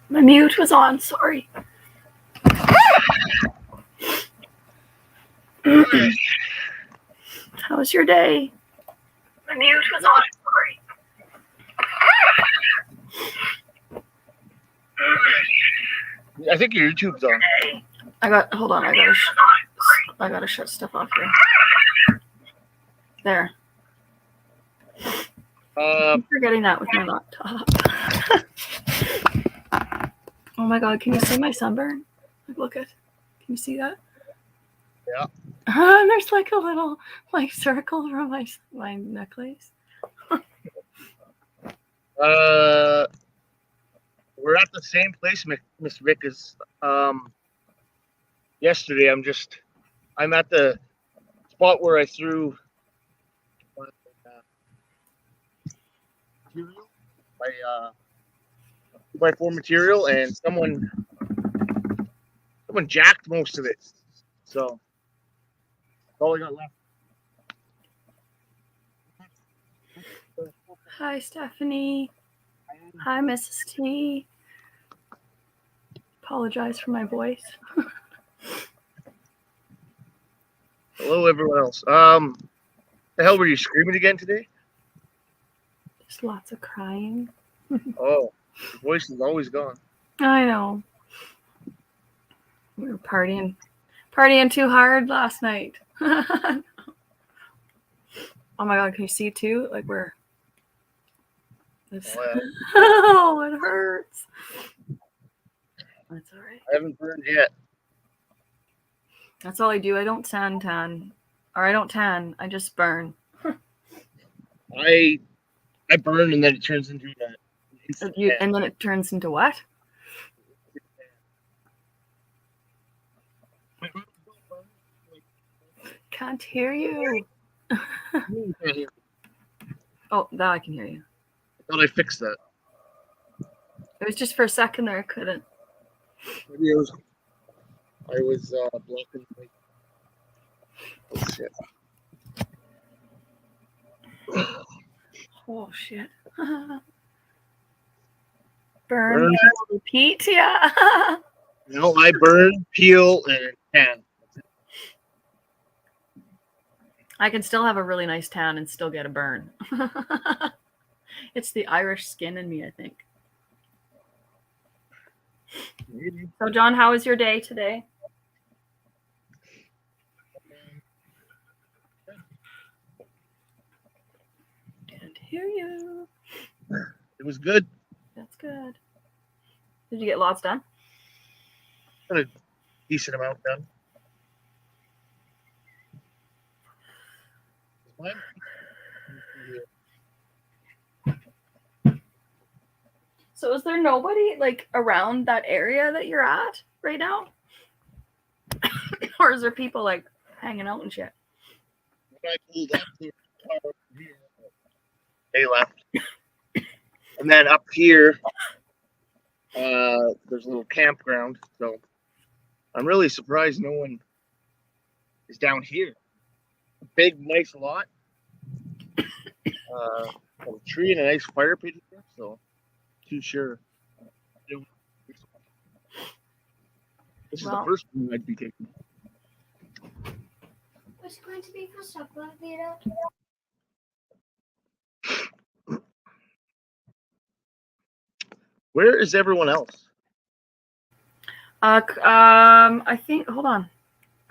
My mute was on, sorry. How was your day? My mute was on, sorry. I think your YouTube's on. Hold on, I gotta shut stuff off here. There. I'm forgetting that with my laptop. Oh my god, can you see my sunburn? Look at, can you see that? Yeah. And there's like a little circle from my necklace. We're at the same place, Miss Rick, as yesterday. I'm at the spot where I threw my material, my 2x4 material, and someone jacked most of it. So that's all I got left. Hi, Stephanie. Hi, Mrs. T. Apologize for my voice. Hello, everyone else. The hell were you screaming again today? Just lots of crying. Oh, your voice is always gone. I know. We were partying too hard last night. Oh my God, can you see too? Like we're. This... Oh, it hurts. That's all right. I haven't burned yet. That's all I do. I don't tan. Or I don't tan. I just burn. I burn and then it turns into that. And then it turns into what? Can't hear you. Oh, now I can hear you. I thought I fixed that. It was just for a second there. I couldn't. Maybe I was blocking. Oh shit. Oh shit. Burn, repeat, yeah. No, I burn, peel, and tan. I can still have a really nice tan and still get a burn. It's the Irish skin in me, I think. Maybe. So, John, how was your day today? Can't hear you. It was good. That's good. Did you get lots done? Got a decent amount done. So is there nobody like around that area that you're at right now? Or is there people like hanging out and shit? When I pulled up to the car over here, they left. And then up here, there's a little campground. So I'm really surprised no one is down here. A big, nice lot. A tree and a nice fire pit here. So too sure. This is the first one I'd be taking. What's going to be for supper, Vito? Where is everyone else? I think, hold on.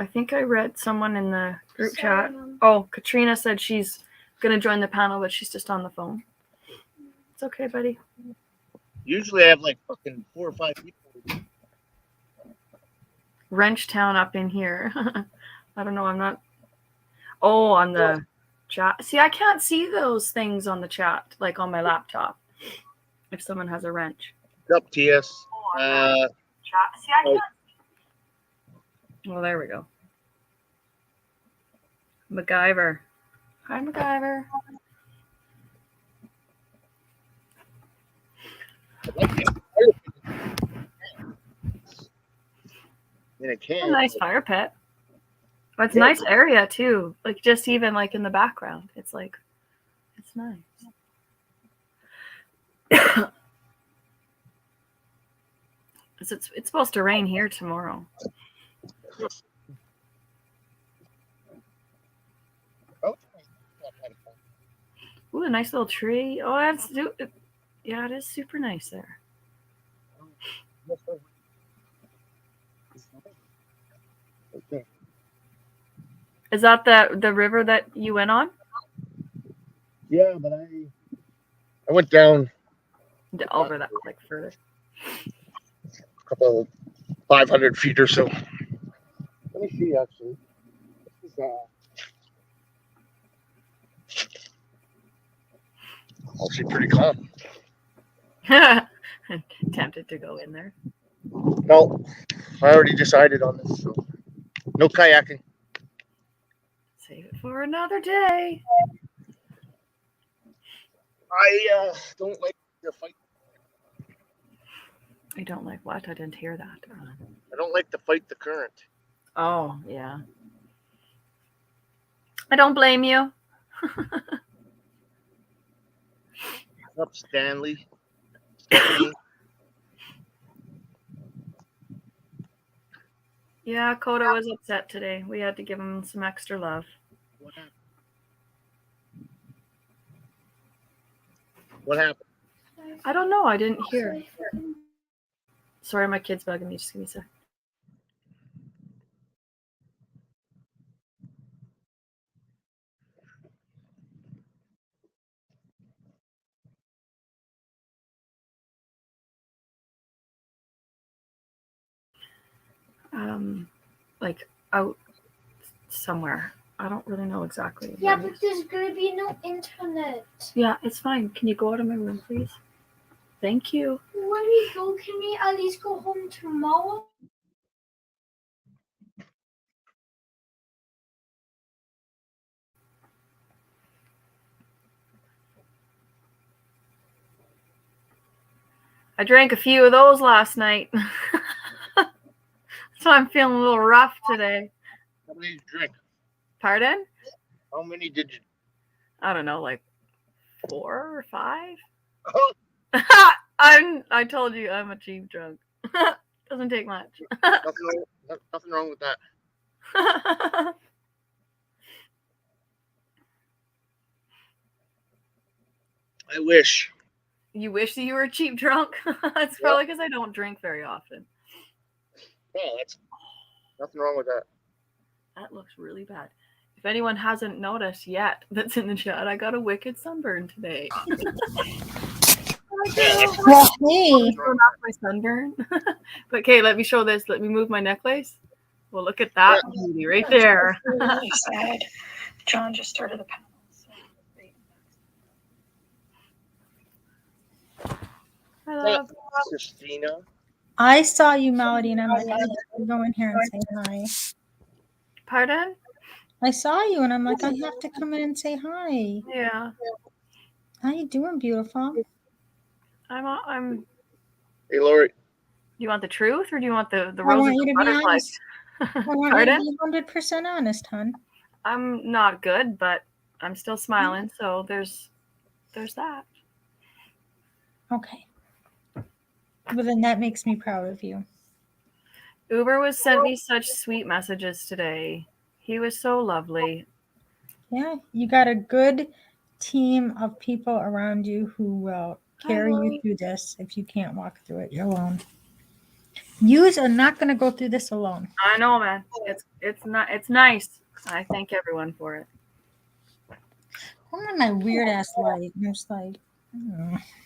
I think I read someone in the group chat. Oh, Katrina said she's going to join the panel, but she's just on the phone. It's okay, buddy. Usually I have like fucking 4 or 5 people. Wrenchtown up in here. I don't know. I'm not. Oh, on the chat. See, I can't see those things on the chat, like on my laptop. If someone has a wrench. Up TS. Chat. See, I can't. Well, there we go. MacGyver. Hi, MacGyver. In a can. A nice fire pit. But it's a nice area too. Like just even like in the background. It's like it's nice. It's supposed to rain here tomorrow. Ooh, a nice little tree. Oh, yeah, it is super nice there. Okay. Is that the river that you went on? Yeah, but I went down Over that, like further. a couple 500 feet or so. Let me see, actually. This is actually pretty calm. Tempted to go in there. No, I already decided on this, so no kayaking. Save it for another day. I don't like the fight. I don't like what? I didn't hear that. I don't like to fight the current. Oh, yeah. I don't blame you. What's up, Stanley? Stephanie? Yeah, Coda was upset today. We had to give him some extra love. What happened? What happened? I don't know. I didn't hear. Sorry, my kid's bugging me. Just give me a sec. Like out somewhere. I don't really know exactly. Yeah, but there's going to be no internet. Yeah, it's fine. Can you go out of my room, please? Thank you. When we go, can we at least go home tomorrow? I drank a few of those last night. So I'm feeling a little rough today. How many did you drink? Pardon? How many did you? I don't know, like 4 or 5? Oh, I told you I'm a cheap drunk. Doesn't take much. nothing wrong with that. I wish. You wish that you were a cheap drunk? It's probably because I don't drink very often. Yeah, that's nothing wrong with that. That looks really bad. If anyone hasn't noticed yet that's in the chat, I got a wicked sunburn today. Well, hey. Showing off my sunburn. But okay, let me show this. Let me move my necklace. Well, look at that beauty right there. Really sad. John just started the panel. I love Christina. I saw you, Melody, and I'm like, I have to go in here and say hi. Pardon? I saw you, and I'm like, I have to come in and say hi. Yeah. How you doing, beautiful? I'm. Hey, Lori. Do you want the truth, or do you want the I roses want you and to be butterflies? honest. I want Pardon? you to be 100% honest, hon. I'm not good, but I'm still smiling. So there's that. Okay. Well, then that makes me proud of you. Uber was sent me such sweet messages today. He was so lovely. Yeah, you got a good team of people around you who will carry you through this if you can't walk through it alone. Yous are not going to go through this alone. I know, man. It's nice. I thank everyone for it. I'm on my weird ass light. I'm just like,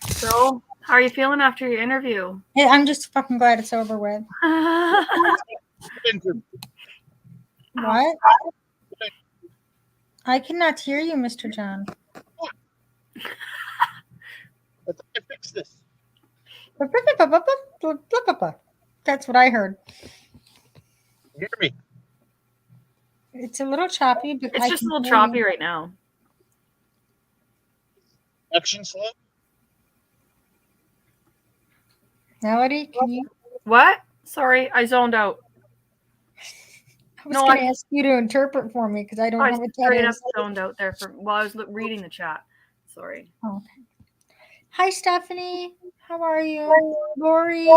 So, how are you feeling after your interview? Hey, I'm just fucking glad it's over with. What? I cannot hear you, Mr. John. I fixed this. That's what I heard. Hear me? It's a little choppy, but It's just a little choppy right now. Action slow. Melody, can you? What? Sorry, I zoned out. I was going to ask you to interpret for me because I don't know what that straight up is. zoned out there while I was reading the chat. Sorry. Oh, okay. Hi, Stephanie. How are you? Lori.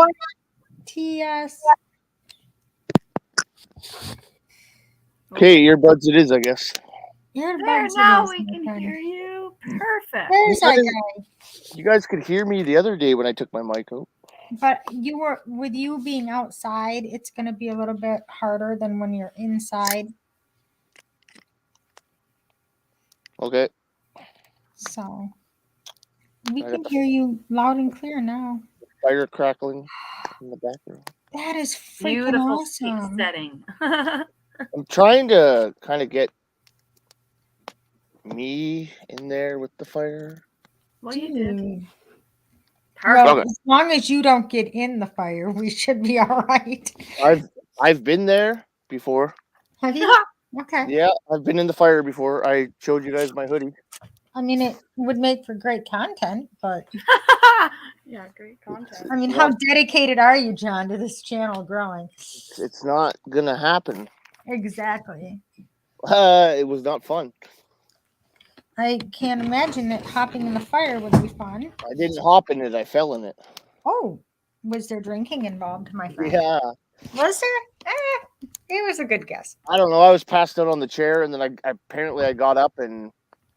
T.S. Okay, earbuds it is, I guess. There, now we can hear you. Perfect. There's that guy. You guys could hear me the other day when I took my mic out. But with you being outside, it's going to be a little bit harder than when you're inside. Okay. So we can hear you loud and clear now. Fire crackling in the background. That is freaking Beautiful awesome. setting. I'm trying to kind of get me in there with the fire. Well, you did. Well, as long as you don't get in the fire, we should be all right. I've been there before. Have you? Okay. Yeah, I've been in the fire before. I showed you guys my hoodie. I mean, it would make for great content, but Yeah, great content. I mean, how dedicated are you, John, to this channel growing? It's not gonna happen. Exactly. It was not fun. I can't imagine that hopping in the fire would be fun. I didn't hop in it. I fell in it. Oh, was there drinking involved, my friend? Yeah. Was there? It was a good guess. I don't know. I was passed out on the chair, and then I apparently I got up, and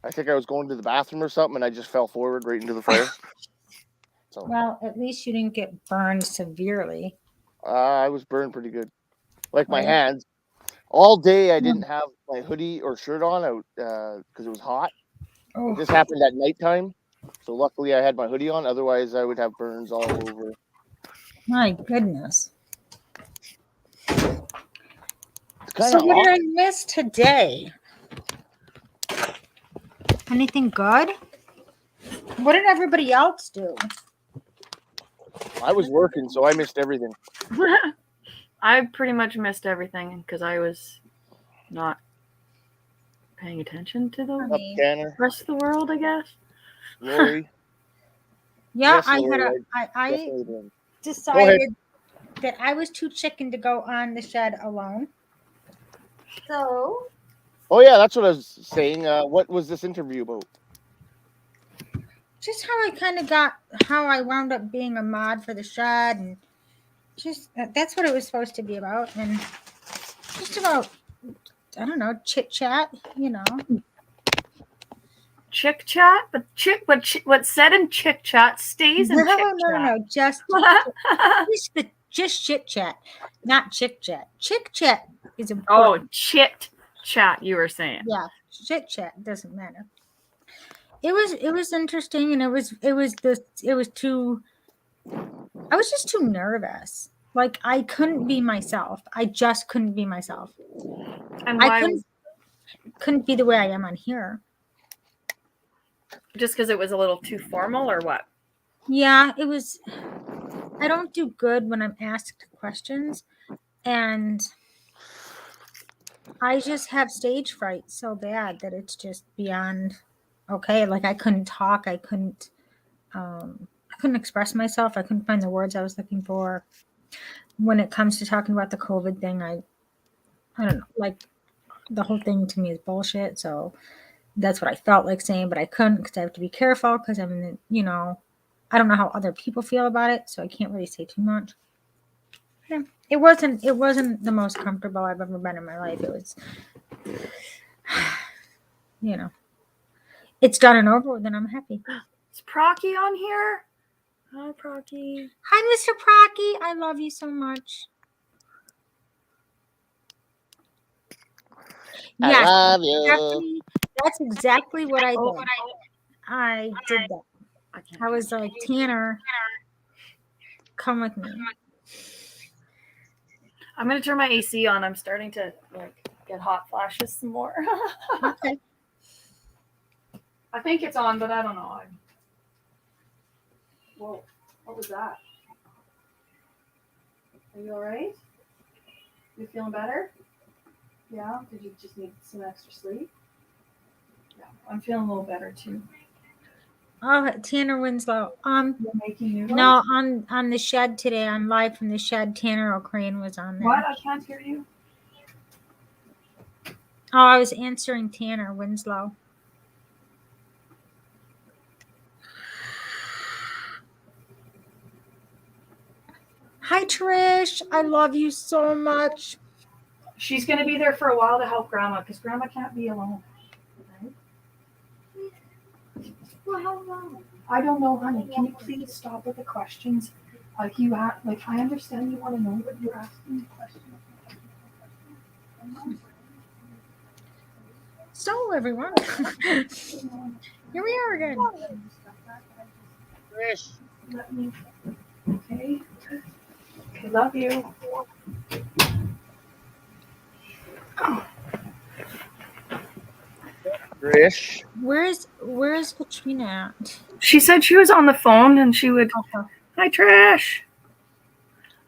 I think I was going to the bathroom or something, and I just fell forward right into the fire. So Well, at least you didn't get burned severely. I was burned pretty good, like my Oh. hands. All day I didn't have my hoodie or shirt on out because it was hot. Oh, This happened at nighttime, so luckily I had my hoodie on. Otherwise, I would have burns all over. my goodness. It's kind So of what hot. did I miss today? Anything good? What did everybody else do? I was working, so I missed everything. I pretty much missed everything because I was not paying attention to the Up, Tanner, rest of the world, I guess. Lori. Yeah, Yes, I Lori, had I definitely did. decided that I was too chicken to go on the shed alone. So Oh yeah, that's what I was saying. What was this interview about? just how I wound up being a mod for the shed, and just that's what it was supposed to be about, and just about, I don't know, chit chat, you know. Chick chat, but what's said in chick chat stays in chick chat. No, just chit chat, not chick chat. Chick chat is important. Oh, chit chat, you were saying. Yeah, chit chat doesn't matter. It was interesting, and I was just too nervous. Like, I couldn't be myself. I just couldn't be myself. And I why? couldn't be the way I am on here. Just because it was a little too formal, or what? Yeah, it was. I don't do good when I'm asked questions, and I just have stage fright so bad that it's just beyond okay. Like, I couldn't talk. I couldn't express myself. I couldn't find the words I was looking for. When it comes to talking about the COVID thing, I don't know. Like, the whole thing to me is bullshit. So that's what I felt like saying, but I couldn't because I have to be careful because I'm in the, I don't know how other people feel about it, so I can't really say too much. Yeah, it wasn't the most comfortable I've ever been in my life. It was, it's done and over with, and I'm happy. Is Procky on here? Hi, Procky. Hi, Mr. Procky. I love you so much. I love you. That's exactly what I did. I did that. I was like, Tanner, come with me. I'm gonna turn my AC on. I'm starting to get hot flashes some more. Okay. I think it's on, but I don't know. Whoa, what was that? Are you all right? You feeling better? Yeah? Did you just need some extra sleep? Yeah, I'm feeling a little better too. Oh, Tanner Winslow. You're making noodles? No, on the shed today, on live from the shed, Tanner O'Crane was on there. What? I can't hear you. Oh, I was answering Tanner Winslow. Hi, Trish. I love you so much. She's going to be there for a while to help Grandma because Grandma can't be alone. Right? Well, how long? I don't know, honey. Can you please stop with the questions? I understand you want to know, but you're asking me questions. So, everyone, here we are again. Trish. Okay. Okay, love you. Trish. Where's Katrina at? She said she was on the phone and she would. Okay. Hi, Trish.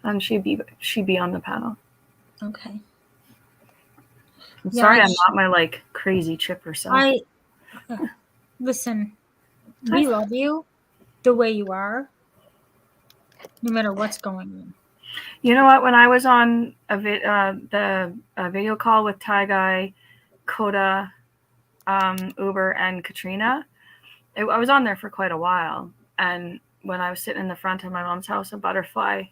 And she'd be on the panel. Okay. I'm Yeah, sorry I'm not my like crazy chipper self. Listen, we love you the way you are, no matter what's going on. You know what? When I was on the video call with Ty Guy, Coda, Uber, and Katrina, I was on there for quite a while. And when I was sitting in the front of my mom's house, a butterfly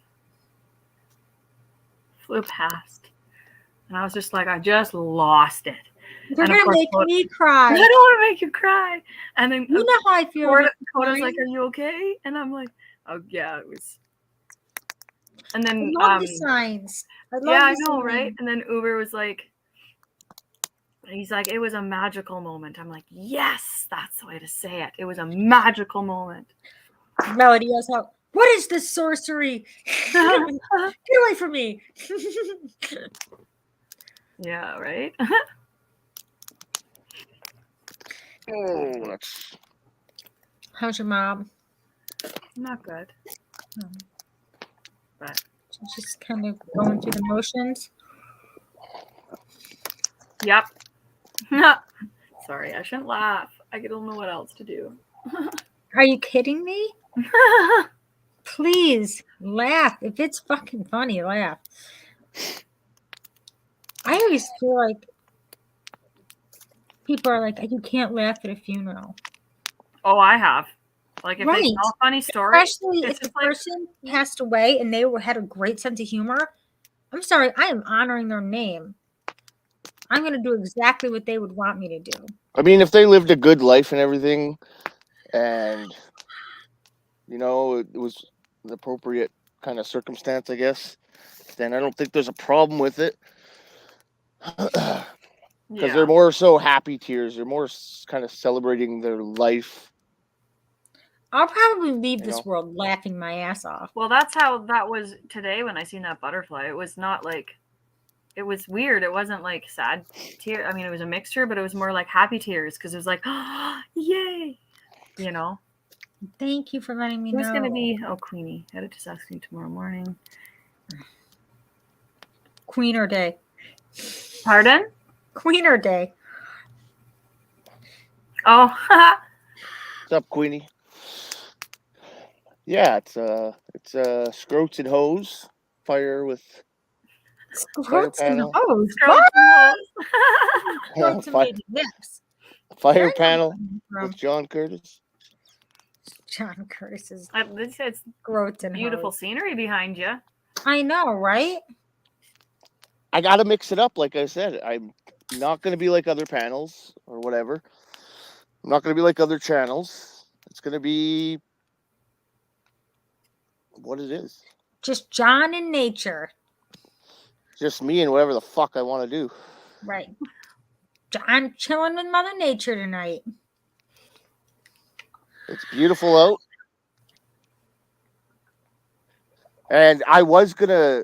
flew past. And I was just like, I just lost it. You're going to make me cry. I don't want to make you cry. And then you know how I feel. Coda's like, are you okay? And I'm like, oh, yeah, it was. And then I love the signs. I know, right? And then Uber was like, he's like, it was a magical moment. I'm like, yes, that's the way to say it. It was a magical moment. Melody yells out, what is this sorcery? Get away from me. Yeah, right? How's your mom? Not good. But she's just kind of going through the motions. Yep. Sorry, I shouldn't laugh. I don't know what else to do. Are you kidding me? Please laugh. If it's fucking funny, laugh. I always feel like people are like, you can't laugh at a funeral. Oh, I have. Like, if they tell a funny story. Especially if the person passed away and they had a great sense of humor. I'm sorry, I am honoring their name. I'm going to do exactly what they would want me to do. I mean, if they lived a good life and everything, and, you know, it was the appropriate kind of circumstance, I guess, then I don't think there's a problem with it. Because they're more so happy tears. They're more kind of celebrating their life. I'll probably leave this world laughing my ass off. Well, that's how that was today when I seen that butterfly. It was not like, it was weird. It wasn't like sad tears. I mean, it was a mixture, but it was more like happy tears because it was like, oh, yay, you know. Thank you for letting me know. Who's going to be, Queenie. Headed to Saskatoon tomorrow morning. Queener Day. Pardon? Queener Day. Oh, what's up, Queenie? Yeah, it's Scrots and Ho's fire with Scrots and Ho. Fire panel with John Curtis. John Curtis is. It's Scrots and beautiful scenery behind you. I know, right? I gotta mix it up, like I said. I'm not gonna be like other panels or whatever. I'm not gonna be like other channels. It's gonna be what it is. Just John and nature. Just me and whatever the fuck I want to do. Right. I'm chilling with Mother Nature tonight. It's beautiful out. And I was gonna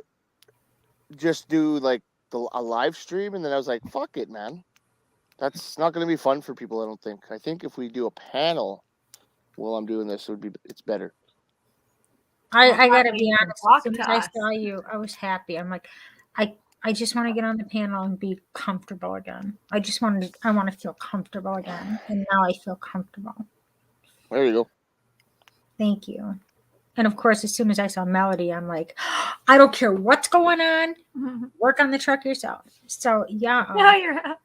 just do like a live stream, and then I was like, fuck it, man. That's not gonna be fun for people, I don't think. I think if we do a panel while I'm doing this, it's better. I gotta be honest. As soon as I saw you, I was happy. I'm like, I just want to get on the panel and be comfortable again. I want to feel comfortable again, and now I feel comfortable. There you go. Thank you. And of course, as soon as I saw Melody, I'm like, I don't care what's going on. Work on the truck yourself. So yeah.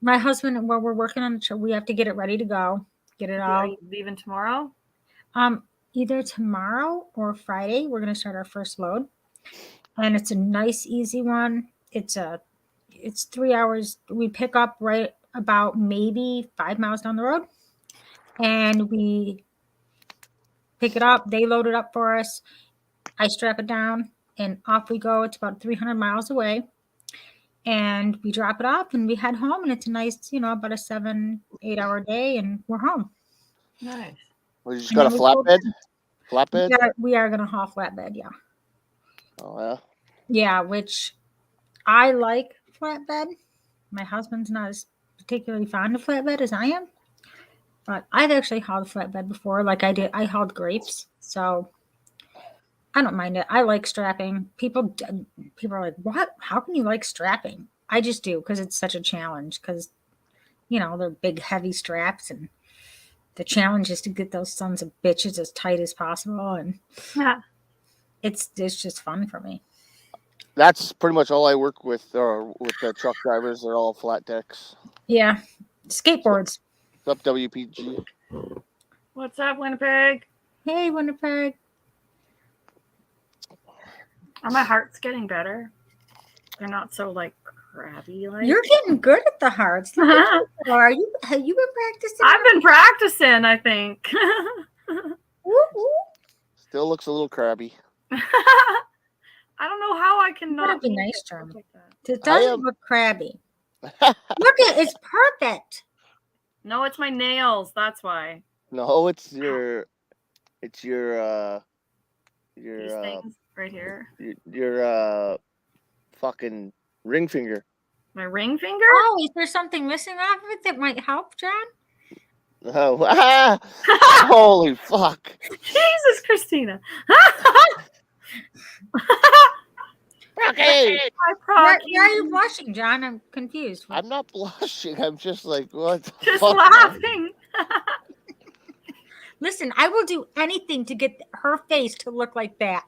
My husband, while we're working on the truck, we have to get it ready to go. Get it all. Are you leaving tomorrow? Either tomorrow or Friday, we're going to start our first load. And it's a nice, easy one. It's 3 hours. We pick up right about maybe 5 miles down the road. And we pick it up. They load it up for us. I strap it down and off we go. It's about 300 miles away. And we drop it off and we head home. And it's a nice, about a 7-8 hour day. And we're home. Nice. Well, you just got a flatbed? Flatbed? We are going to haul flatbed, yeah. Oh, yeah? Yeah, which I like flatbed. My husband's not as particularly fond of flatbed as I am. But I've actually hauled flatbed before. Like I hauled grapes. So I don't mind it. I like strapping. People are like, what? How can you like strapping? I just do because it's such a challenge. Because they're big, heavy straps, and the challenge is to get those sons of bitches as tight as possible, and Yeah. it's just fun for me. That's pretty much all I work with, or with the truck drivers. They're all flat decks. Yeah, skateboards. What's up, WPG? What's up, Winnipeg? Hey, Winnipeg. Oh, my heart's getting better. They're not so like crabby. Like You're getting good at the hearts. Look at you. Have you been practicing? I've been practicing, I think. Woo, woo. Still looks a little crabby. I don't know how I can That'd not be make nice, it John. look like that. It doesn't look crabby. Look at it's perfect. No, it's my nails. That's why. No, it's your These things right here. your fucking ring finger. My ring finger? Oh, is there something missing off of it that might help, John? Oh, holy fuck! Jesus, Christina. Rocky! Hi, Why Procky. are you blushing, John? I'm confused. I'm not blushing. I'm just like, what the Just fuck, man? laughing. Listen, I will do anything to get her face to look like that.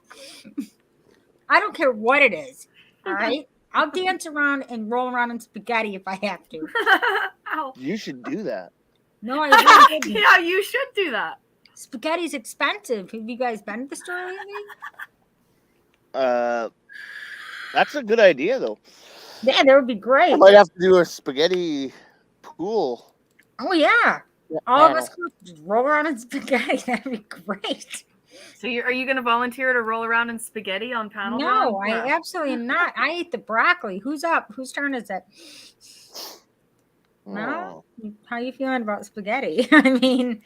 I don't care what it is. All right? I'll dance around and roll around in spaghetti if I have to. Ow. You should do that. No, I really wouldn't. Yeah, you should do that. Spaghetti's expensive. Have you guys been to the store lately? That's a good idea, though. Yeah, that would be great. I might have to do a spaghetti pool. Oh, yeah. All of us could just roll around in spaghetti. That'd be great. So are you going to volunteer to roll around in spaghetti on panel? No, Dawn? I absolutely am not. I ate the broccoli. Who's up? Whose turn is it? No? How you feeling about spaghetti? I mean,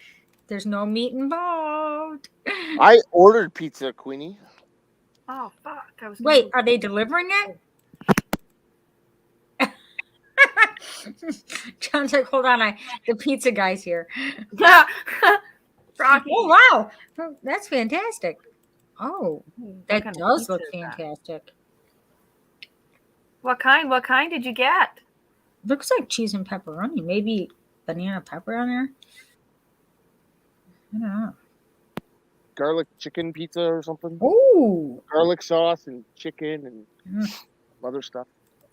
there's no meat involved. I ordered pizza, Queenie. Oh, fuck. I was Wait, are they delivering it? John's like, hold on, the pizza guy's here. Yeah. Rocky. Oh, wow. That's fantastic. Oh, that kind of does look pizza is that? fantastic. What kind? What kind did you get? Looks like cheese and pepperoni. Maybe banana pepper on there. I don't know. Garlic chicken pizza or something. Oh, Garlic sauce and chicken and other stuff.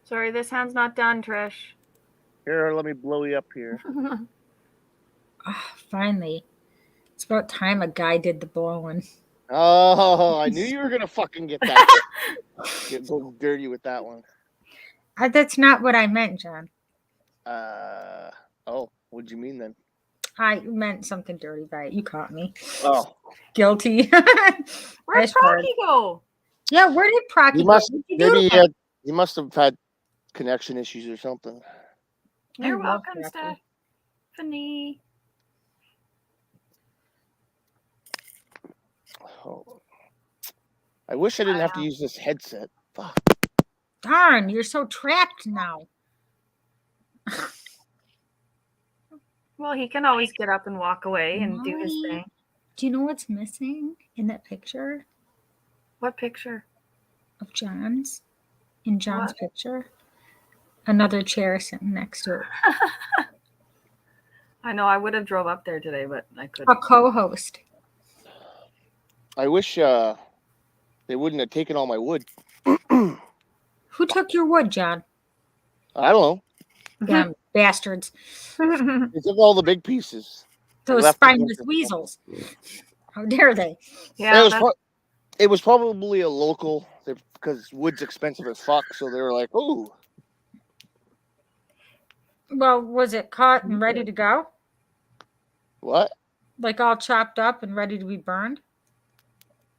Sorry, this hand's not done, Trish. Here, let me blow you up here. finally. It's about time a guy did the blowing. Oh, I knew you were gonna fucking get that. Get so dirty with that one. That's not what I meant, John. Oh, what'd you mean then? I meant something dirty by it. You caught me. Oh, Guilty. Where'd Nice word. Procky go? Yeah, where did Procky you go? must What'd you do maybe to him? you must have had connection issues or something. You're I love welcome, Procky. Stephanie. Oh. I wish I didn't have to use this headset. Fuck. Darn, you're so trapped now. Well, he can always get up and walk away and do his Mommy. thing. Do you know what's missing in that picture What picture? of John's? In John's What? picture? Another chair sitting next to it. I know I would have drove up there today, but I A couldn't. co-host. I wish they wouldn't have taken all my wood. Who took your wood, John? I don't know. Damn bastards. They took all the big pieces. Those left the spineless bunch of- weasels. How dare they? Yeah, It was probably a local because wood's expensive as fuck. So they were like, "Oh, Well, was it cut and ready to go? what?" Like all chopped up and ready to be burned?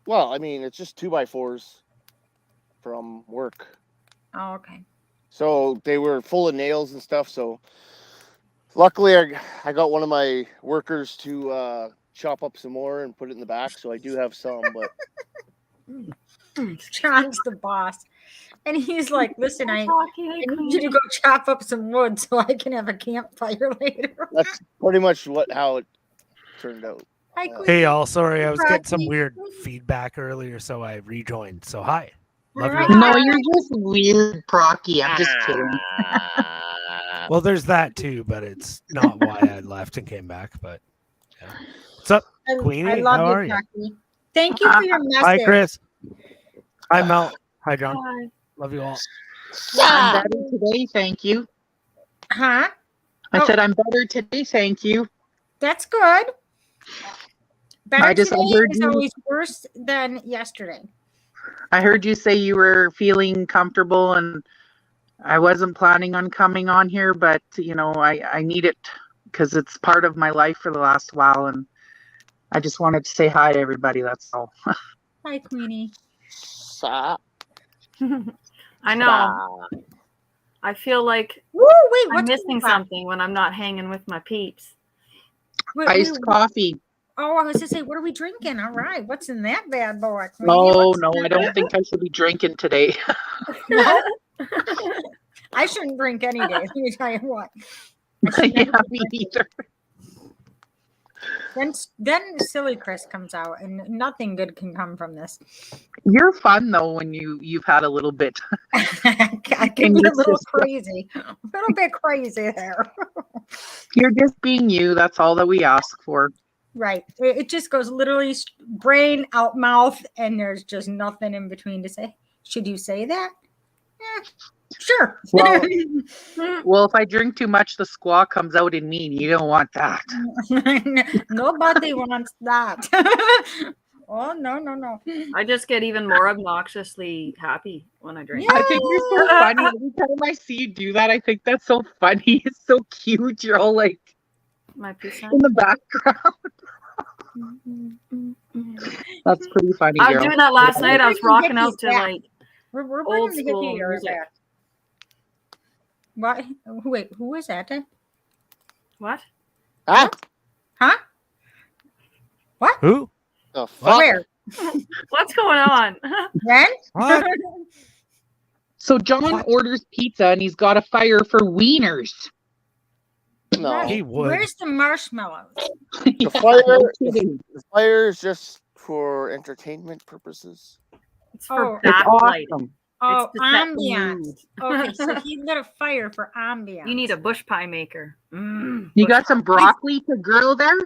Well, I mean, it's just 2x4s from work. Oh, okay. So they were full of nails and stuff. So luckily, I got one of my workers to chop up some more and put it in the back. So I do have some, but John's the boss. And he's like, listen, I Procky, need you to go chop up some wood so I can have a campfire later. that's pretty much how it turned out. Hi, Queen. Hey, y'all. Sorry, I was getting some Rocky. weird feedback earlier, so I rejoined. So, hi. Love you. No, you're just weird, Procky. I'm just kidding. Well, there's that too, but it's not why I left and came back. But yeah. What's up, Queenie? I love How you, are you? Procky. Thank you for your message. Hi, Chris. Hi, Mel. Hi, John. Hi. Love you all. I'm better today, thank you. Huh? I said I'm better today, thank you. That's good. Better I today heard is you. always worse than yesterday. I heard you say you were feeling comfortable, and I wasn't planning on coming on here, but I need it because it's part of my life for the last while, and I just wanted to say hi to everybody. That's all. Hi, Queenie. I know. I feel like Woo, wait, I'm what's missing going on? something when I'm not hanging with my peeps. Iced coffee. Oh, I was to say, what are we drinking? All right, what's in that bad boy? Queenie? Oh What's no, in I don't think I should be drinking today. No? I shouldn't drink any day. Let me tell you what. Yeah, me neither. Then silly Chris comes out, and nothing good can come from this. You're fun though when you've had a little bit. I can be a little crazy, a little bit crazy there. You're just being you. That's all that we ask for. Right. It just goes literally brain out mouth, and there's just nothing in between to say. Should you say that? Sure. Well, if I drink too much, the squaw comes out in me, and you don't want that. Nobody wants that. Oh, no. I just get even more obnoxiously happy when I drink. Yeah. I think you're so funny. Every time I see you do that, I think that's so funny. It's so cute. You're all like My peace in the background. That's pretty funny. I was girl. doing that last night. I was We're bringing rocking out to hippies back. like We're old bringing the school hippie era music. back. What? Wait, who is that? What? Ah, Huh? What? Who? the fuck? Where? What's going on? When? What? So John orders pizza, and he's got a fire for wieners. No, He would. Where's the marshmallows? Yeah, fire- no kidding. the fire is just for entertainment purposes. It's for Oh. It's backlighting. awesome. Oh, It's to set the ambiance. mood. Okay, so he lit a fire for ambiance. You need a bush pie maker. You Bush got pie. some broccoli to grill there?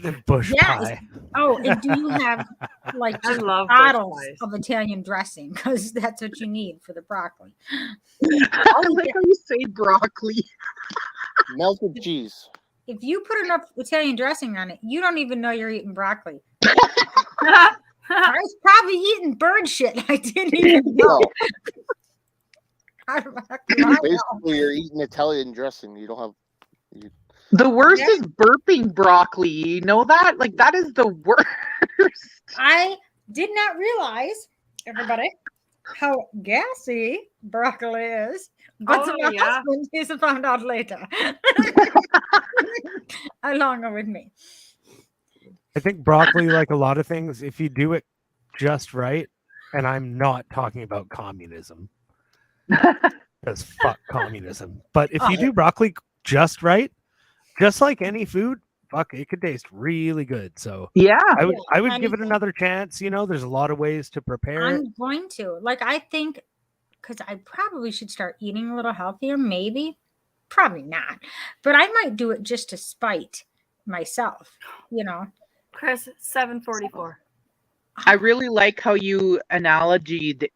The bush Yes. pie. Oh, and do you have like I just love bush bottles pies. of Italian dressing? Because that's what you need for the broccoli. I like how you say broccoli. Melted cheese. If you put enough Italian dressing on it, you don't even know you're eating broccoli. I was probably eating bird shit. I didn't even know. No, How do I know? basically, you're eating Italian dressing. You don't have. The worst Yeah. is burping broccoli. You know that? Like, that is the worst. I did not realize, everybody, how gassy broccoli is. But Oh, my yeah. husband is found out later. Along with me. I think broccoli, like a lot of things, if you do it just right, and I'm not talking about communism, because fuck communism. But if you do broccoli just right, just like any food, fuck, it could taste really good. So Yeah. I would give it anything. another chance. You know, there's a lot of ways to prepare it. I'm going to. Like, I think, because I probably should start eating a little healthier, maybe. Probably not. But I might do it just to spite myself, you know. Chris, 7:44. I really like how you analogied,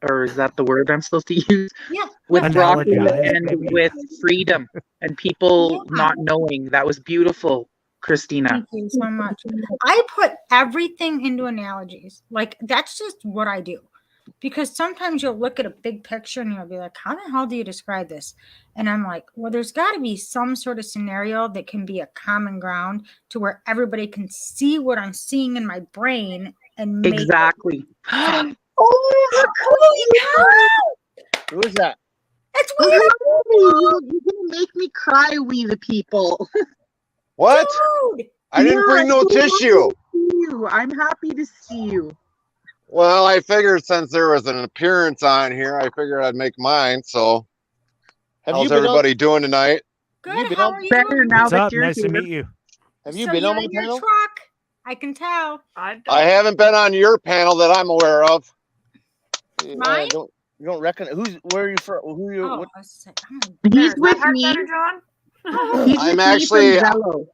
or is that the word I'm supposed to use? Yeah. With broccoli Analogize, and maybe. with freedom and people Yeah. not knowing. That was beautiful, Christina. Thank you so much. I put everything into analogies. Like, that's just what I do. Because sometimes you'll look at a big picture and you'll be like, how the hell do you describe this? And I'm like, well, there's got to be some sort of scenario that can be a common ground to where everybody can see what I'm seeing in my brain and make Exactly. Holy Who is that? It's You're weird, gonna make me cry, we the people. What? dude. I didn't bring no tissue. I'm happy to see you. Well, I figured since there was an appearance on here, I figured I'd make mine. So, Have how's you been everybody doing tonight? Good. been How on- are you? Better now What's that up? you're Nice here. to meet you. Have you So been you're on my in your panel? truck. I can tell. I I haven't been on your panel that I'm aware of. Mine? You don't reckon where are you from? Who you? Oh, What? I was saying, He's Is that with heart me. better, John? He's I'm with me actually from Zello.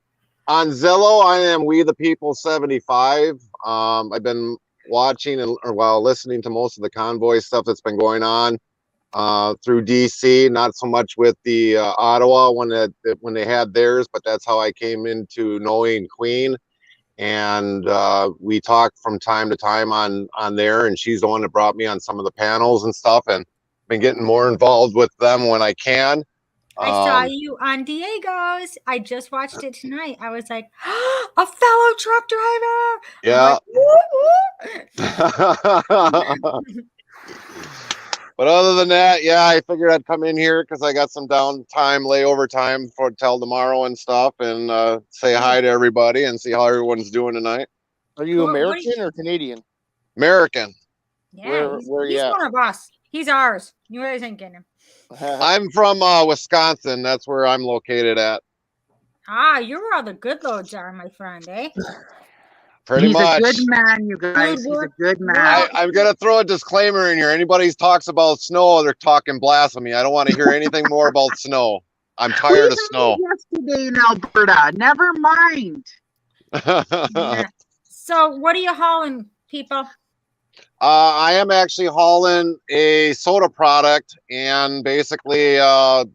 on Zillow. I am We the People 75. I've been watching or listening to most of the convoy stuff that's been going on through DC. Not so much with the Ottawa when they had theirs, but that's how I came into knowing Queen. And we talk from time to time on there, and she's the one that brought me on some of the panels and stuff, and been getting more involved with them when I can. I saw you on Diego's. I just watched it tonight. I was like, a fellow truck driver. Yeah. Like, woo, woo. But other than that, yeah, I figured I'd come in here because I got some downtime, layover time for till tomorrow and stuff, and say hi to everybody and see how everyone's doing tonight. Are you What are American you- or Canadian? American. Yeah, Where he's you at? one of us. He's ours. You guys ain't getting him. I'm from Wisconsin. That's where I'm located at. Ah, you're where all the good loads are, my friend, eh? Pretty He's much. a good man, you guys. He's a work. good man. I'm gonna throw a disclaimer in here. Anybody talks about snow, they're talking blasphemy. I don't want to hear anything more about snow. I'm tired of snow. Yesterday in Alberta. Never mind. Yeah. So what are you hauling, people? I am actually hauling a soda product and basically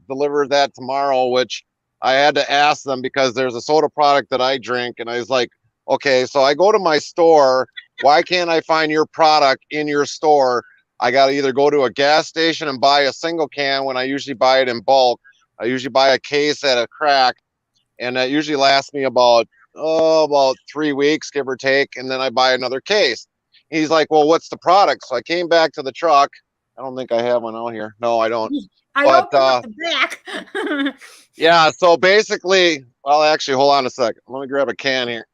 deliver that tomorrow, which I had to ask them because there's a soda product that I drink, and I was like, okay, so I go to my store. Why can't I find your product in your store? I got to either go to a gas station and buy a single can when I usually buy it in bulk. I usually buy a case at a crack, and that usually lasts me about 3 weeks, give or take, and then I buy another case. He's like, well, what's the product? So I came back to the truck. I don't think I have one out here. No, I don't. I But, opened up the back. Yeah, so basically, well, actually, hold on a second. Let me grab a can here.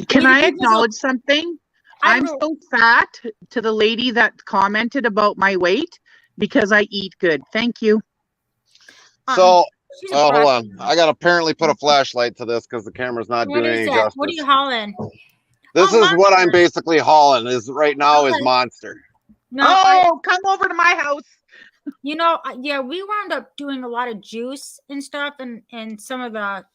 Can I People acknowledge something? I'm so fat to the lady that commented about my weight because I eat good. Thank you. So, She's a hold prostitute. on. I got to apparently put a flashlight to this because the camera's not What doing is any that? justice. What are you hauling? This Oh, is what I'm Monster. basically hauling is right now is Okay. Monster. No, come over to my house. you know, yeah, we wound up doing a lot of juice and stuff, and some of a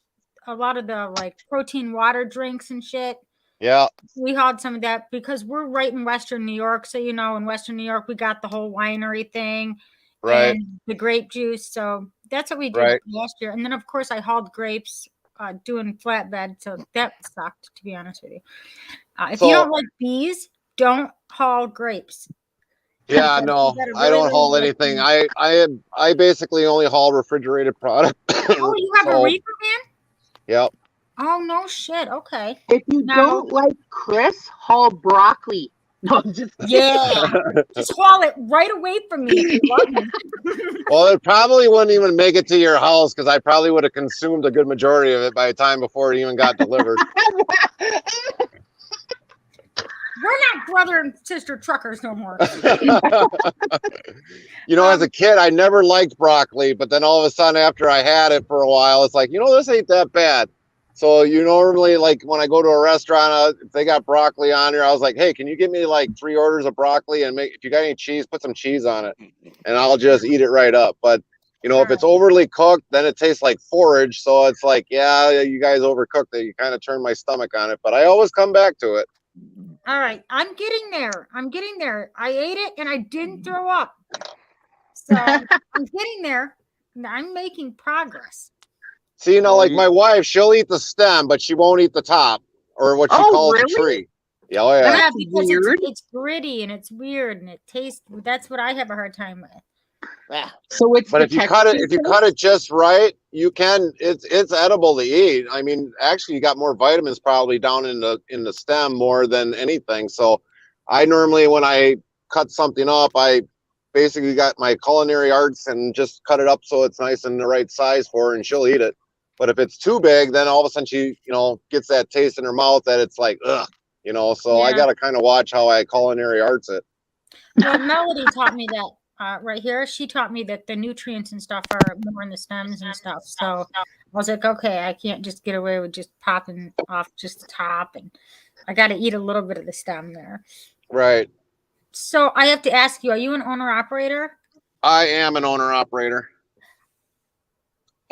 lot of the like protein water drinks and shit. Yeah. We hauled some of that because we're right in Western New York. So, you know, in Western New York, we got the whole winery thing Right. and the grape juice. So that's what we did Right. last year. And then, of course, I hauled grapes doing flatbed. So that sucked, to be honest with you. If you don't like bees, don't haul grapes. Yeah, Because no, you gotta I really don't haul like anything. bees. I basically only haul refrigerated product. Oh, you have a So, reefer van? Yep. Oh, no shit. Okay. If you Now- don't like Chris, haul broccoli. No, I'm just Yeah. Just haul it right away from me if you love me. Well, it probably wouldn't even make it to your house because I probably would have consumed a good majority of it by the time before it even got delivered. We're not brother and sister truckers no more. You know, as a kid, I never liked broccoli, but then all of a sudden, after I had it for a while, it's like, this ain't that bad. So you normally, like when I go to a restaurant, if they got broccoli on here, I was like, hey, can you give me like 3 orders of broccoli and if you got any cheese, put some cheese on it, and I'll just eat it right up. But if it's overly cooked, then it tastes like forage. So it's like, yeah, you guys overcooked it. You kind of turned my stomach on it, but I always come back to it. All right, I'm getting there. I ate it and I didn't throw up. So I'm getting there. I'm making progress. See, like my wife, she'll eat the stem, but she won't eat the top or what she calls the tree. Yeah, oh, yeah. Yeah, because it's gritty and it's weird and it tastes. That's what I have a hard time with. So it's. But if you cut it just right, you can. It's edible to eat. I mean, actually, you got more vitamins probably down in the stem more than anything. So, I normally when I cut something up, I basically got my culinary arts and just cut it up so it's nice and the right size for her, and she'll eat it. But if it's too big, then all of a sudden she gets that taste in her mouth that it's like ugh, So Yeah. I got to kind of watch how I culinary arts it. Well, Melody taught me that. Right here, she taught me that the nutrients and stuff are more in the stems and stuff. So I was like, okay, I can't just get away with just popping off just the top, and I got to eat a little bit of the stem there. Right. So I have to ask you, are you an owner operator? I am an owner operator.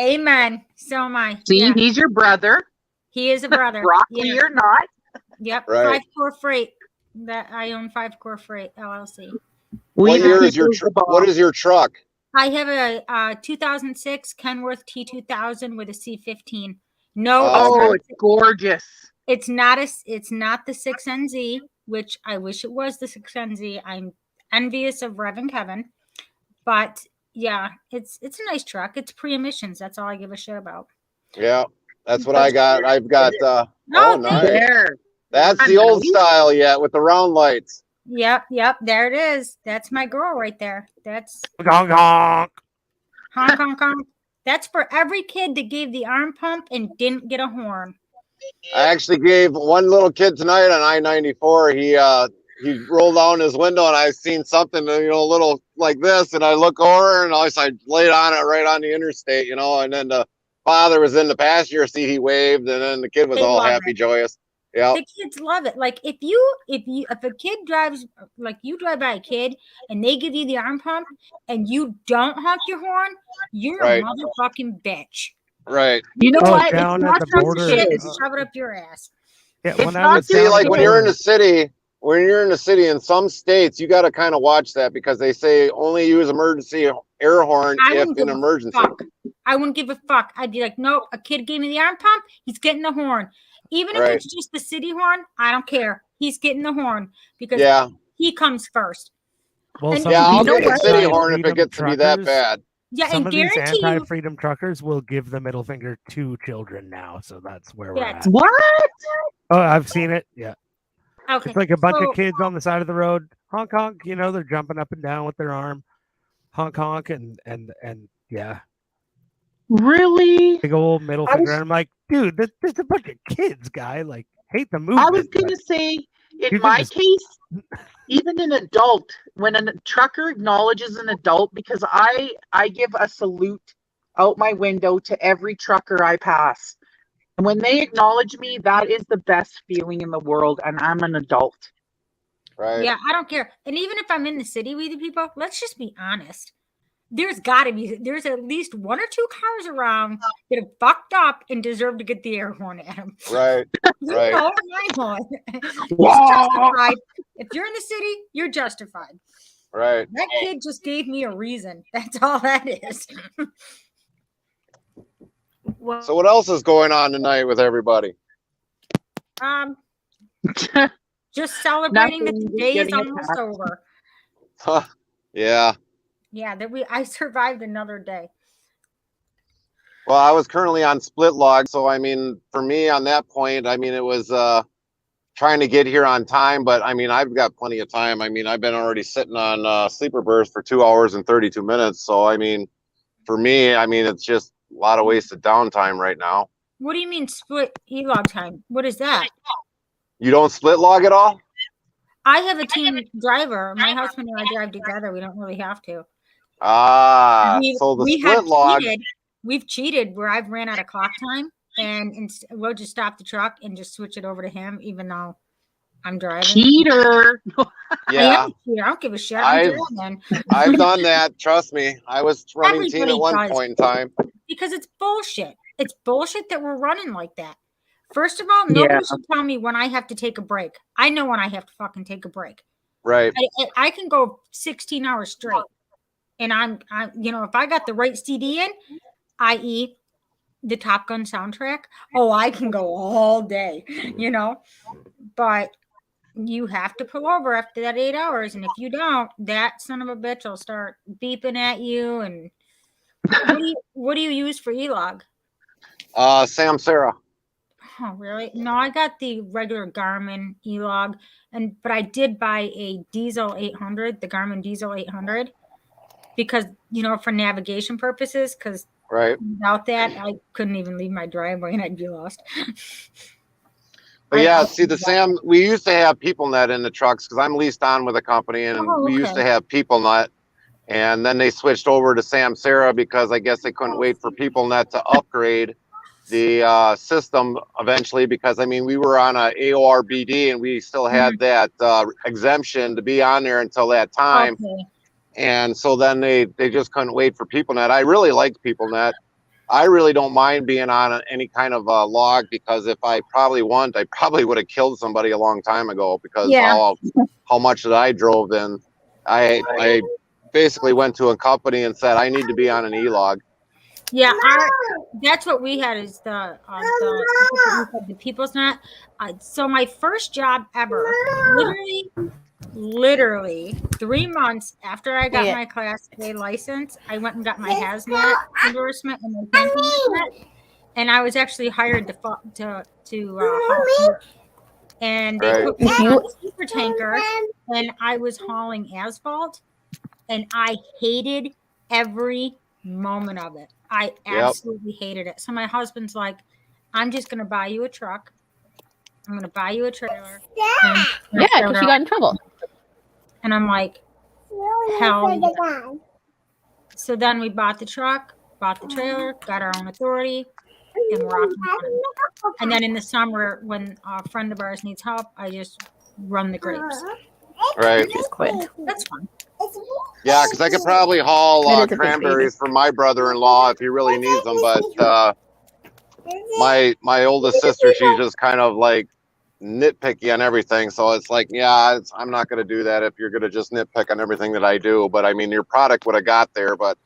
Amen. So am I. See, Yeah, he's your brother. he is a brother. Broccoli Yeah. or not. Yep. Right. 5 Core Freight. That I own 5 Core Freight LLC. What year is your people's what is your truck? I have a 2006 Kenworth T2000 with a C15. No, Oh, it's gorgeous. it's not the 6NZ, which I wish it was the 6NZ. I'm envious of Rev and Kevin, but yeah, it's a nice truck. It's pre-emissions. That's all I give a shit about. Yeah, that's what I got. I've got. No, oh, nice. There. That's the old style yet with the round lights. Yep, there it is. That's my girl right there. That's Honk, honk. honk honk honk. That's for every kid that gave the arm pump and didn't get a horn. I actually gave one little kid tonight on I-94. He rolled down his window and I seen something, a little like this, and I look over and I laid on it right on the interstate, and then the father was in the passenger seat. He waved, and then the kid was They all love happy, it. joyous. Yeah, The kids love it. Like if a kid drives, like you drive by a kid and they give you the arm pump and you don't honk your horn, you're Right. a motherfucking bitch. right. You know Oh, what? down It's at not the just border. Shit, kids. shove it up your ass. Yeah, It's when I not was just- See, down like at when the you're in border- the city, in some states, you got to kind of watch that because they say only use emergency air horn I if wouldn't in give a emergency. fuck. I wouldn't give a fuck. I'd be like, nope, a kid gave me the arm pump, he's getting the horn. Even if Right. it's just the city horn, I don't care. He's getting the horn because Yeah, he comes first. Well, And some yeah. of I'll these get the city horn if it anti-freedom gets to be that truckers- bad. Yeah, Some and of these guarantee you, anti-freedom truckers will give the middle finger to children now, so that's where we're Yeah, at. What? Oh, I've seen it. Yeah, okay. it's like a bunch so- of kids on the side of the road, honk honk. They're jumping up and down with their arm, honk honk, and yeah, Really? big old middle I finger. was- And I'm like, dude, there's a bunch of kids, guy. Like, hate the I movement. was but gonna say, you in can my just- case, even an adult, when a trucker acknowledges an adult, because I give a salute out my window to every trucker I pass. And when they acknowledge me, that is the best feeling in the world, and I'm an adult. Right. Yeah, I don't care. And even if I'm in the city with the people, let's just be honest. There's at least 1 or 2 cars around that are fucked up and deserve to get the air horn at them. Right. You Right. know my horn. It's Wow. justified. If you're in the city, you're justified. Right. That kid just gave me a reason. That's all that is. Well, So what else is going on tonight with everybody? Just celebrating that Nothing, the just day is getting almost attacked. over. Huh. Yeah. Yeah, I survived another day. Well, I was currently on split log, so I mean, for me on that point, I mean, it was trying to get here on time, but I mean, I've got plenty of time. I mean, I've been already sitting on sleeper berth for 2 hours and 32 minutes. So I mean, for me, I mean, it's just a lot of wasted downtime right now. What do you mean split e-log time? What is that? You don't split log at all? I have a team driver. My husband and I drive together. We don't really have to. Ah, so the we split have log. cheated. We've cheated where I've ran out of clock time, and we'll just stop the truck and just switch it over to him, even though I'm driving. Cheater. I Yeah, am a cheater. I don't give a shit. I've- I'm driving I've done that. Trust me. I was running team at Everybody one does. point in time. because it's bullshit. It's bullshit that we're running like that. First of all, nobody Yeah. should tell me when I have to take a break. I know when I have to fucking take a break. Right. I can go 16 hours straight, and I'm if I got the right CD in, i.e. the Top Gun soundtrack, I can go all day, but you have to pull over after that 8 hours, and if you don't, that son of a bitch will start beeping at you. And what do you use for e-log? Sam Sarah. Oh, really? No, I got the regular Garmin e-log, but I did buy a Diesel 800, the Garmin Diesel 800, because for navigation purposes. Because Right. without that, I couldn't even leave my driveway and I'd be lost. But yeah, see we used to have PeopleNet in the trucks because I'm leased on with a company, and Oh, we used okay. to have PeopleNet, and then they switched over to Sam Sarah because I guess they couldn't wait for PeopleNet to upgrade. the system eventually, because I mean we were on a AORBD and we still had that exemption to be on there until that time. Okay. And so then they just couldn't wait for PeopleNet. I really liked PeopleNet. I really don't mind being on any kind of log, because if I probably would have killed somebody a long time ago, because how much that I drove in. I basically went to a company and said I need to be on an e-log. Yeah, that's what we had, is the People's Net. So my first job ever, literally 3 months after I got my Class A license, I went and got my hazmat endorsement and my camping endorsement, and I was actually hired to haul fuel. And they put me on a super tanker, and I was hauling asphalt, and I hated every moment of it. I absolutely hated it. So my husband's like, I'm just going to buy you a truck. I'm going to buy you a trailer. Yeah, because you got in trouble. And I'm like, hell yeah. So then we bought the truck, bought the trailer, got our own authority, and we're off and running. And then in the summer, when a friend of ours needs help, I just run the grapes. Right. Just quit. That's fun. Yeah, because I could probably haul cranberries for my brother-in-law if he really needs them, but my oldest sister, she's just kind of like nitpicky on everything. So it's like, yeah, I'm not going to do that if you're going to just nitpick on everything that I do. But I mean, your product would have got there, but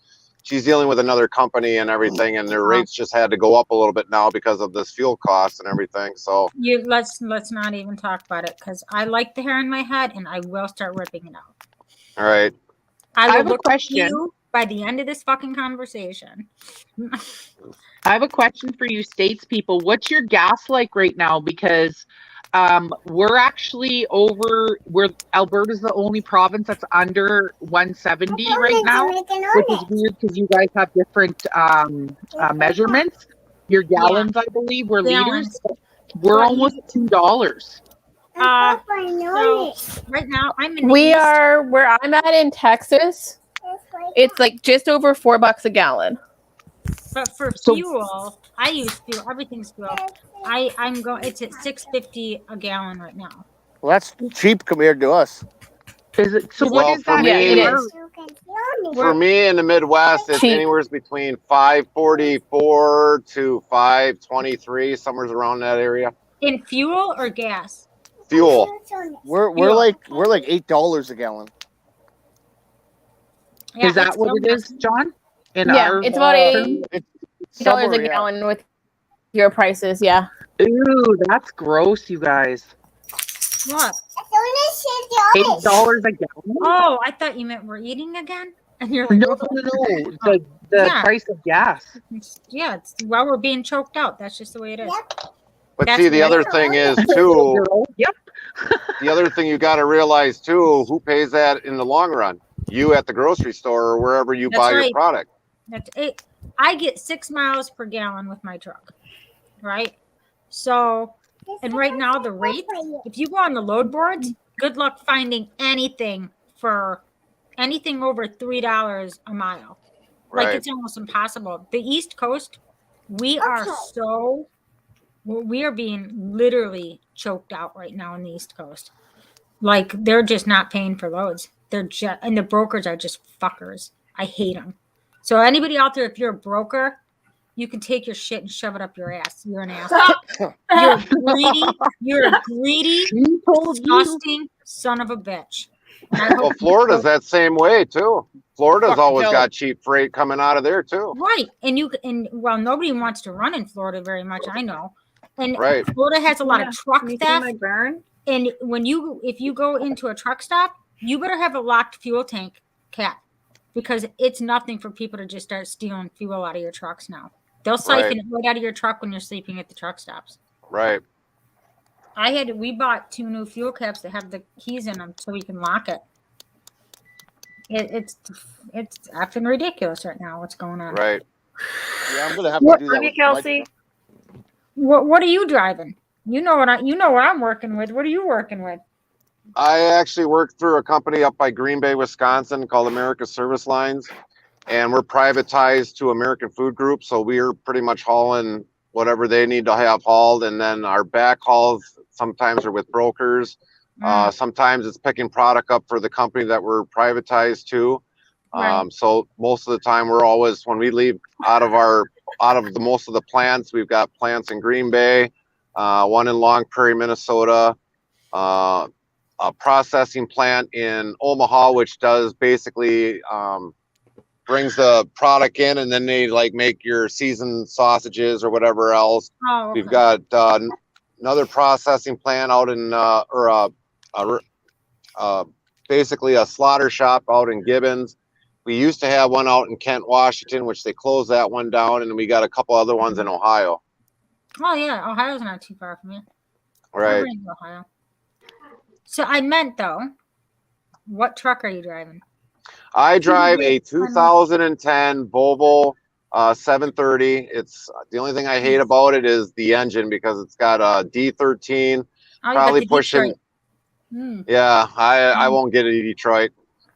she's dealing with another company and everything, and their rates just had to go up a little bit now because of this fuel cost and everything. So let's not even talk about it, because I like the hair in my head, and I will start ripping it out. All right. I have a question by the end of this fucking conversation. I have a question for you, States people. What's your gas like right now? Because we're actually Alberta's the only province that's under 170 right now, which is weird because you guys have different measurements. Your gallons, I believe, were liters. We're almost $2. So right now I'm in where I'm at in Texas. It's like just over $4 a gallon. But for fuel, I use fuel. Everything's fuel. It's at $6.50 a gallon right now. Well, that's cheap compared to us. Is it? So Well, what is for that? me, it is. For me in the Midwest, it's Cheap. anywhere between $5.44 to $5.23, somewhere around that area. In fuel or gas? Fuel. We're like $8 a gallon. Yeah, Is that what it is, John? It's about $8 a gallon with your prices. Yeah. Ooh, that's gross, you guys. What? $8 a gallon? Oh, I thought you meant we're eating again. And you're like, No. The price of gas. Well, we're being choked out. That's just the way it is. But That's see, the right. other thing is too. Yep. The other thing you got to realize too, who pays that in the long run? You at the grocery store or wherever you buy your product. That's it. I get 6 miles per gallon with my truck, right? So, and right now the rates, if you go on the load boards, good luck finding anything over $3 a mile. Like Right. it's almost impossible. The East Coast, we are being literally choked out right now on the East Coast. Like they're just not paying for loads. And the brokers are just fuckers. I hate them. So anybody out there, if you're a broker, you can take your shit and shove it up your ass. You're an asshole. You're a greedy, disgusting son of a bitch. Well, Florida's that same way too. Florida's always got cheap freight coming out of there too. Right. And nobody wants to run in Florida very much, I know. And Right. Florida has a lot of truck theft. My burn? And if you go into a truck stop, you better have a locked fuel tank cap, because it's nothing for people to just start stealing fuel out of your trucks now. They'll siphon it right out of your truck when you're sleeping at the truck stops. Right. We bought 2 new fuel caps that have the keys in them so we can lock it. It's effing ridiculous right now what's going on. Right. Yeah, I'm gonna have to do that. With Kelsey. What are you driving? You know what I'm working with. What are you working with? I actually work through a company up by Green Bay, Wisconsin called America Service Lines, and we're privatized to American Food Group. So we're pretty much hauling whatever they need to have hauled, and then our back hauls sometimes are with brokers. Sometimes it's picking product up for the company that we're privatized to. Right. So most of the time we're always, when we leave out of most of the plants, we've got plants in Green Bay, one in Long Prairie, Minnesota, a processing plant in Omaha, which does basically brings the product in, and then they like make your seasoned sausages or whatever else. Oh, okay. We've got another processing plant out in basically a slaughter shop out in Gibbons. We used to have one out in Kent, Washington, which they closed that one down, and we got a couple other ones in Ohio. Oh yeah, Ohio's not too far from here. Right. I've been to Ohio. So I meant though, what truck are you driving? I drive a 2010 Volvo 730. It's the only thing I hate about it is the engine, because it's got a D13, probably pushing. Yeah, I won't get it in Detroit.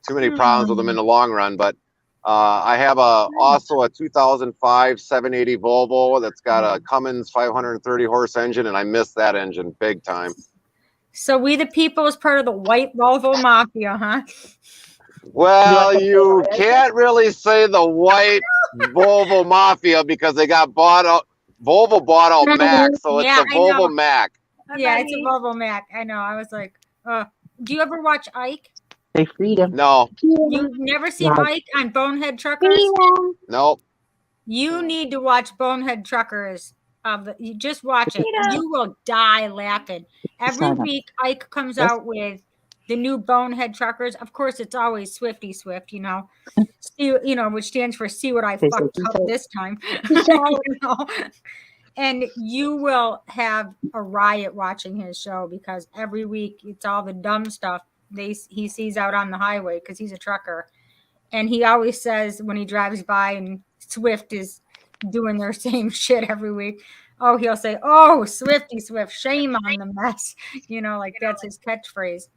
Too many problems with them in the long run. But I have also a 2005 780 Volvo that's got a Cummins 530 horse engine, and I miss that engine big time. So We the People is part of the white Volvo mafia, huh? Well, you can't really say the white Volvo mafia, because they got bought out. Volvo bought out Mac, so it's a Volvo Mac. Yeah, it's a Volvo Mac. I know. I was like, do you ever watch Ike? They freed him. No. You've never seen Ike on Bonehead Truckers? Nope. You need to watch Bonehead Truckers. You just watch it. You will die laughing. Every week, Ike comes out with the new Bonehead Truckers. Of course, it's always Swifty Swift, which stands for "See What I Fucked Up This Time." And you will have a riot watching his show, because every week it's all the dumb stuff he sees out on the highway, because he's a trucker. And he always says when he drives by and Swift is doing their same shit every week, he'll say, "Oh, Swifty Swift, shame on the mess." Like that's his catchphrase.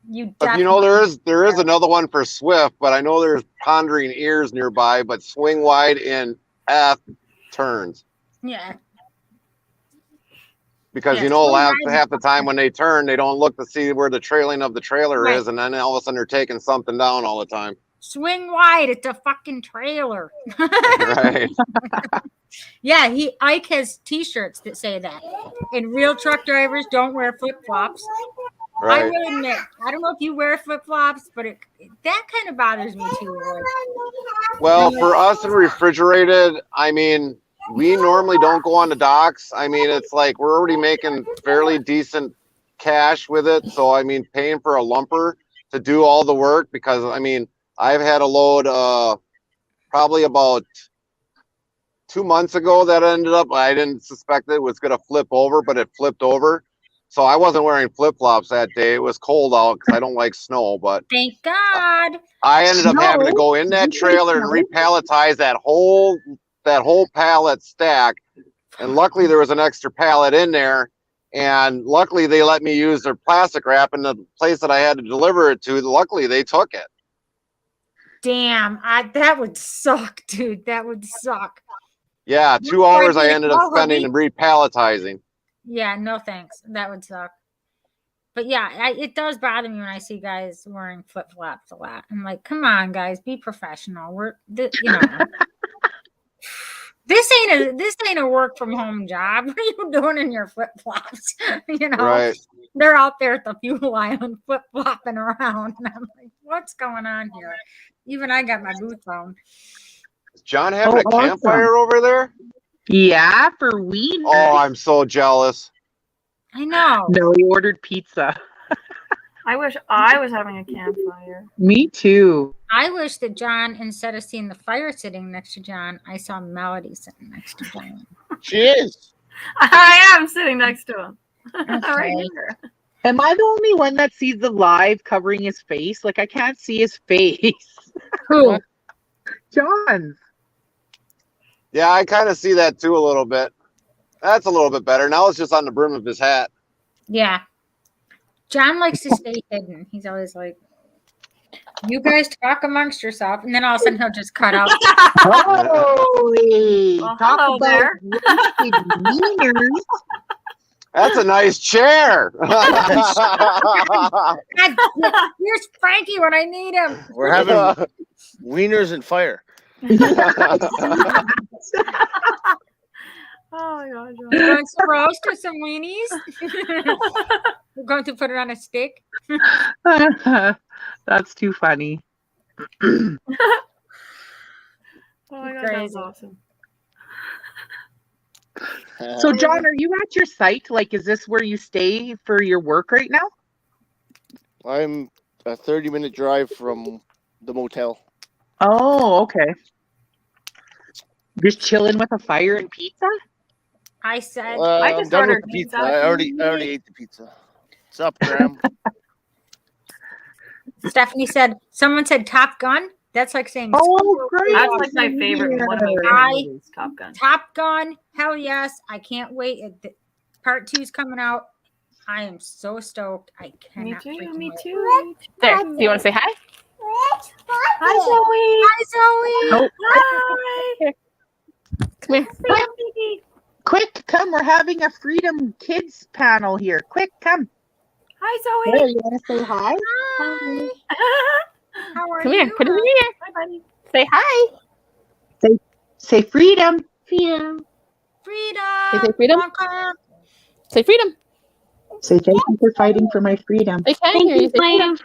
There is another one for Swift, but I know there's Pondering Ears nearby, but swing wide in F turns. Yeah. Because half the time when they turn, they don't look to see where the trailing of the trailer is, and then all of a sudden they're taking something down all the time. Swing wide, it's a fucking trailer. Right. Yeah, Ike has T-shirts that say that. And real truck drivers don't wear flip-flops. Right. I will admit, I don't know if you wear flip-flops, but that kind of bothers me too. Well, for us in refrigerated, I mean, we normally don't go on the docks. I mean, it's like we're already making fairly decent cash with it. So, I mean, paying for a lumper to do all the work, because, I mean, I've had a load probably about 2 months ago that ended up, I didn't suspect it was going to flip over, but it flipped over. So I wasn't wearing flip-flops that day. It was cold out because I don't like snow, but thank God. I ended up having to go in that trailer and repalletize that whole pallet stack. And luckily there was an extra pallet in there. And luckily they let me use their plastic wrap in the place that I had to deliver it to. Luckily they took it. Damn, that would suck, dude. That would suck. Yeah, 2 hours I ended up spending and repalletizing. Yeah, no thanks. That would suck. But yeah, it does bother me when I see guys wearing flip-flops a lot. I'm like, come on, guys, be professional. This ain't a work from home job. What are you doing in your flip-flops? Right. They're out there at the fuel island flip-flopping around. And I'm like, what's going on here? Even I got my boots on. Is John having a campfire over there? Yeah, for weed. Oh, I'm so jealous. I know. No, he ordered pizza. I wish I was having a campfire. Me too. I wish that John, instead of seeing the fire sitting next to John, I saw Melody sitting next to John. She is. I am sitting next to him. Okay. Right here. Am I the only one that sees the live covering his face? Like, I can't see his face. Who? John's. Yeah, I kind of see that too a little bit. That's a little bit better. Now it's just on the brim of his hat. Yeah. John likes to stay hidden. He's always like, You guys talk amongst yourself, and then all of a sudden he'll just cut out. Holy! Well, Talk hello about there. wasted wieners. That's a nice chair. God, here's Frankie when I need him. We're having wieners and fire. Oh my gosh. We're going to roast or some weenies. We're going to put it on a stick. That's too funny. Oh my god, that was Crazy. awesome. So, John, are you at your site? Like, is this where you stay for your work right now? I'm a 30-minute drive from the motel. Oh, okay. Just chilling with a fire and pizza? I said, I I'm just done with ordered the pizza. pizza. I already ate the pizza. What's up, Graham? Stephanie said, someone said Top Gun. That's like saying Oh, great. That's like my favorite one of my favorite I- movies, Top Gun. Top Gun. Hell yes. I can't wait. Part 2's coming out. I am so stoked. I Me cannot. too, freaking me wait. too. There. Do you want to say hi? Hi Zoe. Hi, Zoe. Hi. Come here. Hi, baby. Quick, come. We're having a Freedom Kids panel here. Quick, come. Hi There, Zoe. you want to say hi? Hi. How are Come you? here. Put it in here. Hi buddy. Say hi. Say freedom. Freedom. Is it freedom? Honk, honk. Say freedom. Say thank you for fighting for my freedom. They can't hear you. Say freedom.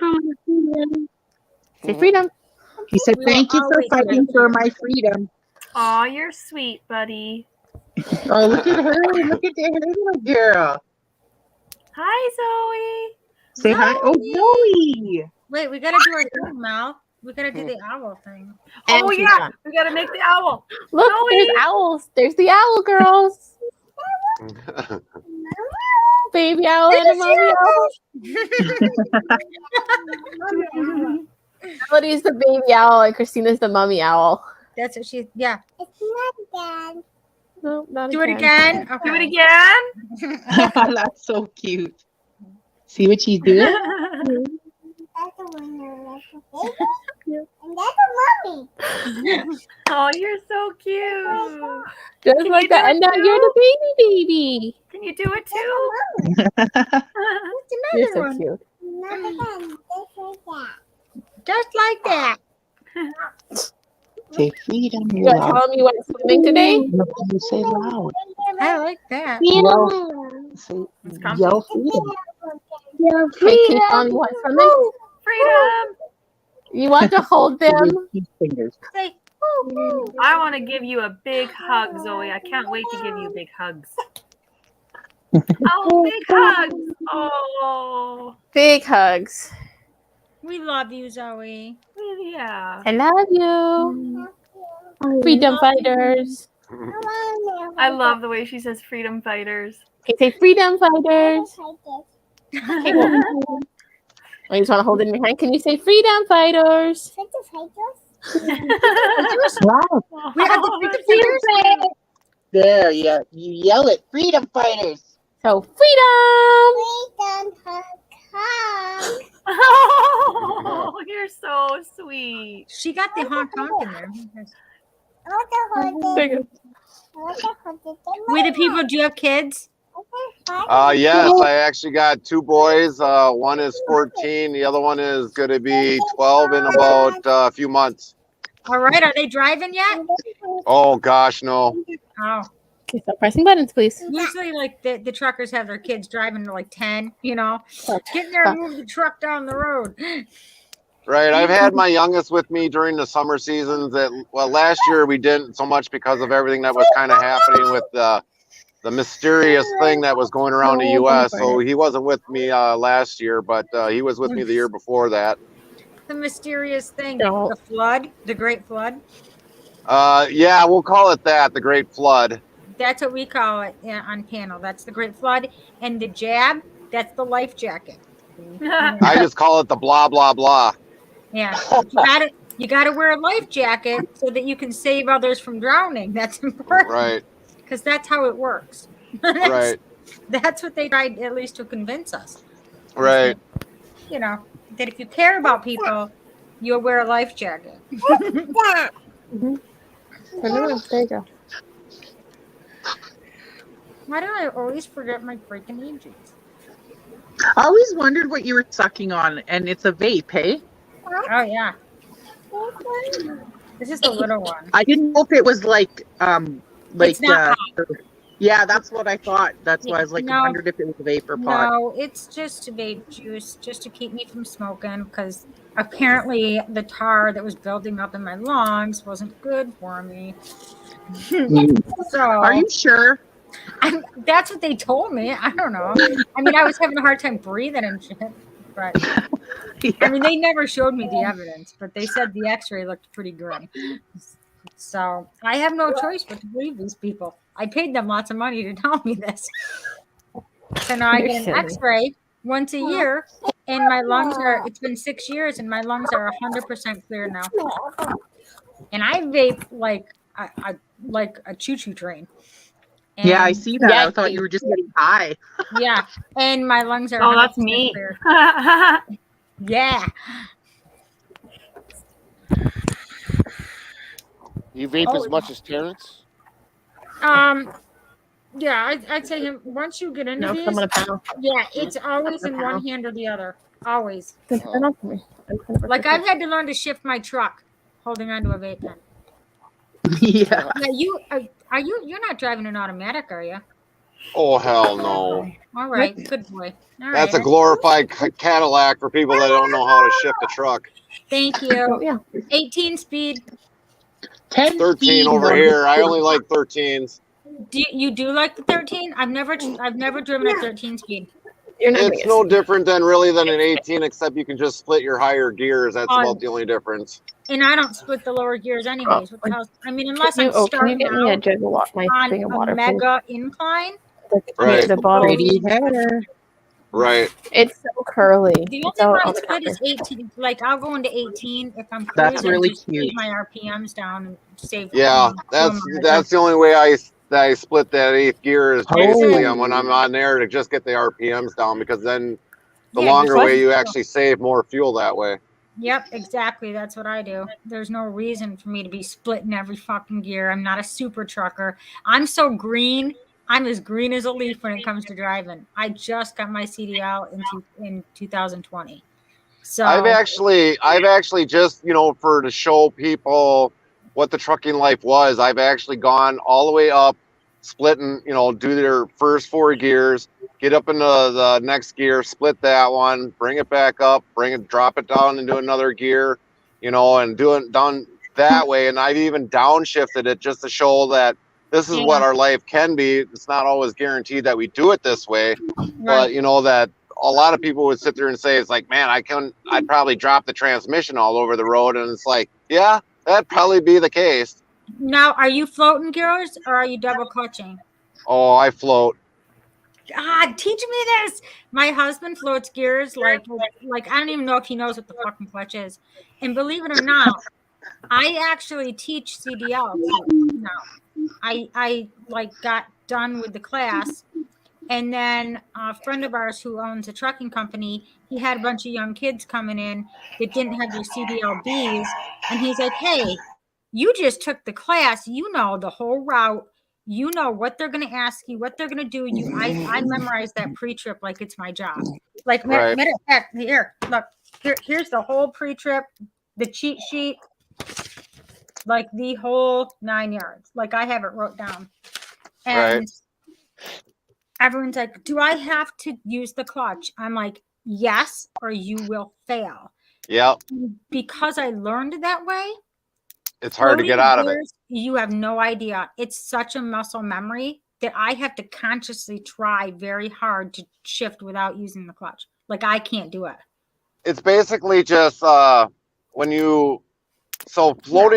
Say freedom. He said We will thank you for always fighting fight for for my freedom. Aw, you're sweet, buddy. Oh, look at her. Look at her little girl. Hi Zoe. Say hi. Oh, Zoe. Wait, we gotta do our thing, Mal. We gotta do the owl thing. Oh she's yeah, gone. we gotta make the owl. Look, Zoe. there's owls. There's the owl girls. Baby owl and a mommy owl. Melody's the baby owl and Christina's the mommy owl. That's what she. Yeah. No, not Do it again. Okay. Do it again. That's so cute. See what she's doing? Oh, you're so cute. Just Can like you do that. it And now too? you're the baby. Can you do it too? You're so cute. Just like that. Say freedom. You gotta tell them you went swimming today? No, you say loud. I like that. Yell. Say, comfy. yell freedom. Okay, can you tell them you went swimming? Freedom. You want to hold them? These fingers. Say, I want to give you a big hug, Zoe. I can't wait to give you big hugs. Oh, big hugs. Oh, Big hugs. we love you, Zoe. yeah. I love you. Freedom fighters. I love the way she says freedom fighters. Okay, say freedom fighters. Okay, go. I just want to hold it in your hand. Can you say freedom fighters? Loud. We have the freedom fighters. There, yeah. You yell it. Freedom fighters. So freedom. Oh, you're so sweet. She got the honk honk in there. There you We the people. Do you have kids? Yes, I actually got two boys. One is 14. The other one is going to be 12 in about a few months. All right. Are they driving yet? Oh, gosh, no. Oh, Okay, stop pressing buttons, please. usually like the truckers have their kids driving to like 10. You know, get in there and move the truck down the road. Right. I've had my youngest with me during the summer seasons. Well, last year we didn't so much because of everything that was kind of happening with the mysterious thing that was going around the U.S. So he wasn't with me last year, but he was with me the year before that. The mysterious thing, No. the flood, the Great Flood. Yeah, we'll call it that, the Great Flood. That's what we call it on panel. That's the Great Flood. And the jab, that's the life jacket. I just call it the blah, blah, blah. Yeah. You gotta wear a life jacket so that you can save others from drowning. That's important. Right, Because that's how it works. right, That's what they tried at least to convince us. right. You know, that if you care about people, You'll wear a life jacket. Mm-hmm. There you go. Why do I always forget my freaking ages? I always wondered what you were sucking on, and it's a vape, hey? Oh yeah. This is the little one. I didn't know if it was like It's not yeah, that's what I thought. That's why I was like, No. I wondered if it was a vape or pot. No, it's just vape juice, just to keep me from smoking, because apparently the tar that was building up in my lungs wasn't good for me. So Are you sure? that's what they told me. I don't know. I mean, I was having a hard time breathing and shit, but I mean, they never showed me the evidence, but they said the X-ray looked pretty good. So I have no choice but to believe these people. I paid them lots of money to tell me this. So now I get an X-ray once a year, and my lungs are. It's been 6 years, and my lungs are 100% clear now. And I vape like a choo-choo train. And Yeah, I see that. I thought you were just getting high. yeah, and my lungs are. Oh, that's 100% me. clear. Yeah. You vape as much as Terrence? Yeah, I'd say him. Once you get into these, someone a panel. yeah, it's always in one hand or the other. Always. Panel for me. Like I've had to learn to shift my truck holding onto a vape pen. Yeah. Yeah, you're not driving an automatic, are you? Oh, hell no. All right, good boy. All That's right. a glorified Cadillac for people that don't know how to shift a truck. Thank you. Yeah. 18 speed. 13 over here. I only like 13s. Do you like the 13? I've never driven a 13 speed. You're not It's no different than an 18, except you can just split your higher gears. That's about the only difference. And I don't split the lower gears anyways. What the hell? I mean, unless I'm can you starting get me a out jug of my on thing of a water, mega incline. Right. The bottle. Pretty hair. Right. It's so curly. The It's only out one on I the split is counter. 18. Like I'll go into 18 if I'm That's cruising, really just cute. keep my RPMs down and save. Yeah, that's the only way I split that 8th gear is basically when I'm on there to just get the RPMs down, because then the longer way you actually save more fuel that way. Yep, exactly. That's what I do. There's no reason for me to be splitting every fucking gear. I'm not a super trucker. I'm so green. I'm as green as a leaf when it comes to driving. I just got my CDL in 2020. So I've actually just, for to show people what the trucking life was, I've actually gone all the way up, splitting, do their first 4 gears, get up into the next gear, split that one, bring it back up, drop it down into another gear, and done that way. And I've even downshifted it just to show that this is what our life can be. It's not always guaranteed that we do it this way, but that a lot of people would sit there and say, it's like, man, I'd probably drop the transmission all over the road. And it's like, yeah, that'd probably be the case. Now, are you floating gears or are you double clutching? Oh, I float. God, teach me this. My husband floats gears like I don't even know if he knows what the fucking clutch is. And believe it or not, I actually teach CDL now. I got done with the class, and then a friend of ours who owns a trucking company, he had a bunch of young kids coming in that didn't have their CDLBs, and he's like, "Hey, you just took the class. You know the whole route. You know what they're going to ask you, what they're going to do. I memorized that pre-trip like it's my job. Like, matter of fact, here, look, here's the whole pre-trip, the cheat sheet, like the whole 9 yards. Like I have it wrote down. And everyone's like, do I have to use the clutch? I'm like, yes, or you will fail. Yeah. Because I learned that way. It's hard to get out of it. You have no idea. It's such a muscle memory that I have to consciously try very hard to shift without using the clutch. Like I can't do it. It's basically just floating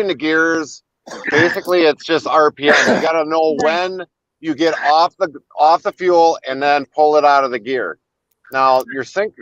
the gears, basically it's just RPM. You got to know when you get off the fuel and then pull it out of the gear. Now your sync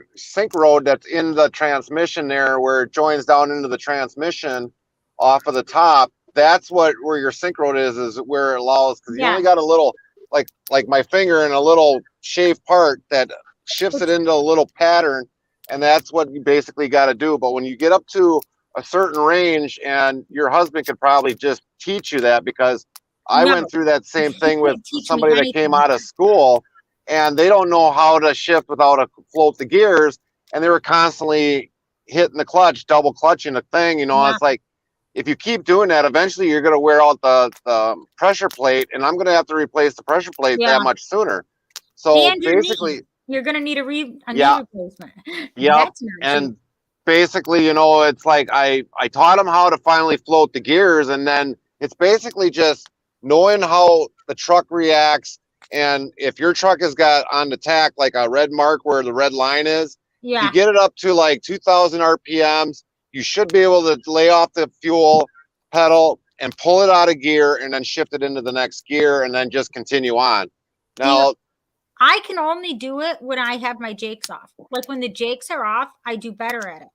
rod that's in the transmission there, where it joins down into the transmission off of the top, that's where your sync rod is where it allows, because you only got a little, like my finger in a little shaved part that shifts it into a little pattern, and that's what you basically got to do. But when you get up to a certain range, and your husband could probably just teach you that, because I No. went through that same thing He with can't teach me somebody that came anything. out of school, and they don't know how to shift without a float the gears, and they were constantly hitting the clutch, double clutching the thing, you know. Yeah. It's like, if you keep doing that, eventually you're going to wear out the pressure plate, and I'm going to have to replace the pressure plate Yeah. that much sooner. So And your basically, knee. You're gonna need a knee replacement. yeah, That's not and cheap. basically, you know, it's like I taught him how to finally float the gears, and then it's basically just knowing how the truck reacts. And if your truck has got on the tack like a red mark where the red line is, Yeah. you get it up to like 2,000 RPMs, you should be able to lay off the fuel pedal and pull it out of gear, and then shift it into the next gear, and then just continue on. Now, I can only do it when I have my jakes off. Like when the jakes are off, I do better at it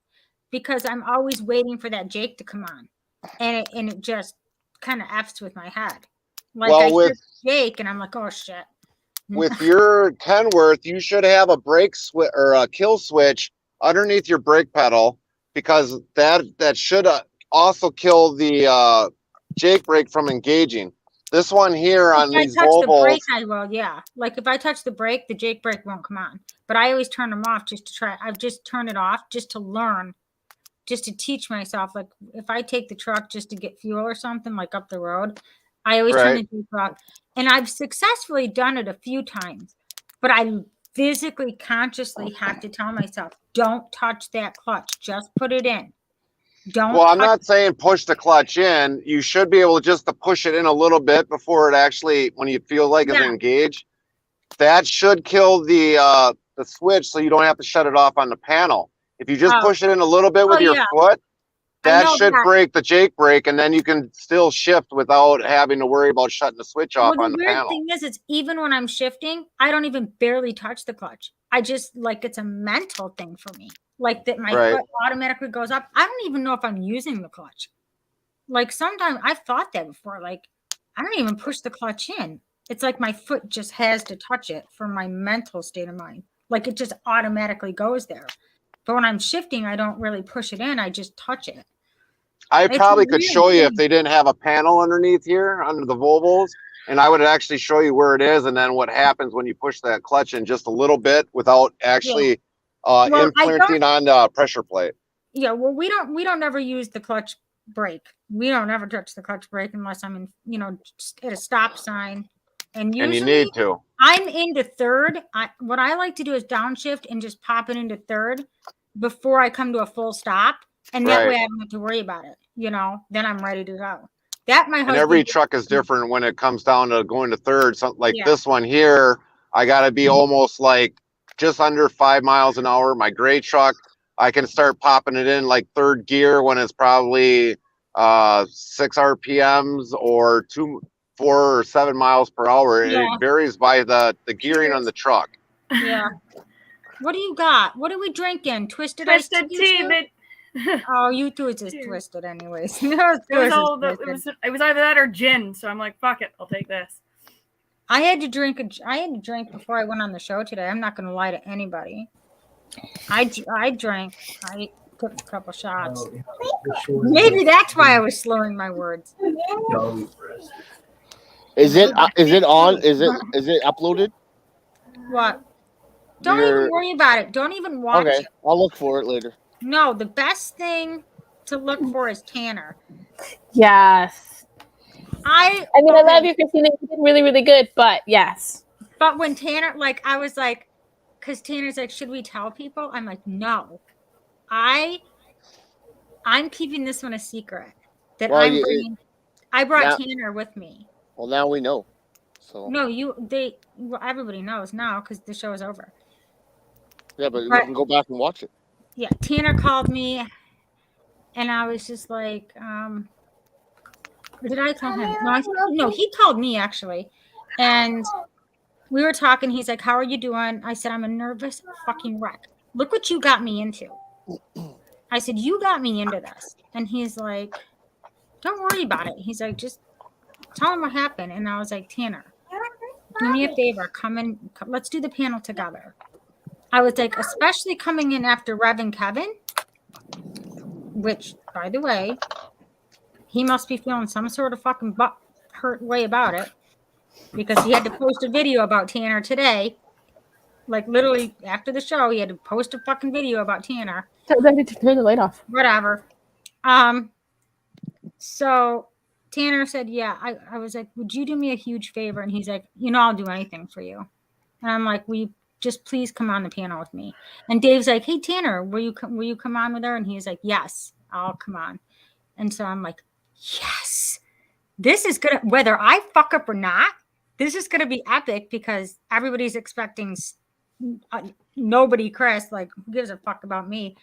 because I'm always waiting for that jake to come on, and it just kind of f's with my head. Like well, I hear with jake, and I'm like, oh shit. with your Kenworth, you should have a brake switch or a kill switch underneath your brake pedal, because that should also kill the jake brake from engaging. This one here on If I these touch the Volvos, brake, I will. Yeah, like if I touch the brake, the jake brake won't come on. But I always turn them off just to try. I've just turned it off just to learn, just to teach myself. Like if I take the truck just to get fuel or something, like up the road, I always turn the jake off. And I've successfully done it a few times, but I physically, consciously have to tell myself, don't touch that clutch. Just put it in. Don't. well, I'm not saying push the clutch in. You should be able just to push it in a little bit before it actually, when you feel like it's engaged. That should kill the switch, so you don't have to shut it off on the panel. If you just push it in a little bit with your foot, that should break the jake brake, and then you can still shift without having to worry about shutting the switch off on the panel. The weird thing is even when I'm shifting, I don't even barely touch the clutch. I just, like, it's a mental thing for me. Like that my foot automatically goes up. I don't even know if I'm using the clutch. Like sometimes I've thought that before. Like I don't even push the clutch in. It's like my foot just has to touch it for my mental state of mind. Like it just automatically goes there. But when I'm shifting, I don't really push it in. I just touch it. I probably could show you if they didn't have a panel underneath here under the Volvos, and I would actually show you where it is and then what happens when you push that clutch in just a little bit without actually implanting on the pressure plate. Yeah, well, we don't ever use the clutch brake. We don't ever touch the clutch brake unless I'm in, at a stop sign. And usually you need to. I'm into third. What I like to do is downshift and just pop it into third before I come to a full stop. And that way I don't have to worry about it. Then I'm ready to go. That my husband. And every truck is different when it comes down to going to third. Something like this one here, I got to be almost like just under 5 miles an hour. My gray truck, I can start popping it in like third gear when it's probably 6 RPMs or 4 or 7 miles per hour. It varies by the gearing on the truck. Yeah. What do you got? What are we drinking? Twisted tea, but oh, you two is just twisted anyways. It was either that or gin, so I'm like, fuck it, I'll take this. I had to drink before I went on the show today. I'm not going to lie to anybody. I drank. I took a couple shots. Maybe that's why I was slurring my words. Is it on? Is it uploaded? What? Don't even worry about it. Don't even watch it. I'll look for it later. No, the best thing to look for is Tanner. Yes. I love you, Christina. You did really, really good, but yes. But when Tanner, I was like, because Tanner's like, should we tell people? I'm like, no. I'm keeping this one a secret. I brought Tanner with me. Well, now we know. So no, everybody knows now because the show is over. Yeah, but you can go back and watch it. Yeah, Tanner called me, and I was just like, did I call him? No, he called me actually, and we were talking. He's like, "How are you doing?" I said, "I'm a nervous fucking wreck. Look what you got me into." I said, "You got me into this," and he's like, "Don't worry about it." He's like, "Just tell him what happened." And I was like, "Tanner, do me a favor. Let's do the panel together." I was like, especially coming in after Rev and Kevin, which, by the way, he must be feeling some sort of fucking butt hurt way about it because he had to post a video about Tanner today. Like literally after the show, he had to post a fucking video about Tanner. Tell Daddy to turn the light off. Whatever. So Tanner said, yeah, I was like, would you do me a huge favor? And he's like, I'll do anything for you. And I'm like, will you just please come on the panel with me? And Dave's like, hey, Tanner, will you come on with her? And he's like, yes, I'll come on. And so I'm like, yes, this is going to, whether I fuck up or not, this is going to be epic because everybody's expecting nobody, Chris, like, who gives a fuck about me?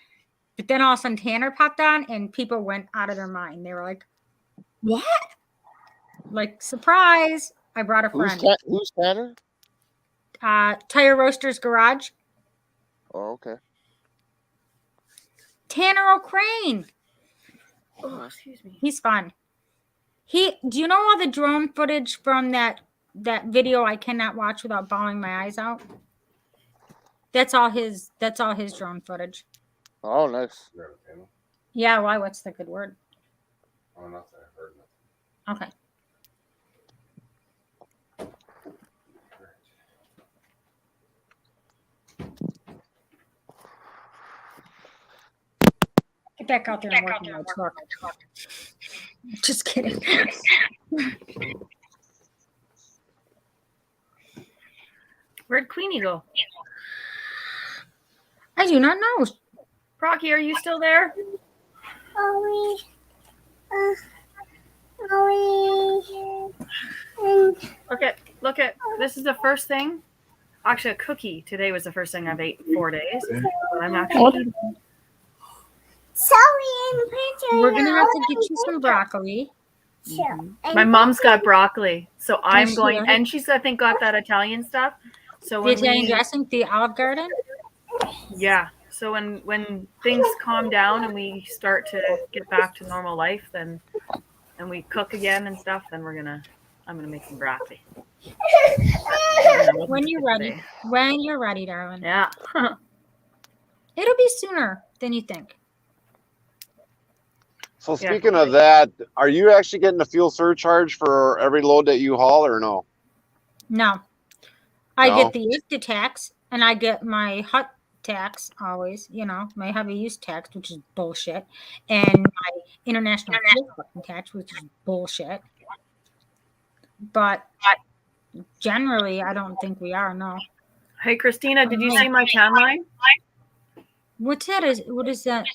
But then all of a sudden Tanner popped on and people went out of their mind. They were like, what? Like, surprise. I brought a friend. Who's Tanner? Tire Roaster's Garage. Oh, okay. Tanner O'Crane. Oh, excuse me. He's fun. Do you know all the drone footage from that video I cannot watch without bawling my eyes out? That's all his drone footage. Oh, nice. Yeah, why? What's the good word? Oh, nothing. I heard nothing. Okay. Get back out there and work on my truck. Just kidding. Where'd Queenie go? I do not know. Rocky, are you still there? Look at this is the first thing. Actually, a cookie today was the first thing I've ate in 4 days. But I'm actually We're gonna have to get you some broccoli. Mm-hmm. My mom's got broccoli, so I'm going, really? and she's I think got that Italian stuff. So The when Italian dressing, the Olive Garden. yeah. So when things calm down and we start to get back to normal life, then and we cook again and stuff, then I'm gonna make some broccoli. When you're ready. When you're ready, darling. Yeah. It'll be sooner than you think. So speaking of that, are you actually getting a fuel surcharge for every load that you haul or no? No. I No? get the IFTA tax and I get my hut tax always, my heavy use tax, which is bullshit, and my international fuel tax, which is bullshit. But generally, I don't think we are, no. Hey, Christina, did you see my tan line? What is that?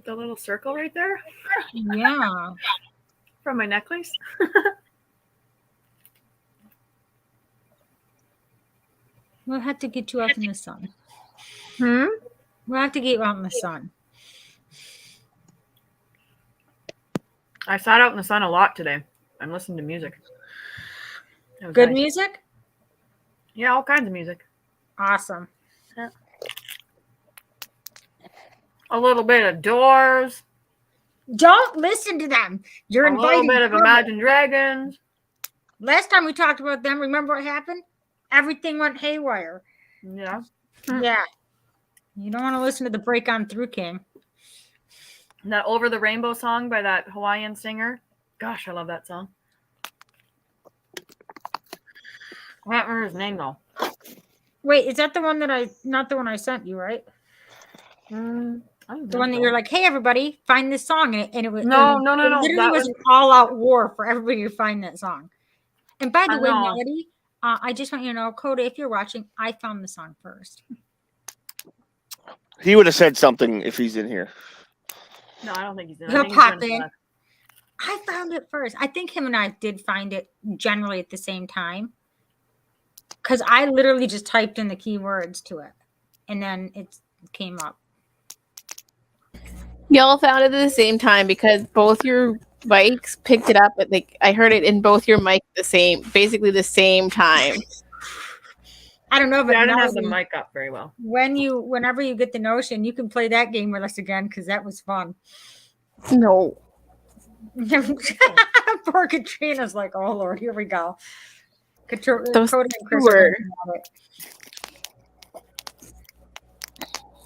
The little circle right there Yeah. from my necklace. We'll have to get you out in the sun. Hmm? We'll have to get you out in the sun. I sat out in the sun a lot today. I'm listening to music. It was Good nice. music? Yeah, all kinds of music. Awesome. A little bit of Doors. Don't listen to them. You're A little inviting bit of trouble. Imagine Dragons. Last time we talked about them, remember what happened? Everything went haywire. Yeah. Yeah. You don't want to listen to the Break On Through King. And that Over the Rainbow song by that Hawaiian singer. Gosh, I love that song. I can't remember his name though. Wait, is that the one not the one I sent you, right? The one that you're like, hey, everybody, find this song. And it was No. It literally That was an all-out war for everybody to find that song. And by the way, know. Melody, I just want you to know, Coda, if you're watching, I found the song first. He would have said something if he's in here. No, I don't think he's in. I He'll think he's pop doing in. stuff. I found it first. I think him and I did find it generally at the same time. Because I literally just typed in the keywords to it. And then it came up. Y'all found it at the same time because both your mics picked it up. I heard it in both your mics basically the same time. I don't know, but Yeah, I didn't have the Melody, mic up very well. whenever you get the notion, you can play that game with us again because that was fun. No. Poor Katrina's like, oh Lord, here we go. Those Coda and Chris were-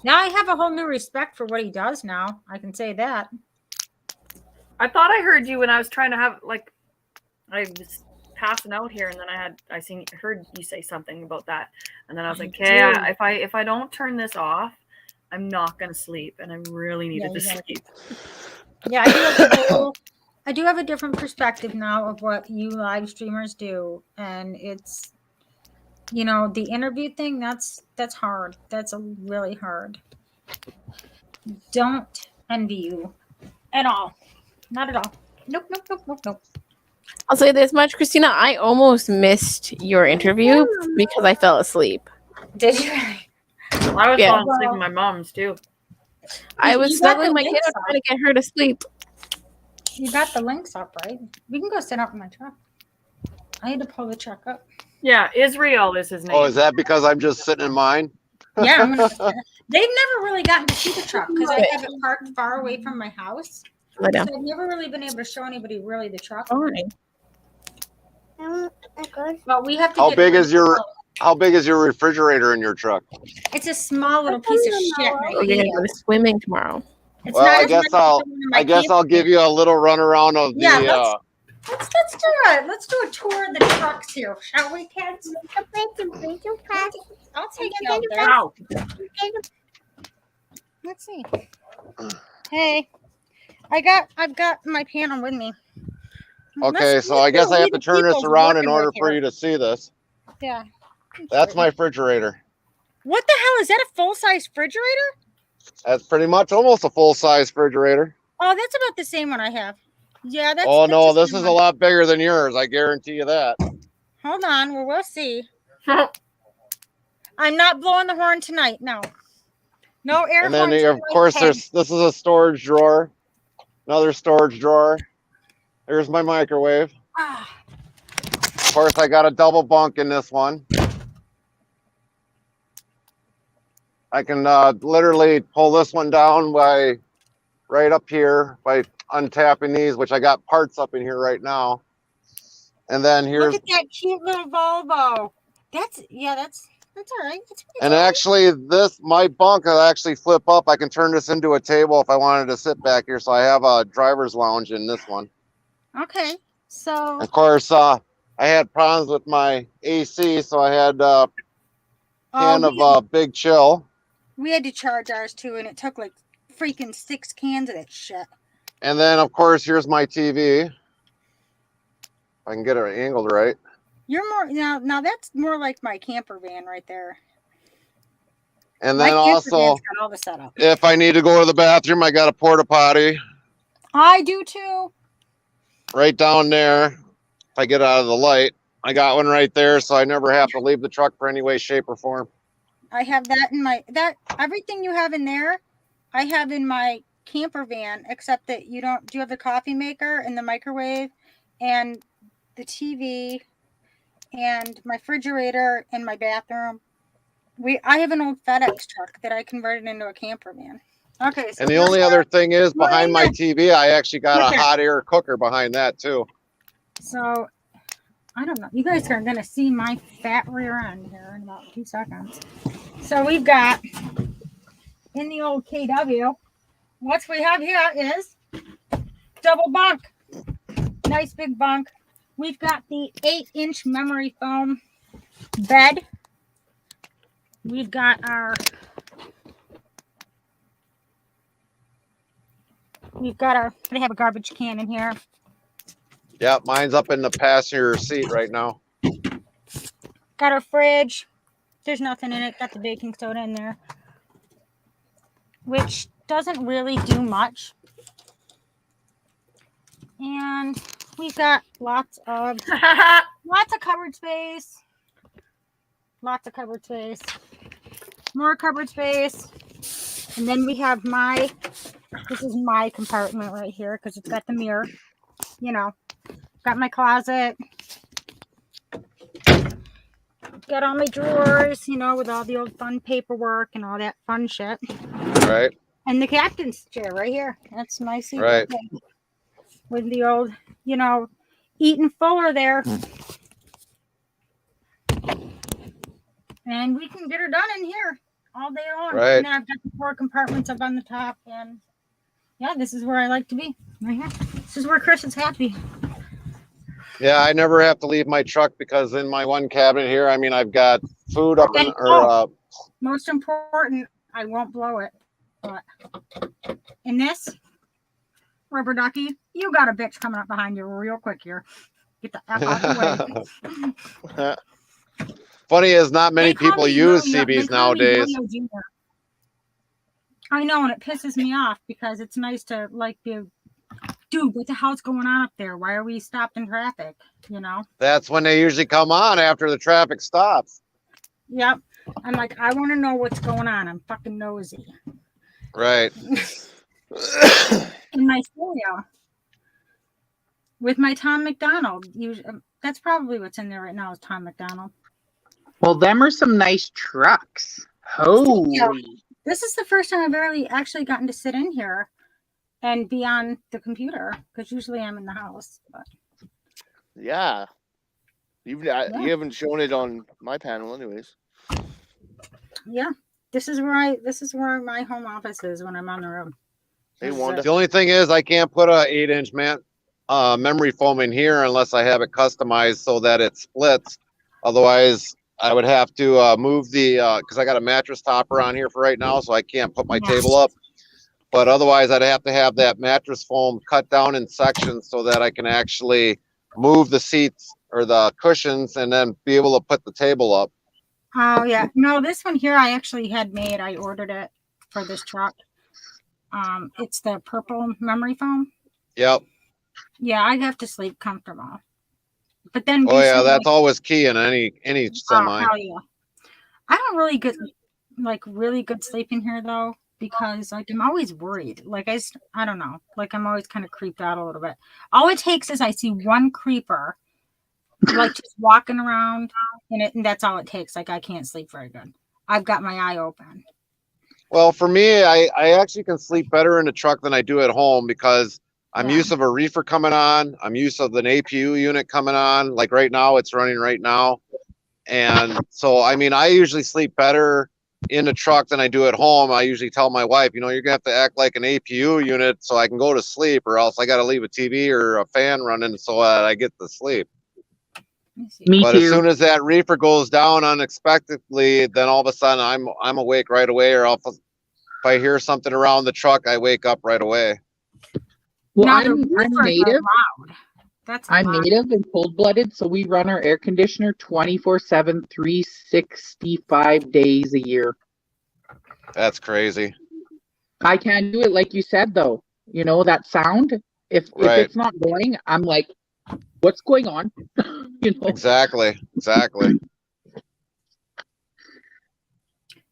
Now I have a whole new respect for what he does now. I can say that. I thought I heard you when I was trying to have like I was passing out here, and then heard you say something about that, and then I was like, okay, if I don't turn this off, I'm not gonna sleep, and I really needed to sleep. Yeah, I do have a different perspective now of what you live streamers do, and it's, you know, the interview thing. That's hard. That's really hard. Don't envy you at all. Not at all. Nope. I'll say this much, Christina. I almost missed your interview because I fell asleep. Did you? I was falling asleep in my mom's too. I was snuggling my kid trying to get her to sleep. You got the links up, right? We can go sit up in my truck. I had to pull the truck up. Yeah, Israel is his name. Oh, is that because I'm just sitting in mine? Yeah, they've never really gotten to see the truck because I have it parked far away from my house. So I've never really been able to show anybody really the truck. But we have to. How big is your refrigerator in your truck? It's a small little piece of shit. You're gonna go swimming tomorrow. It's not I guess I'll give you a little runaround of the. Let's do it. Let's do a tour of the trucks here, shall we, kids? I'll take you out there. Let's see. Hey, I've got my panel with me. Okay, so I guess I have to turn this around in order for you to see this. Yeah. That's my refrigerator. What the hell is that? A full-size refrigerator? That's pretty much almost a full-size refrigerator. Oh, that's about the same one I have. Yeah, that's. Oh no, this is a lot bigger than yours. I guarantee you that. Hold on, we'll see. I'm not blowing the horn tonight. No air. And then of course this is a storage drawer. Another storage drawer. There's my microwave. Of course, I got a double bunk in this one. I can literally pull this one down by right up here by untapping these, which I got parts up in here right now. And then here's. Look at that cute little Volvo. That's all right. And actually, my bunk will actually flip up. I can turn this into a table if I wanted to sit back here. So I have a driver's lounge in this one. Okay, so. Of course, I had problems with my AC, so I had a can of Big Chill. We had to charge ours too, and it took like freaking 6 cans of that shit. And then, of course, here's my TV. If I can get it angled right. You're more now. That's more like my camper van right there. And then also, got all the setup. If I need to go to the bathroom, I got a porta potty. I do too. Right down there. If I get out of the light, I got one right there, so I never have to leave the truck for any way, shape, or form. I have that in everything you have in there. I have in my camper van, except that you don't. Do you have the coffee maker and the microwave, and the TV, and my refrigerator and my bathroom? I have an old FedEx truck that I converted into a camper van. Okay. So and the only other thing is, behind my TV, I actually got a hot air cooker behind that too. So, I don't know. You guys are going to see my fat rear end here in about 2 seconds. So, we've got, in the old KW, what we have here is double bunk. Nice big bunk. We've got the 8-inch memory foam bed. We've got I have a garbage can in here. Yeah, mine's up in the passenger seat right now. Got our fridge. There's nothing in it. Got the baking soda in there, which doesn't really do much. And we've got lots of cupboard space. Lots of cupboard space. More cupboard space. And then we have this is my compartment right here because it's got the mirror. You know, got my closet. Got all my drawers, you know, with all the old fun paperwork and all that fun shit. Right. And the captain's chair right here. That's my seat. Right. With the old, you know, Eaton Fuller there. And we can get her done in here all day long. Right. And then I've got the 4 compartments up on the top, and yeah, this is where I like to be. Right here. This is where Chris is happy. Yeah, I never have to leave my truck because in my one cabinet here, I mean, I've got food up in, most important, I won't blow it. But in this rubber ducky, you got a bitch coming up behind you real quick here. Get the F out the way. Funny is not many They call people me use Yo-Yo- they CBs call me nowadays. Yo-Yo Junior. I know, and it pisses me off because it's nice to like be, dude, what the hell's going on up there? Why are we stopped in traffic? You know? That's when they usually come on after the traffic stops. Yep. I'm like, I want to know what's going on. I'm fucking nosy. Right. In my studio with my Tom McDonald. That's probably what's in there right now is Tom McDonald. Well, them are some nice trucks. Holy. Yeah. This is the first time I've really actually gotten to sit in here and be on the computer because usually I'm in the house. But Yeah. You haven't shown it on my panel, anyways. yeah, this is where my home office is when I'm on the road. Hey, Wanda. The only thing is I can't put a 8-inch memory foam in here unless I have it customized so that it splits. Otherwise, I would have to move the because I got a mattress topper on here for right now, so I can't put my table up. But otherwise, I'd have to have that mattress foam cut down in sections so that I can actually move the seats or the cushions and then be able to put the table up. Oh yeah, no, this one here I actually had made. I ordered it for this truck. It's the purple memory foam. Yep. Yeah, I have to sleep comfortable. But then Oh yeah, that's always key in any semi. Oh, hell yeah. I don't really get really good sleep in here though, because like I'm always worried. Like I don't know. Like I'm always kind of creeped out a little bit. All it takes is I see one creeper like just walking around and that's all it takes. Like I can't sleep very good. I've got my eye open. Well, for me, I actually can sleep better in the truck than I do at home because I'm used of a reefer coming on. I'm used of an APU unit coming on. Like right now, it's running right now. And so, I mean, I usually sleep better in the truck than I do at home. I usually tell my wife, you're going to have to act like an APU unit so I can go to sleep, or else I got to leave a TV or a fan running so that I get to sleep. Me But too. as soon as that reefer goes down unexpectedly, then all of a sudden I'm awake right away, or if I hear something around the truck, I wake up right away. Well, Now, I'm the roofers are native. loud. That's I'm loud. native and cold-blooded, so we run our air conditioner 24/7, 365 days a year. That's crazy. I can't do it like you said, though. You know, that sound, if it's not going, I'm like, what's going on? You know? Exactly.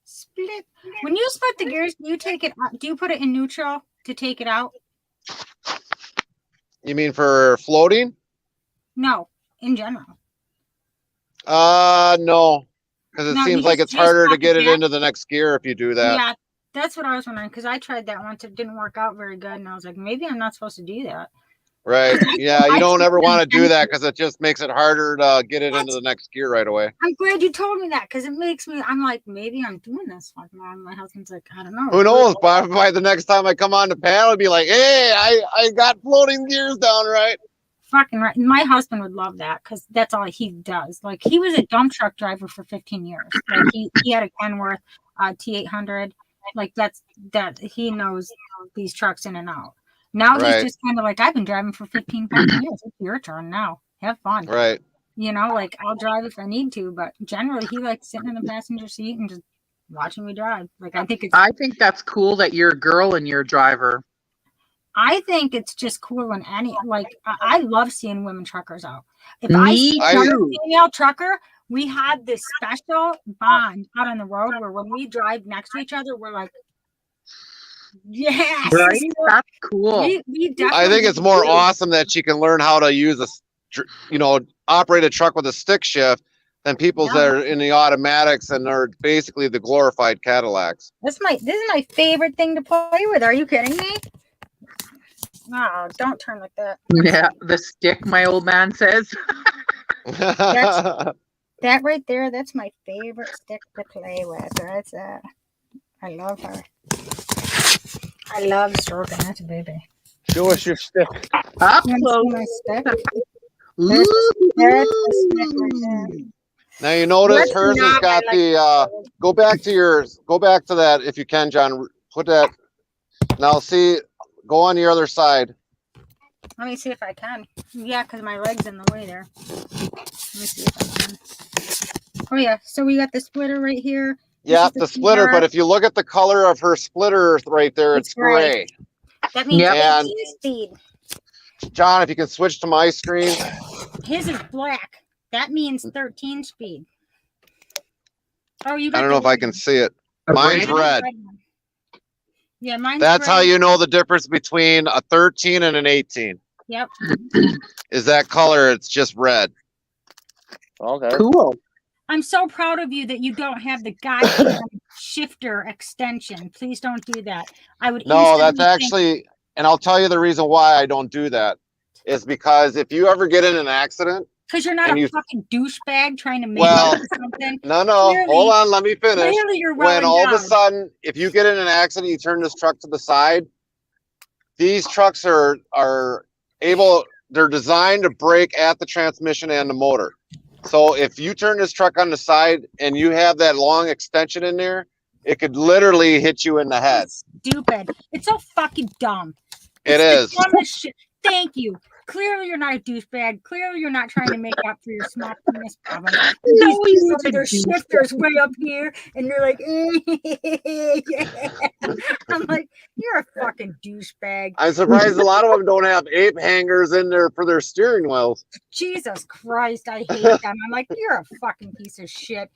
Split. When you split the gears, do you take it? Do you put it in neutral to take it out? You mean for floating? No, in general. No, because it No, seems you like just it's harder to pop it get it back? into the next gear if you do that. Yeah, that's what I was wondering because I tried that once. It didn't work out very good, and I was like, maybe I'm not supposed to do that. Right. Yeah, you I don't took ever it want to in do that because it just makes it harder to get it into the next gear right away. I'm glad you told me that because it makes me. I'm like, maybe I'm doing this. Like, my husband's like, I don't know. Who knows? By the next time I come on the panel, it'd be like, hey, I got floating gears down right. Fucking right. My husband would love that because that's all he does. Like he was a dump truck driver for 15 years. Like he had a Kenworth T800. Like that he knows these trucks in and out. Now he's just kind of like, I've been driving for 15 years. It's your turn now. Have fun. Right. You know, like I'll drive if I need to, but generally he likes sitting in the passenger seat and just watching me drive. Like I think that's cool that you're a girl and you're a driver. I think it's just cool when I love seeing women truckers out. If Me I see a too. female trucker, we had this special bond out on the road where when we drive next to each other, we're like, yes, Right? That's cool. We definitely I think it's more awesome that she can learn how to use operate a truck with a stick shift than people that are in the automatics and are basically the glorified Cadillacs. This is my favorite thing to play with. Are you kidding me? No, don't turn like that. Yeah, the stick, my old man says. That right there, that's my favorite stick to play with. That's I love her. I love stroking. That's a baby. Show us your stick. Up You close. want to see my stick? There's the stick right there. Now you notice That's hers has not got my the go back to that if you can, John. Put that now see go on the other side. Let me see if I can. Yeah, because my leg's in the way there. Let me see if I can. Oh yeah, so we got the splitter right here. Yeah, This is the splitter, PR. but if you look at the color of her splitter right there, it's gray. That means Yeah. 18 speed. John, if you can switch to my screen. His is black. That means 13 speed. Oh, you got I don't know if I can see it. A Mine's red? red. Yeah, mine's That's how red. you know the difference between a 13 and an 18. Yep. Is that color, it's just red. Okay. Cool. I'm so proud of you that you don't have the goddamn shifter extension. Please don't do that. I would No, that's instantly think- actually, and I'll tell you the reason why I don't do that is because if you ever get in an accident, because you're not and a you- fucking douchebag trying to make Well, up something. no, Clearly- hold on, let me finish. Clearly you're well When all of a endowed. sudden, if you get in an accident, you turn this truck to the side, these trucks are able, they're designed to brake at the transmission and the motor. So if you turn this truck on the side and you have that long extension in there, it could literally hit you in the head. Stupid. It's so fucking dumb. It It's is. the dumbest shit. Thank you. Clearly you're not a douchebag. Clearly you're not trying to make up for your small penis problem. No, These he's dudes not a with their douchebag. shifters way up here and they're like, yeah. I'm like, you're a fucking douchebag. I'm surprised a lot of them don't have ape hangers in there for their steering wheels. Jesus Christ, I hate them. I'm like, you're a fucking piece of shit.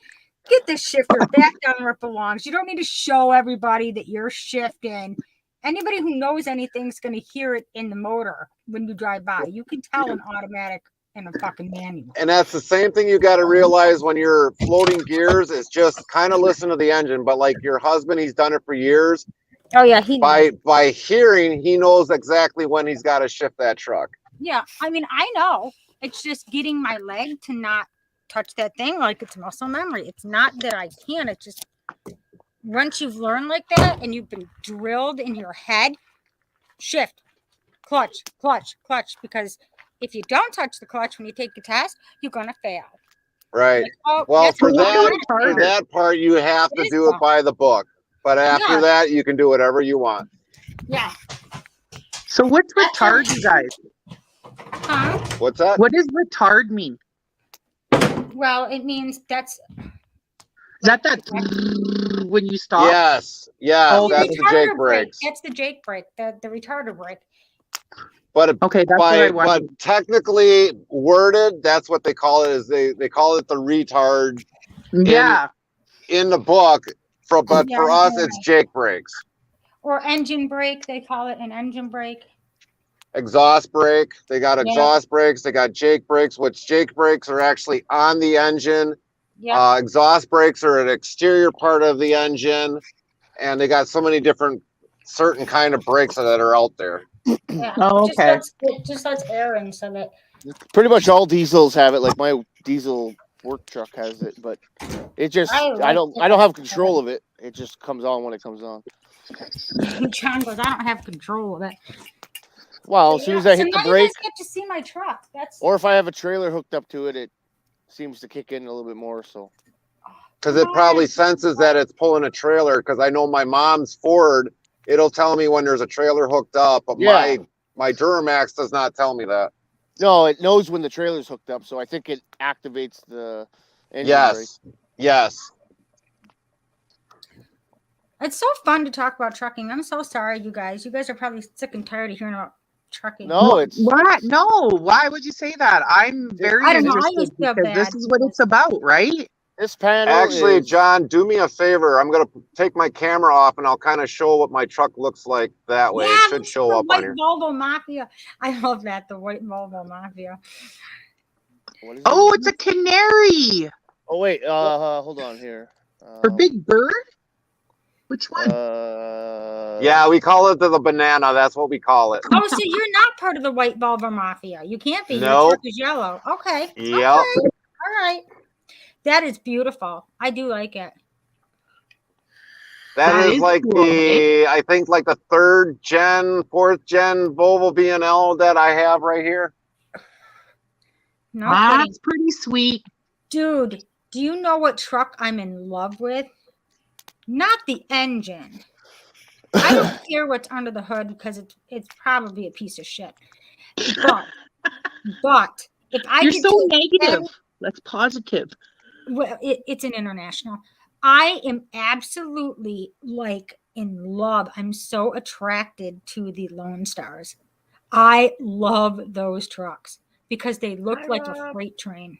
Get the shifter back down where it belongs. You don't need to show everybody that you're shifting. Anybody who knows anything's going to hear it in the motor when you drive by. You can tell an automatic and a fucking manual. And that's the same thing you got to realize when you're floating gears is just kind of listen to the engine. But like your husband, he's done it for years. Oh yeah, he knows. By hearing, he knows exactly when he's got to shift that truck. Yeah, I mean, I know. It's just getting my leg to not touch that thing like it's muscle memory. It's not that I can't. It's just once you've learned like that and you've been drilled in your head, shift, clutch, clutch, clutch. Because if you don't touch the clutch when you take the test, you're gonna fail. Right. Like, oh, Well, that's for a lot that, harder. part, you have It to is do it tough. by the book. But after Yeah. that, you can do whatever you want. Yeah. So what's retard, you guys? Huh? What's that? What does retard mean? Well, it means that's Is that when you stop? Yes. Yes. Oh, That's the retarder Jake brake. brakes. That's the Jake brake, the retarder brake. But Okay, that's what I but wanted. technically worded, that's what they call it. Is they call it the retard Yeah. in the book. But Yeah, for us, you're it's right. Jake brakes. Or engine brake, they call it an engine brake. Exhaust brake. They got Yeah. exhaust brakes. They got Jake brakes, which Jake brakes are actually on the engine. Yeah. Exhaust brakes are an exterior part of the engine, and they got so many different certain kind of brakes that are out there. Yeah. Oh, okay. It just lets air in so that Pretty much all diesels have it. Like my diesel work truck has it, but it just I don't have control of it. It just comes on when it comes on. John goes, I don't have control of it. Well, as soon as I hit the now brake, you guys get to see my truck. That's or if I have a trailer hooked up to it, it seems to kick in a little bit more. So Because it probably senses that it's pulling a trailer. Because I know my mom's Ford, it'll tell me when there's a trailer hooked up. But Yeah. my Duramax does not tell me that. no, it knows when the trailer's hooked up. So I think it activates the engine brake. Yes. it's so fun to talk about trucking. I'm so sorry, you guys. You guys are probably sick and tired of hearing about trucking. No, it's What? No. Why would you say that? I'm very I don't know, I interested just feel because this bad is what it's about, right? this panel. Actually, is, John, do me a favor. I'm gonna take my camera off and I'll kind of show what my truck looks like that way. It should that's show the up on White here. Volvo Mafia. I love that, the White Volvo Mafia. what is Oh, it? it's a canary Oh wait, hold on here. for Big Bird. Which one? Yeah, we call it the banana. That's what we call it. Oh, so you're not part of the White Volvo Mafia. You can't be. Your Nope. truck is yellow. Okay. Yep. Okay. All right. That is beautiful. I do like it. That is like cool, I think like the 3rd gen, 4th gen Volvo V&L that I have right here. No kidding. That's pretty sweet. Dude, do you know what truck I'm in love with? Not the engine. I don't care what's under the hood because it's probably a piece of shit. But if I You're could so take negative. That's positive. well, it's an international. I am absolutely like in love. I'm so attracted to the Lone Stars. I love those trucks because they look like a freight train.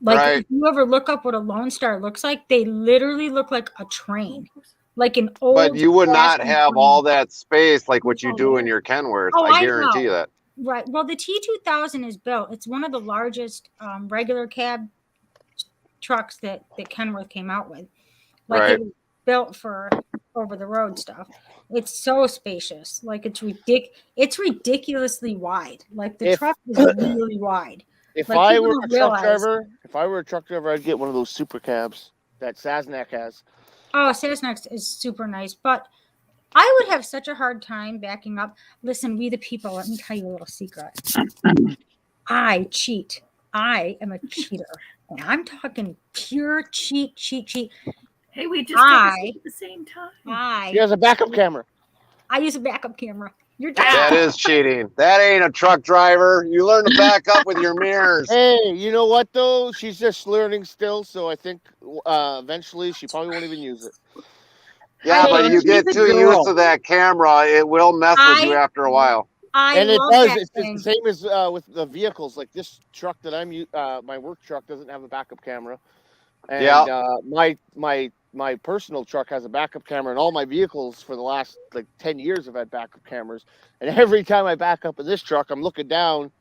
Like Right. if you ever look up what a Lone Star looks like, they literally look like a train, like an old. But you would not fashioned have train. all that space like what you do in your Kenworth. Oh, I I guarantee know. that. Right. Well, the T2000 is built. It's one of the largest regular cab trucks that Kenworth came out with. Like Right. it was built for over the road stuff. It's so spacious. Like it's ridiculously wide. Like the truck is really wide. If Like, I people were don't a truck realize- driver, I'd get one of those super cabs that Sasnak has. Oh, Cessnax is super nice, but I would have such a hard time backing up. Listen, we the people, let me tell you a little secret. I cheat. I am a cheater. And I'm talking pure cheat. Hey, we just at the same time. He has a backup camera. I use a backup camera. You're That is cheating. That ain't a truck driver. You learn to back up with your mirrors. Hey, you know what though? She's just learning still, so I think eventually she probably won't even use it. Yeah, but you get too used to that camera, it will mess with you after a while. And it does. It's the same as with the vehicles. Like this truck that my work truck doesn't have a backup camera, and my personal truck has a backup camera, and all my vehicles for the last like 10 years have had backup cameras. And every time I back up in this truck, I'm looking down,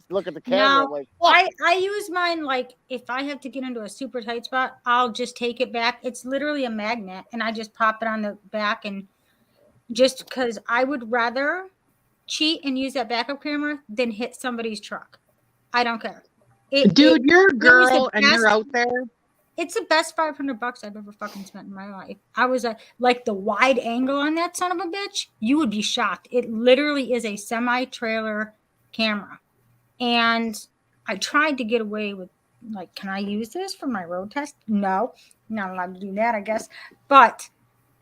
look at the camera. I'm like, I use mine like if I have to get into a super tight spot, I'll just take it back. It's literally a magnet, and I just pop it on the back, and just because I would rather cheat and use that backup camera than hit somebody's truck. I don't care. Dude, you're a girl and you're out there. It's the best $500 I've ever fucking spent in my life. I was like the wide angle on that son of a bitch. You would be shocked. It literally is a semi-trailer camera. And I tried to get away with like, can I use this for my road test? No, not allowed to do that, I guess. But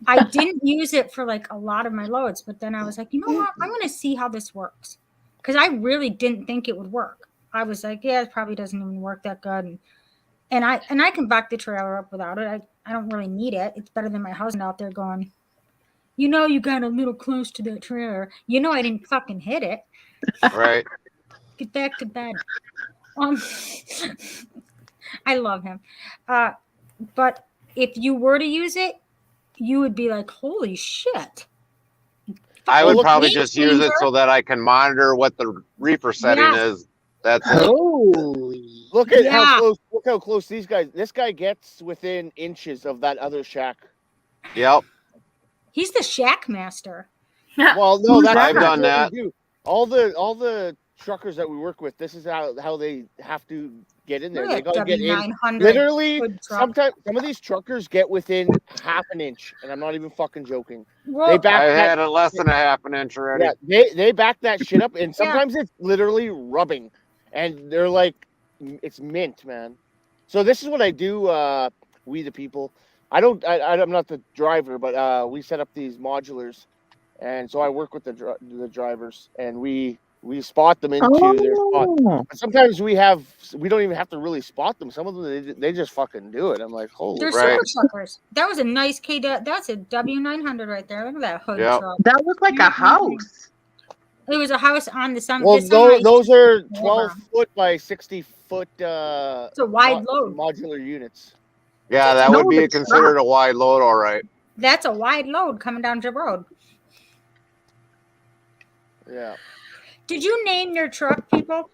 I didn't use it for like a lot of my loads. But then I was like, you know what? I'm going to see how this works. Because I really didn't think it would work. I was like, yeah, it probably doesn't even work that good. And I can back the trailer up without it. I don't really need it. It's better than my husband out there going, you know, you got a little close to that trailer. You know, I didn't fucking hit it. Right. Get back to bed. I love him. But if you were to use it, you would be like, holy shit. I would probably just use it so that I can monitor what the reefer setting is. That's it. Look at how close this guy gets within inches of that other shack. Yep. He's the shack master. Well, no, I've done that. All the truckers that we work with, this is how they have to get in there. They gotta get in. Literally, sometimes some of these truckers get within half an inch, and I'm not even fucking joking. Well, I had it less than a half an inch already. Yeah, they back that shit up, and sometimes it's literally rubbing, and they're like, it's mint, man. So this is what I do. We the people. I'm not the driver, but we set up these modulars, and so I work with the drivers, and we spot them into their spot. Sometimes we don't even have to really spot them. Some of them they just fucking do it. I'm like, holy. They're super truckers. That was a nice that's a W900 right there. Look at that hood truck. That looked like a house. It was a house on the summit. Well, those are 12 foot by 60 foot. It's a wide load. Modular units. Yeah, that would be considered a wide load, all right. That's a wide load coming down the road. Yeah. Did you name your truck, people?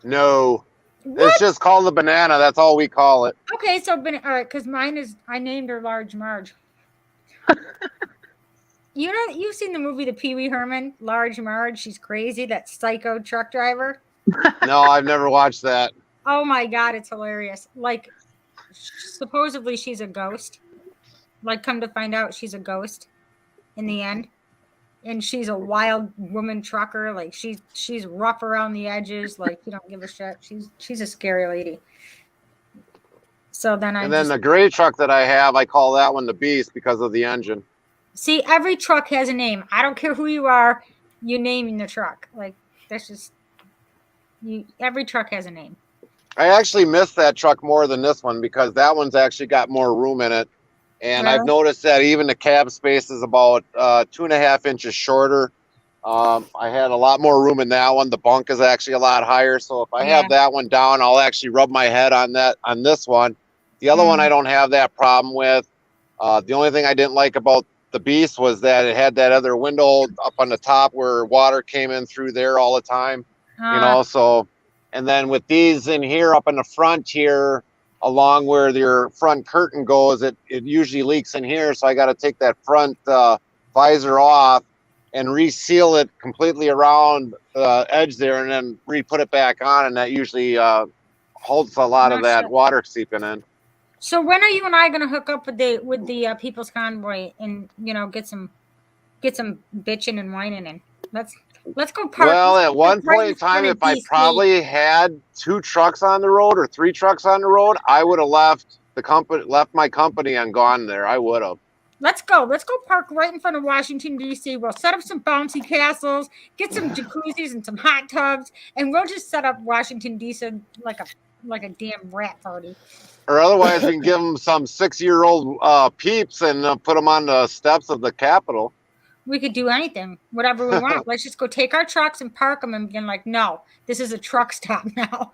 No. What? It's just called the Banana. That's all we call it. Okay, so all right, because mine is I named her Large Marge. You've seen the movie The Pee Wee Herman, Large Marge. She's crazy. That psycho truck driver. No, I've never watched that. Oh my god, it's hilarious. Like, supposedly she's a ghost, Like, come to find out, she's a ghost in the end, and she's a wild woman trucker. Like, she's rough around the edges. Like, you don't give a shit. She's a scary lady. So then And then the gray truck that I have, I call that one the Beast because of the engine. see, every truck has a name. I don't care who you are, you naming the truck. Like, that's just every truck has a name. I actually miss that truck more than this one because that one's actually got more room in it. And I've noticed that even the cab space is about 2.5 inches shorter. I had a lot more room in that one. The bunk is actually a lot higher. So if I have that one down, I'll actually rub my head on this one. The other one I don't have that problem with. The only thing I didn't like about the Beast was that it had that other window up on the top where water came in through there all the time. So, and then with these in here up in the front here, along where your front curtain goes, it usually leaks in here. So I got to take that front visor off and reseal it completely around the edge there and then re-put it back on. And that usually holds a lot of that water seeping in. So when are you and I going to hook up with the People's Convoy and, get some bitching and whining and let's go park. Well, at one point in time, if I probably had 2 trucks on the road or 3 trucks on the road, I would have left my company and gone there. I would have. Let's go park right in front of Washington, D.C. We'll set up some bouncy castles, get some jacuzzis and some hot tubs, and we'll just set up Washington, D.C. like a damn rat party. Or otherwise, we can give them some 6-year-old peeps and put them on the steps of the Capitol. We could do anything, whatever we want. Let's just go take our trucks and park them and be like, no, this is a truck stop now.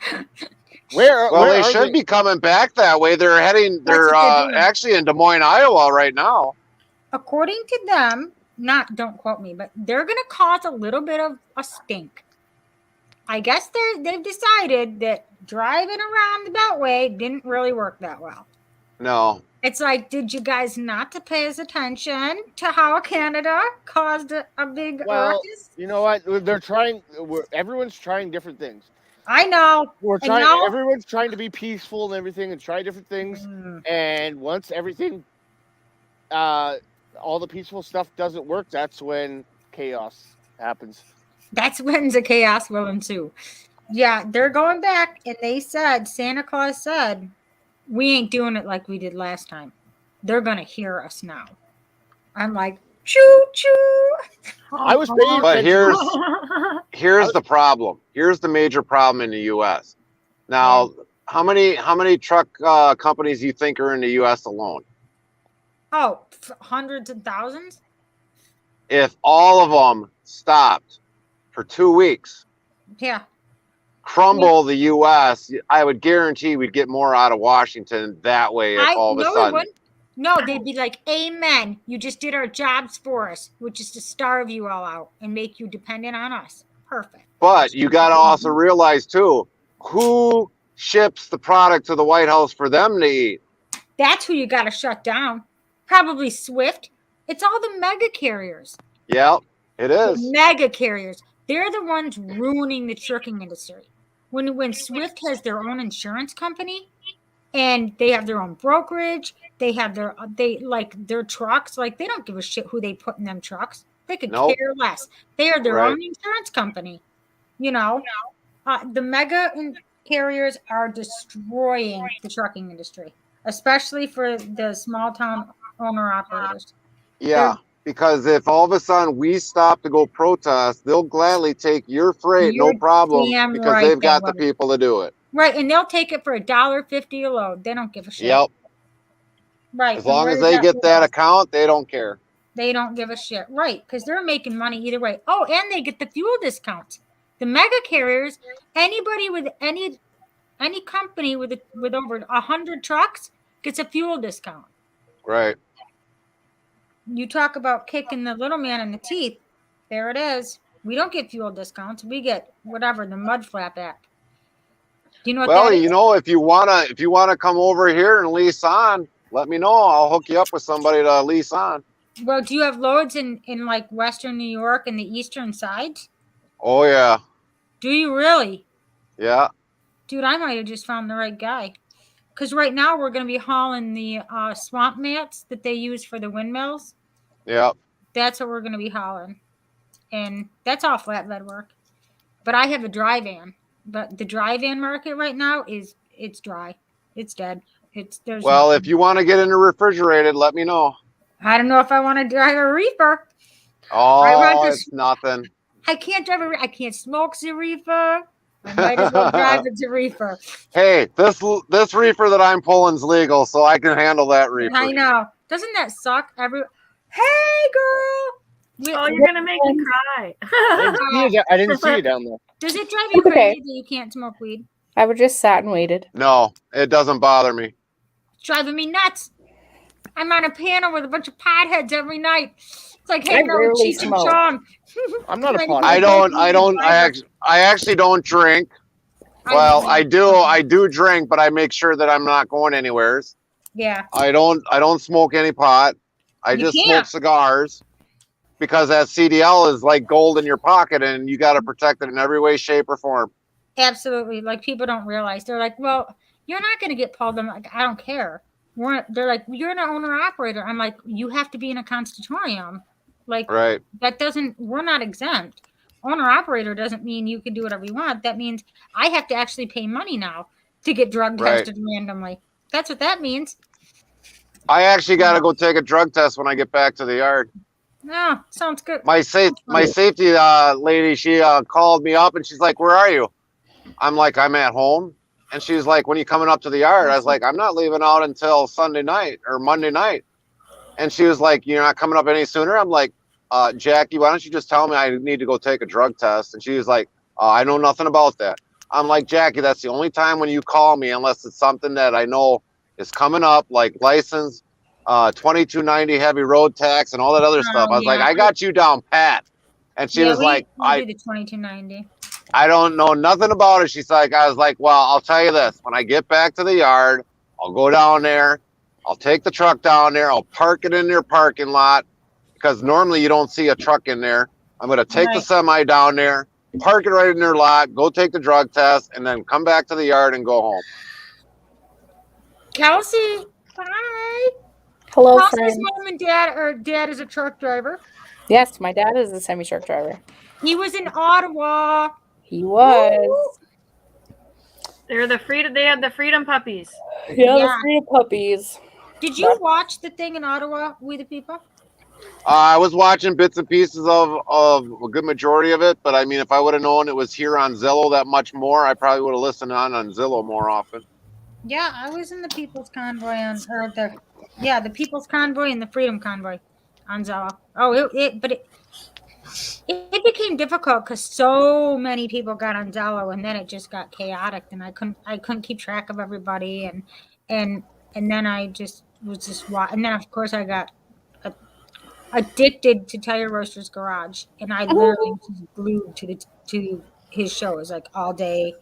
Where they should be coming back that way. They're actually in Des Moines, Iowa right now. According to them, don't quote me, but they're going to cause a little bit of a stink. I guess they've decided that driving around the Beltway didn't really work that well. No. It's like, did you guys not to pay attention to how Canada caused a big ruckus? You know what? Everyone's trying different things. I know. Everyone's trying to be peaceful and everything and try different things. And once everything, all the peaceful stuff doesn't work, that's when chaos happens. That's when the chaos will ensue. Yeah, they're going back, and Santa Claus said, we ain't doing it like we did last time. They're going to hear us now. I'm like, choo choo. I was paying But here's the problem. Here's the major problem in the U.S. Now, how many truck companies do you think are in the U.S. alone? Oh, hundreds and thousands? If all of them stopped for 2 weeks, crumble the U.S., I would guarantee we'd get more out of Washington that way. If all of a sudden, no, they'd be like, "Amen. You just did our jobs for us, which is to starve you all out and make you dependent on us." Perfect. But you got to also realize too, who ships the product to the White House for them to eat? That's who you got to shut down. Probably Swift. It's all the mega carriers. Yeah, it is. The mega carriers. They're the ones ruining the trucking industry. When Swift has their own insurance company and they have their own brokerage, they have their trucks, like they don't give a shit who they put in them trucks. They could care less. They are their own insurance company. The mega carriers are destroying the trucking industry, especially for the small town owner operators. Yeah. Because if all of a sudden we stop to go protest, they'll gladly take your freight, no problem, because they've got the people to do it. Right, and they'll take it for $1.50 a load. They don't give a shit. Yep. Right. As long as they get that account, they don't care. They don't give a shit. Right, because they're making money either way. Oh, and they get the fuel discounts. The mega carriers, anybody with any company with over 100 trucks gets a fuel discount. Right. You talk about kicking the little man in the teeth. There it is. We don't get fuel discounts. We get whatever, the Mud Flap Act. Do you know what that is? If you wanna come over here and lease on, let me know. I'll hook you up with somebody to lease on. Well, do you have loads in like Western New York and the eastern sides? Oh yeah. Do you really? Yeah. Dude, I might have just found the right guy. because right now we're going to be hauling the swamp mats that they use for the windmills. Yep. That's what we're going to be hauling. And that's all flatbed work. But I have a dry van. But the dry van market right now it's dry. It's dead. Well, if you want to get into refrigerated, let me know. I don't know if I want to drive a reefer. Oh, it's nothing. I can't drive I can't smoke the reefer. I might as well drive the reefer. Hey, this reefer that I'm pulling's legal, so I can handle that reefer. I know. Doesn't that suck? Hey, girl. Oh, you're gonna make me cry. I didn't see you down there. Does it drive you crazy that you can't smoke weed? I would just sat and waited. No, it doesn't bother me. It's driving me nuts. I'm on a panel with a bunch of potheads every night. It's like hanging out with Cheech and Chong. I'm not a pothead. I actually don't drink. Well, I do drink, but I make sure that I'm not going anywhere. Yeah. I don't smoke any pot. I just smoke cigars because that CDL is like gold in your pocket and you got to protect it in every way, shape, or form. Absolutely. Like people don't realize. They're like, well, you're not going to get pulled. I'm like, I don't care. They're like, you're an owner operator. I'm like, you have to be in a constitutorium. Like, right. We're not exempt. Owner operator doesn't mean you can do whatever you want. That means I have to actually pay money now to get drug tested randomly. That's what that means. I actually got to go take a drug test when I get back to the yard. No, sounds good. My safety lady, she called me up and she's like, where are you? I'm like, I'm at home. And she's like, when are you coming up to the yard? I was like, I'm not leaving out until Sunday night or Monday night. And she was like, you're not coming up any sooner? I'm like, Jackie, why don't you just tell me I need to go take a drug test? And she was like, I know nothing about that. I'm like, Jackie, that's the only time when you call me, unless it's something that I know is coming up, like license, 2290 heavy road tax and all that other stuff. I was like, I got you down pat. And she was like, I do the 2290. I don't know nothing about it. She's like, I was like, well, I'll tell you this. When I get back to the yard, I'll go down there. I'll take the truck down there. I'll park it in their parking lot because normally you don't see a truck in there. I'm going to take the semi down there, park it right in their lot, go take the drug test, and then come back to the yard and go home. Kelsey, hi. Hello, Kelsey's friend. mom and dad is a truck driver. Yes, my dad is a semi-truck driver. He was in Ottawa. He was. They had the freedom puppies. Yeah, the freedom puppies. Did you watch the thing in Ottawa, We the People? I was watching bits and pieces of a good majority of it, but I mean, if I would have known it was here on Zillow that much more, I probably would have listened on Zillow more often. Yeah, I was in the People's Convoy the People's Convoy and the Freedom Convoy on Zillow. Oh, it became difficult because so many people got on Zillow, and then it just got chaotic, and I couldn't keep track of everybody, and then I just was just and then of course I got addicted to Tire Roaster's Garage, and I literally was glued to his shows like all day,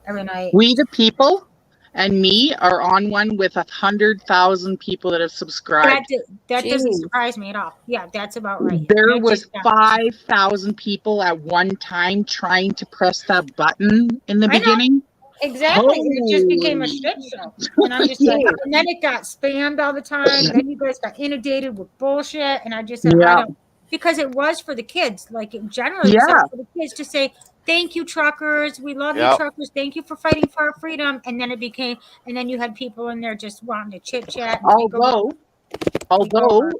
every night. We the People and me are on one with 100,000 people that have subscribed. That doesn't surprise me at all. Yeah, that's about right. There was 5,000 people at one time trying to press that button in the beginning. Exactly. It just became a shit show. And I'm just like, and then it got spammed all the time. And then you guys got inundated with bullshit. And I just said, I don't, because it was for the kids. Like it generally was for the kids to say, thank you, truckers. We love you, truckers. Thank you for fighting for our freedom. And then it became, and then you had people in there just wanting to chit chat. Although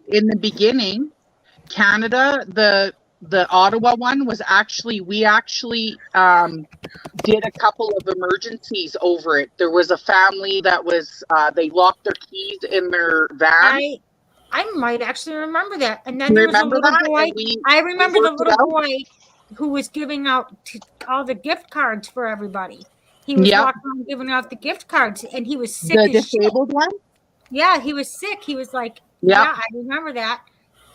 in the beginning, Canada, the Ottawa one was we actually did a couple of emergencies over it. There was a family that was, they locked their keys in their van. I might actually remember that. And then there was a little boy. I remember the little boy who was giving out all the gift cards for everybody. He was walking around giving out the gift cards, and he was sick. The disabled one? Yeah, he was sick. He was like, yeah, I remember that.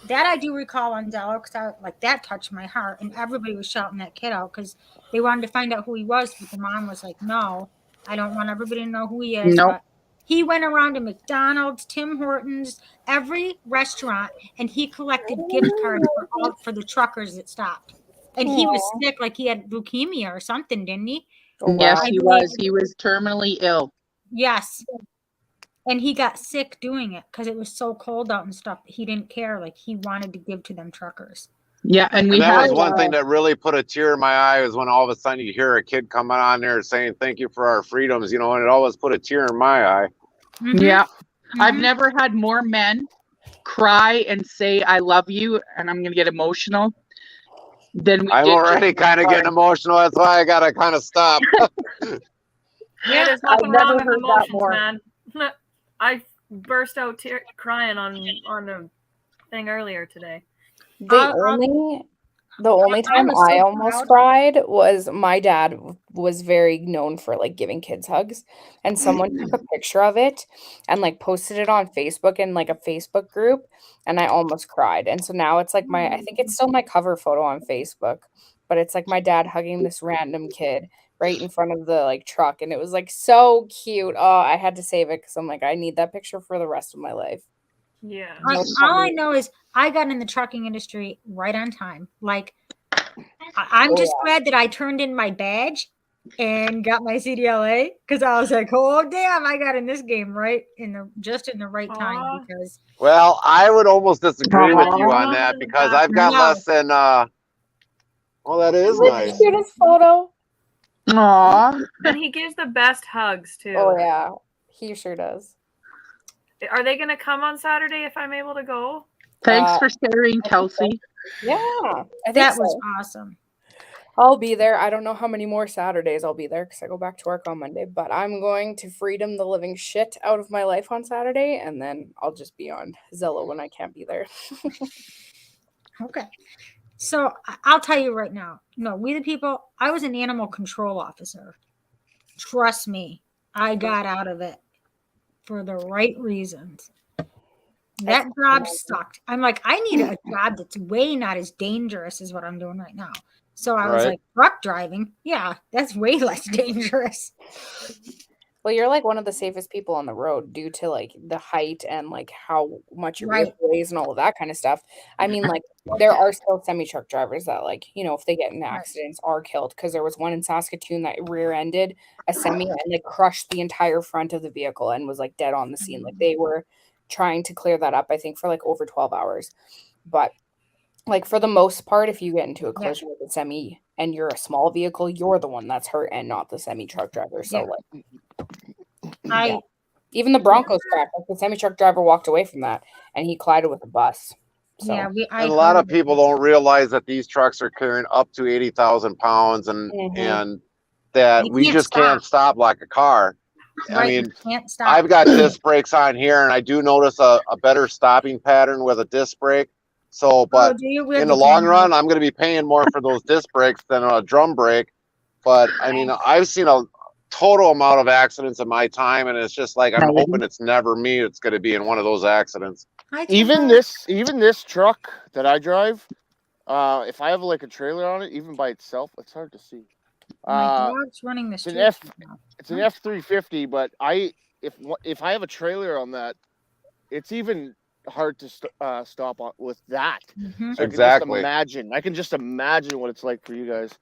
That I do recall on Zillow because that touched my heart, and everybody was shouting that kid out because they wanted to find out who he was. But the mom was like, "No, I don't want everybody to know who he is." Nope. But he went around to McDonald's, Tim Hortons, every restaurant, and he collected gift cards for the truckers that stopped. And he was sick, like he had leukemia or something, didn't he? Yes, he was. He was terminally ill. Yes. And he got sick doing it because it was so cold out and stuff. He didn't care. Like, he wanted to give to them truckers. Yeah, and we And that had was one thing that really put a tear in my eye was when all of a sudden you hear a kid coming on there saying, "Thank you for our freedoms," and it always put a tear in my eye. Mhm. Yeah. I've Mhm. never had more men cry and say, "I love you," and I'm going to get emotional, than we I'm did. already kind of getting emotional. That's why I got to kind of stop. Yeah, there's I've nothing never wrong with heard that emotions, more. man. I burst out crying on the thing earlier today. The only time was so I almost proud. cried was my dad was very known for like giving kids hugs, and someone took a picture of it and like posted it on Facebook in like a Facebook group, and I almost cried. And so now it's like I think it's still my cover photo on Facebook, but it's like my dad hugging this random kid right in front of the like truck, and it was like so cute. Oh, I had to save it because I'm like, I need that picture for the rest of my life. Yeah. All I know is I got in the trucking industry right on time. Like, I'm just glad that I turned in my badge and got my CDLA, because I was like, oh damn, I got in this game right in the right time. Because Well, I would almost disagree with you on that because I've got less than. Well, that is nice. Cutest photo. Aw. And he gives the best hugs too. Oh yeah, he sure does. Are they going to come on Saturday if I'm able to go? Thanks for sharing, Kelsey. Yeah, I think that so. was awesome. I'll be there. I don't know how many more Saturdays I'll be there because I go back to work on Monday, but I'm going to freedom the living shit out of my life on Saturday, and then I'll just be on Zello when I can't be there. Okay. So I'll tell you right now, We the People, I was an animal control officer. Trust me, I got out of it for the right reasons. That job sucked. I'm like, I need a job that's way not as dangerous as what I'm doing right now. So I was like, truck driving, yeah, that's way less dangerous. Well, you're like one of the safest people on the road due to like the height and like how much your vehicle weighs and all of that kind of stuff. I mean, like there are still semi-truck drivers that like, if they get in accidents are killed, because there was one in Saskatoon that rear-ended a semi and like crushed the entire front of the vehicle and was like dead on the scene. Like they were trying to clear that up, I think, for like over 12 hours. But like for the most part, if you get into a collision with a semi and you're a small vehicle, you're the one that's hurt and not the semi-truck driver. So like even the Broncos crash, like the semi-truck driver walked away from that and he collided with a bus. So and a lot of people don't realize that these trucks are carrying up to 80,000 pounds and that we just can't stop like a car. I mean, I've got disc brakes on here and I do notice a better stopping pattern with a disc brake. So, but in the long run, I'm going to be paying more for those disc brakes than a drum brake. But I mean, I've seen a total amount of accidents in my time, and it's just like I'm hoping it's never me. It's going to be in one of those accidents. Even this truck that I drive, if I have like a trailer on it, even by itself, it's hard to see. My dog's running the street. It's an F-350, but if I have a trailer on that, it's even hard to stop on with that. So Exactly. I can just imagine what it's like for you guys.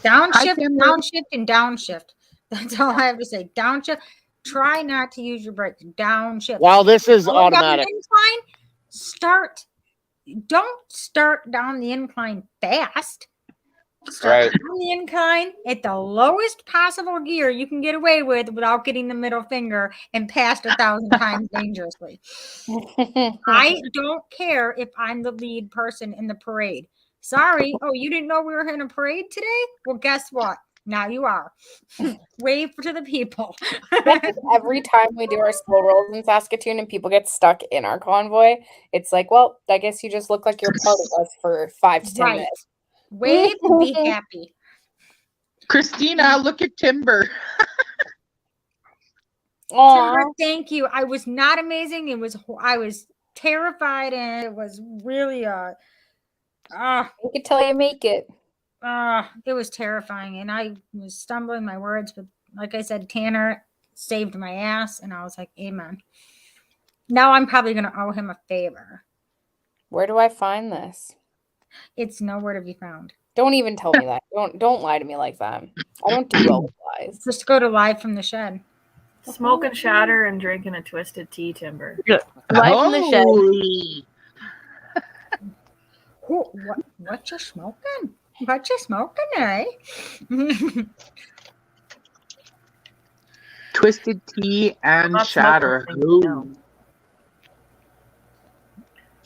Downshift, and downshift. That's all I have to say. Downshift. Try not to use your brakes. Downshift. While this is automatic. Don't start down the incline fast. Start down the incline at the lowest possible gear you can get away with without getting the middle finger and past 1,000 times dangerously. I don't care if I'm the lead person in the parade. Sorry. Oh, you didn't know we were in a parade today? Well, guess what? Now you are. Wave to the people. Every time we do our slow rolls in Saskatoon and people get stuck in our convoy, it's like, well, I guess you just look like you're part of us for 5 to 10 minutes. Wave and be happy. Christina, look at Timber. Timber, thank you. I was not amazing. I was terrified, and it was really I could tell you make it. It was terrifying, and I was stumbling my words, but like I said, Tanner saved my ass, and I was like, amen. Now I'm probably going to owe him a favor. Where do I find this? It's nowhere to be found. Don't even tell me that. Don't lie to me like that. I don't do well with lies. Just go to Live from the Shed. Smoking shatter and drinking a twisted tea, Timber. Live in the shed. Holy. What you smoking? What you smoking, eh? Twisted tea and not shatter. smoking things, no.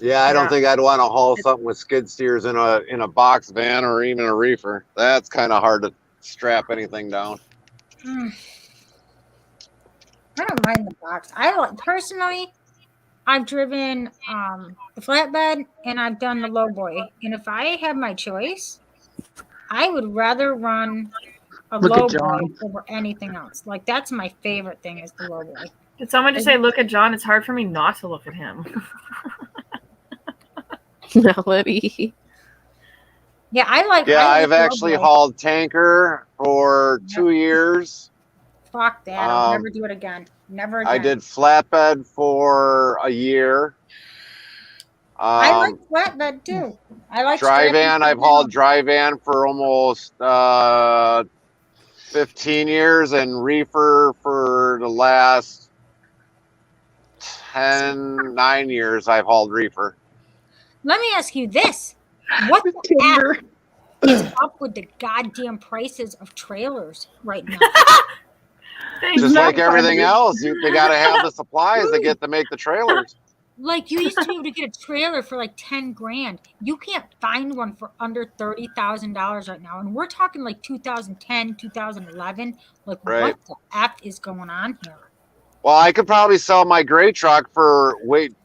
Yeah, I don't Yeah. think I'd want to haul something with skid steers in a box van or even a reefer. That's kind of hard to strap anything down. I don't mind the box. Personally, I've driven the flatbed and I've done the lowboy. And if I had my choice, I would rather run a Look at lowboy John. over anything else. Like that's my favorite thing is the lowboy. Did someone just say, look at John? It's hard for me not to look at him. Melody. Yeah, I like. Yeah, I like I've actually lowboy. hauled tanker for 2 years. Fuck that! I'll never do it again. Never again. I did flatbed for a year. I like flatbed too. I like dry strapping van. I've stuff hauled down. dry van for almost 15 years, and reefer for the last 9 years. I've hauled reefer. Let me ask you this: what the Timber. F is up with the goddamn prices of trailers right now? Just that like everything funny? else, they got to have the supplies to get to make the trailers. Like you used to be able to get a trailer for like 10 grand. You can't find one for under $30,000 right now, and we're talking like 2010, 2011. Like Right. what the F is going on here? Well, I could probably sell my gray truck for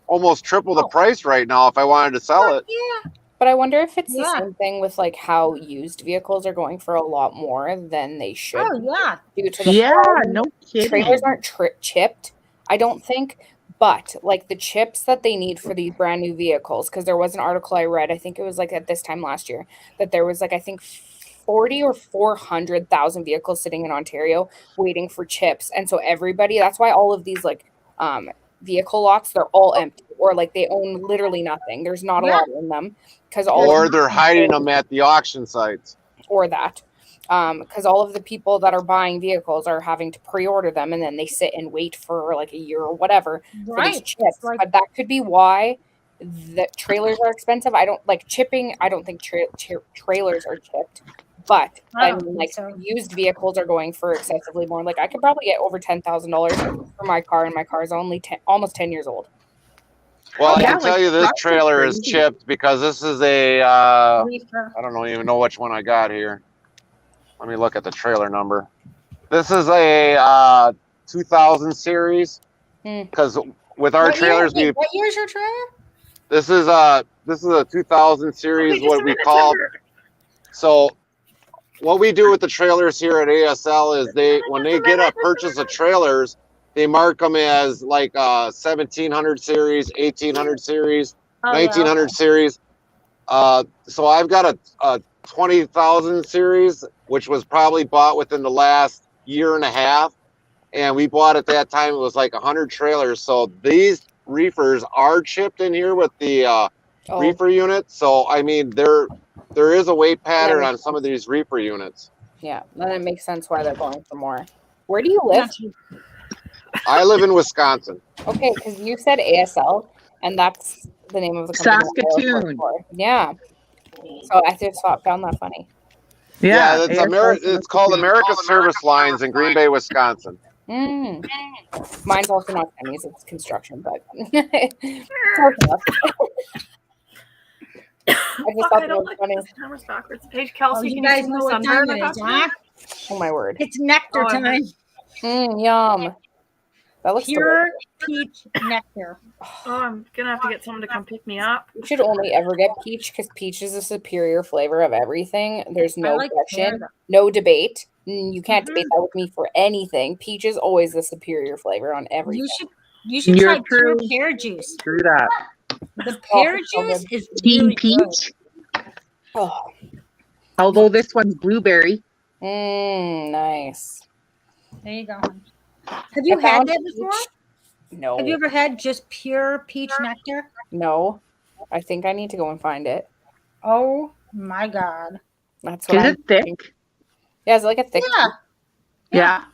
almost triple the price right now if I wanted to sell it. Yeah. But I wonder if it's the Yeah. same thing with like how used vehicles are going for a lot more than they should. Oh yeah. Due to the Yeah, problem. no kidding. Trailers aren't chipped, I don't think. But like the chips that they need for these brand new vehicles, because there was an article I read, I think it was like at this time last year, that there was like I think 40 or 400,000 vehicles sitting in Ontario waiting for chips, and so everybody. That's why all of these like vehicle lots, they're all empty, or like they own literally nothing. There's not a lot in them because Or they're hiding them at the auction sites. or that. Because all of the people that are buying vehicles are having to pre-order them, and then they sit and wait for like a year or whatever for these Right. chips. Like- But that could be why the trailers are expensive. I don't like chipping. I don't think trailers are chipped. But I I don't mean, think like so. used vehicles are going for excessively more. Like I could probably get over $10,000 for my car, and my car is only almost 10 years old. Well, I Yeah, can tell like, you this trucks are trailer is crazy. chipped because this is a Reefer. I don't even know which one I got here. Let me look at the trailer number. This is a 2000 series because with our trailers, What year's your trailer? this is a 2000 series. Okay, just What a we minute, call Timber. so. What we do with the trailers here at ASL is when they get a purchase of trailers, they mark them as like 1700 series, 1800 series, 1900 series. So I've got a 20,000 series, which was probably bought within the last year and a half. And we bought at that time, it was like 100 trailers. So these reefers are chipped in here with the reefer unit. So, I mean, there is a weight pattern on some of these reefer units. Yeah, then it makes sense why they're going for more. Where do you live? I live in Wisconsin. Okay, because you said ASL, and that's the name of the company. that I work Saskatoon. for. Yeah. So I just found that funny. Yeah, Yeah, it's called America Service Lines in Green Bay, Wisconsin. Mine's also not semis, it's construction, but close enough. I just thought I that don't was like funny. this camera's backwards. Paige, Kelsey, You can guys see know the what Sunburn time it I is, got huh? Oh my word. It's nectar Oh, time. Yum. That looks Pure delicious. peach nectar. Oh, I'm gonna have to get someone to come pick me up. You should only ever get peach because peach is a superior flavor of everything. There's no like question, Canada. no debate. You can't debate that with me for anything. Peach is always the superior flavor on everything. You should You're try pure true. pear juice. Screw that. The pear it's so juice good. is Team really good. peach. Oh, Although this one's blueberry. nice. There you go. Have you I had found that before? peach. No. Have you ever had just pure peach nectar? No. I think I need to go and find it. Oh my god. That's what Is I'm it thick? thinking. Yeah, it's like a thick. Yeah. Yeah.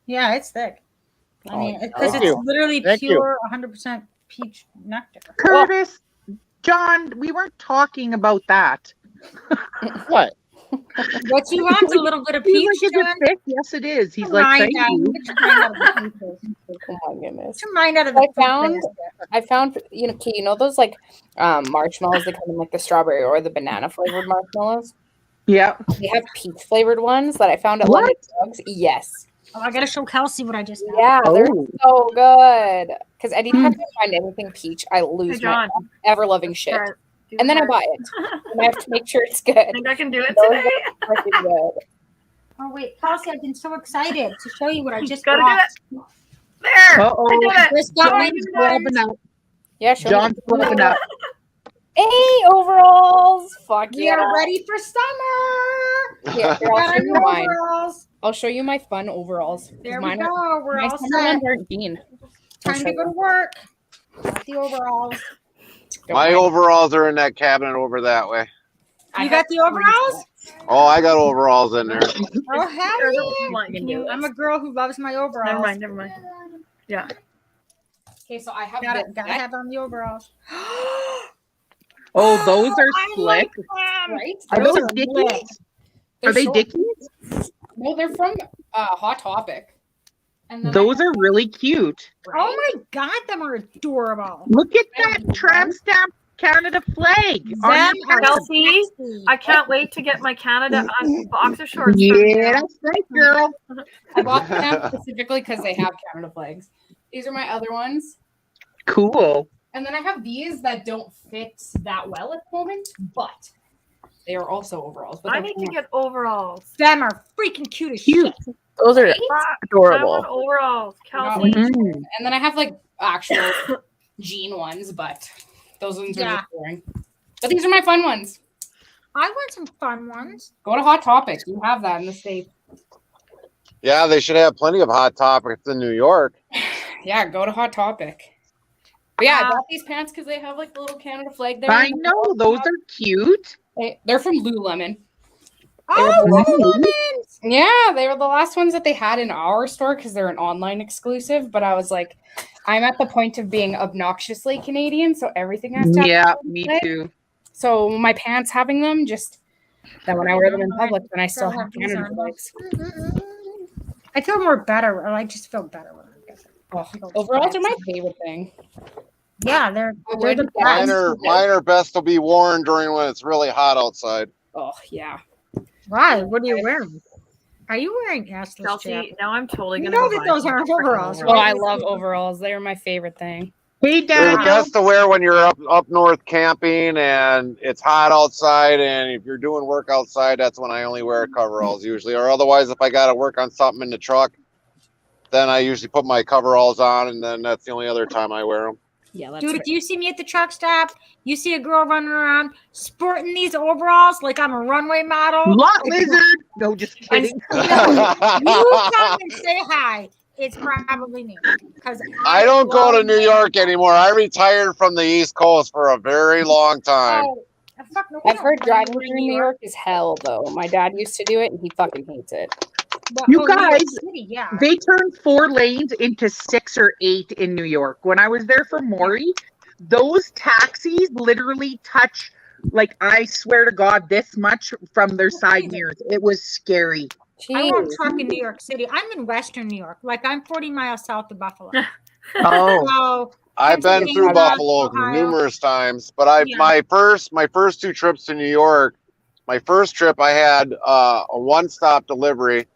Yeah, it's thick. I mean, because Thank it's you. literally Thank you. pure 100% peach nectar. Curtis, John, we weren't talking about that. What? What you want? A little bit of He's peach, like, is John? it thick? Yes, it is. He's Get like, your thank mind out- you. get your mind out of the peaches. Oh my goodness. Get your mind out of the I found you know those like marshmallows that come in like the strawberry or the banana flavored marshmallows? Yeah. They have peach flavored ones that I found at What? London Drugs. Yes. Oh, I gotta show Kelsey what I just got. Yeah, they're Oh. so good. Because anytime I find anything peach, I lose Hey, my John. ever loving shit. Try it. Do And then I it. buy it. And I have to make sure it's good. I think I can do it Those today. are freaking good. Oh wait, Kelsey, I've been so excited to show you what I just Gotta got. do it. There. Uh-oh. I did it. Just got my John's grabbing up. Yeah, sure. John's grabbing up. Hey, overalls! Fuck We yeah! are ready for summer. Here, We I'll got show our you new mine. overalls. I'll show you my fun overalls. There we Mine go. We're my all summer set. ones aren't jean. Time to go to work. Got the overalls. My overalls are in that cabinet over that way. You got the overalls? Oh, I got overalls in there. Oh, hell What you can do. yeah. I'm a girl who loves my overalls. Never mind. Never mind. Yeah. Okay, so I have Gotta have on the overalls. Oh, those are I slick. like them. right? Are Those those are Dickies? lit. They're Are they short. Dickies? No, they're from Hot Topic. And then Those are really cute. Oh my god, them are adorable. Look at that tramp stamp Canada flag. on Them your are house. Kelsey, sexy. I can't wait to get my Canada boxer shorts. from Yeah, you. that's right, girl. I bought them specifically because they have Canada flags. These are my other ones. Cool. And then I have these that don't fit that well at the moment, but they are also overalls. But I they're need to from- get overalls. Them are freaking cute as Cute. shit. Those are I want adorable. overalls, Kelsey. Mhm. And then I have like actual jean ones, but those ones are Yeah. just boring. But these are my fun ones. I want some fun ones. Go to Hot Topic. You have that in the States. Yeah, they should have plenty of Hot Topics in New York. Yeah, go to Hot Topic. But yeah, I bought these pants because they have like the little Canada flag there. I know, those are cute. They're from Lululemon. Oh, Lululemon. Yeah, they were the last ones that they had in our store because they're an online exclusive. But I was like, I'm at the point of being obnoxiously Canadian, so everything has to have Yeah, Canada me flag. too. So my pants having them, just that when I wear them in public, then I still Girl, have these Canada on. flags. I feel more better, or I just feel better when I get them. Oh, overalls are my favorite thing. Yeah, they're wear the them best. Mine are best to be worn during when it's really hot outside. Oh yeah. Why? What are you wearing? Are you wearing assless Kelsey, jacket? now I'm totally You gonna know go that buy those some aren't freaking overalls, Oh, right? I love overalls. They are my favorite thing. Hey, They're the Dad. best to wear when you're up north camping and it's hot outside. And if you're doing work outside, that's when I only wear coveralls usually. Or otherwise, if I got to work on something in the truck, then I usually put my coveralls on, and then that's the only other time I wear them. Yeah, that's Dude, if you see me at the truck stop, you see a girl running around sporting these overalls like I'm a runway model. Lot lizard. No, just And kidding. you come and say hi. It's probably me because I don't go to New York anymore. I retired from the East Coast for a very long time. I've heard driving through New York is hell, though. My dad used to do it, and he fucking hates it. You guys, yeah. they turned 4 lanes into 6 or 8 in New York. When I was there for Maury, those taxis literally touch, like, I swear to God, this much from their side mirrors. It was scary. I won't truck in New York City. I'm in Western New York. Like I'm 40 miles south of Buffalo. Oh. So, I've been through Pennsylvania, Buffalo Ohio. numerous times, but Yeah. my first 2 trips to New York. My first trip, I had a one-stop delivery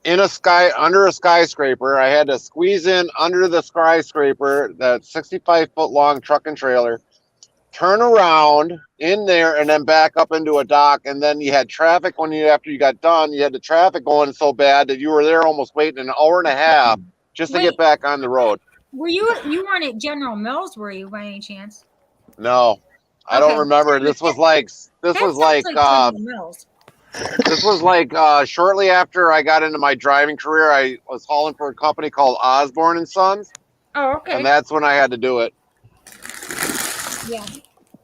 under a skyscraper. I had to squeeze in under the skyscraper, that 65-foot long truck and trailer, turn around in there, and then back up into a dock. And then you had traffic after you got done. You had the traffic going so bad that you were there almost waiting an hour and a half just to get back on the road. Were you weren't at General Mills, were you, by any chance? No, I don't remember. This was like General Mills. this was like shortly after I got into my driving career. I was hauling for a company called Osborne and Sons, Oh, okay. and that's when I had to do it. Yeah.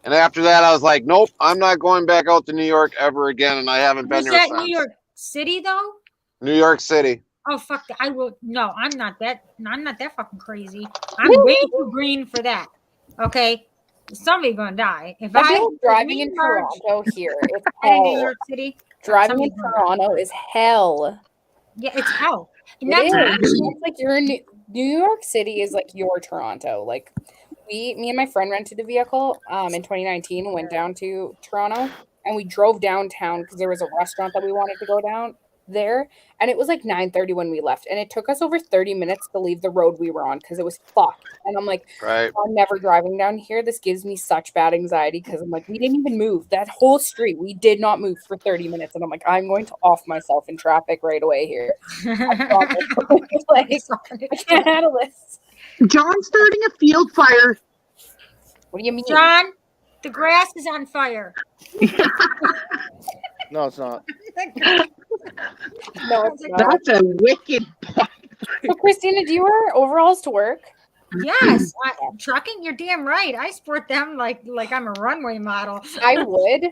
And after that, I was like, nope, I'm not going back out to New York ever again, and I haven't been Was there that since. New York City though? New York City. Oh fuck! I will. No, I'm not that. I'm not that fucking crazy. I'm way too green for that. Okay, somebody's gonna die if I feel I like driving in merge Toronto here, it's in New hell. York City. Driving in somebody's gonna die. Toronto is hell. Yeah, it's hell. And It that's is. actually It's like you're in New York City is like your Toronto. Like me and my friend rented a vehicle in 2019 and went down to Toronto, and we drove downtown because there was a restaurant that we wanted to go down there, and it was like 9:30 when we left, and it took us over 30 minutes to leave the road we were on because it was fucked. And I'm like, Right. I'm never driving down here. This gives me such bad anxiety because I'm like, we didn't even move that whole street. We did not move for 30 minutes, and I'm like, I'm going to off myself in traffic right away here. Like, I can't handle this. John's starting a field fire. What do you mean? John. The grass is on fire. No, it's not. No, it's not. That's a wicked. So, Christina, do you wear overalls to work? Yes, trucking. You're damn right. I sport them like I'm a runway model. I would wear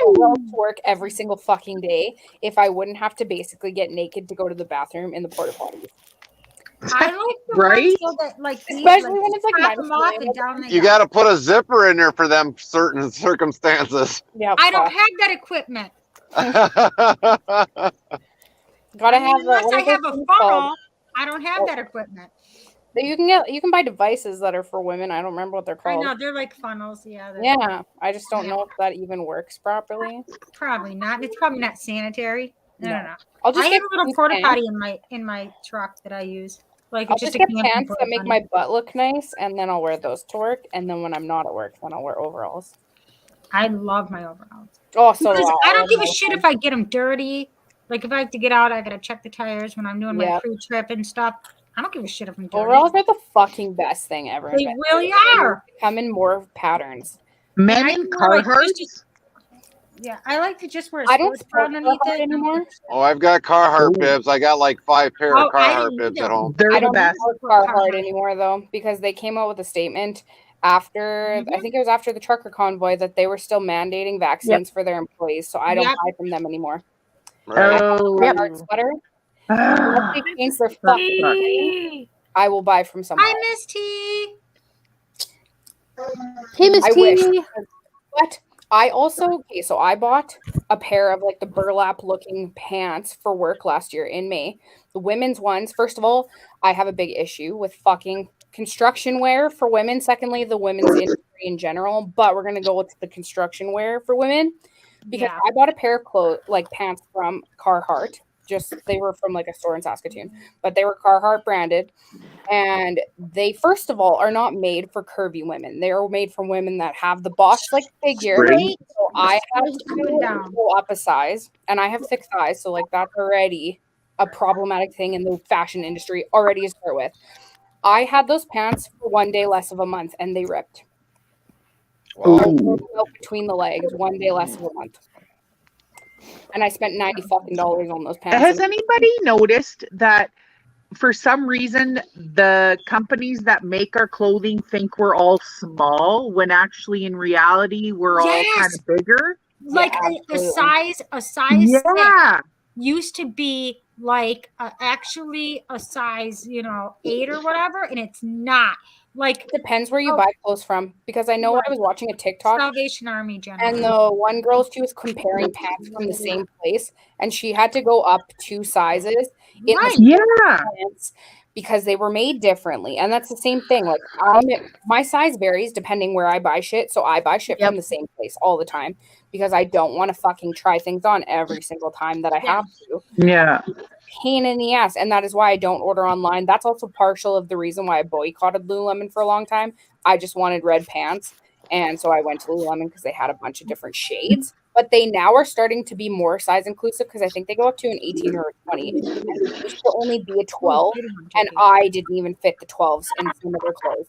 overalls to work every single fucking day if I wouldn't have to basically get naked to go to the bathroom in the porta potty. I like the Right? ones so that, like, Especially when it's like pop minus them off 20. and down they You go. got to put a zipper in there for them certain circumstances. Yeah, I don't fuck. have that equipment. Gotta have Unless what I are have those a things funnel, called? I don't have that equipment. You can buy devices that are for women. I don't remember what they're I called. know they're like funnels. Yeah. Yeah, I just don't know if that even works properly. Probably not. It's probably not sanitary. I don't know. I'll just I get have a little cute porta pants. potty in my truck that I use. Like I'll it's just a get camping pants porta that make potty. my butt look nice, and then I'll wear those to work. And then when I'm not at work, then I'll wear overalls. I love my overalls. Oh, so Because do I don't give a love shit them. if I get them dirty. Like if I have to get out, I gotta check the tires when I'm doing my Yep. pre-trip and stuff. I don't give a shit if I'm dirty. Overalls are the fucking best thing ever. They invented. really are. They come in more patterns. Men I in feel like Carhartts. Yeah, I like to just wear a I don't sports bra sport underneath Carhartt it. anymore. Oh, I've got Carhartt bibs. I got like 5 pair of Oh, I Carhartt didn't bibs either. at home. They're I the don't best. support Carhartt anymore though, because they came out with a statement after I think it was after the trucker convoy that they were still mandating vaccines for their employees. So I don't Yep. buy from them anymore. Right. Oh. Carhartt sweater. Unless they change their fucking name, I will buy from someone. Hi, Miss T. Hey, Miss I T. wish. But I also so I bought a pair of like the burlap looking pants for work last year in May. The women's ones, first of all, I have a big issue with fucking construction wear for women. Secondly, the women's industry in general, but we're gonna go with the construction wear for women because Yeah. I bought a pair of clothes like pants from Carhartt. Just they were from like a store in Saskatoon, but they were Carhartt branded. And they, first of all, are not made for curvy women. They are made for women that have the box like figure. Right. So I have Up and to down. go up a size, and I have thick thighs. So like that's already a problematic thing in the fashion industry already to start with. I had those pants for 1 day less of a month, and they ripped. I wore them out between the legs 1 day less of a month. And I spent $90 fucking on those pants. Has anybody noticed that for some reason the companies that make our clothing think we're all small when actually in reality we're all kind Yes. of bigger? Like a absolutely. size six Yeah. used to be like actually a size 8 or whatever, and it's not. Like It depends where you buy clothes from, because I know I was watching a TikTok Salvation Army general. and the one girl, she was comparing pants from the same place, and she had to go up 2 sizes in Right. the Yeah. pants because they were made differently. And that's the same thing. Like my size varies depending where I buy shit. So I buy shit from the same place all the time because I don't want to fucking try things on every single time that I have to. Yeah. Pain in the ass, and that is why I don't order online. That's also partial of the reason why I boycotted Lululemon for a long time. I just wanted red pants, and so I went to Lululemon because they had a bunch of different shades. But they now are starting to be more size inclusive because I think they go up to an 18 or a 20. And it used to only be a 12, and I didn't even fit the 12s in some of their clothes.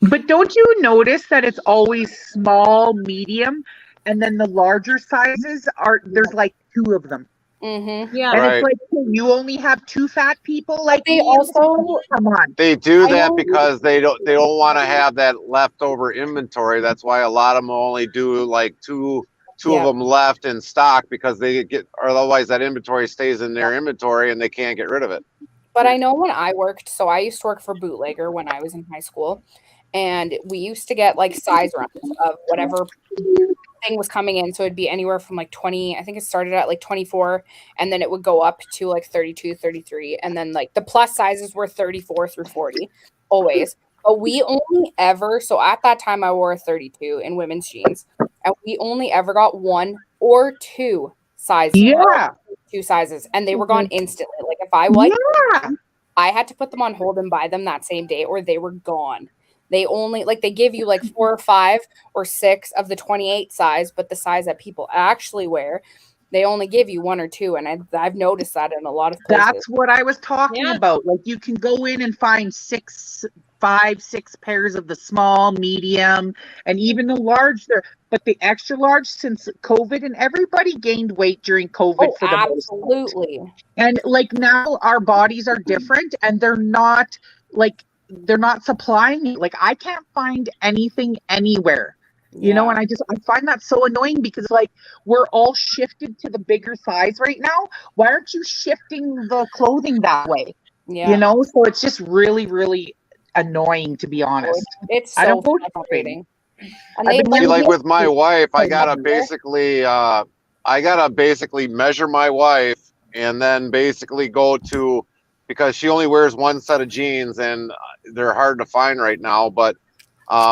But don't you notice that it's always small, medium, and then the larger sizes there's like 2 of them. Mm-hmm. Yeah. And Right. it's like, hey, you only have 2 fat people like They me? also Come on. They do I that know- because they don't want to have that leftover inventory. That's why a lot of them only do like two two of them left in stock because they get, or otherwise that inventory stays in their inventory and they can't get rid of it. But I know when I worked, so I used to work for Bootlegger when I was in high school, and we used to get like size runs of whatever thing was coming in. So it'd be anywhere from like 20, I think it started at like 24, and then it would go up to like 32, 33. And then like the plus sizes were 34 through 40 always. But we only ever, so at that time I wore a 32 in women's jeans, and we only ever got 1 or 2 sizes. Yeah. 2 sizes, and they were gone instantly. Like if I liked them, I had to put them on hold and buy them that same day, or they were gone. They only, like, they give you like 4 or 5 or 6 of the 28 size, but the size that people actually wear, they only give you 1 or 2. And I've noticed that in a lot of places. That's what I was talking about. Like, you can go in and find 5, 6 pairs of the small, medium, and even the large there. But the extra large, since COVID, and everybody gained weight during COVID for the most part. Absolutely. And like now our bodies are different, and they're not supplying it. Like I can't find anything anywhere. You know, and I find that so annoying because like we're all shifted to the bigger size right now. Why aren't you shifting the clothing that way? Yeah. You know, so it's just really, really annoying, to be honest. It's so frustrating. And see, like with my wife, I gotta basically measure my wife and then basically go to, because she only wears 1 set of jeans and they're hard to find right now. But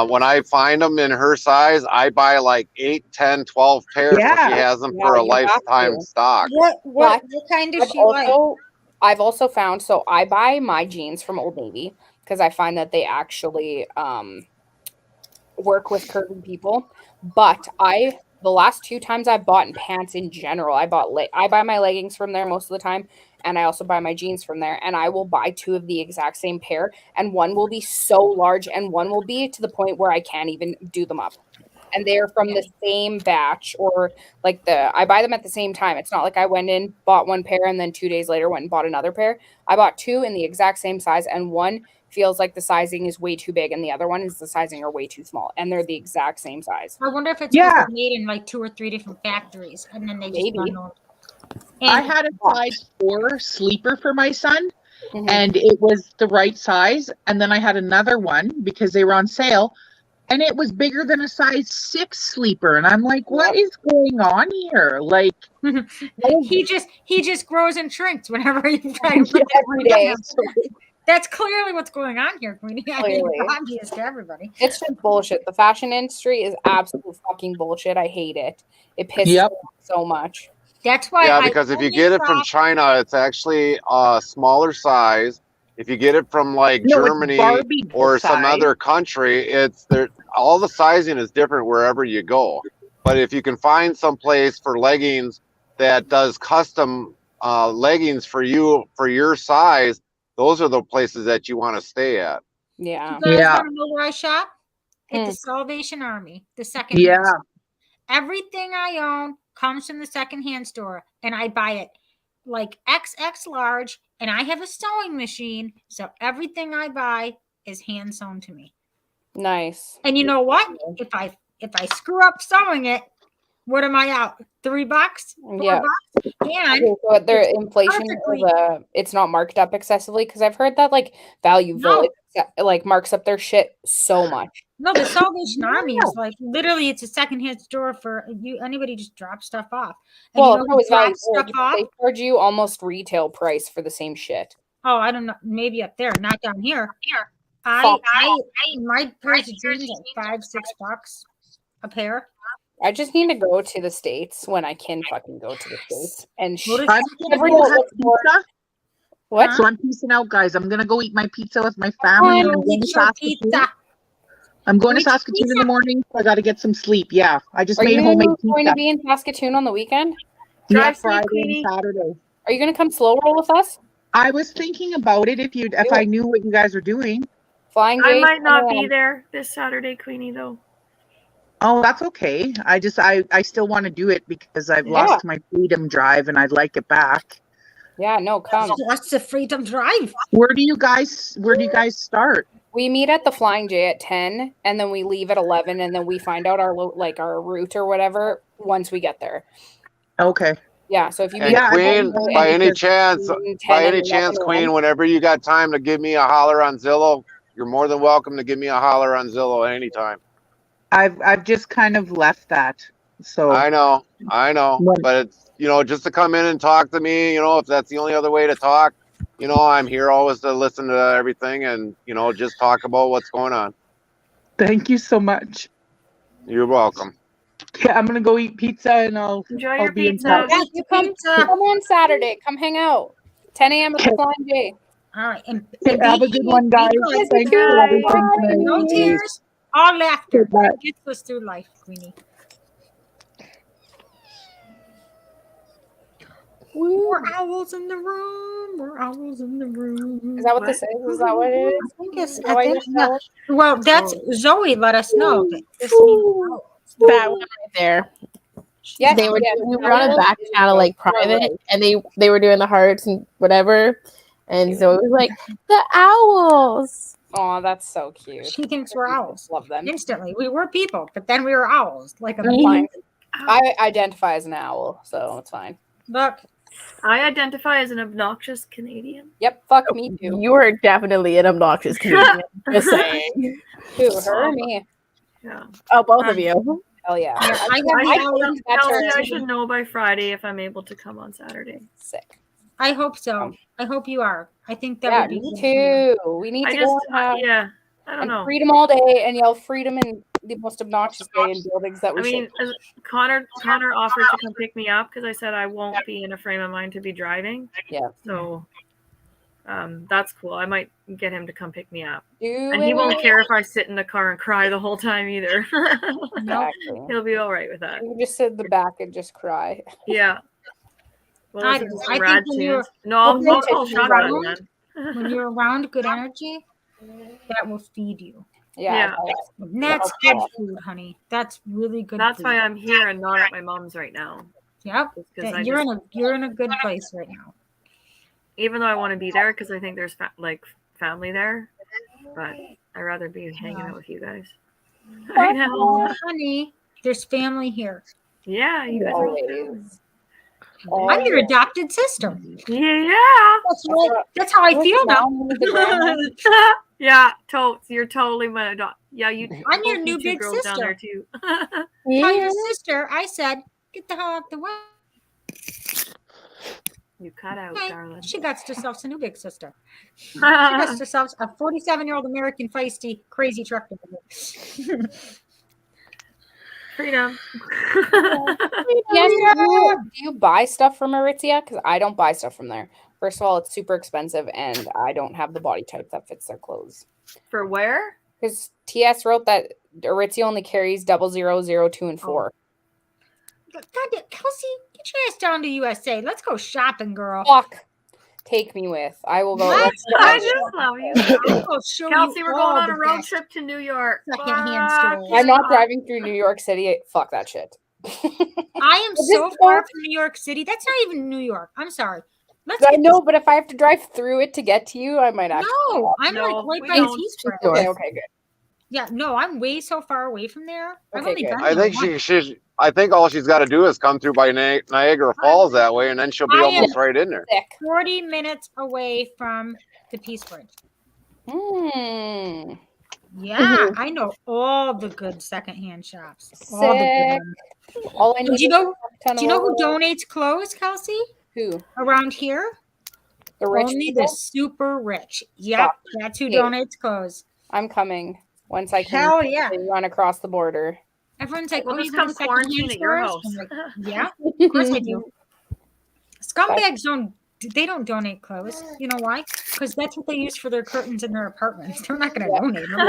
when I find them in her size, I buy like 8, 10, 12 pairs. So she has them for a lifetime stock. What kind does she like? I've also found, so I buy my jeans from Old Navy because I find that they actually work with curvy people. But the last 2 times I've bought pants in general, I buy my leggings from there most of the time, and I also buy my jeans from there, and I will buy 2 of the exact same pair, and one will be so large and one will be to the point where I can't even do them up. And they're from the same batch, or like I buy them at the same time. It's not like I went in, bought 1 pair, and then 2 days later went and bought another pair. I bought 2 in the exact same size, and one feels like the sizing is way too big, and the other one is the sizing are way too small, and they're the exact same size. I wonder if it's because they're made in like 2 or 3 different factories, and then they just bundle. I had a size 4 sleeper for my son, and it was the right size. And then I had another one because they were on sale, and it was bigger than a size 6 sleeper. And I'm like, what is going on here? Like, he just grows and shrinks whenever you try to put every day. That's clearly what's going on here, Queenie. I mean, it's obvious to everybody. It's just bullshit. The fashion industry is absolute fucking bullshit. I hate it. It pisses me off so much. That's why. Yeah, because if you get it from China, it's actually a smaller size. If you get it from like Germany or some other country, it's there. All the sizing is different wherever you go. But if you can find some place for leggings that does custom leggings for you for your size, those are the places that you want to stay at. Yeah. You guys want to know where I shop? At the Salvation Army, the second. Everything I own comes from the secondhand store, and I buy it like XX large, and I have a sewing machine, so everything I buy is hand sewn to me. Nice. And you know what? If I screw up sewing it, what am I out? $3? $4? And so their inflation it's not marked up excessively, because I've heard that like Value Village like marks up their shit so much. No, the Salvation Army is like literally it's a secondhand store for you. Anybody just drops stuff off. And well, they charge you almost retail price for the same shit. Oh, I don't know. Maybe up there, not down here. My pairs of jeans are $5-6 a pair. I just need to go to the States when I can fucking go to the States and what? So I'm peacing out, guys. I'm gonna go eat my pizza with my family. I'm going to Saskatoon in the morning. So I got to get some sleep. Yeah, I just made homemade pizza. Are you going to be in Saskatoon on the weekend? Yeah, Friday and Saturday. Are you going to come slow roll with us? I was thinking about it. If I knew what you guys are doing. Flying. I might not be there this Saturday, Queenie, though. Oh, that's okay. I still want to do it because I've lost my freedom drive and I'd like it back. Yeah, no, come. What's the freedom drive? Where do you guys start? We meet at the Flying J at 10, and then we leave at 11, and then we find out our route or whatever once we get there. Okay. Yeah, so if you And meet Queen, by any chance, 10 and 11 Queen, whenever you got time to give me a holler on Zillow, you're more than welcome to give me a holler on Zillow at any time. I've just kind of left that. So I know, but it's, just to come in and talk to me, if that's the only other way to talk, I'm here always to listen to everything and, just talk about what's going on. Thank you so much. You're welcome. Yeah, I'm gonna go eat pizza and I'll your be in pizza. touch. Yeah, you come on Saturday. Come hang out. 10 a.m. at the Flying J. All right. And have a good one, guys. Thank you for everything tonight. No tears, all laughter. Good night. Gets us through life, Queenie. We're owls in the room. We're owls in the room. Is that what this is? Is that what it is? I think yeah. Well, that's Zoe let us know. That this means That one right there. Yes, we were on a back channel like private, and they were doing the hearts and whatever, and so it was like the owls. Oh, that's so cute. She thinks we're owls. Love them instantly. We were people, but then we were owls. Like a I identify as an owl, so it's fine. Look, I identify as an obnoxious Canadian. Yep, fuck me too. You are definitely an obnoxious Canadian. Just saying. Who, her or me? Yeah. Oh, both of you. Hell yeah. I should know by Friday if I'm able to come on Saturday. Sick. I hope so. I hope you are. I think that Yeah, would be me too. We need to go and have I don't know. freedom all day and yell freedom in the most obnoxious way in buildings that we should. Connor offered to come pick me up because I said I won't be in a frame of mind to be driving. Yeah. So that's cool. I might get him to come pick me up. And he he won't care if I sit in the car and cry the whole time either. Exactly. He'll be all right with that. You just sit in the back and just cry. Yeah. Well, I think when you're I'll shut up then. When you're around good energy, that will feed you. Yeah. And that's good food, honey. That's really good. That's food. why I'm here and not at my mom's right now. Yep. You're in a good place right now. Even though I want to be there because I think there's family there, but I'd rather be hanging out with you guys. I know. Oh, honey, there's family here. Yeah, you guys always. I'm your adopted sister. Yeah. That's how I feel now. Yeah, you're totally my dog. Yeah, I'm your new big sister. Down there too. I'm your sister. I said, get the hell out the way. You cut out, darling. She got herself a new big sister. She got herself a 47-year-old American feisty crazy truck driver. Freedom. Do you buy stuff from Aritzia? Because I don't buy stuff from there. First of all, it's super expensive, and I don't have the body type that fits their clothes. For where? Because TS wrote that Aritzia only carries 00, 02, and 4. God, Kelsey, get your ass down to USA. Let's go shopping, girl. Fuck. Take me with. I will go. I just love you. Kelsey, we're going on a road trip to New York. I'm not driving through New York City. Fuck that shit. I am so far from New York City. That's not even New York. I'm sorry. I know, but if I have to drive through it to get to you, I might actually. No, I'm right by Teesboro. Okay, good. Yeah, no, I'm way so far away from there. I think all she's got to do is come through by Niagara Falls that way, and then she'll be almost right in there. 40 minutes away from the Peace Bridge. Yeah, I know all the good secondhand shops. All the good ones. Do you know who donates clothes, Kelsey? Who? Around here? The rich Only people? the super rich. Yep, that's who donates clothes. I'm coming once I can. Hell yeah. Run across the border. Everyone's like, we'll you just go come to quarantine secondhand at your stores? house. I'm like, yeah, of course I do. Scumbags don't donate clothes. You know why? Because that's what they use for their curtains in their apartments. They're not going to donate them.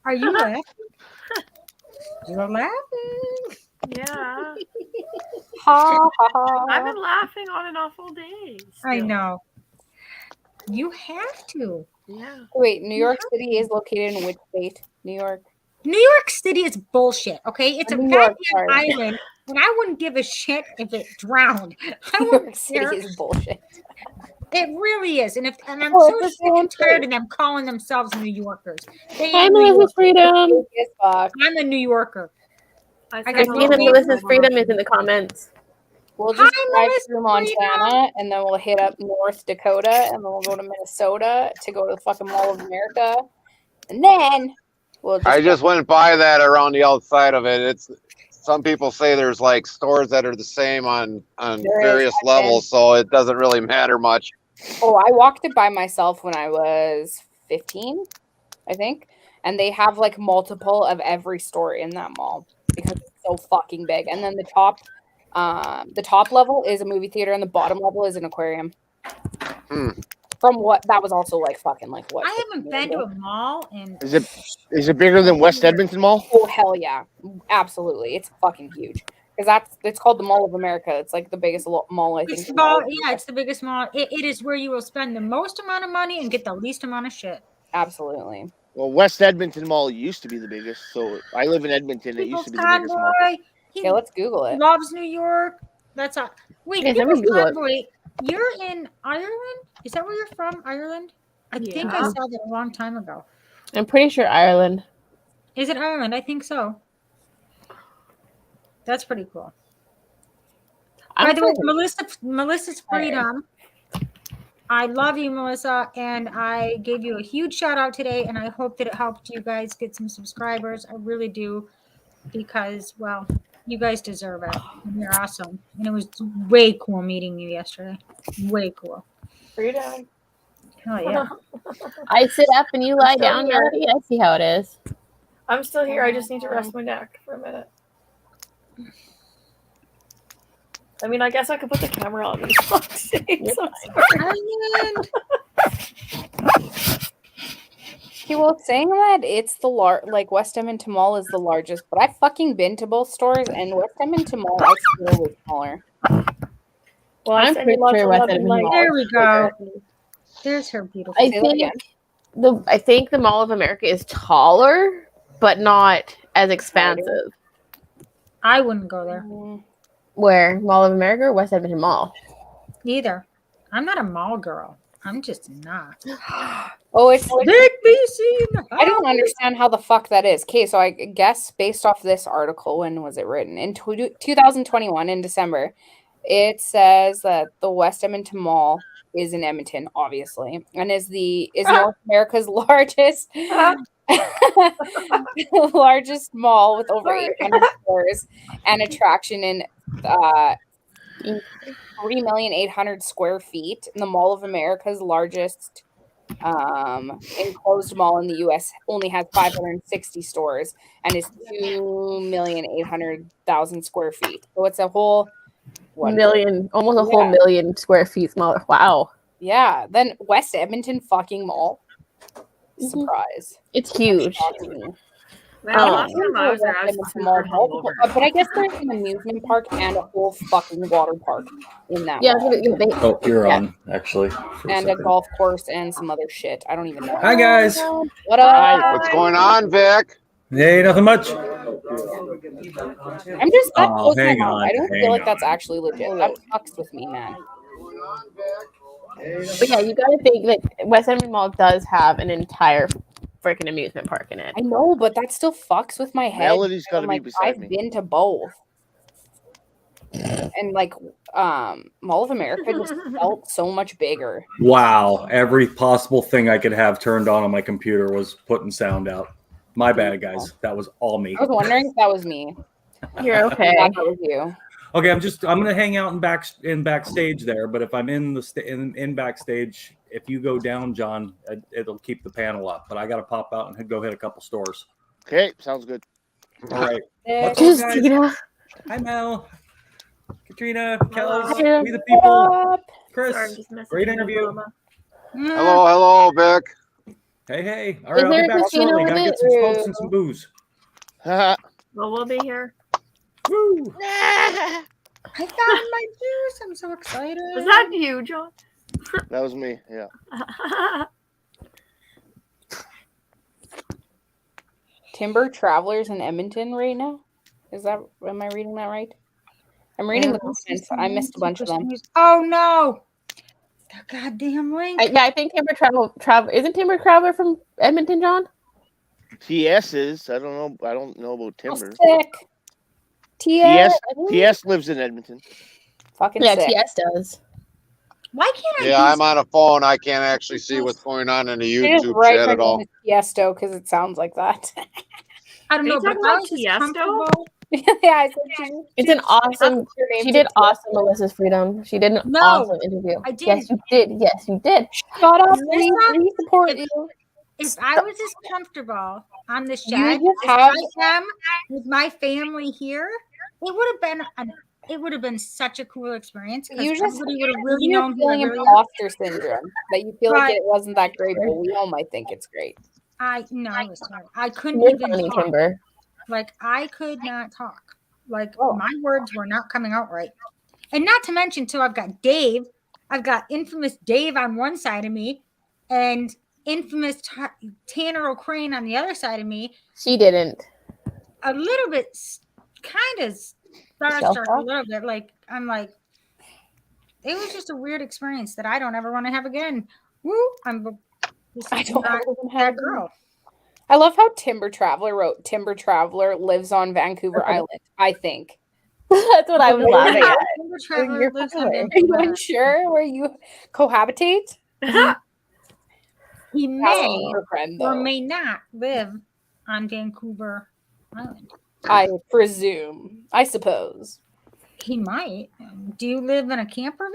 Are you laughing? You're laughing. Yeah. Ha, ha, ha. I've been laughing on and off all day. I know. You have to. Yeah. Wait, New York City is located in which state? New York. New York City is bullshit. Okay, it's a New York, goddamn island, and I wouldn't give a shit if it drowned. I New wouldn't York City care. is bullshit. It really is. And I'm Oh, so it's the sick and same tired thing. of them calling themselves New Yorkers. They Hi, ain't New Melissa's Yorkers. Freedom. As fuck. I'm a New Yorker. I I said got hello Christina no to Melissa's my Freedom is mom. in the comments. We'll Hi, just drive Melissa through Freedom. Montana and then we'll hit up North Dakota and then we'll go to Minnesota to go to the fucking Mall of America. And then we'll just I just went by that around the outside of it. It's some people say there's like stores that are the same on There is, various I've been. levels, so it doesn't really matter much. Oh, I walked it by myself when I was 15, I think. And they have like multiple of every store in that mall because it's so fucking big. And then the top level is a movie theater and the bottom level is an aquarium. From what that was also like fucking like what? I haven't been to a mall and Is it bigger than West Edmonton Mall? Oh hell yeah, absolutely! It's fucking huge because it's called the Mall of America. It's like the biggest mall I think. it's mall, yeah, it's the biggest mall. It is where you will spend the most amount of money and get the least amount of shit. Absolutely. Well, West Edmonton Mall used to be the biggest. So I live in Edmonton. It used to be the biggest mall. Convoy. Okay, let's Google it. Loves New York. That's all. Wait, Yes, let me People's Google it. Convoy. You're in Ireland? Is that where you're from? Ireland? I think I Yeah. saw that a long time ago. I'm pretty sure Ireland. Is it Ireland? I think so. That's pretty cool. By the way, Melissa's Freedom. I love you, Melissa, and I gave you a huge shout out today, and I hope that it helped you guys get some subscribers. I really do, because, well, you guys deserve it. You're awesome. And it was way cool meeting you yesterday. Way cool. Freedom. Hell yeah. I sit up and you lie still down, here. Melody. I see how it is. I'm still here. I just need to rest my neck for a minute. I mean, I guess I could put the camera on me. So Ireland. Okay, well, saying that it's the like West Edmonton Mall is the largest, but I've fucking been to both stores, and West Edmonton Mall I swear was smaller. well, I'm pretty sure West Edmonton Mall. There we go. There's her beautiful. I Say that again. think the Mall of America is taller, but not as expansive. I wouldn't go there Where Mall of America or West Edmonton Mall? either. I'm not a mall girl. I'm just not. Oh, it's Big BC. I don't understand how the fuck that is. Okay, so I guess based off this article, when was it written? In 2021 in December, it says that the West Edmonton Mall is in Edmonton, obviously, and is North America's largest largest mall with over 800 stores and attraction in 3,800,000 square feet. And the Mall of America's largest enclosed mall in the U.S. only has 560 stores and is 2,800,000 square feet. So it's a whole Almost a whole million square feet smaller. Wow. Yeah. Then West Edmonton fucking mall. Surprise. It's huge. Man, last time I was there, I was Mall, but I guess there's an amusement park and a whole fucking water park in that. Yeah, mall. Oh, you're on, actually. for And a second. golf course and some other shit. I don't even know. Hi, guys. What up? What's going on, Vic? Hey, nothing much. I'm just that Oh, blows my hang mind. on, I don't hang feel like that's on. actually legit. That fucks with me, man. But yeah, you gotta think that West Edmonton Mall does have an entire freaking amusement park in it. I know, but that still fucks with my head. Melody's got to I'm be like, beside I've me. been to both. And like Mall of America just felt so much bigger. Wow. Every possible thing I could have turned on my computer was putting sound out. My bad, guys. That was all me. I was wondering if that was me. You're okay. I thought that was you. Okay, I'm gonna hang out in backstage there, but if I'm in backstage, if you go down, John, it'll keep the panel up. But I gotta pop out and go hit a couple stores. Okay, sounds good. All right. What's What's up, guys? Christina. Hi, Mel. Katrina, Kels, Hello. we the people. Up? Chris, Sorry, I'm just messaging great you, interview. Mama. Hello, Vic. Hey. All Is right, I'll there be a back casino shortly. with Gotta it, get some or- smokes and some booze. That Well, we'll be here. Woo! I found my juice. I'm so excited. Was that you, John? was me. Yeah. Timber Travelers in Edmonton right now? Am I reading that right? I'm reading the comments. I missed a bunch of them. Oh no. goddamn link. I think Timber Travel isn't Timber Traveler from Edmonton, John? TS is. I don't know. I don't know about Timber. Sick. TS lives in Edmonton. Fucking Yeah, sick. TS does. Why can't I? Yeah, I'm on a phone. I can't actually see what's going on in the She just YouTube write chat her at all. name as Tiesto because it sounds like that. I don't Are know, you but talking I about was just Tiesto? comfortable. Yeah, I said It's an awesome. her name's She did Tiesto. awesome, Melissa's Freedom. She did an No, awesome interview. I didn't. Yes, you did. Yes, you did. Shut up. Melissa, We support if- you. If I was as comfortable on this You chat just as have- I am with my family here, it would have been such a cool experience. 'cause You just everybody would have really you're known who I feeling really am. imposter syndrome that you feel like But- it wasn't that great, but we all might think it's great. No, it was terrible. I couldn't You're even funny, talk. Timber. Like I could not talk. Like Oh. my words were not coming out right. And not to mention, too, I've got Dave. I've got infamous Dave on one side of me, and infamous Tanner O'Crane on the other side of me. She didn't. A little bit, kind of starstruck. A Self-talk? little bit. Like I'm like, it was just a weird experience that I don't ever want to have again. Woo! I don't not ever wanna that have girl. I love how Timber Traveler wrote Timber Traveler lives on Vancouver Island, I think. That's what I was laughing at. Timber Traveler You're lives on fucking Are you Vancouver. unsure where you cohabitate? He Asking may her friend, or though. may not live on Vancouver Island. I presume. I suppose. He might. Do you live in a camper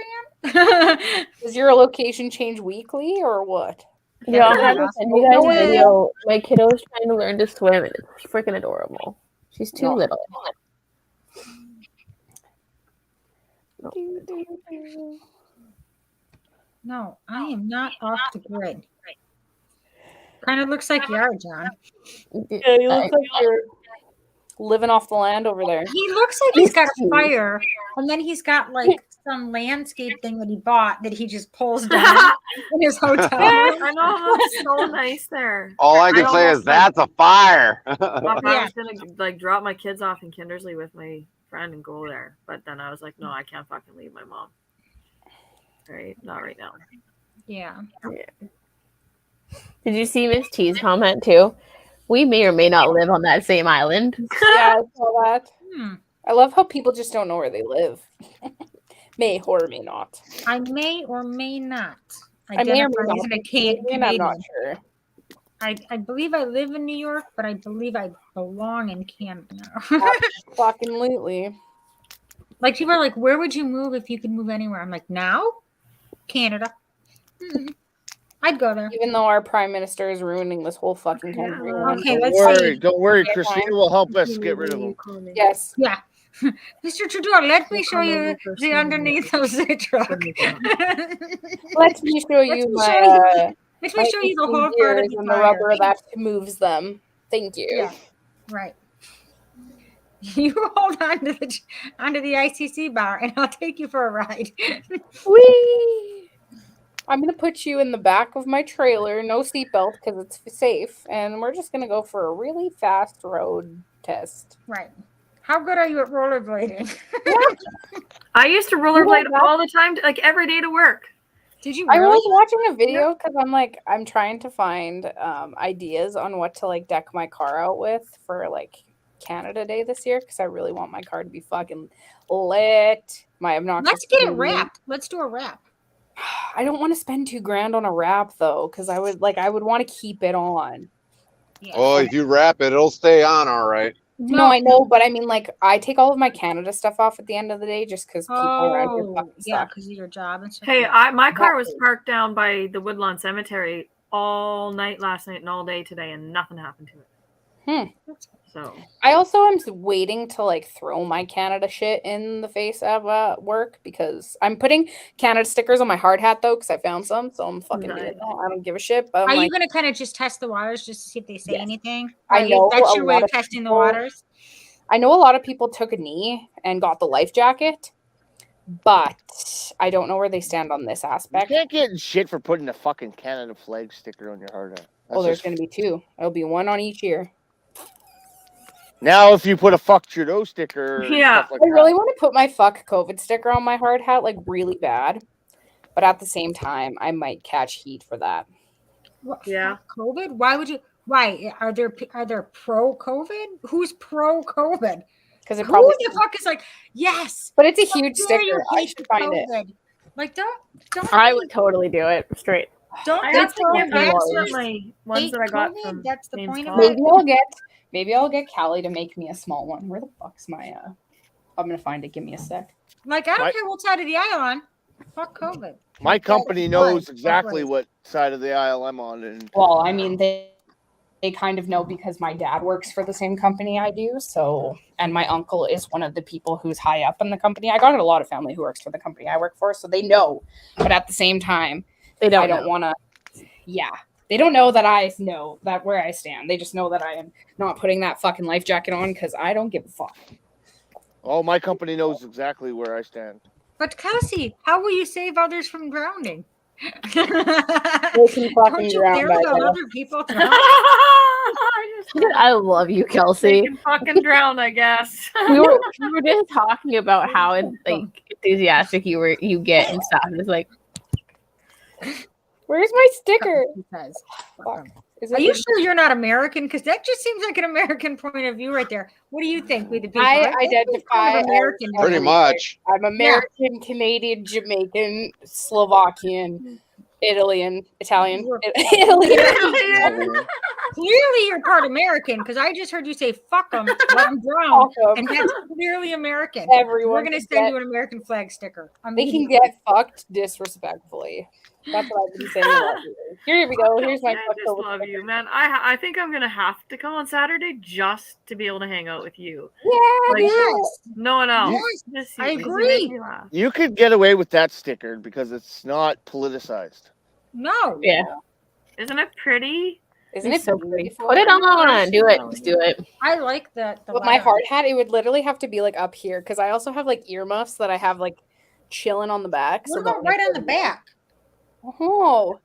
van? Does your location change weekly or what? Yeah, I'll have to send you guys No a way. video. My kiddo's trying to learn to swim, and it's freaking adorable. She's too No. little. No, I am not off the grid. Kind of looks like you are, John. Yeah, you look like you're living off the land over there. He looks like he's got a cute. fire, and then he's got like some landscape thing that he bought that he just pulls down in his hotel room. I know, it looks so nice there. All I can I say is almost, like- that's a fire. I Yeah. was gonna like drop my kids off in Kindersley with my friend and go there, but then I was like, no, I can't fucking leave my mom. Right, not right now. Yeah. Did you see Miss T's comment too? We may or may not live on that same island. Yeah, I saw that. Hmm. I love how people just don't know where they live. May or may not. I may or may not I may or may identify not as a be Canadian. Canadian, I'm not sure. I believe I live in New York, but I believe I belong in Canada. Fucking lately. Like people are like, where would you move if you could move anywhere? I'm like, now? Canada. I'd go there. Even though our prime minister is ruining this whole fucking country. Okay, Don't let's worry, see. don't worry. Okay, Christina fine. will help us get rid of them. Yes. Yeah. Mr. Trudeau, let me show you the underneath of the truck. Let me show you my Let me show you the whole part of gears the and the fire. rubber that moves them. Thank you. Yeah. Right. You hold on to onto the ICC bar, and I'll take you for a ride. Whee! I'm gonna put you in the back of my trailer, no seatbelt because it's safe, and we're just gonna go for a really fast road test. Right. How good are you at rollerblading? I used to rollerblade all the time, like every day to work. Did you I really? was watching a video because I'm trying to find ideas on what to like deck my car out with for like Canada Day this year because I really want my car to be fucking lit. My obnoxious. Let's get it Canadian- wrapped. Let's do a wrap. I don't want to spend $2,000 on a wrap though, because I would want to keep it on. Yeah. Oh, if you wrap it, it'll stay on all right. No, I know, but I mean, like, I take all of my Canada stuff off at the end of the day just because people around here Oh, fucking yeah, suck. because of your job and stuff. Hey, yeah. my car was Exactly. parked down by the Woodlawn Cemetery all night last night and all day today, and nothing happened to it. So I also am waiting to like throw my Canada shit in the face of work because I'm putting Canada stickers on my hard hat though because I found some, so I'm fucking doing it. I don't give a shit. But I'm Are like, you going to kind of just test the waters just to see if they say Yes. anything? I Right? know That's a your way lot of of testing the people- waters. I know a lot of people took a knee and got the life jacket, but I don't know where they stand on this You aspect. can't get in shit for putting the fucking Canada flag sticker on your hard hat. Oh, there's That's going just- to be two. It'll be one on each ear. Now, if you put a fuck Trudeau sticker, and Yeah. stuff like I really that, want to put my fuck COVID sticker on my hard hat, like really bad. But at the same time, I might catch heat for that. What, Yeah. COVID? Why would you? Why are there pro COVID? Who's pro COVID? Because it Who probably. the fuck is like, yes? But it's a how huge dare you sticker. I hate should the find it. COVID? Like, don't. I would totally do it straight. Don't I they have to throw get my vaxxers ones hate that I got COVID? from That's the Name's point of Talk. it. Maybe I'll get Callie to make me a small one. Where the fuck's my I'm gonna find it. Give me a sec. Like, I don't care what side of the aisle on. Fuck COVID. My company knows Right. exactly what side of the aisle I'm on, and Well, I mean they kind of know because my dad works for the same company I do. So, and my uncle is one of the people who's high up in the company. I got a lot of family who works for the company I work for, so they know. But at the same time, I don't want to. Yeah, they don't know that I know that where I stand. They just know that I am not putting that fucking life jacket on because I don't give a fuck. oh, my company knows exactly where I stand. But Kelsey, how will you save others from drowning? They can fucking Don't you drown care by about now. other people drowning? I love you, They Kelsey. can fucking drown, I guess. We were just talking about how enthusiastic you get and stuff. And it's like, Where's my sticker? Because, Fuck. are you sure you're not American? Because that just seems like an American point of view right there. What do you think, we the people? I think it's identify kind of as American. Pretty much. I'm American, Canadian, Jamaican, Slovakian, Italian. Clearly, you're part American because I just heard you say "fuck them," let them drown, Awesome. and that's clearly American. Everyone We're gonna can send get- you an American flag sticker. They can get fucked disrespectfully. That's what I've been saying about you. Here we go. Here's my I just love you, man. I think I'm gonna have to come on Saturday just to be able to hang out with you. Yeah, Like, Yes, no one else. Yes, Just I you. You agree. make me laugh. You could get away with that sticker because it's not politicized. no. yeah, Isn't it pretty? Isn't it's it so pretty. beautiful? Put it on. Do it. Just do it. I like that. But my hard hat, it would literally have to be like up here because I also have like earmuffs that I have like chilling on the back. What so about right on the back? Oh,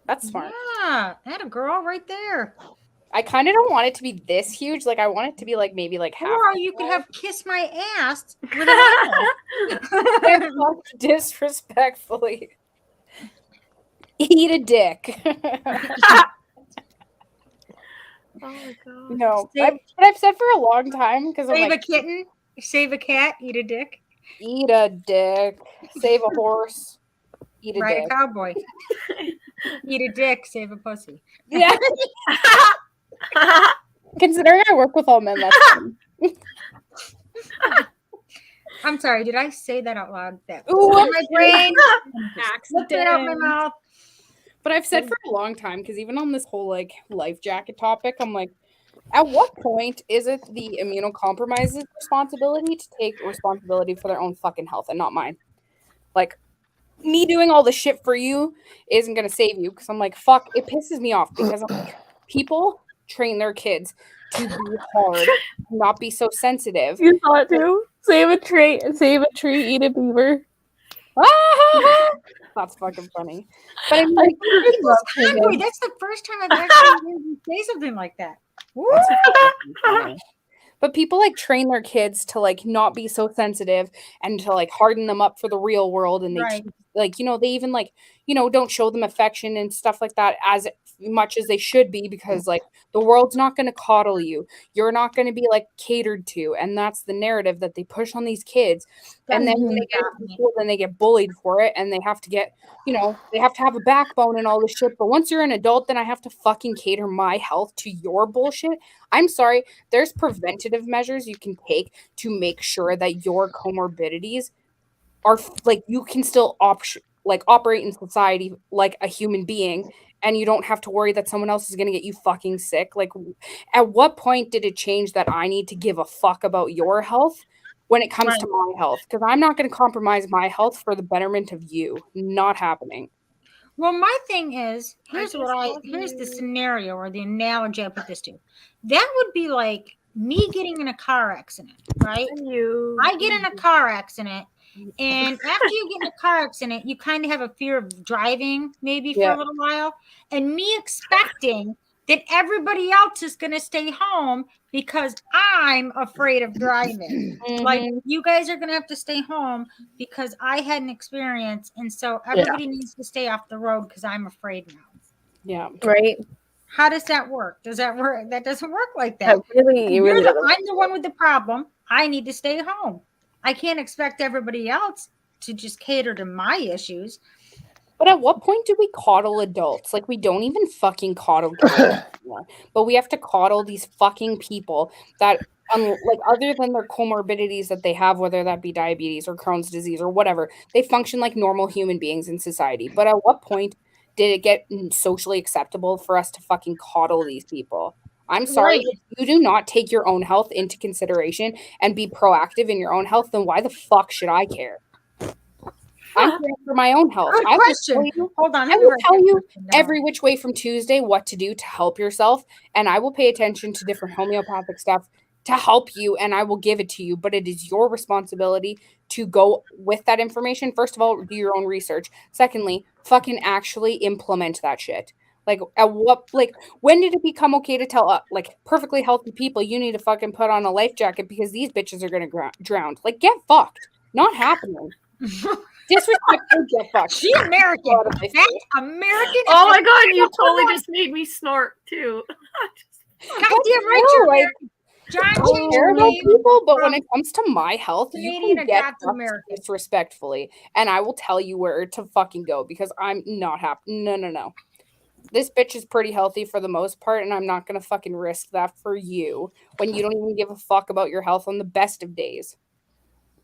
that's smart. Yeah, that a girl right there. I kind of don't want it to be this huge. Like I want it to be like maybe like half. Or you could have "kiss my ass" with an apple. Disrespectfully. Eat a dick. Oh my god. No, Save- but I've said for a long time because I'm Save like, a kitten, save a cat, eat a dick. eat a dick, save a horse, eat a Ride dick. a cowboy. Eat a dick, save a pussy. Yeah. Considering I work with all men, that's fun. I'm sorry, did I say that out loud? That Ooh, my brain. accident. Slip it out my mouth. But I've said for a long time, because even on this whole like life jacket topic, I'm like, at what point is it the immunocompromised responsibility to take responsibility for their own fucking health and not mine? Like, me doing all the shit for you isn't gonna save you because I'm like, fuck, it pisses me off because I'm like, people train their kids to be hard, not be so sensitive. You saw it too. Save a tree, eat a beaver. That's fucking funny. But I'm like, Convoy, that's the first time I've actually heard you say something like that. Woo! but people like train their kids to like not be so sensitive and to like harden them up for the real world, and they Right. like, you know, they even like, you know, don't show them affection and stuff like that as much as they should be, because like the world's not going to coddle you, you're not going to be like catered to, and that's the narrative that they push on these kids. And then when they get to school, then they get bullied for it, and they have to get, you know, they have to have a backbone and all this shit. But once you're an adult, then I have to fucking cater my health to your bullshit. I'm sorry, there's preventative measures you can take to make sure that your comorbidities are like, you can still operate in society like a human being, and you don't have to worry that someone else is going to get you fucking sick. Like, at what point did it change that I need to give a fuck about your health when it comes to my health? Because I'm not going to compromise my health for the betterment of you. Not happening. Well, my thing is, here's just love here's the you. scenario or the analogy I put this to. That would be like me getting in a car accident, right? You. I get in a car accident, and after you get in a car accident, you kind of have a fear of driving maybe for Yeah. a little while. And me expecting that everybody else is going to stay home because I'm afraid of driving. Like, you guys are going to have to stay home because I had an experience. And so everybody needs to stay off the road because I'm afraid now. Yeah. Right. How does that work? Does that work? That doesn't work like that. Really, I'm the one with the problem. I need to stay home. I can't expect everybody else to just cater to my issues. But at what point do we coddle adults? Like, we don't even fucking coddle kids anymore. But we have to coddle these fucking people that, like, other than their comorbidities that they have, whether that be diabetes or Crohn's disease or whatever, they function like normal human beings in society. But at what point did it get socially acceptable for us to fucking coddle these people? I'm sorry, if you do not take your own health into consideration and be proactive in your own health, then why the fuck should I care? I'm caring for my own health. Good question. Hold on. I will tell you every which way from Tuesday what to do to help yourself, and I will pay attention to different homeopathic stuff to help you, and I will give it to you. But it is your responsibility to go with that information. First of all, do your own research. Secondly, fucking actually implement that shit. Like, at what, like, when did it become okay to tell, like, perfectly healthy people you need to fucking put on a life jacket because these bitches are gonna drown? Like, get fucked. Not happening. Disrespectful, get fucked. She American. That's American. Oh my god, you totally just made me snort too. Goddamn right, you're American. John I care about people, but when it comes to my health, Canadian you can get adopted American. disrespectfully, and I will tell you where to fucking go because I'm not happy. No. This bitch is pretty healthy for the most part, and I'm not gonna fucking risk that for you when you don't even give a fuck about your health on the best of days.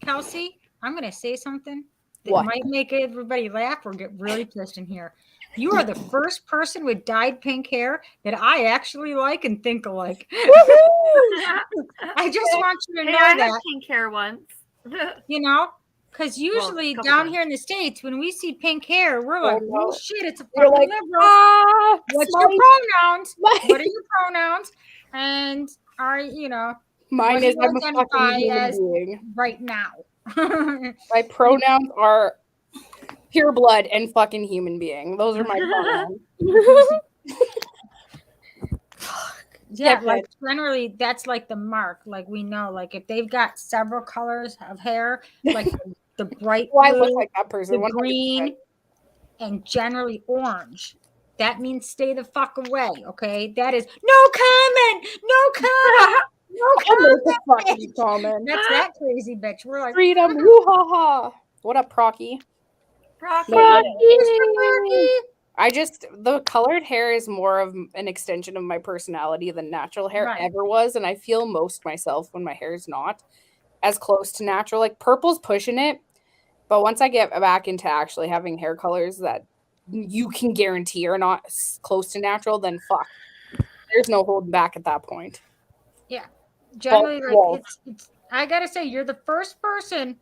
Kelsey, I'm gonna say something that might make everybody laugh or get really pissed in here. You are the first person with dyed pink hair that I actually like and think alike. I just want you to know I that. had pink hair once. You know, because usually down here in the States, when we see pink hair, we're like, oh shit, it's a fucking liberal. What's your pronouns? What are your pronouns? And are, you know, mine is I'm a fucking human being right now. My pronouns are pure blood and fucking human being. Those are my pronouns. Yeah, like generally that's like the mark. Like we know, like if they've got several colors of hair, like the bright blue, I look like that person, the 100%. green, and generally orange. That means stay the fuck away. Okay, that is no comment. That's that crazy bitch. We're like freedom. Woo-ha-ha. What up, Procky? I just, the colored hair is more of an extension of my personality than natural hair ever was. And I feel most myself when my hair is not as close to natural. Like purple's pushing it. But once I get back into actually having hair colors that you can guarantee are not close to natural, then fuck. There's no holding back at that point. Yeah. Generally, like it's I gotta say, you're the first person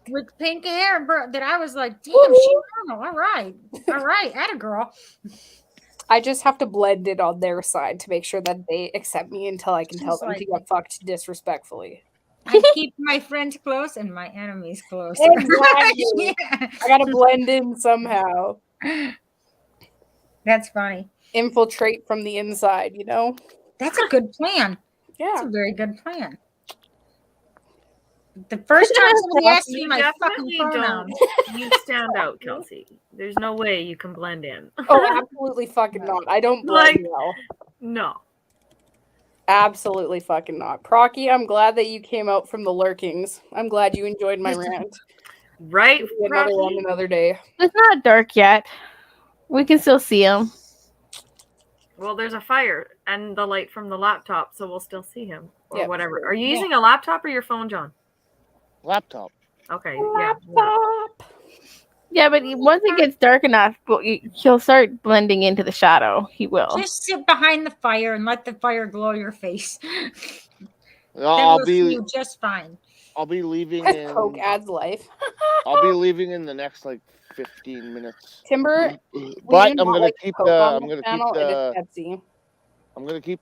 with pink hair that I was like, damn, she's normal. All right, atta girl. I just have to blend it on their side to make sure that they accept me until I can tell them to get fucked disrespectfully. I keep my friends close and my enemies close. Exactly. I gotta blend in somehow. That's funny. Infiltrate from the inside, you know? That's a good plan. Yeah. That's a very good plan. The first time somebody asked me my fucking pronouns. You stand out, Kelsey. There's no way you can blend in. Oh, absolutely fucking not. I don't blend well. No. Absolutely fucking not. Procky, I'm glad that you came out from the lurkings. I'm glad you enjoyed my rant. Right? Another one another day. It's not dark yet. We can still see him. Well, there's a fire and the light from the laptop, so we'll still see him or whatever. Are you using a laptop or your phone, John? Laptop. Okay. Laptop. Yeah, but once it gets dark enough, he'll start blending into the shadow. He will. Just sit behind the fire and let the fire glow your face. I'll be just fine. I'll be leaving. Coke adds life. I'll be leaving in the next 15 minutes. Timber, but I'm gonna keep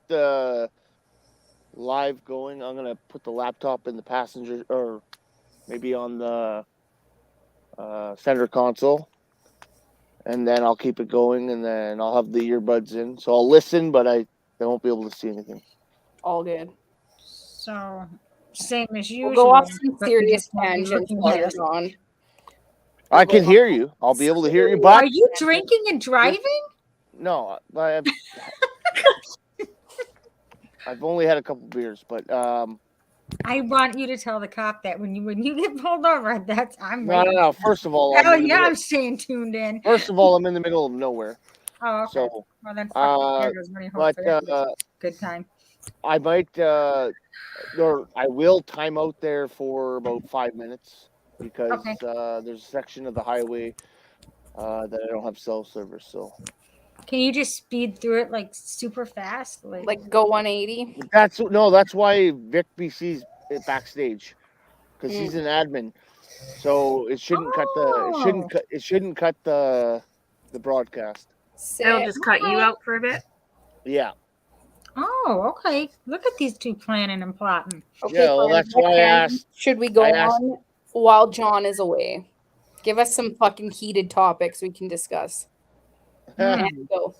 the live going. I'm gonna put the laptop in the passenger or maybe on the center console, and then I'll keep it going, and then I'll have the earbuds in, so I'll listen, but I won't be able to see anything. All good. So same as usual. We'll go off some but you serious just won't be tangents looking while at you're us. gone. I can hear you. I'll be able to hear you, but Are you drinking and driving? no, I've only had a couple beers, but I want you to tell the cop that when you get pulled over, that's I'm no. waiting. First of all, Hell yeah, I'm staying tuned in. First of all, I'm in the middle of nowhere. Oh, okay. So, Well then, there goes money. but Good time. I might, or I will time out there for about 5 minutes because there's a section of the highway that I don't have cell service. So, can you just speed through it like super fast, like go 180? That's why Vic BC's backstage because he's an admin, so it shouldn't cut the broadcast. It'll just cut you out for a bit. Yeah. Oh, okay. Look at these two planning and plotting. Okay, yeah, well, that's why I asked. Should we go on while John is away? Give us some fucking heated topics we can discuss. And go.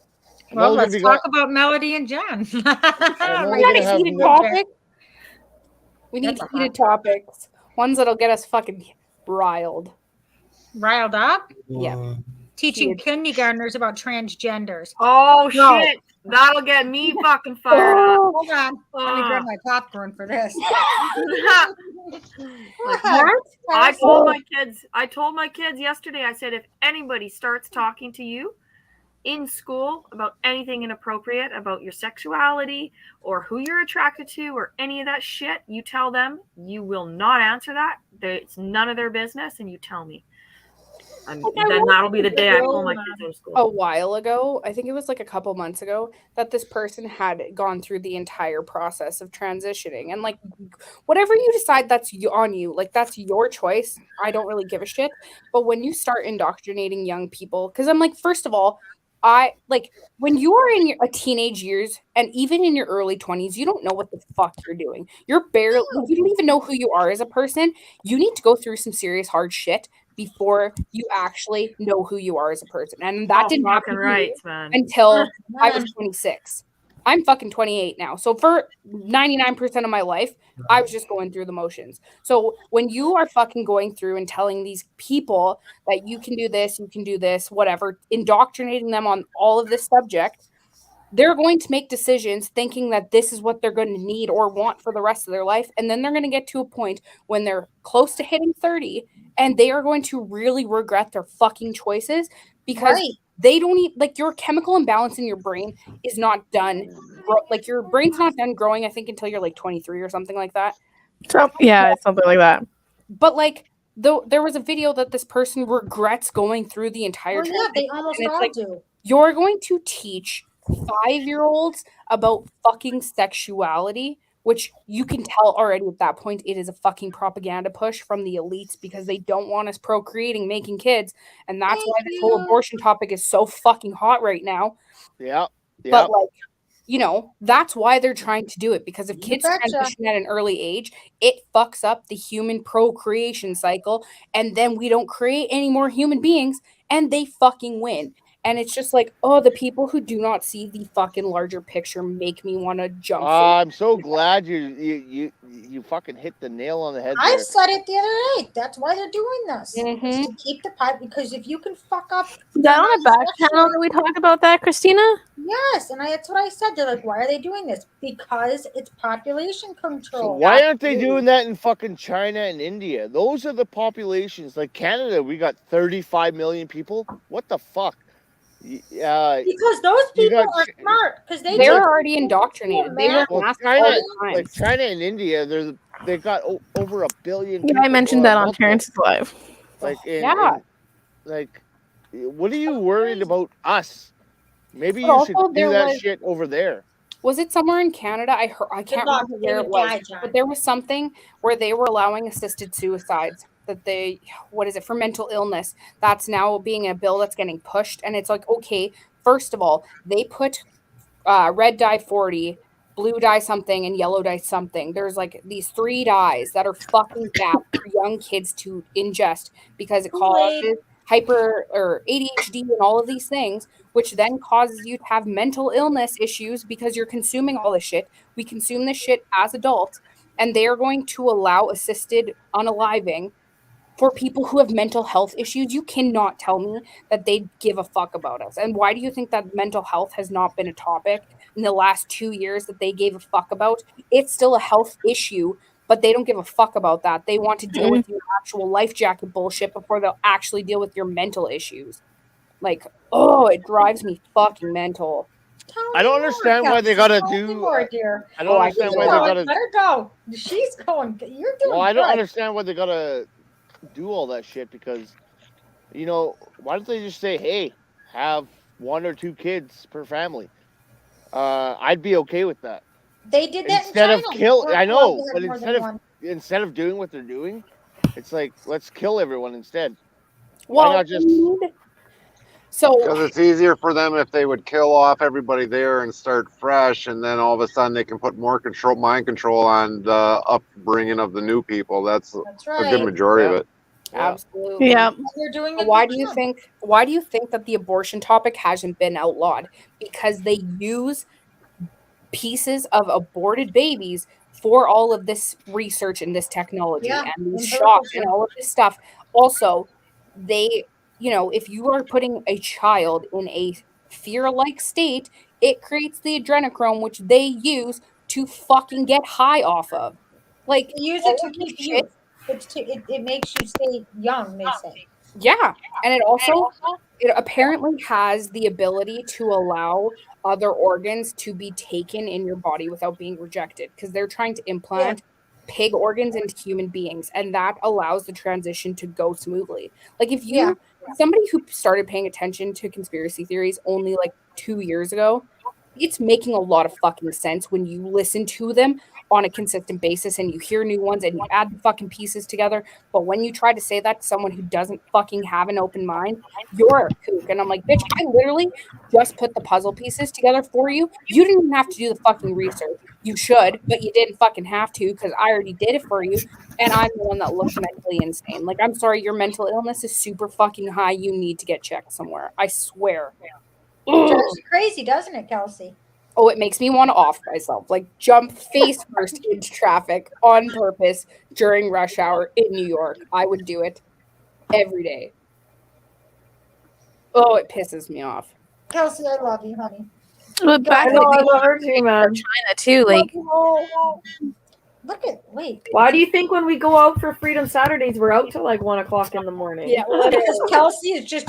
Well, let's talk about Melody and John. We need a heated topic. We need heated topics. Ones that'll get us fucking riled. Riled up? Yeah. Teaching kindergartners about transgenders. Oh, shit. That'll get me fucking fired up. Hold on. Let me grab my popcorn for this. I told my kids yesterday, I said, if anybody starts talking to you in school about anything inappropriate about your sexuality or who you're attracted to or any of that shit, you tell them you will not answer that. It's none of their business, and you tell me. And then that'll be the day I pull my kids out of school. A while ago, I think it was like a couple months ago, that this person had gone through the entire process of transitioning. And like, whatever you decide, that's on you. Like, that's your choice. I don't really give a shit. But when you start indoctrinating young people, because I'm like, first of all, when you are in your teenage years and even in your early 20s, you don't know what the fuck you're doing. You don't even know who you are as a person. You need to go through some serious hard shit before you actually know who you are as a person. And that didn't happen until I was 26. I'm fucking 28 now. So for 99% of my life, I was just going through the motions. So when you are fucking going through and telling these people that you can do this, whatever, indoctrinating them on all of this subject, they're going to make decisions thinking that this is what they're going to need or want for the rest of their life. And then they're going to get to a point when they're close to hitting 30 and they are going to really regret their fucking choices because they don't eat, like, your chemical imbalance in your brain is not done. Like, your brain's not done growing, I think, until you're like 23 or something like that. Yeah, something like that. But like, though, there was a video that this person regrets going through the entire yeah, they almost all do. You're going to teach 5-year-olds about fucking sexuality, which you can tell already at that point it is a fucking propaganda push from the elites because they don't want us procreating, making kids, and that's why this whole abortion topic is so fucking hot right now. Yeah. But like, you know, that's why they're trying to do it, because if kids transition at an early age, it fucks up the human procreation cycle, and then we don't create any more human beings, and they fucking win. And it's just like, oh, the people who do not see the fucking larger picture make me want to jump. I'm so glad you fucking hit the nail on the head. I said it the other day. That's why they're doing this. Mm-hmm. To keep the pipe, because if you can fuck up. Is that on a back channel that we talked about that, Christina? Yes, and that's what I said. They're like, why are they doing this? Because it's population control. So why aren't they doing that in fucking China and India? Those are the populations. Like Canada, we got 35 million people. What the fuck? Because those people are smart. Because they were already indoctrinated. They were like China and India, they've got over 1 billion. Yeah, I mentioned that on Terrence's Live. Like, like, what are you worried about us? Maybe you should do that shit over there. Was it somewhere in Canada? I can't remember where it was, but there was something where they were allowing assisted suicides. That for mental illness, that's now being a bill that's getting pushed. And it's like, okay, first of all, they put red dye 40, blue dye something, and yellow dye something. There's like these 3 dyes that are fucking bad for young kids to ingest because it causes hyper or ADHD and all of these things, which then causes you to have mental illness issues because you're consuming all this shit. We consume this shit as adults, and they are going to allow assisted unaliving for people who have mental health issues. You cannot tell me that they give a fuck about us. And why do you think that mental health has not been a topic in the last 2 years that they gave a fuck about? It's still a health issue, but they don't give a fuck about that. They want to deal with your actual life jacket bullshit before they'll actually deal with your mental issues. Like, oh, it drives me fucking mental. I don't understand why they gotta do. I don't understand why they gotta. Let her go. She's going. You're doing. Well, I don't good. understand why they gotta do all that shit, because, you know, why don't they just say, hey, have 1 or 2 kids per family? I'd be okay with that. They did that Instead in of China. kill, We're I allowed know, to have but more than instead one. of doing what they're doing, it's like, let's kill everyone instead. Well, Why not just? Because it's easier for them if they would kill off everybody there and start fresh, and then all of a sudden they can put more mind control on the upbringing of the new people. That's a good right. majority of it. Absolutely. Yeah. They're doing But it. why do you think that the abortion topic hasn't been outlawed? Because they use pieces of aborted babies for all of this research and this technology and these shocks and all of this stuff. Also, they, if you are putting a child in a fear-like state, it creates the adrenochrome, which they use to fucking get high off of. Like, They use it to keep you. It makes you stay young, they say. Yeah, and it apparently has the ability to allow other organs to be taken in your body without being rejected, because they're trying to implant pig organs into human beings, and that allows the transition to go smoothly. Like, if you somebody who started paying attention to conspiracy theories only like 2 years ago, it's making a lot of fucking sense when you listen to them on a consistent basis and you hear new ones and you add the fucking pieces together. But when you try to say that to someone who doesn't fucking have an open mind, you're a kook. And I'm like, bitch, I literally just put the puzzle pieces together for you. You didn't even have to do the fucking research. You should, but you didn't fucking have to, because I already did it for you. And I'm the one that looks mentally insane. Like, I'm sorry, your mental illness is super fucking high. You need to get checked somewhere. I swear. It drives you crazy, doesn't it, Kelsey? Oh, it makes me want to off myself. Like, jump face first into traffic on purpose during rush hour in New York. I would do it every day. Oh, it pisses me off. Kelsey, I love you, honey. But back I love her too, man. China too, like Why do you think when we go out for Freedom Saturdays, we're out till like 1 o'clock in the morning? Yeah, because Kelsey is just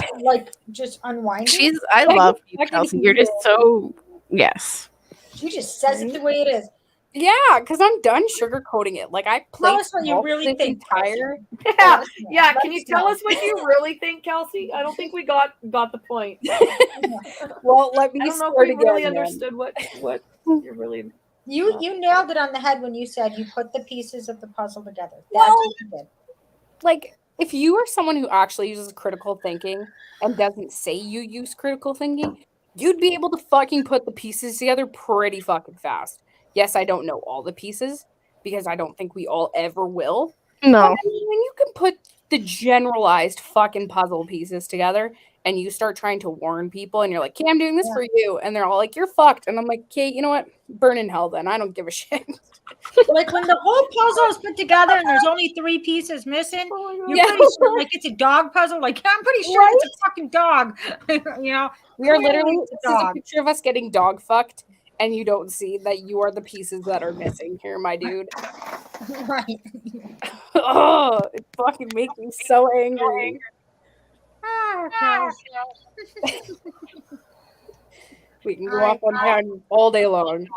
unwinding. I love you, Kelsey. You're just so yes. She just says it the way it is. Yeah, because I'm done sugarcoating it. Like, I played Tell us what you really think, entire. Yeah. Can you tell us what you really think, Kelsey? I don't think we got the point. Well, let me. I don't know if we really understood what you're really. You nailed it on the head when you said you put the pieces of the puzzle together. That's Well, what you did. Like, if you are someone who actually uses critical thinking and doesn't say you use critical thinking, you'd be able to fucking put the pieces together pretty fucking fast. Yes, I don't know all the pieces because I don't think we all ever will. No. But I mean, when you can put the generalized fucking puzzle pieces together and you start trying to warn people and you're like, okay, I'm doing this for you. And they're all like, you're fucked. And I'm like, okay, you know what? Burn in hell then. I don't give a shit. Like when the whole puzzle is put together and there's only 3 pieces missing, you're pretty sure like it's a dog puzzle. Like, I'm pretty sure it's a fucking dog. We are literally, this is a picture of us getting dog fucked. And you don't see that you are the pieces that are missing here, my dude. Right. Oh, it fucking makes me so angry. We can go off on that all day long.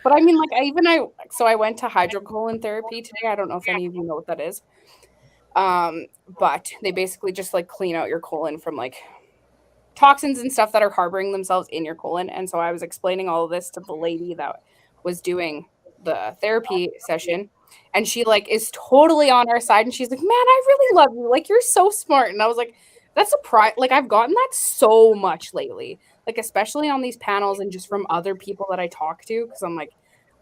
But I mean, like, I went to hydrocolon therapy today. I don't know if any of you know what that is. But they basically just like clean out your colon from like toxins and stuff that are harboring themselves in your colon. And so I was explaining all of this to the lady that was doing the therapy session, and she like is totally on our side, and she's like, man, I really love you, like you're so smart. And I was like, that's a pride. Like, I've gotten that so much lately, like especially on these panels and just from other people that I talk to, because I'm like,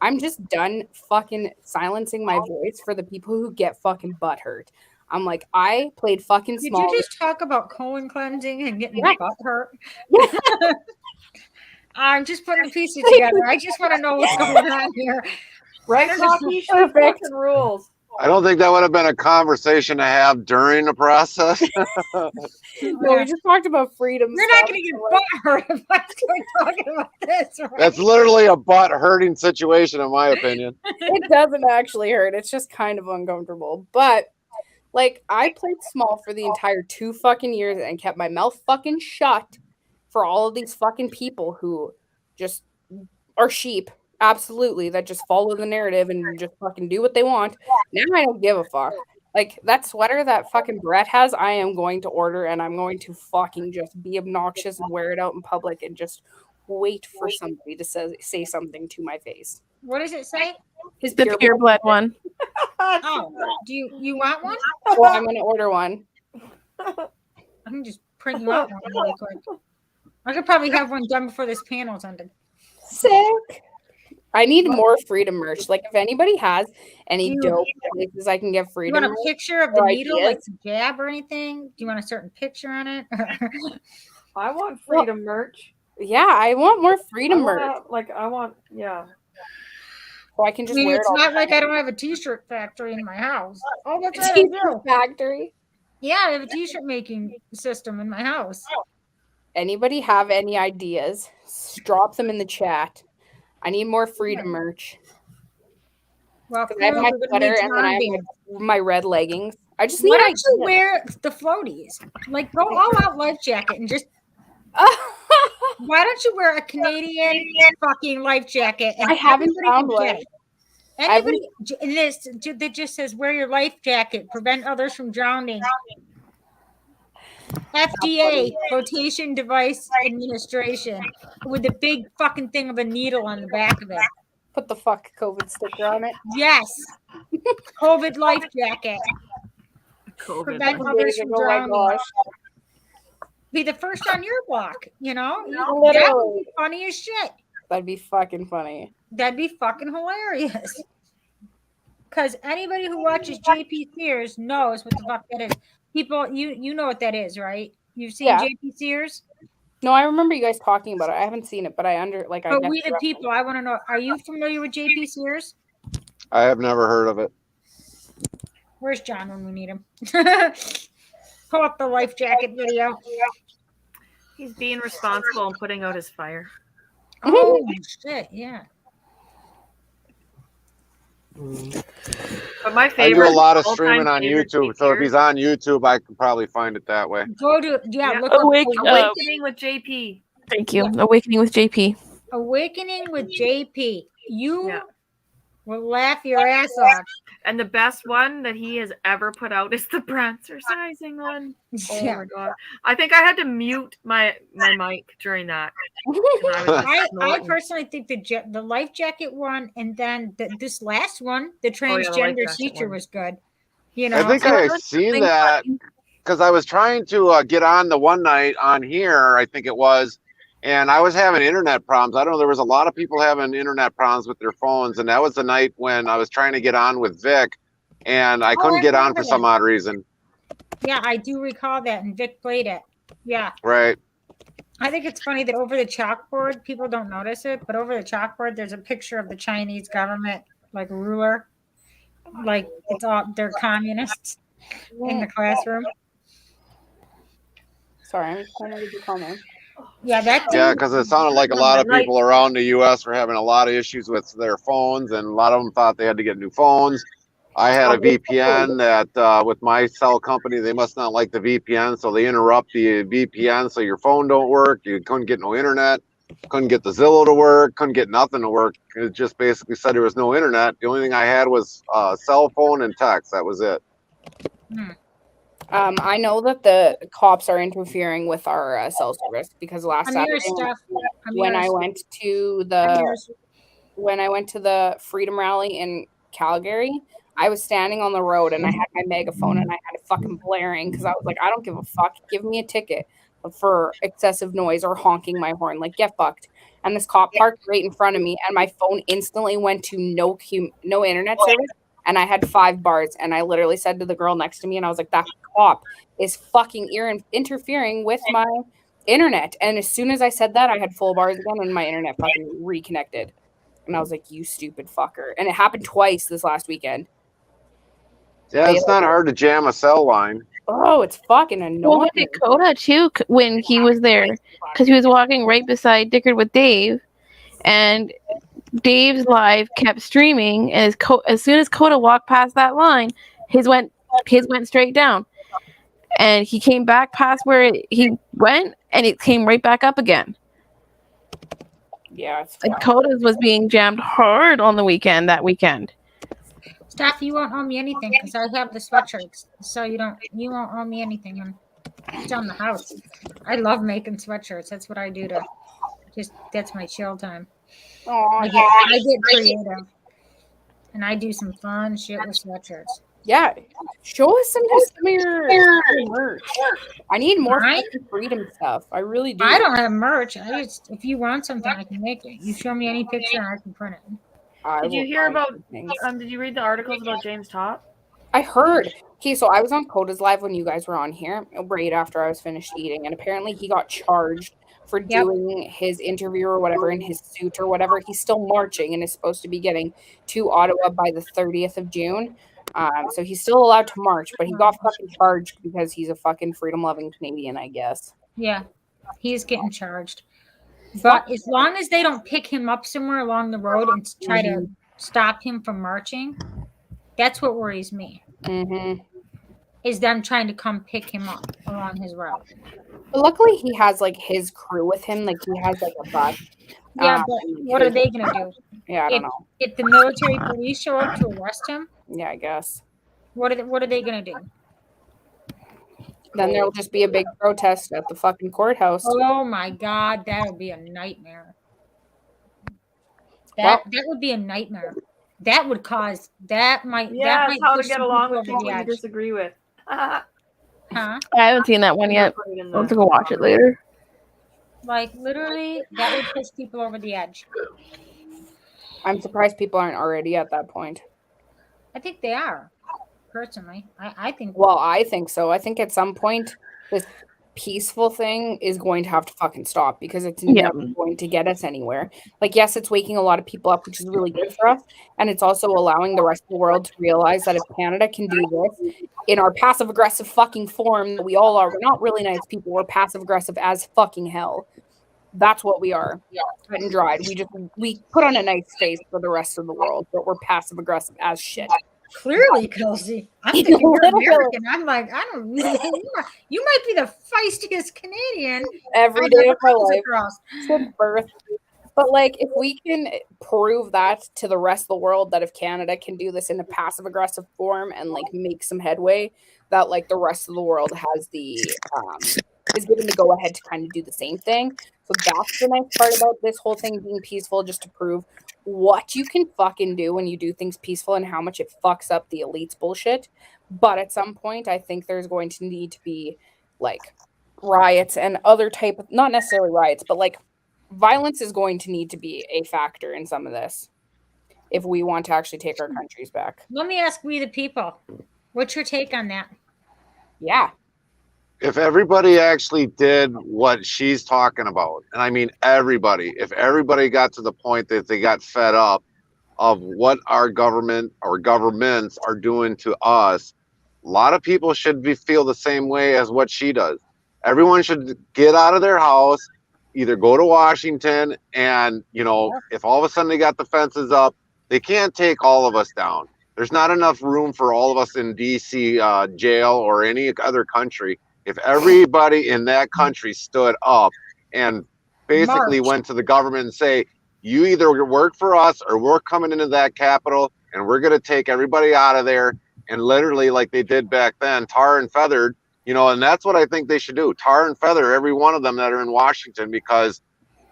I'm just done fucking silencing my voice for the people who get fucking butthurt. I'm like, I played fucking Did small. you just talk about colon cleansing and getting Yeah. your butt hurt? I'm just putting the pieces together. I just want to know what's going on here. Right, Poppy? Perfect rules. I don't think that would have been a conversation to have during the process. No, we just talked about freedom. You're not going to get butt hurt if I start talking about this. Right? That's literally a butt hurting situation, in my opinion. It doesn't actually hurt. It's just kind of uncomfortable. But like, I played small for the entire 2 fucking years and kept my mouth fucking shut for all of these fucking people who just are sheep. Absolutely, that just follow the narrative and just fucking do what they want. Now I don't give a fuck. Like, that sweater that fucking Brett has, I am going to order, and I'm going to fucking just be obnoxious and wear it out in public and just wait for somebody to say something to my face. What does it say? His The pure blood one. Oh, do you want one? Well, I'm gonna order one. I can just print you out one really quick. I could probably have one done before this panel's ended. Sick. I need more freedom merch. Like, if anybody has any dope places I can get You freedom want a merch picture of the or needle, like ideas. the jab or anything? Do you want a certain picture on it? I want freedom merch. Yeah, I want more freedom merch. Yeah. So I can I just mean, wear it's it all not the like time. I don't have a t-shirt factory in my house. Oh, that's right, I T-shirt do. factory. Yeah, I have a t-shirt making system in my house. Anybody have any ideas? Drop them in the chat. I need more freedom merch. Well, 'Cause I have my clearly we're gonna sweater need and then I have zombie. my red leggings. I just need Why don't you ideas. wear the floaties? Like, go all out life jacket and just. Why don't you wear a Canadian fucking life jacket? And I haven't everybody found can get one. it. Anybody and this that just says wear your life jacket, prevent others from drowning. FDA, Flotation Device Administration, with the big fucking thing of a needle on the back of it. Put the fuck COVID sticker on it. Yes. COVID life jacket. COVID. Prevent There others you from go, my drowning. gosh. Be the first on your block, you know? That would Literally. be funny as shit. That'd be fucking funny. That'd be fucking hilarious. Because anybody who watches JP Sears knows what the fuck that is. People, you know what that is, right? You've seen Yeah. JP Sears? No, I remember you guys talking about it. I haven't seen it, but I But get we the the people, I want to know, are you familiar with JP Sears? I have never heard of it. Where's John when we need him? Pull up the life jacket video. He's being responsible and putting out his fire. Oh, shit, yeah. But my I favorite. do a lot of all-time streaming on favorite YouTube, so if he's on YouTube, I can probably find it that way. Go to, Yeah. look up Awakening with JP. Thank you. Awakening with JP. Awakening with JP. You Yeah. will laugh your ass off. And the best one that he has ever put out is the Prancer sizing one. Oh Yeah. my god! I think I had to mute my mic during that. I personally think the life jacket one, and then this last one, the the life transgender jacket teacher one. was good. You know, I think I seen that because I was trying to get on the one night on here, I think it was, and I was having internet problems. I don't know, there was a lot of people having internet problems with their phones, and that was the night when I was trying to get on with Vic, and I couldn't get on for some odd reason. Yeah, I do recall that, and Vic played it. Yeah. Right. I think it's funny that over the chalkboard, people don't notice it, but over the chalkboard, there's a picture of the Chinese government, like ruler. Like, it's all, they're communists in the classroom. Sorry, I'm just trying to read your comment. Yeah, that Yeah, because it sounded like a lot of people around the U.S. were having a lot of issues with their phones, and a lot of them thought they had to get new phones. I had a VPN that with my cell company, they must not like the VPN, so they interrupt the VPN so your phone don't work. You couldn't get no internet, couldn't get the Zillow to work, couldn't get nothing to work. It just basically said there was no internet. The only thing I had was cell phone and text. That was it. I know that the cops are interfering with our cell service because last Saturday when I went to the Freedom Rally in Calgary, I was standing on the road and I had my megaphone and I had it fucking blaring because I was like, I don't give a fuck. Give me a ticket for excessive noise or honking my horn. Like, get fucked. And this cop parked right in front of me and my phone instantly went to no internet service. and I had 5 bars, and I literally said to the girl next to me, and I was like, that cop is fucking interfering with my internet. And as soon as I said that, I had full bars again, and my internet fucking reconnected. And I was like, you stupid fucker. And it happened twice this last weekend. Yeah, it's not hard to jam a cell line. Oh, it's fucking annoying. Well, with Dakota too, when he was there, because he was walking right beside Dickard with Dave, and Dave's live kept streaming, and as soon as Coda walked past that line, his went straight down, and he came back past where he went, and it came right back up again. Yeah, it's like Coda's was being jammed hard on the weekend. Steph, you won't owe me anything because I have the sweatshirts, so you won't owe me anything. And it's on the house. I love making sweatshirts. That's what I do that's my chill time. I get creative, and I do some fun shit with sweatshirts. Yeah, show us some of your merch. I need more freedom stuff. I really do. I don't have merch. If you want something, I can make it. You show me any picture, and I can print it. Did you hear about? Did you read the articles about James Topp? I heard. Okay, so I was on Coda's live when you guys were on here, right after I was finished eating, and apparently he got charged for doing his interview or whatever in his suit or whatever. He's still marching and is supposed to be getting to Ottawa by the 30th of June. So he's still allowed to march, but he got fucking charged because he's a fucking freedom-loving Canadian, I guess. Yeah, he's getting charged. But as long as they don't pick him up somewhere along the road and try to stop him from marching, that's what worries me. Mm-hmm. Is them trying to come pick him up along his route. But luckily, he has like his crew with him. Like he has like a bus. Yeah, but what are they gonna do? Yeah, I don't know. If the military police show up to arrest him, yeah, I guess. What are they gonna do? Then there'll just be a big protest at the fucking courthouse. Oh my God, that would be a nightmare. That would be a nightmare. That would cause that might that's how to push get some along people with over people the you edge. disagree with. Huh? I haven't seen that one yet. I'll have to go watch it later. Like literally, that would push people over the edge. I'm surprised people aren't already at that point. I think they are. Personally, I think. Well, I think so. I think at some point this peaceful thing is going to have to fucking stop because it's never going to get us anywhere. Like, yes, it's waking a lot of people up, which is really good for us. And it's also allowing the rest of the world to realize that if Canada can do this in our passive aggressive fucking form that we all are, we're not really nice people. We're passive aggressive as fucking hell. That's what we are. Cut and dried. We put on a nice face for the rest of the world, but we're passive aggressive as shit. Clearly, Kelsey. I'm thinking you're American. I'm like, I don't know. You might be the feistiest Canadian every day of my life since birth. But like, if we can prove that to the rest of the world, that if Canada can do this in a passive aggressive form and like make some headway, that like the rest of the world has the is given the go ahead to kind of do the same thing. So that's the nice part about this whole thing being peaceful, just to prove what you can fucking do when you do things peaceful and how much it fucks up the elite's bullshit. But at some point, I think there's going to need to be like riots and other type of, not necessarily riots, but like violence is going to need to be a factor in some of this if we want to actually take our countries back. Let me ask we the people, what's your take on that? Yeah. If everybody actually did what she's talking about, and I mean everybody, if everybody got to the point that they got fed up of what our government or governments are doing to us, a lot of people should feel the same way as what she does. Everyone should get out of their house, either go to Washington, and, you know, if all of a sudden they got the fences up, they can't take all of us down. There's not enough room for all of us in D.C. Jail or any other country. If everybody in that country stood up and basically went to the government and say, you either work for us or we're coming into that capital and we're going to take everybody out of there, and literally like they did back then, tar and feathered, you know, and that's what I think they should do. Tar and feather every one of them that are in Washington, because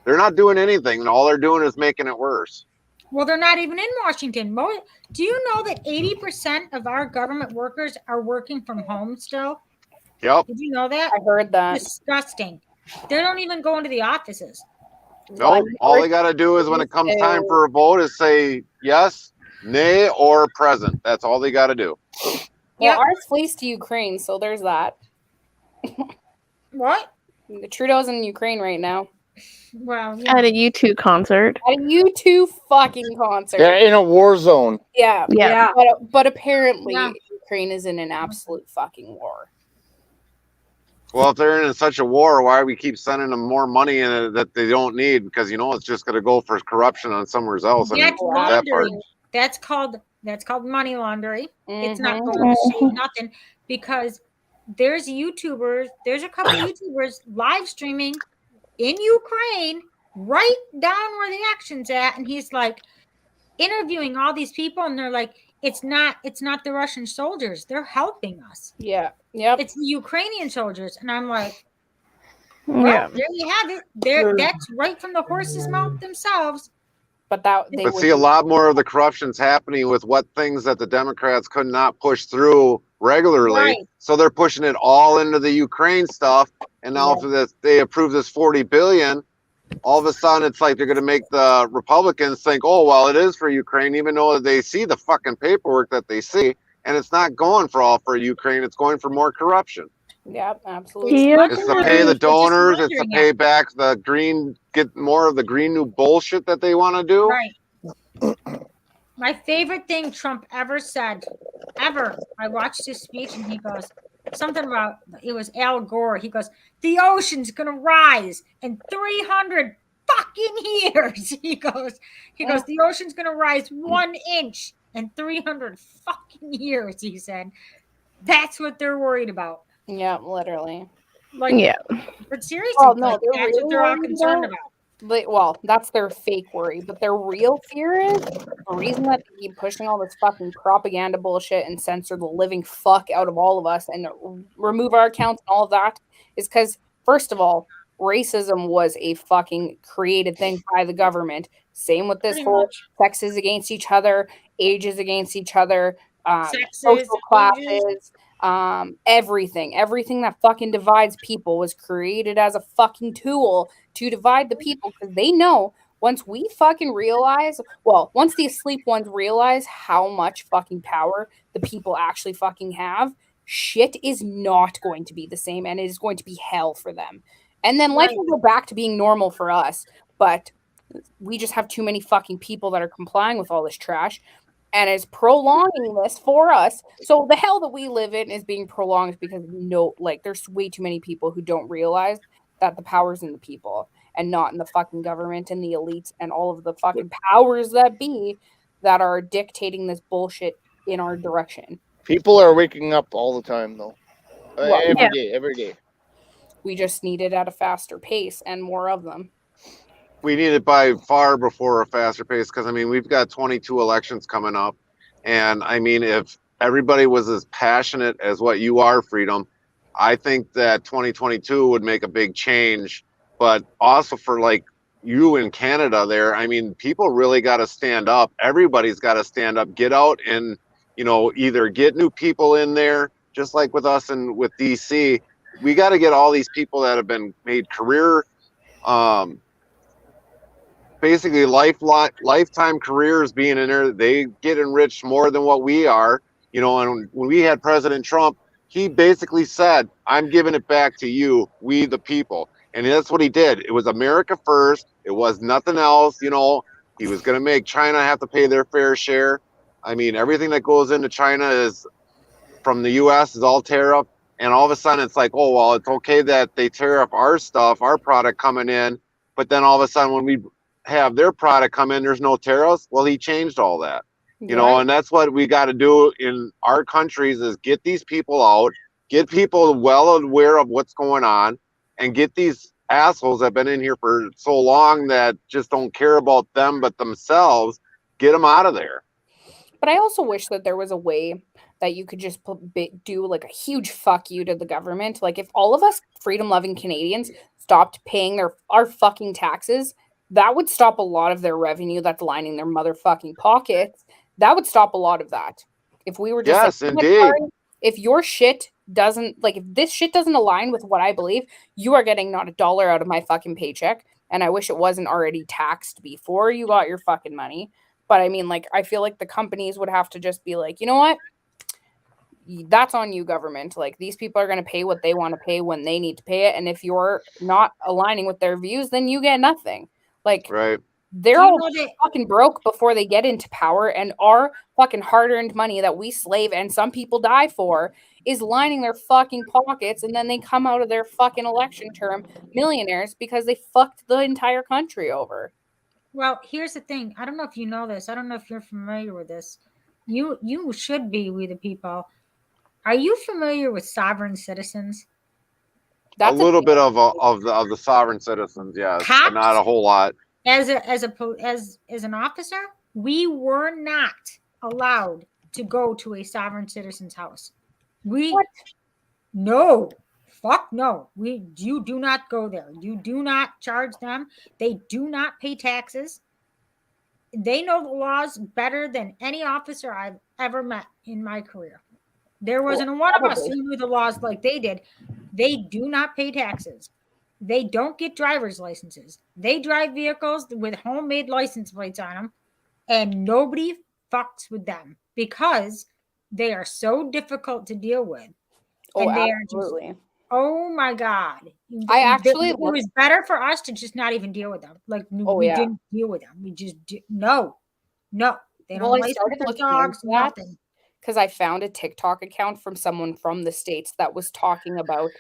they're not doing anything and all they're doing is making it worse. Well, they're not even in Washington. Do you know that 80% of our government workers are working from home still? Yep. Did you know that? I heard that. Disgusting. They don't even go into the offices. No, all they got to do is when it comes time for a vote is say yes, nay or present. That's all they got to do. Well, ours flees to Ukraine, so there's that. What? The Trudeau's in Ukraine right now. Well, At a U2 concert. At a U2 fucking concert. They're in a war zone. Yeah. Yeah. But apparently Yeah. Ukraine is in an absolute fucking war. Well, if they're in such a war, why do we keep sending them more money that they don't need? Because it's just going to go for corruption on somewhere else. And That's that part. laundering. That's called money laundering. It's not Mhm. going to save nothing because there's YouTubers. There's a couple YouTubers live streaming in Ukraine, right down where the action's at, and he's like interviewing all these people, and they're like, it's not the Russian soldiers. They're helping us. Yeah. Yep. It's the Ukrainian soldiers. And I'm like, Yeah. there you have it. That's right from the horse's mouth themselves. But see, a lot more of the corruption's happening with what things that the Democrats could not push through regularly. Right. So they're pushing it all into the Ukraine stuff. And now after this, they approve this $40 billion. All of a sudden, it's like they're going to make the Republicans think, oh, well, it is for Ukraine, even though they see the fucking paperwork that they see. And it's not going for Ukraine. It's going for more corruption. Yeah, absolutely. It's to pay the donors. It's to pay back the green, get more of the green new bullshit that they want to do. Right. My favorite thing Trump ever said, ever. I watched his speech and he goes, something about, it was Al Gore. He goes, the ocean's going to rise in 300 fucking years. He goes, the ocean's going to rise 1 inch in 300 fucking years, he said. That's what they're worried about. Yeah, literally. Like, yeah. But seriously, Well, no, like, they're that's really what they're all worried concerned about. about. Well, that's their fake worry, but their real fear is the reason that they keep pushing all this fucking propaganda bullshit and censor the living fuck out of all of us and remove our accounts and all of that is because, first of all, racism was a fucking created thing by the government. Same with this whole sexes against each other, ages against each other, social classes, everything that fucking divides people was created as a fucking tool to divide the people because they know once we fucking realize, once the asleep ones realize how much fucking power the people actually fucking have, shit is not going to be the same and it is going to be hell for them. And then life will go back to being normal for us, but we just have too many fucking people that are complying with all this trash and is prolonging this for us. So the hell that we live in is being prolonged because there's way too many people who don't realize that the power's in the people and not in the fucking government and the elites and all of the fucking powers that be that are dictating this bullshit in our direction. People are waking up all the time, though. Every day. We just need it at a faster pace and more of them. We need it by far before a faster pace because, we've got 22 elections coming up. And, if everybody was as passionate as what you are, Freedom, I think that 2022 would make a big change. But also for, you in Canada there, people really got to stand up. Everybody's got to stand up, get out and, either get new people in there, just like with us and with DC. We got to get all these people that have been made career basically lifetime careers being in there. They get enriched more than what we are, and when we had President Trump, he basically said, I'm giving it back to you, we the people. And that's what he did. It was America first. It was nothing else. He was going to make China have to pay their fair share. Everything that goes into China is from the US is all tariff. And all of a sudden it's like, oh, well, it's okay that they tariff our stuff, our product coming in. But then all of a sudden when we have their product come in, there's no tariffs. Well, he changed all that, and that's what we got to do in our countries is get these people out, get people well aware of what's going on, and get these assholes that have been in here for so long that just don't care about them but themselves, get them out of there. But I also wish that there was a way that you could just do a huge fuck you to the government. Like if all of us freedom-loving Canadians stopped paying our fucking taxes, that would stop a lot of their revenue that's lining their motherfucking pockets. That would stop a lot of that. If we were just indeed. If your shit doesn't if this shit doesn't align with what I believe, you are getting not $1 out of my fucking paycheck. And I wish it wasn't already taxed before you got your fucking money. But I mean, like, I feel like the companies would have to just be like, you know what? That's on you, government. Like, these people are going to pay what they want to pay when they need to pay it. And if you're not aligning with their views, then you get nothing. Like, Right. they're all fucking broke before they get into power, and our fucking hard-earned money that we slave and some people die for is lining their fucking pockets, and then they come out of their fucking election term millionaires because they fucked the entire country over. Well, here's the thing. I don't know if you know this. I don't know if you're familiar with this. You should be, we the people. Are you familiar with sovereign citizens? That's a little bit of the sovereign citizens, yes, but not a whole lot. As an officer, we were not allowed to go to a sovereign citizen's house. No. Fuck no. You do not go there. You do not charge them. They do not pay taxes. They know the laws better than any officer I've ever met in my career. There wasn't one of us who knew the laws like they did. They do not pay taxes. They don't get driver's licenses. They drive vehicles with homemade license plates on them, and nobody fucks with them because they are so difficult to deal with. Oh, and they absolutely. Are just, oh my God. It was better for us to just not even deal with them. Like, we didn't deal with them. We just, no. They don't I started looking dogs, into that nothing. because I found a TikTok account from someone from the States that was talking about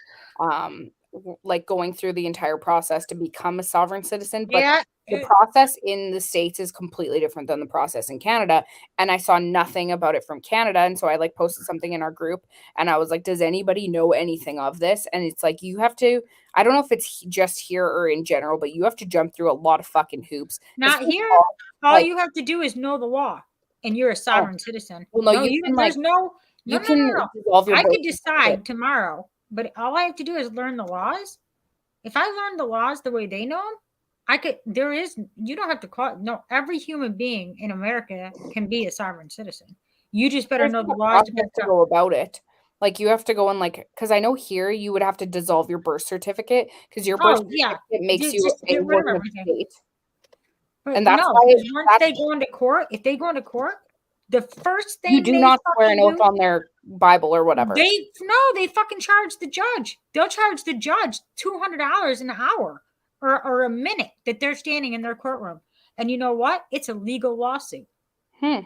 like going through the entire process to become a sovereign citizen. But the process in the States is completely different than the process in Canada. And I saw nothing about it from Canada. And so I like posted something in our group and I was like, does anybody know anything of this? And it's like, you have to, I don't know if it's just here or in general, but you have to jump through a lot of fucking hoops. Not here. All you have to do is know the law and you're a sovereign citizen. Well, no, you can I could decide tomorrow, but all I have to do is learn the laws. If I learn the laws the way they know them, you don't have to call it. No, every human being in America can be a sovereign citizen. You just better know the laws to go about it. Like, you have to go and because I know here you would have to dissolve your birth certificate because your birth certificate makes you a worker of the state. And that's why once they go into court, if they go into court, the first thing you do not swear an oath on their Bible or whatever. They fucking charge the judge. They'll charge the judge $200 an hour or a minute that they're standing in their courtroom. And you know what? It's a legal lawsuit. Oh,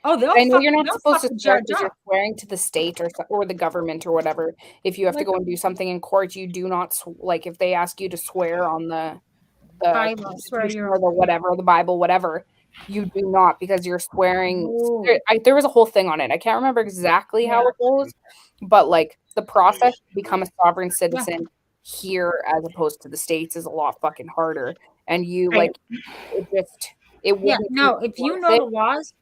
I know you're not supposed to swear because you're swearing to the state or the government or whatever. If you have to go and do something in court, you do not if they ask you to swear on the Bible, or the Bible, whatever. You do not, because you're swearing. There was a whole thing on it. I can't remember exactly how it goes, but like the process to become a sovereign citizen here as opposed to the States is a lot fucking harder. And you if you know the laws,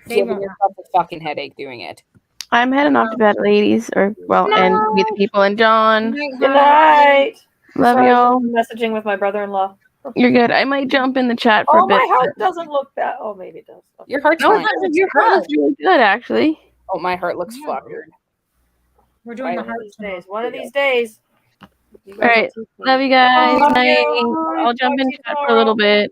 they won't yourself a fucking headache doing it. I'm heading off to bed, ladies, and meet the people and John. Good night. Love y'all. I'm messaging with my brother-in-law. You're good. I might jump in the chat for a bit. My heart doesn't look bad. Oh, maybe it does. Okay. Your heart's fine. Your heart looks really good, actually. Oh, my heart looks fuckered. We're doing the heart days. One of these days. All right. Love you guys. Night. I'll jump in chat for a little bit.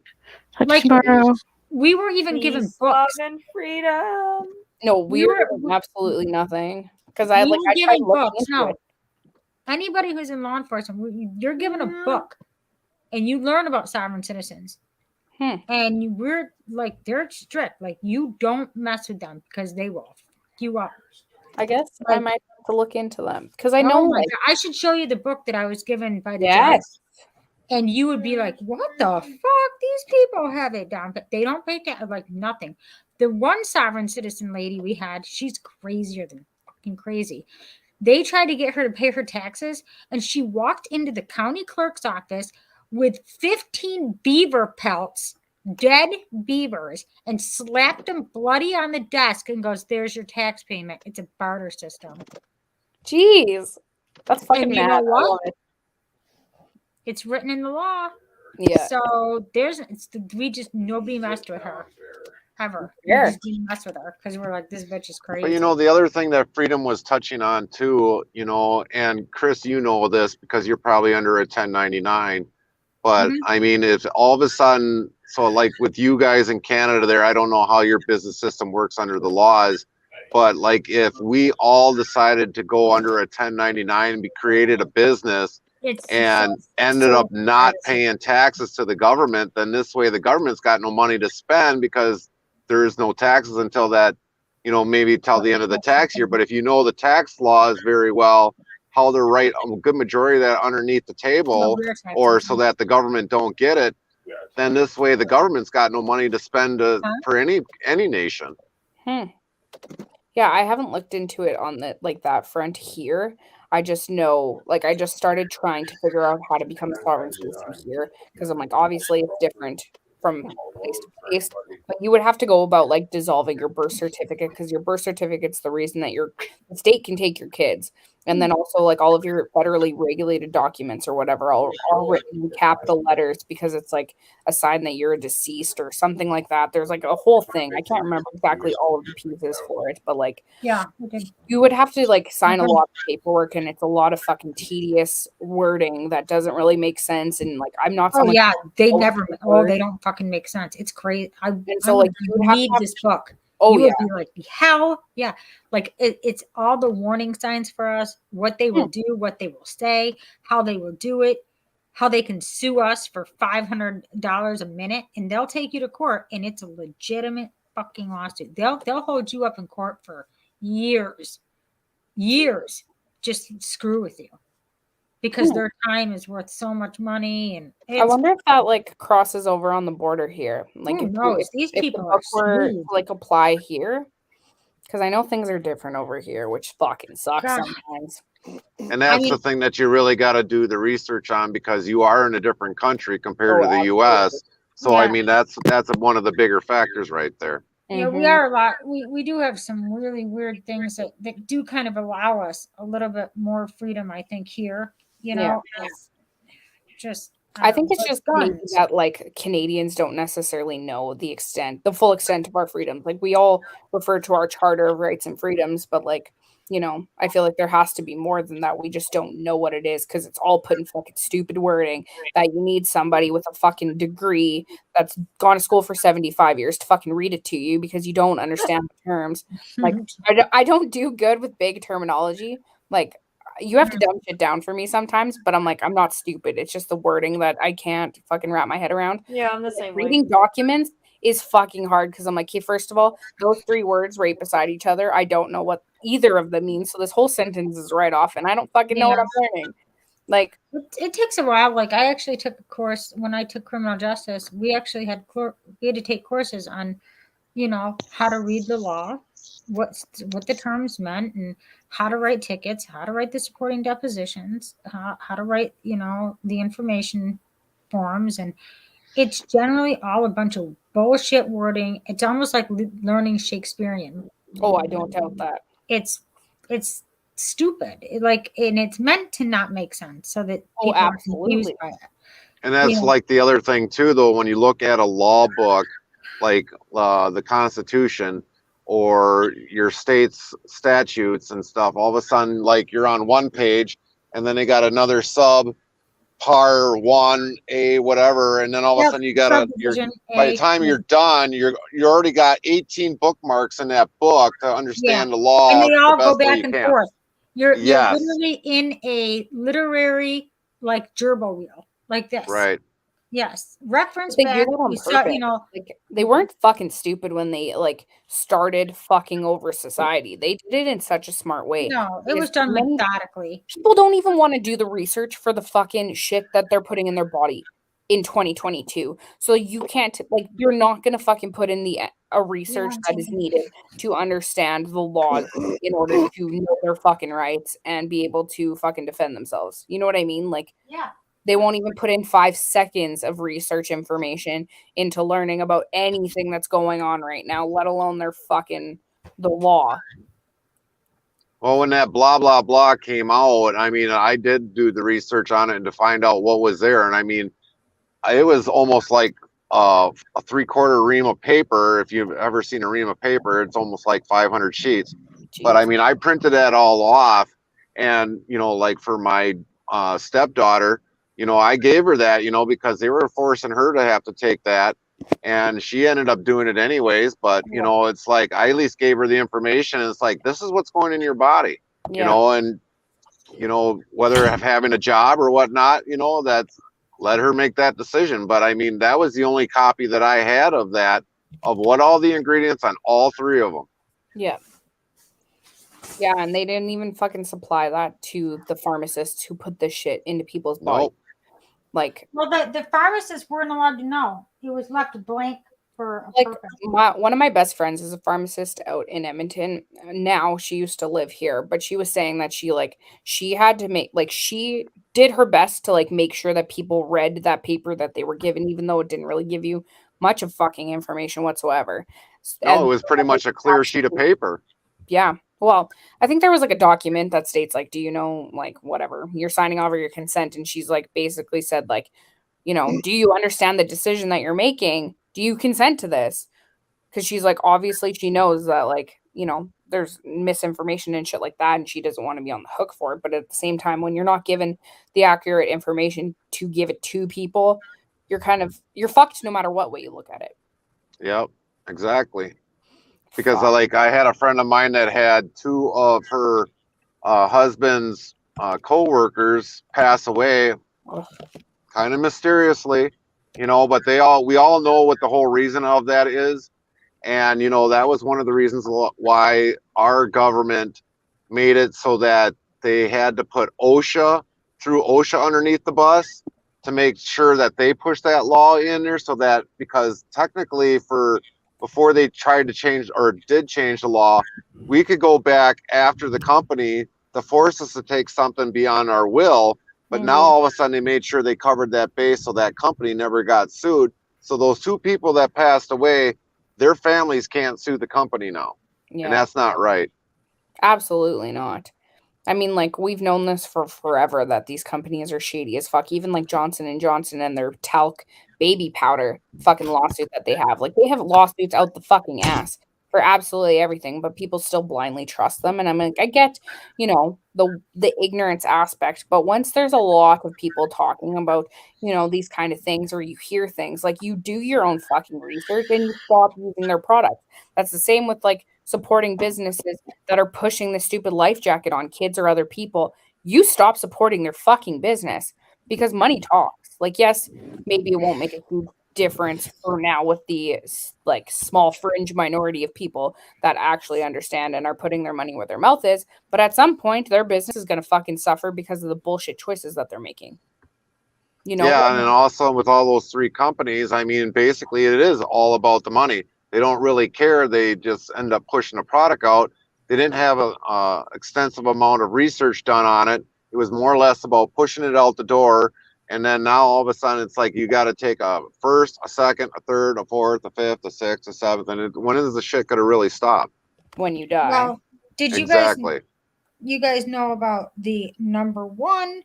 Touch tomorrow. We were even given books. Love and freedom. No, we were absolutely nothing. Because I tried books. No. Anybody who's in law enforcement, you're given a book. And you learn about sovereign citizens. And we're like, they're strict. Like, you don't mess with them because they will fuck you up. I guess I might have to look into them. Because I know I should show you the book that I was given by the judge. And you would be like, what the fuck? These people have it down. But they don't pay nothing. The one sovereign citizen lady we had, she's crazier than fucking crazy. They tried to get her to pay her taxes. And she walked into the county clerk's office with 15 beaver pelts, dead beavers, and slapped them bloody on the desk and goes, there's your tax payment. It's a barter system. Jeez. That's fucking mad. You know what? It's written in the law. Yeah. So nobody messed with her. Ever. Yeah. We just didn't mess with her because we're like, this bitch is crazy. But the other thing that Freedom was touching on too, and Chris, you know this because you're probably under a 1099. But I mean, if all of a sudden so like with you guys in Canada there, I don't know how your business system works under the laws, but like if we all decided to go under a 1099 and created a business and ended up not paying taxes to the government, then this way the government's got no money to spend because there's no taxes until that, maybe till the end of the tax year. But if you know the tax laws very well, how to write a good majority of that underneath the table, or so that the government don't get it, then this way the government's got no money to spend for any nation. Yeah, I haven't looked into it on that front here. I just know, I just started trying to figure out how to become a sovereign citizen here because I'm like, obviously it's different from place to place, but you would have to go about dissolving your birth certificate because your birth certificate's the reason that the state can take your kids. And then also all of your federally regulated documents or whatever all written in capital letters because it's a sign that you're a deceased or something like that. There's a whole thing. I can't remember exactly all of the pieces for it, but yeah, you would have to sign a lot of paperwork and it's a lot of fucking tedious wording that doesn't really make sense. And I'm not someone. Oh yeah, they never. Oh, they don't fucking make sense. It's crazy. You would need this book. Oh, you would be like, how? Yeah. It's all the warning signs for us, what they will do, what they will say, how they will do it, how they can sue us for $500 a minute, and they'll take you to court, and it's a legitimate fucking lawsuit. They'll hold you up in court for years, just screw with you. Because their time is worth so much money, and I wonder if that crosses over on the border here. These people are smooth. Apply here, because I know things are different over here, which fucking sucks sometimes. And that's the thing that you really got to do the research on because you are in a different country compared to the U.S. So I mean that's one of the bigger factors right there. Yeah, we are a lot. We do have some really weird things that do kind of allow us a little bit more freedom, I think, here. I think it's just maybe that Canadians don't necessarily know the full extent of our freedoms. We all refer to our Charter of Rights and Freedoms, but I feel like there has to be more than that. We just don't know what it is because it's all put in fucking stupid wording that you need somebody with a fucking degree that's gone to school for 75 years to fucking read it to you because you don't understand the terms. I don't do good with big terminology. You have to dumb shit down for me sometimes, but I'm not stupid. It's just the wording that I can't fucking wrap my head around. Yeah, I'm the same way. Reading documents is fucking hard because I'm hey, first of all, those 3 words right beside each other, I don't know what either of them means. So this whole sentence is right off, and I don't fucking know what I'm learning. It takes a while. I actually took a course when I took criminal justice. We actually had to take courses on, how to read the law, what the terms meant, and how to write tickets, how to write the supporting depositions, how to write, the information forms. And it's generally all a bunch of bullshit wording. It's almost like learning Shakespearean. Oh, I don't doubt that. It's stupid. And it's meant to not make sense so that people are confused by it. And that's the other thing too, though, when you look at a law book, the Constitution, or your state's statutes and stuff, all of a sudden, you're on one page and then they got another sub par 1A, whatever. And then all of a sudden you got by the time you're done, you already got 18 bookmarks in that book to understand the law. And they all go back and forth. You're literally in a literary, gerbil wheel like this. Right. Yes, reference they back. They weren't fucking stupid when they started fucking over society. They did it in such a smart way. No, it was done methodically. People don't even want to do the research for the fucking shit that they're putting in their body in 2022. So you can't you're not gonna fucking put in a research that is needed to understand the laws in order to know their fucking rights and be able to fucking defend themselves. You know what I mean? Yeah. They won't even put in 5 seconds of research information into learning about anything that's going on right now, let alone the law. Well, when that blah, blah, blah came out, I did do the research on it and to find out what was there. And it was almost like a 3/4 ream of paper. If you've ever seen a ream of paper, it's almost like 500 sheets. Jeez. But I printed that all off. And, for my stepdaughter, I gave her that, because they were forcing her to have to take that. and she ended up doing it anyways. But you know, it's like I at least gave her the information, and it's like, this is what's going in your body, you know, and you know, whether having a job or whatnot, you know, that's, let her make that decision. But I mean, that was the only copy that I had of that, of what all the ingredients on all 3 of them. Yeah. Yeah, and they didn't even fucking supply that to the pharmacists who put this shit into people's bodies. Nope. Like, well, the pharmacists weren't allowed to know. It was left blank for a like purpose. one of my best friends is a pharmacist out in Edmonton. Now she used to live here, but she was saying that she had to make, like, she did her best to like make sure that people read that paper that they were given, even though it didn't really give you much of fucking information whatsoever. No, it was pretty much a clear sheet of paper. Yeah. Well, I think there was like a document that states like, do you know, like, whatever, you're signing over your consent. And she's like, basically said like, you know, do you understand the decision that you're making? Do you consent to this? Because she's like, obviously she knows that, like, you know, there's misinformation and shit like that, and she doesn't want to be on the hook for it. But at the same time, when you're not given the accurate information to give it to people, you're fucked no matter what way you look at it. Yep, exactly. Because I had a friend of mine that had 2 of her husband's co-workers pass away, kind of mysteriously, you know, but we all know what the whole reason of that is. And, you know, that was one of the reasons why our government made it so that they had to put OSHA underneath the bus to make sure that they push that law in there, so that, because technically before they tried to change or did change the law, we could go back after the company to force us to take something beyond our will. But now all of a sudden they made sure they covered that base so that company never got sued. So those 2 people that passed away, their families can't sue the company now. Yeah. And that's not right. Absolutely not. I mean, like, we've known this for forever, that these companies are shady as fuck. Even like Johnson & Johnson and their talc baby powder fucking lawsuit that they have. Like, they have lawsuits out the fucking ass for absolutely everything, but people still blindly trust them. And I'm like, I get, you know, the ignorance aspect, but once there's a lot of people talking about, you know, these kind of things, or you hear things, like, you do your own fucking research and you stop using their product. That's the same with like supporting businesses that are pushing the stupid life jacket on kids or other people. You stop supporting their fucking business, because money talks. Like, yes, maybe it won't make a huge difference for now with the like small fringe minority of people that actually understand and are putting their money where their mouth is, but at some point their business is going to fucking suffer because of the bullshit choices that they're making, you know. Yeah, and then also with all those 3 companies, I mean, basically it is all about the money. They don't really care. They just end up pushing a product out. They didn't have a extensive amount of research done on it. It was more or less about pushing it out the door. And then now all of a sudden it's like you got to take a first, a second, a third, a fourth, a fifth, a sixth, a seventh. And when is the shit going to really stop? When you die. Well, did you guys know about the #1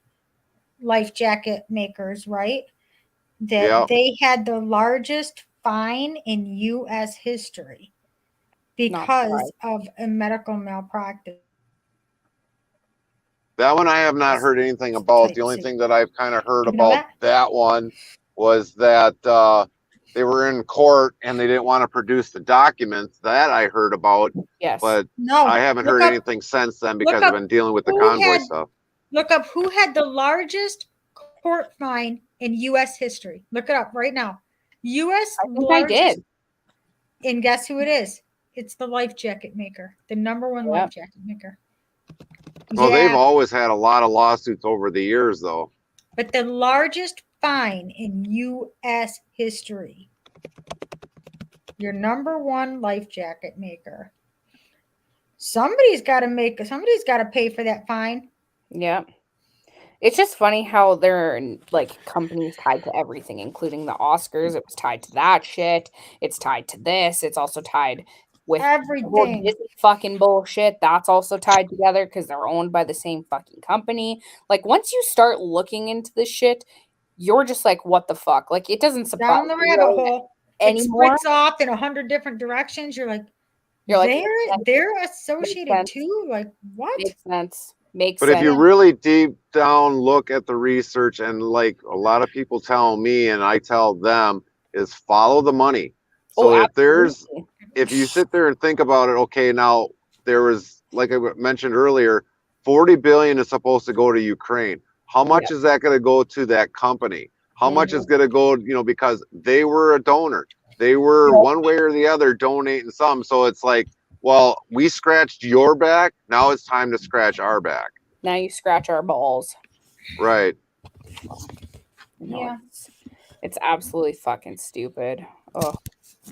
life jacket makers, right? That they had the largest fine in U.S. history because of a medical malpractice. That one I have not heard anything about. The only thing that I've kind of heard about that one was that they were in court and they didn't want to produce the documents. That I heard about. Yes. But I haven't heard anything since then, because I've been dealing with the convoy stuff. Look up who had the largest court fine in U.S. history. Look it up right now. U.S. I did. And guess who it is? It's the life jacket maker, the #1 life jacket maker. Well, they've always had a lot of lawsuits over the years, though. But the largest fine in U.S. history. Your #1 life jacket maker. Somebody's got to pay for that fine. Yeah. It's just funny how they're like companies tied to everything, including the Oscars. It was tied to that shit. It's tied to this. It's also tied with everything. Disney fucking bullshit. That's also tied together because they're owned by the same fucking company. Like, once you start looking into this shit, you're just like, what the fuck? Like, it doesn't surprise down the rabbit hole anymore. It splits off in 100 different directions. You're like, they're associated too. Like, what? Makes sense. But if you really deep down look at the research, and like a lot of people tell me and I tell them, is follow the money. So absolutely. if you sit there and think about it, okay, now there was, like I mentioned earlier, 40 billion is supposed to go to Ukraine. How much is that going to go to that company? How much is going to go, because they were a donor. They were one way or the other donating some. So it's like, well, we scratched your back. Now it's time to scratch our back. Now you scratch our balls. Right. Yeah. It's absolutely fucking stupid. Oh.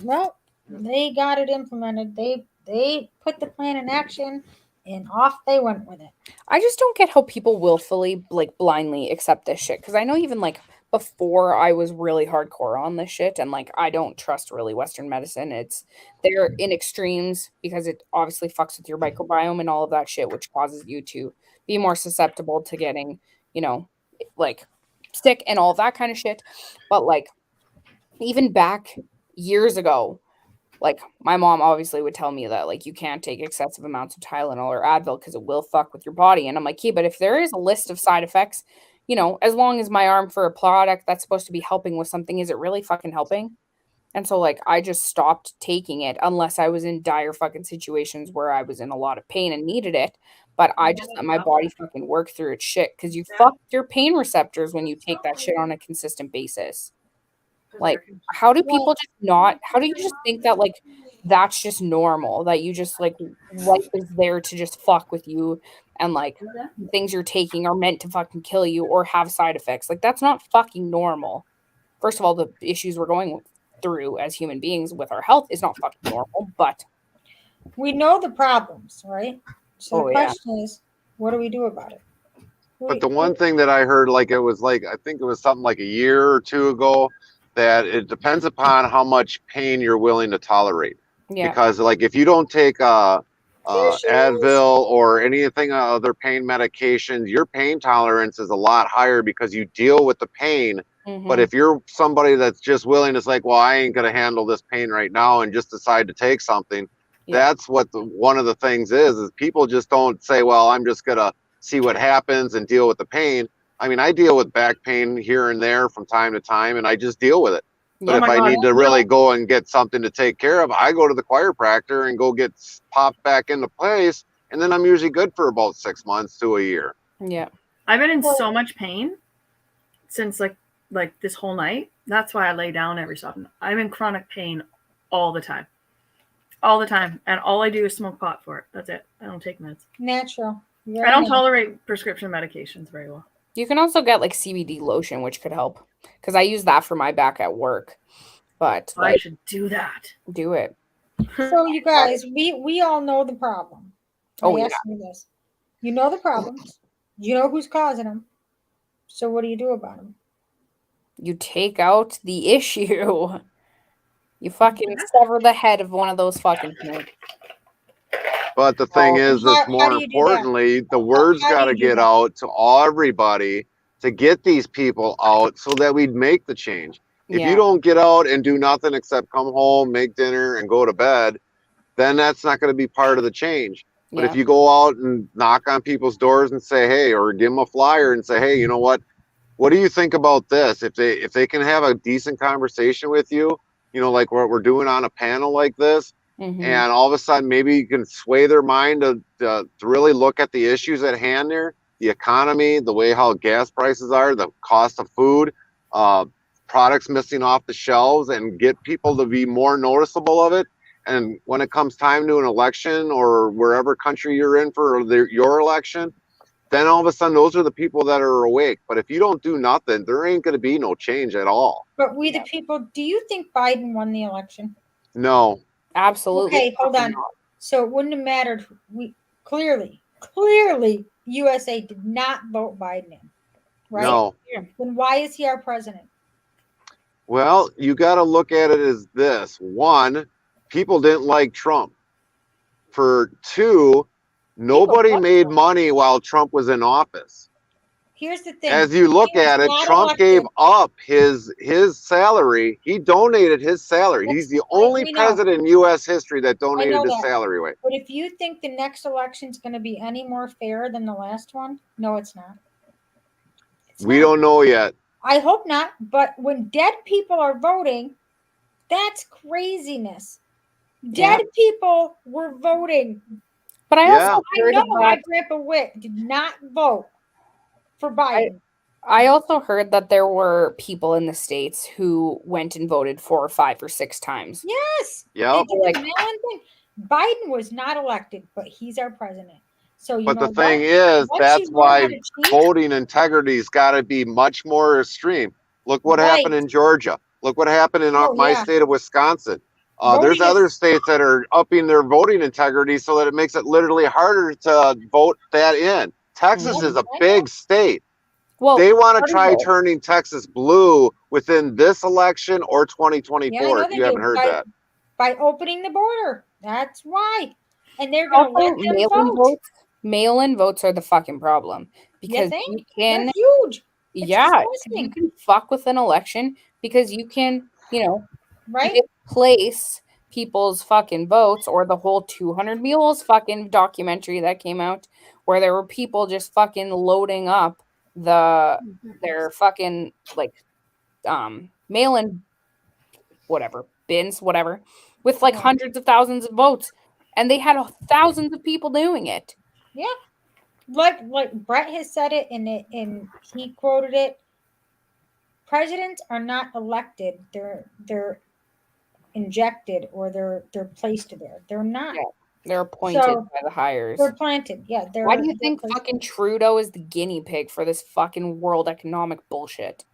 Well, they got it implemented. They put the plan in action, and off they went with it. I just don't get how people willfully, like, blindly accept this shit. Because I know even, like, before I was really hardcore on this shit, and, like, I don't trust really Western medicine. They're in extremes because it obviously fucks with your microbiome and all of that shit, which causes you to be more susceptible to getting, like, sick and all of that kind of shit. But, like, even back years ago, like, my mom obviously would tell me that, like, you can't take excessive amounts of Tylenol or Advil because it will fuck with your body. And I'm like, but if there is a list of side effects, as long as my arm for a product that's supposed to be helping with something, is it really fucking helping? And so, like, I just stopped taking it unless I was in dire fucking situations where I was in a lot of pain and needed it. But I just let my body fucking work through its shit, because you fuck your pain receptors when you take that shit on a consistent basis. Like, how do people how do you just think that, like, that's just normal, that you just, like, life is there to just fuck with you, and, like, things you're taking are meant to fucking kill you or have side effects? Like, that's not fucking normal. First of all, the issues we're going through as human beings with our health is not fucking normal, but we know the problems, right? So the question is, what do we do about it? But the one thing that I heard, I think it was something like a year or two ago, that it depends upon how much pain you're willing to tolerate. Yeah. Because, like, if you don't take Advil or anything other pain medications, your pain tolerance is a lot higher because you deal with the pain. But if you're somebody that's just willing to say, well, I ain't going to handle this pain right now, and just decide to take something, that's what one of the things is people just don't say, well, I'm just going to see what happens and deal with the pain. I mean, I deal with back pain here and there from time to time, and I just deal with it. But if I need to really go and get something to take care of, I go to the chiropractor and go get popped back into place, and then I'm usually good for about 6 months to a year. Yeah. I've been in so much pain since like this whole night. That's why I lay down every so often. I'm in chronic pain all the time. All the time. And all I do is smoke pot for it. That's it. I don't take meds. Natural. I don't tolerate prescription medications very well. You can also get, like, CBD lotion, which could help, because I use that for my back at work. But I should do that. Do it. So, you guys, we all know the problem. Ask me this. You know the problems. You know who's causing them. So what do you do about them? You take out the issue. You fucking sever the head of one of those fucking things. But the thing is, that's more importantly, the word's got to get out to everybody to get these people out so that we'd make the change. If you don't get out and do nothing except come home, make dinner, and go to bed, then that's not going to be part of the change. But if you go out and knock on people's doors and say, hey, or give them a flyer and say, hey, you know what do you think about this? If they can have a decent conversation with you, like what we're doing on a panel like this, and all of a sudden maybe you can sway their mind to really look at the issues at hand there, the economy, the way how gas prices are, the cost of food, products missing off the shelves, and get people to be more noticeable of it. And when it comes time to an election or wherever country you're in for your election, then all of a sudden those are the people that are awake. But if you don't do nothing, there ain't going to be no change at all. But we the people, do you think Biden won the election? No. Absolutely. Okay, hold on. So it wouldn't have mattered. We clearly USA did not vote Biden in. Right? No. Then why is he our president? Well, you got to look at it as this. One, people didn't like Trump. For two, nobody made money while Trump was in office. Here's the thing. As you look at it, Trump gave up his salary. He donated his salary. He's the only president in U.S. history that donated his salary away. But if you think the next election is going to be any more fair than the last one, no, it's not. We don't know yet. I hope not. But when dead people are voting, That's craziness. Dead people were voting. But I Yeah. also I heard know my that grandpa Witt did not vote for Biden. I also heard that there were people in the States who went and voted 4 or 5 or 6 times. Yes. Yep. They did Like- the mail-in thing. Biden was not elected, but he's our president. So you But know the thing what? is, Once that's you learn why how to cheat- voting integrity's got to be much more extreme. Look what happened Right. in Georgia. Look what happened in Oh, my yeah. state of Wisconsin. There's Voting other is- states that are upping their voting integrity so that it makes it literally harder to vote that in. Texas Yeah, is a I big state. Well, They want to part of try it- turning Texas blue within this election or 2024. Yeah, I know if they you haven't do. heard that. By opening the border. That's why. And they're going to Also, let them mail-in vote. votes. Mail-in votes are the fucking problem You because think? you They're can, huge. It's yeah, disgusting. you can fuck with an election because you can, Right? misplace people's fucking votes, or the whole 200 Mules fucking documentary that came out where there were people just fucking loading up their fucking mail-in whatever bins with like Yeah. hundreds of thousands of votes, and they had thousands of people doing it. Yeah. Like Brett has said it and he quoted it. Presidents are not elected. They're injected or they're placed there. They're not. Yeah, they're appointed So, by the hires. They're planted. Yeah. Why do you they're think placed. fucking Trudeau is the guinea pig for this fucking world economic bullshit?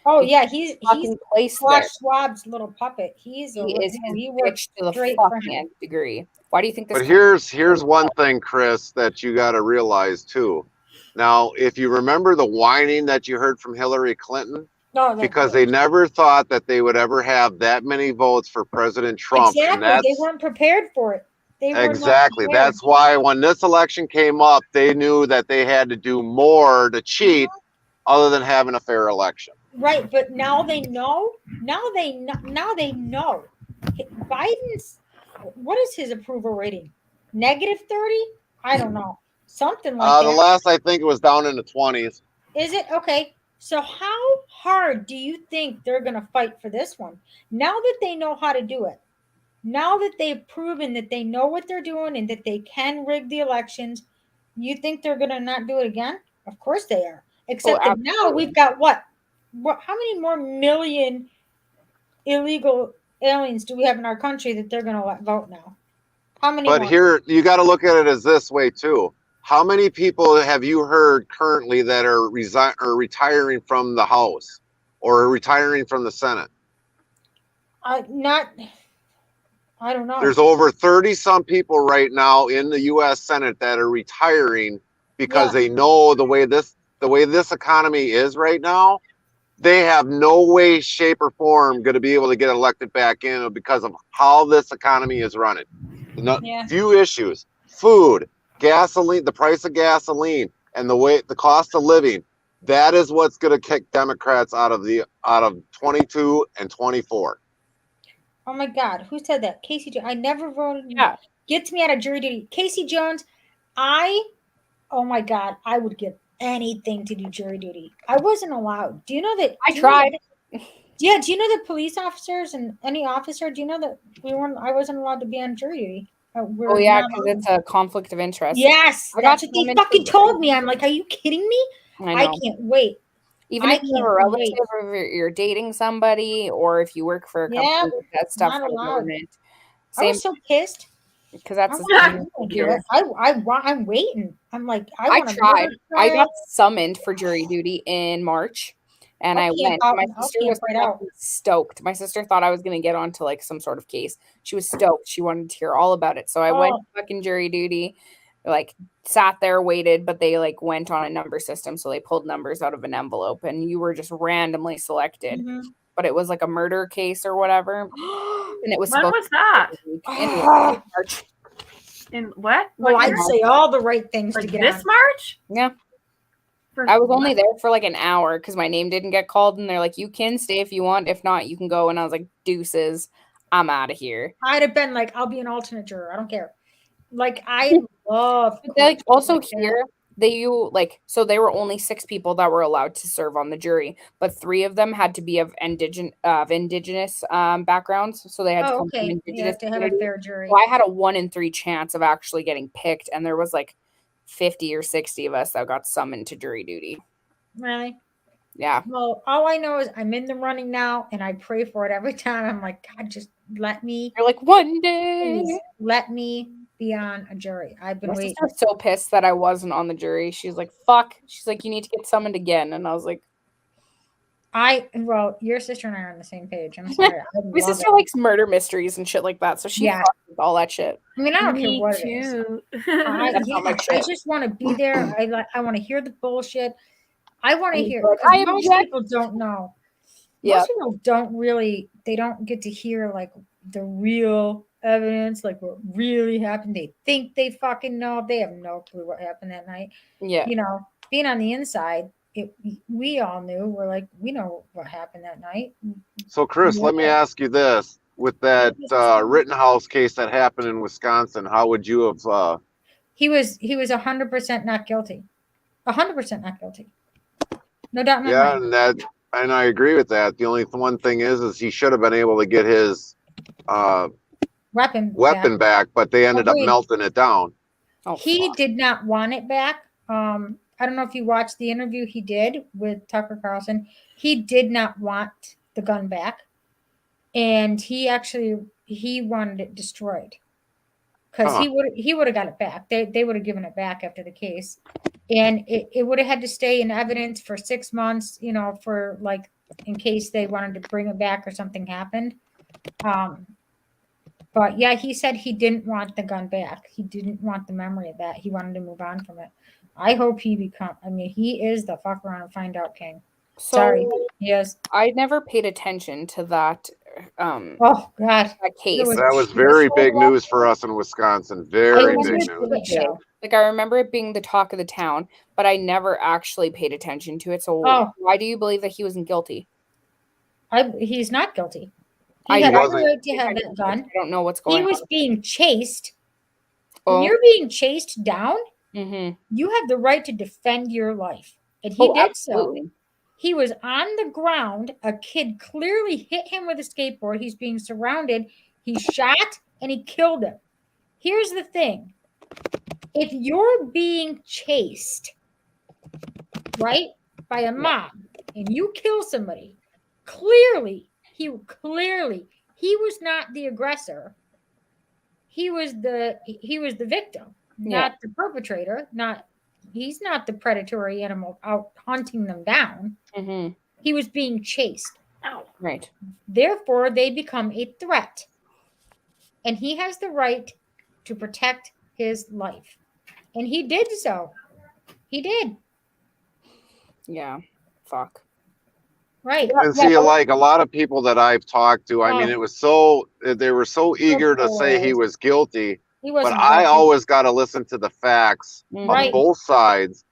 Oh He's yeah, he's Fucking placed there. Klaus Schwab's little puppet. He's He is his he works bitch to the great for fucking him. nth degree. Why do you think this? But here's one thing, Chris, that you got to realize too. Now, if you remember the whining that you heard from Hillary Clinton, No, because they never thought that they would ever have that many votes for President Trump, and exactly that's they weren't prepared for it. They were not exactly prepared. that's why when this election came up, they knew that they had to do more to cheat, other than having a fair election. Right, but now they know. Now they know. Biden's what is his approval rating? -30? I don't know. Something like The that. last I think it was down in the 20s. Is it okay? So how hard do you think they're going to fight for this one? Now that they know how to do it, now that they've proven that they know what they're doing and that they can rig the elections, you think they're going to not do it again? Of course they are. Except that now absolutely. we've got what? How many more million illegal aliens do we have in our country that they're going to let vote now? How many But more? here, you got to look at it as this way too. How many people have you heard currently that are retiring from the House or retiring from the Senate? I don't know. There's over 30 some people right now in the U.S. Senate that are retiring because Yeah. they know the way this economy is right now. They have no way, shape, or form going to be able to get elected back in because of how this economy is running. Yeah. Few issues: food, gasoline, the price of gasoline, and the cost of living. That is what's going to kick Democrats out of 22 and 24. Oh my God, who said that? Casey Jones. I never voted. Yeah. Gets me out of jury duty. Casey Jones, oh my God, I would give anything to do jury duty. I wasn't allowed. Do you know that? I tried. Yeah, do you know that police officers and any officer, do you know that I wasn't allowed to be on jury duty? Oh yeah, because it's a conflict of interest. Yes, I got that's what they some fucking information. told me. I'm like, are you kidding me? I I know. can't wait. Even I if you have a can't relative wait. or if you're dating somebody, or if you work for a company Yeah, that does stuff not for the allowed. government. I Same, was so pissed. because that's I'm the like, same I won't do here. it. I'm waiting. I'm like, I I want to tried. I got summoned for jury duty in March, and I I'll went. camp out- My I'll sister camp was right out. fucking stoked. My sister thought I was going to get onto like some sort of case. She was stoked. She wanted to hear all about it. So I went Oh. to fucking jury duty, like sat there, waited, but they like went on a number system. So they pulled numbers out of an envelope, and you were just randomly selected. Mhm. But it was like a murder case or whatever, and it was When supposed was that? to be Ah. in March. In what? Well, What I'd year? say all the right things Like to get this on. March? Yeah. For I was only what? there for like an hour because my name didn't get called, and they're like, "You can stay if you want. If not, you can go." And I was like, "Deuces, I'm out of here." I'd have been like, I'll be an alternate juror. I don't care. Like I love. But they, like court also like that. here, so they were only 6 people that were allowed to serve on the jury, but 3 of them had to be of indigenous backgrounds, so they had to Oh, come from okay. You indigenous have to have a communities. fair jury. So I had a 1 in 3 chance of actually getting picked, and there was like 50 or 60 of us that got summoned to jury duty. Really? Yeah. Well, all I know is I'm in the running now, and I pray for it every time. I'm like, God, just let me. You're like, one day. Please let me be on a jury. I've been My waiting. sister was so pissed that I wasn't on the jury. She's like, fuck. She's like, you need to get summoned again. And I was like, Well, your sister and I are on the same page. I'm sorry. my sister likes murder mysteries and shit like that. So she fucks with all that shit. I mean, I don't care Me what it is. too. That's not my I shit. just want to be there. I want to hear the bullshit. I want to hear. Like, 'cause I most object. people don't know. Yeah. Most people don't really. They don't get to hear like the real evidence, like what really happened. They think they fucking know. They have no clue what happened that night. Yeah. You know, being on the inside, we all knew. We're like, we know what happened that night. So, Chris, let me ask you this: with that Rittenhouse case that happened in Wisconsin, how would you have? He was 100% not guilty. 100% not guilty. No doubt in my Yeah, mind. and I agree with that. The only one thing is he should have been able to get his weapon back, but they ended up Agreed. melting it down. He did not want it back. I don't know if you watched the interview he did with Tucker Carlson. He did not want the gun back, and he wanted it destroyed because he would have got it back. They would have given it back after the case, and it would have had to stay in evidence for 6 months. You know, for like in case they wanted to bring it back or something happened. But yeah, he said he didn't want the gun back. He didn't want the memory of that. He wanted to move on from it. I hope he he is the fuck around and find out king. So, Sorry. Yes. I never paid attention to that. Oh God. That case. That was very big news for us in Wisconsin. Very big news. Like I remember it being the talk of the town, but I never actually paid attention to it. So why do you believe that he wasn't guilty? He's not guilty. He He had wasn't. every right to have that gun. I don't know what's going on. He was being chased. Oh. When you're being chased down, Mm-hmm. you have the right to defend your life. And he did absolutely. so. He was on the ground. A kid clearly hit him with a skateboard. He's being surrounded. He shot and he killed him. Here's the thing. If you're being chased, right, by a mob and you kill somebody, clearly he was not the aggressor. He was the victim, not the perpetrator. He's not the predatory animal out hunting them down. Mm-hmm. He was being chased. Right. Therefore, they become a threat. And he has the right to protect his life. And he did so. He did. Yeah. Fuck. Right. And see, like a lot of people that I've talked to, I mean, they were so eager to say he was guilty. But I always got to listen to the facts on both sides.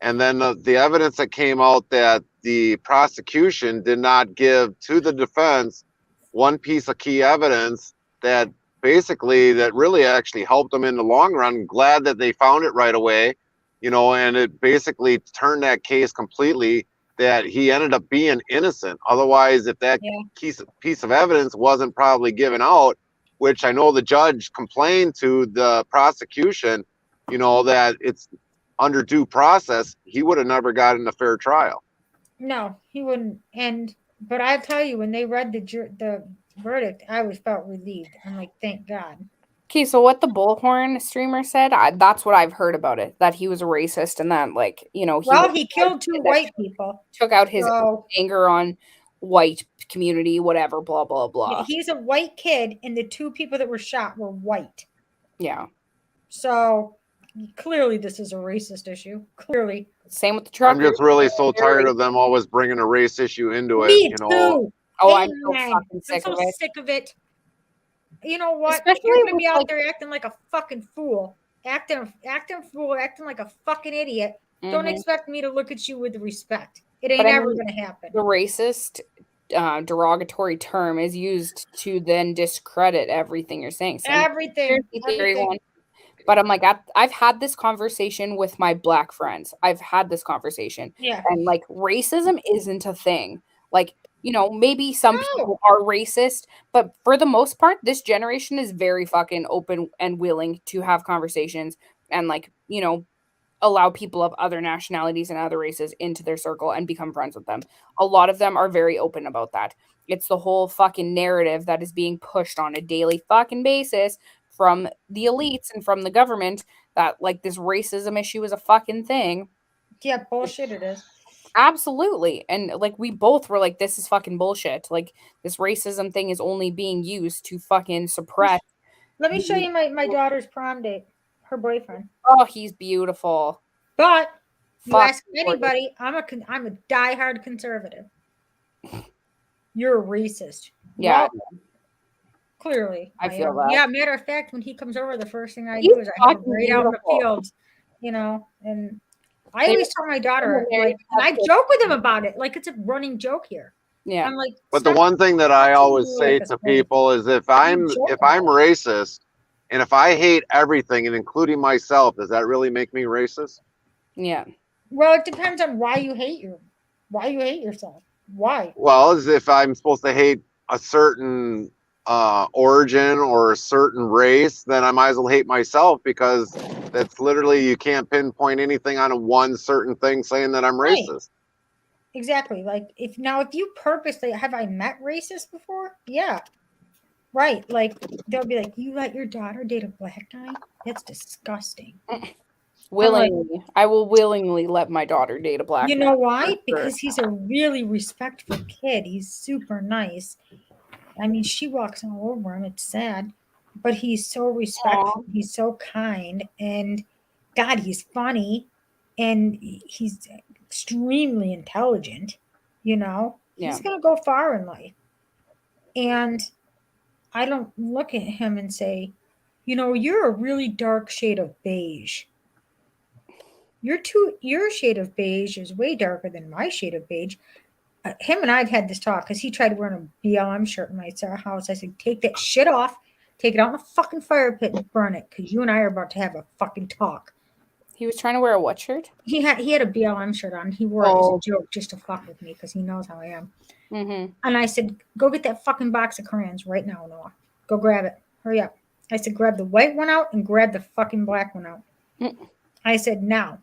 And then the evidence that came out that the prosecution did not give to the defense one piece of key evidence that basically that really actually helped them in the long run. I'm glad that they found it right away, you know, and it basically turned that case completely that he ended up being innocent. Otherwise, if that piece of evidence wasn't probably given out, which I know the judge complained to the prosecution, you know, that it's under due process, he would have never gotten a fair trial. No, he wouldn't. But I tell you, when they read the verdict, I was felt relieved. I'm like, thank God. Okay, so what the Bullhorn streamer said, that's what I've heard about it, that he was a racist and that, like, you know, he killed 2 white people. Took out his anger on white community, whatever, blah, blah, blah. Yeah, he's a white kid, and the 2 people that were shot were white. Yeah. So clearly this is a racist issue. Clearly. Same with the truck. I'm just really so tired of them always bringing a race issue into it. Me you know. too. Oh, I'm so fucking sick of it. Sick of it. You know what? Especially You're gonna be with, out there acting like a fucking fool. Acting like a fucking idiot. Don't expect me to look at you with respect. It ain't ever gonna happen. The racist derogatory term is used to then discredit everything you're saying. So Everything. But I'm like, I've had this conversation with my black friends. I've had this conversation. Yeah. And like racism isn't a thing. Like, maybe some people are racist, but for the most part, this generation is very fucking open and willing to have conversations and like, allow people of other nationalities and other races into their circle and become friends with them. A lot of them are very open about that. It's the whole fucking narrative that is being pushed on a daily fucking basis from the elites and from the government that like this racism issue is a fucking thing. Yeah, bullshit it is. Absolutely. And like we both were like, this is fucking bullshit. Like this racism thing is only being used to fucking suppress. Let me show you my daughter's prom date. Her boyfriend. Oh, he's beautiful. But you Fuck. ask anybody, I'm a diehard conservative. You're a racist. Yeah. Well, clearly. I feel that. Yeah, matter of fact, when he comes over, the first thing I do is I have him right out in the fields, and I always tell my daughter, like, and I joke with him about it, like it's a running joke here. Yeah. I'm like, But the one thing that I always say to people is if I'm racist and if I hate everything and including myself, does that really make me racist? Yeah. Well, it depends on why you hate yourself. Why? Well, as if I'm supposed to hate a certain origin or a certain race, then I might as well hate myself because that's literally, you can't pinpoint anything on one certain thing saying that I'm racist. Right. Exactly. Like if you purposely, have I met racists before? Yeah. Right. Like they'll be like, you let your daughter date a black guy? That's disgusting. Willingly. I will willingly let my daughter date a black guy. You know why? Because he's a really respectful kid. He's super nice. I mean, she walks all over him. It's sad. But he's so respectful. Aww. He's so kind. And God, he's funny. And he's extremely intelligent. He's going to go far in life. And I don't look at him and say, you're a really dark shade of beige. Your shade of beige is way darker than my shade of beige. Him and I've had this talk because he tried wearing a BLM shirt in my house. I said, take that shit off, take it out in the fucking fire pit and burn it because you and I are about to have a fucking talk. He was trying to wear a what shirt? He had a BLM shirt on. He wore it as a joke just to fuck with me because he knows how I am. Mm-hmm. And I said, go get that fucking box of crayons right now, Noah. Go grab it. Hurry up. I said, grab the white one out and grab the fucking black one out. Mm. I said, now,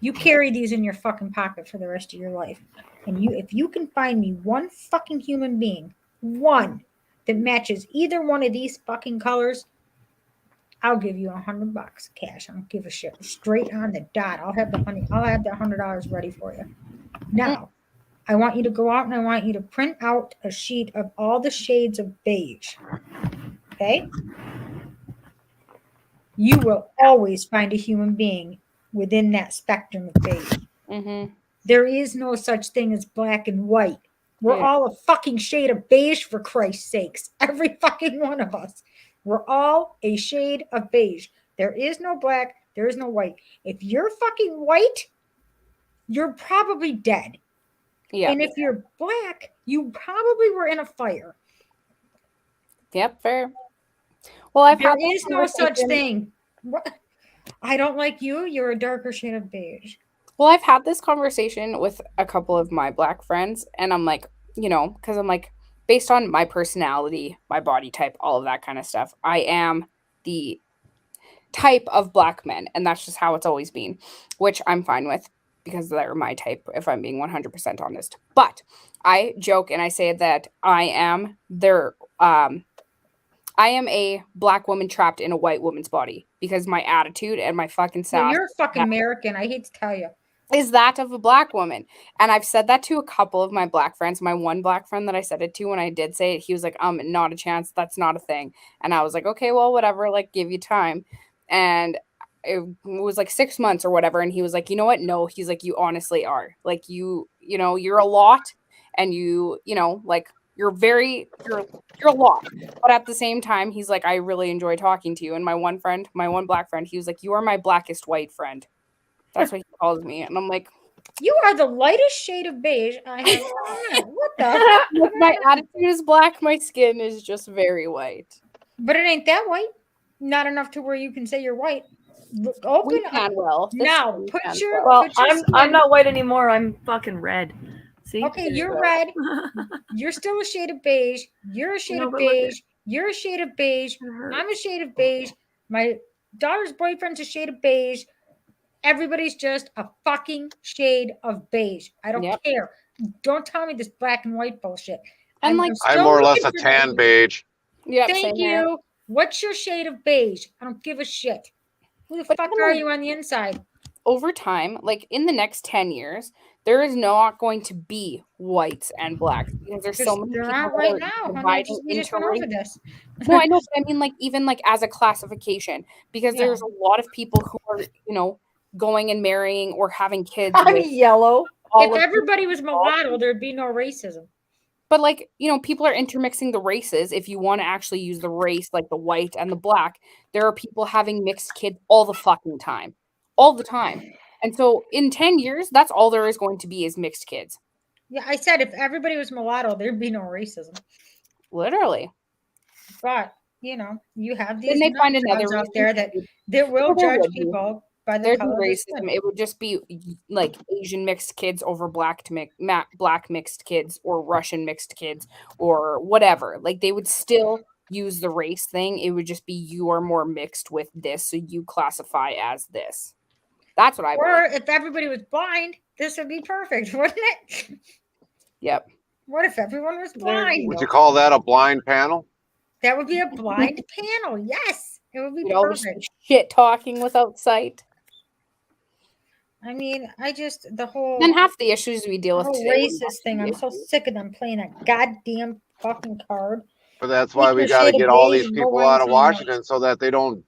you carry these in your fucking pocket for the rest of your life. And if you can find me one fucking human being, one that matches either one of these fucking colors, I'll give you $100 cash. I don't give a shit. Straight on the dot. I'll have that $100 ready for you. Now, I want you to go out and I want you to print out a sheet of all the shades of beige. Okay? You will always find a human being within that spectrum of beige. Mm-hmm. There is no such thing as black and white. We're all a fucking shade of beige, for Christ's sakes. Every fucking one of us. We're all a shade of beige. There is no black. There is no white. If you're fucking white, you're probably dead. Yeah. And if you're black, you probably were in a fire. Yep, fair. Well, there is no such thing. I don't like you. You're a darker shade of beige. Well, I've had this conversation with a couple of my black friends, and I'm like, because I'm like, based on my personality, my body type, all of that kind of stuff, I am the type of black men, and that's just how it's always been, which I'm fine with because they're my type, if I'm being 100% honest. But I joke and I say that I am a black woman trapped in a white woman's body because my attitude and my fucking sass. Well, you're a fucking American. I hate to tell you. Is that of a black woman. And I've said that to a couple of my black friends. My one black friend that I said it to, when I did say it, he was like, not a chance. That's not a thing. And I was like, okay, well, whatever, like, give you time. And it was like 6 months or whatever. And he was like, you know what? No, he's like, you honestly are. Like, you're a lot. And you're a lot. But at the same time, he's like, I really enjoy talking to you. And my one black friend, he was like, you are my blackest white friend. That's what he calls me. And I'm like, you are the lightest shade of beige I have. What the? My attitude is black. My skin is just very white. But it ain't that white. not enough to where you can say you're white. Open We can, Will. This now. time we Put can, your. Will. Well, put your I'm skin- not white anymore. I'm fucking red. See? Okay, you're red. You're still a shade of beige. You're a shade No, of but look at- beige. You're a shade of beige. It hurts. I'm a shade of beige. My daughter's boyfriend's a shade of beige. Everybody's just a fucking shade of beige. I don't Yep. care. Don't tell me this black and white bullshit. And like, I'm still more or less looking a for tan that. beige. yep, Thank same here. you. What's your shade of beige? I don't give a shit. Who the But fuck even are like- you on the inside? Over time, like in the next 10 years, there is not going to be whites and blacks because there's so many There people aren't that right are now. Honey, dividing we just into went over race. this. No, I know, but I mean, like, even like as a classification, because Yeah. there's a lot of people who are, you know, going and marrying or having kids. I'm with yellow. all If of- everybody was mulatto, there'd be no racism. But like, you know, people are intermixing the races. If you want to actually use the race, like the white and the black, there are people having mixed kids all the fucking time. All the time. And so in 10 years, that's all there is going to be is mixed kids. Yeah, I said if everybody was mulatto, there'd be no racism. Literally. But you know, you have Then these they find nut another jobs out reason there that they will Well, there judge would be. people by the There'd be color of their racism. skin. It would just be like Asian mixed kids over black mixed kids or Russian mixed kids or whatever. Like they would still use the race thing. It would just be you are more mixed with this, so you classify as this. That's what I Or believe. if everybody was blind, this would be perfect, wouldn't it? Yep. What if everyone was There you blind? Would you call that a blind panel? That would be a blind panel. Yes, it would be You'd always perfect. be shit talking without sight. I mean, I just the whole Then half the issues we deal with whole today would racist thing. I'm so sick of them playing that goddamn fucking card. But that's why Make we your got to shade of get all beige these and go people on out of somewhere else. Washington so that they don't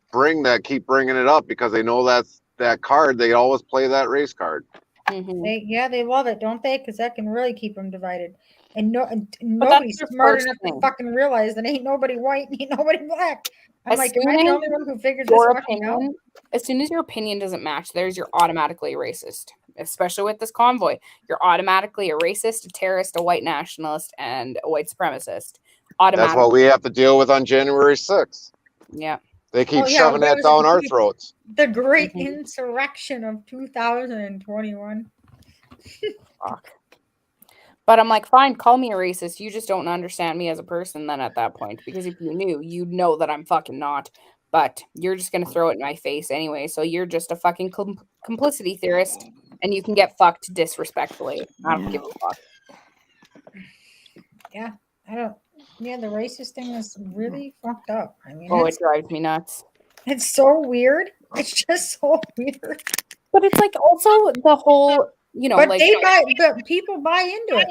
keep bringing it up because they know that's that card. They always play that race card. Mhm. They love it, don't they? Because that can really keep them divided. And that's nobody's their smart first enough thing. to fucking realize that ain't nobody white, and ain't nobody black. I'm As like, am soon I the as only one who figured this your fucking out? opinion, as soon as your opinion doesn't match theirs, you're automatically a racist. Especially with this convoy, you're automatically a racist, a terrorist, a white nationalist, and a white supremacist. That's Automatically. what we have to deal with on January 6th. Yeah. They keep Oh, yeah, shoving that that was down our the- throats. The great Mhm. insurrection of 2021. Fuck. But I'm like, fine, call me a racist. You just don't understand me as a person then at that point. Because if you knew, you'd know that I'm fucking not. But you're just going to throw it in my face anyway. So you're just a fucking complicity theorist. And you can get fucked disrespectfully. I don't give a fuck. Yeah, I don't. Yeah, the racist thing is really fucked up. I mean, Oh, it's, it drives me nuts. it's so weird. It's just so weird. But it's like also the whole, you know, But like but people buy into it.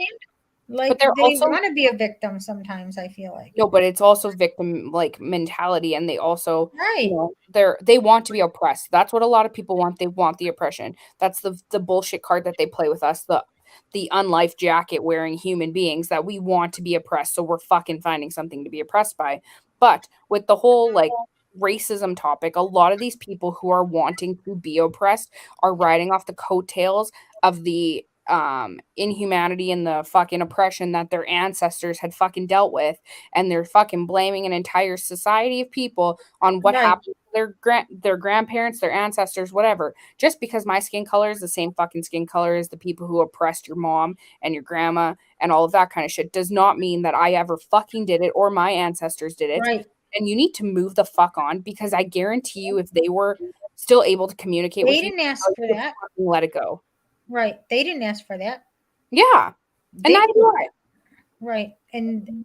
Like they're they also- want to be a victim sometimes. I feel like. no, but it's also victim like mentality, and they also Right. you know, they want to be oppressed. That's what a lot of people want. They want the oppression. That's the bullshit card that they play with us. The unlife jacket wearing human beings that we want to be oppressed. So we're fucking finding something to be oppressed by. But with the whole like racism topic, a lot of these people who are wanting to be oppressed are riding off the coattails of the inhumanity and the fucking oppression that their ancestors had fucking dealt with, and they're fucking blaming an entire society of people on what Right. happened to their grandparents, their ancestors, whatever. Just because my skin color is the same fucking skin color as the people who oppressed your mom and your grandma and all of that kind of shit does not mean that I ever fucking did it or my ancestors did it. Right. And you need to move the fuck on, because I guarantee you, if they were still able to communicate They with you, didn't ask you for would that. fucking let it go. Right. They didn't ask for that. Yeah. They And neither do I. Right. And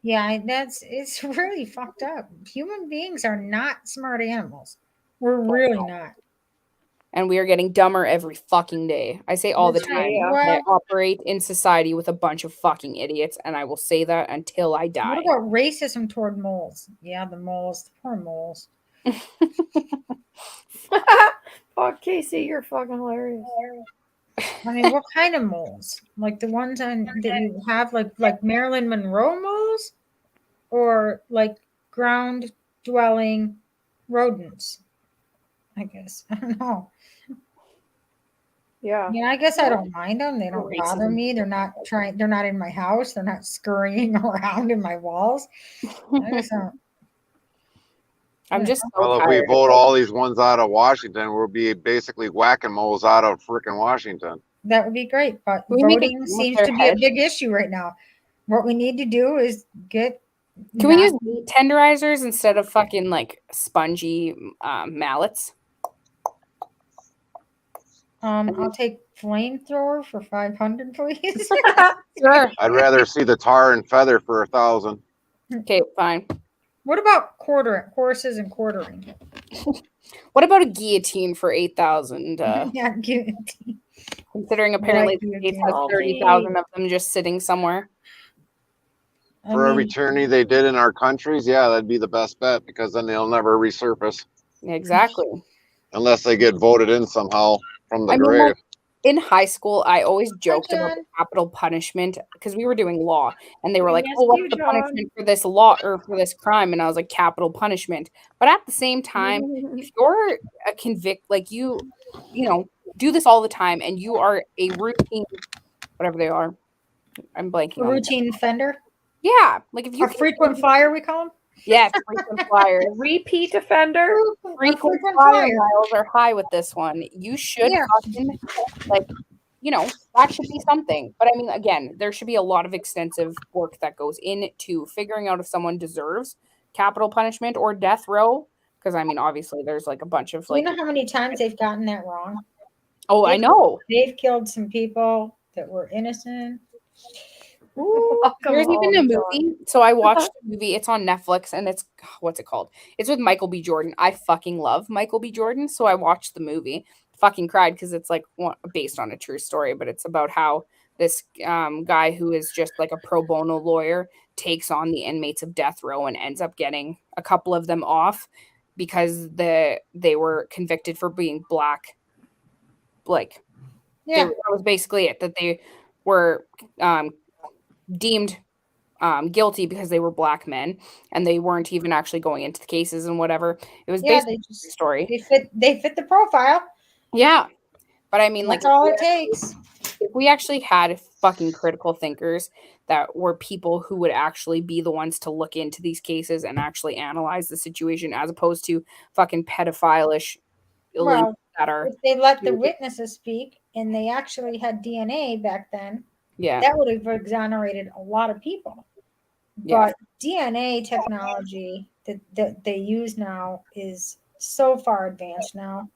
yeah, it's really fucked up. Human beings are not smart animals. We're really not. And we are getting dumber every fucking day. I say all the That's right. time. Well- I operate in society with a bunch of fucking idiots, and I will say that until I die. What about racism toward moles? Yeah, the moles, the poor moles. Fuck, Casey, you're fucking hilarious. I mean, what kind of moles? Like the ones that you have, like Marilyn Monroe moles, or like ground dwelling rodents? I guess I don't know. Yeah. I mean, I guess I don't mind them. They don't bother me. They're not in my house. They're not scurrying around in my walls. I just don't. I'm just so Well, if we tired. vote all these ones out of Washington, we'll be basically whack-a-moles out of freaking Washington. That would be great, but Can we make a voting game with seems their to be a head? big issue right now. What we need to do is get. Can we not- use meat tenderizers instead of fucking like spongy mallets? I'll take flamethrower for 500, please. Sure. I'd rather see the tar and feather for 1,000. Okay, fine. What about horses and quartering? What about a guillotine for 8,000? Yeah, guillotine. Considering apparently Like the guillotine. States has 30,000 of them just sitting somewhere. I For every mean, tyranny they did in our countries, yeah, that'd be the best bet because then they'll never resurface Exactly. unless they get voted in somehow from the I mean, grave. like, in high school, I always joked about John. the capital punishment because we were doing law, and they were like, Yes, "Oh, what's you, the John. punishment for this law or for this crime?" And I was like, "Capital punishment." But at the same time, if you're a convict, like you know, do this all the time, and you are a routine, whatever they are, I'm blanking a on. routine offender, Yeah, like if you a frequent flyer, we call them. yes, frequent flyers. Repeat offender. Frequent flyer miles are high with this one. You should Yeah. fucking, like, you know, that should be something. But I mean, again, there should be a lot of extensive work that goes into figuring out if someone deserves capital punishment or death row. Because I mean, obviously, there's like a bunch of Do you like, know how many times they've gotten that wrong? oh, I know. They've killed some people that were innocent. Ooh, There's even a movie. So I watched the movie. It's on Netflix, and it's what's it called? It's with Michael B. Jordan. I fucking love Michael B. Jordan, so I watched the movie. Fucking cried because it's like based on a true story, but it's about how this guy who is just like a pro bono lawyer takes on the inmates of death row and ends up getting a couple of them off because they were convicted for being black. Like, Yeah. that was basically it. That they were deemed guilty because they were black men and they weren't even actually going into the cases and whatever. It was Yeah, basically a story. They fit the profile. Yeah. But I mean, That's like, all it takes. if we actually had fucking critical thinkers that were people who would actually be the ones to look into these cases and actually analyze the situation as opposed to fucking pedophile-ish Well, that are if they let the witnesses speak and they actually had DNA back then, yeah. that would have exonerated a lot of people. Yeah. But DNA technology that they use now is so far advanced now.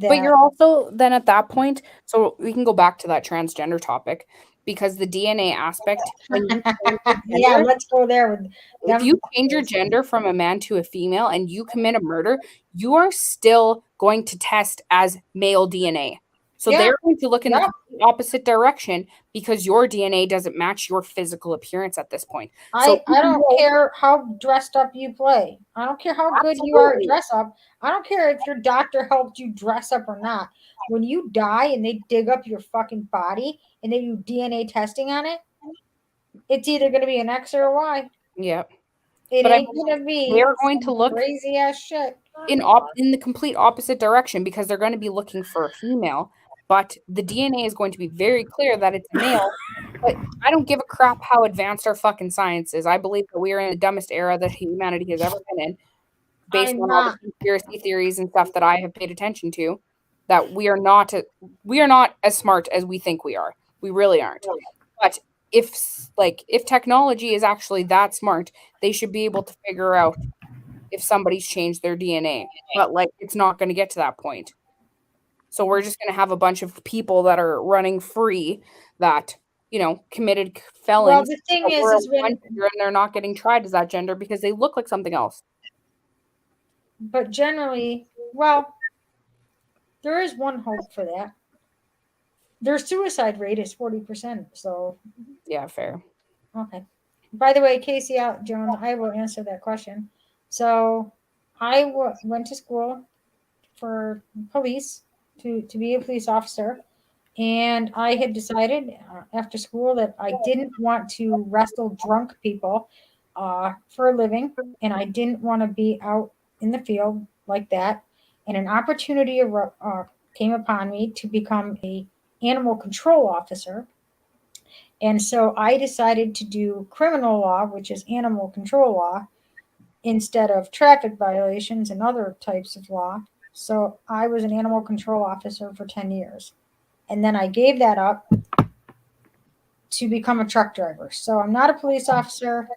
But you're also then at that point, so we can go back to that transgender topic because the DNA aspect. When you change your yeah, gender, let's go there with if them. you change your gender from a man to a female and you commit a murder, you are still going to test as male DNA. So Yeah. they're going to look in Yeah. the opposite direction because your DNA doesn't match your physical appearance at this point. I don't care how dressed up you play. I don't care how good you are at Absolutely. dress up. I don't care if your doctor helped you dress up or not. When you die and they dig up your fucking body and they do DNA testing on it, it's either going to be an X or a Y. Yeah. It But I ain't going to be they're going to some look crazy ass shit. in the complete opposite direction because they're going to be looking for a female, but the DNA is going to be very clear that it's male. But I don't give a crap how advanced our fucking science is. I believe that we are in the dumbest era that humanity has ever been in, based on all the conspiracy theories and stuff that I have paid attention to. That we are not as smart as we think we are. We really aren't. But if technology is actually that smart, they should be able to figure out if somebody's changed their DNA. But like, it's not going to get to that point. So we're just going to have a bunch of people that are running free that, you know, committed felons. Well, the thing that is were when- one gender and they're not getting tried as that gender because they look like something else. But generally, well, there is one hope for that. Their suicide rate is 40%. So, yeah, fair. Okay. By the way, Casey out, Joan, I will answer that question. So, I went to school for police to be a police officer, and I had decided after school that I didn't want to wrestle drunk people for a living, and I didn't want to be out in the field like that. And an opportunity came upon me to become a animal control officer. And so I decided to do criminal law, which is animal control law. instead of traffic violations and other types of law. So I was an animal control officer for 10 years. And then I gave that up to become a truck driver. So I'm not a police officer.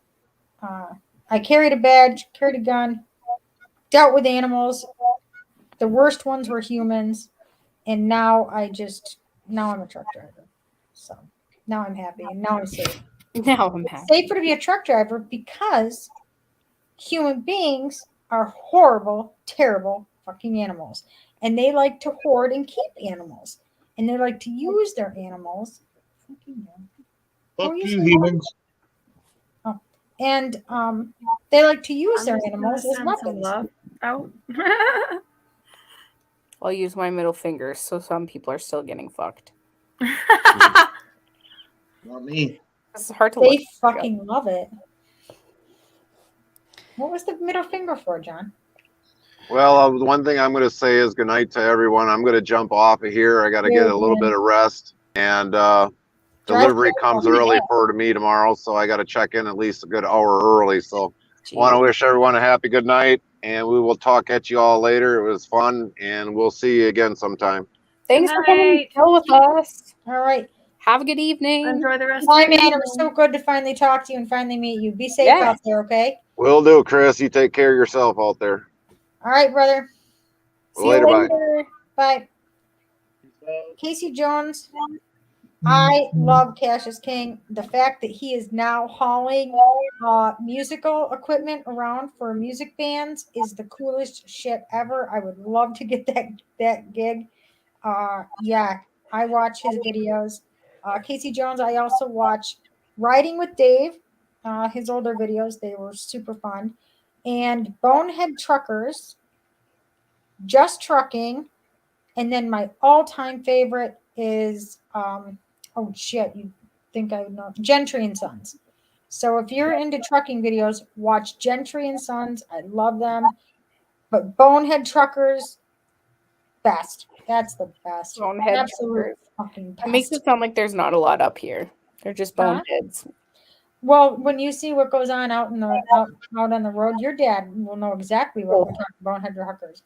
I carried a badge, carried a gun, dealt with animals. The worst ones were humans. And now I'm a truck driver. So now I'm happy and now I'm safe. Now I'm happy. It's safer to be a truck driver because human beings are horrible, terrible fucking animals. And they like to hoard and keep animals. And they like to use their animals. Fuck you, humans. Oh. And they like to use their animals as Send some weapons. love out. I'll use my middle finger, so some people are still getting fucked. Not me. It's hard to They look. fucking love it. What was the middle finger for, John? Well, the one thing I'm going to say is good night to everyone. I'm going to jump off of here. I got to get a little bit of rest, and delivery comes early for me tomorrow, so I got to check in at least a good hour early. So, want to wish everyone a happy good night, and we will talk at you all later. It was fun, and we'll see you again sometime. Thanks for coming to chill with us. All right. Have a good evening. Enjoy the rest Bye, of the man. It was so good to finally talk to you and finally meet you. Be safe Yeah. out there, okay? Will do, Chris. You take care of yourself out there. All right, brother. See Later, you bye. later. Bye. Casey Jones. I love Cassius King. The fact that he is now hauling musical equipment around for music bands is the coolest shit ever. I would love to get that gig. Yeah, I watch his videos. Casey Jones, I also watch Riding with Dave, his older videos. They were super fun. And Bonehead Truckers, Just Trucking. And then my all-time favorite is, oh shit, you think I would know, Gentry and Sons. So if you're into trucking videos, watch Gentry and Sons. I love them. But Bonehead Truckers, best. That's the best. Bonehead Absolute Truckers. fucking It makes best. it sound like there's not a lot up here. They're just Huh? boneheads. Well, when you see what goes on out on the road, your dad will know exactly what we're talking about. Bonehead Truckers.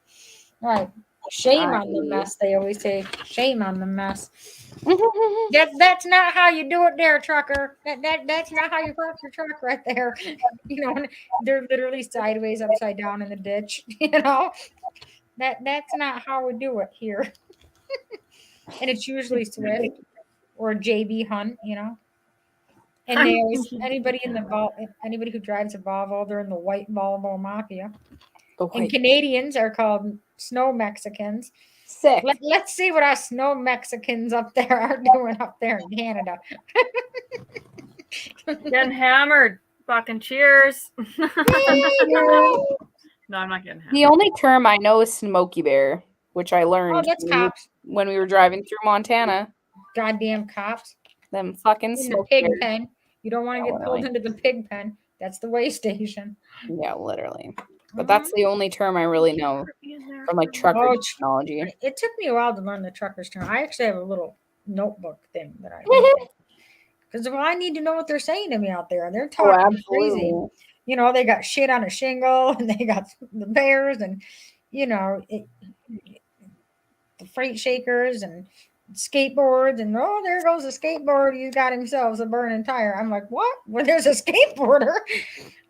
All right. Shame on the mess, they always say. Shame on the mess. That's not how you do it there, trucker. That's not how you park your truck right there. You know, they're literally sideways, upside down in the ditch. You know, that's not how we do it here. And it's usually Swift or JB Hunt, you know. And they always, anybody who drives a Volvo, they're in the white Volvo Mafia. And Canadians are called snow Mexicans. Sick. Let's see what our snow Mexicans up there are doing up there in Canada. Getting hammered. Fucking cheers. No, I'm not getting hammered. The only term I know is smoky bear, which I learned that's cops. when we were driving through Montana. Goddamn cops. Them fucking In the smoky pig bears. pen. You don't want to get pulled into the pig pen. That's the way station. Yeah, literally. But that's the only term I really know from like trucker technology. It took me a while to learn the trucker's term. I actually have a little notebook thing that I because I need to know what they're saying to me out there. They're talking crazy. You know, they got shit on a shingle and they got the bears and you know the freight shakers and skateboards and oh, there goes a skateboard. You got himself a burning tire. I'm like, what? Well, there's a skateboarder.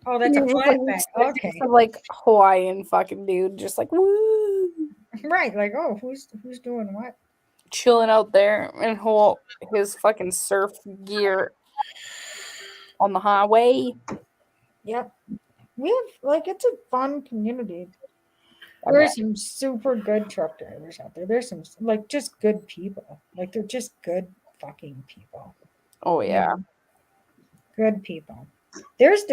Oh, that's a flatbed. Okay, Some, like Hawaiian fucking dude, just like woo, right? Like, oh, who's doing what? chilling out there in his fucking surf gear on the highway. Yep, we have like it's a fun community. There's some super good truck drivers out there. There's some like just good people. Like they're just good fucking people. Oh yeah, good people. There's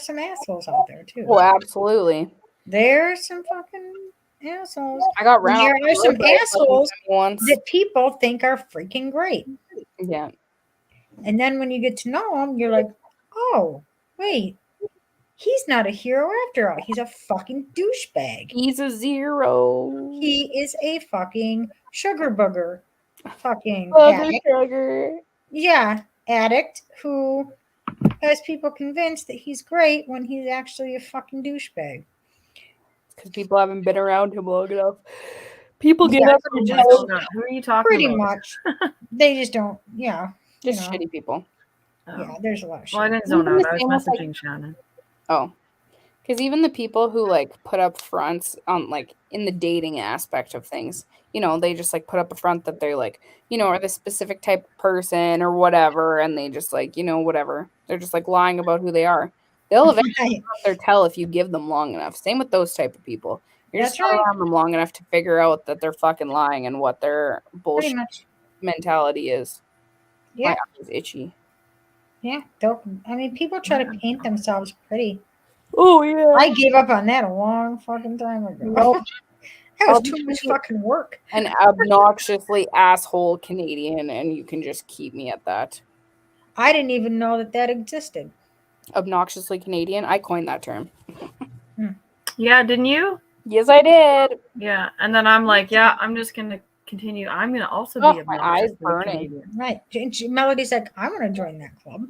some assholes out there too. Oh, absolutely. There's some fucking assholes. I got ran There off are some the road assholes once. that people think are freaking great. Yeah. And then when you get to know them, you're like, oh, wait, he's not a hero after all. He's a fucking douchebag. He's a zero. He is a fucking sugar booger. Fucking Bugger addict. sugar. Yeah, addict who has people convinced that he's great when he's actually a fucking douchebag. Because people haven't been around him long enough. People get Yeah, up Oh and my just, God, who are you talking pretty about? much. They just don't, yeah. just you know. shitty people. Oh. Yeah, there's a lot of shit. Well, I didn't zone Even out. the I was same with, like- messaging Shannon. Oh. Because even the people who like put up fronts on like in the dating aspect of things, you know, they just like put up a front that they're like, you know, are this specific type of person or whatever, and they just like, you know, whatever. They're just like lying about who they are. They'll eventually cut their tell if you give them long enough. Same with those type of people. You're That's just not right. around them long enough to figure out that they're fucking lying and what their Pretty bullshit much. mentality is. Yeah. My eye is itchy. Yeah. I mean, people try to paint themselves pretty. Oh yeah. I gave up on that a long fucking time ago. Nope. That was too much fucking work. An obnoxiously asshole Canadian, and you can just keep me at that. I didn't even know that existed. Obnoxiously Canadian. I coined that term. Yeah, didn't you? Yes, I did. Yeah, and then I'm like, yeah, I'm just gonna continue. I'm gonna also Oh, be my eyes obnoxiously burning. Canadian. Right. Melody's like, I want to join that club.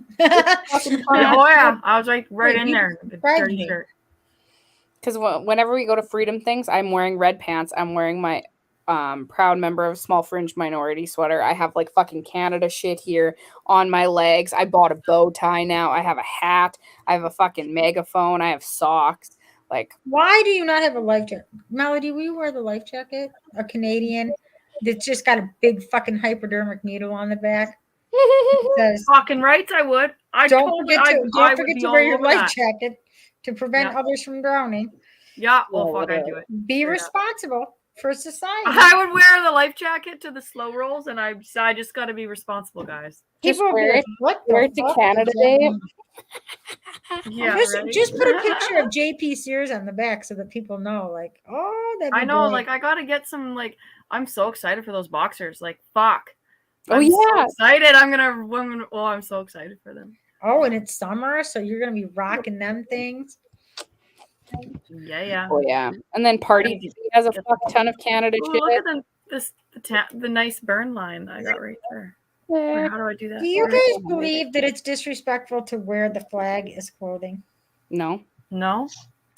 Oh yeah, I was like right Wait, in you there. The bragged dirty me. shirt. Because whenever we go to freedom things, I'm wearing red pants. I'm wearing my proud member of small fringe minority sweater. I have like fucking Canada shit here on my legs. I bought a bow tie now. I have a hat. I have a fucking megaphone. I have socks. Like, Why do you not have a life jacket? Melody, will you wear the life jacket? A Canadian that's just got a big fucking hypodermic needle on the back. It says, Fucking rights, I would. I don't totally, forget to, I don't would forget be to all wear your over life that. jacket to prevent Yeah. others from drowning. Yeah, Yeah, well, fuck, I whatever. do it. Be Straight up. responsible for society. I would wear the life jacket to the slow rolls, and I just got to be responsible, guys. just People will be wear like, it. what the Wear it to fuck Canada does that Day. mean? Yeah, Just put a picture of JP Sears on the back so that people know, like, oh, that'd be I know, great. like, I gotta get some. Like, I'm so excited for those boxers. Like, fuck. Oh, I'm so yeah. excited. I'm so excited for them. Oh, and it's summer, so you're gonna be rocking them things. Yeah. Oh, yeah. And then Party Get- has a fuck ton of Canada Ooh, shit. look at the nice burn line I got right there. Or how do I do that? Do you Where- guys believe that it's disrespectful to wear the flag as clothing? No. No.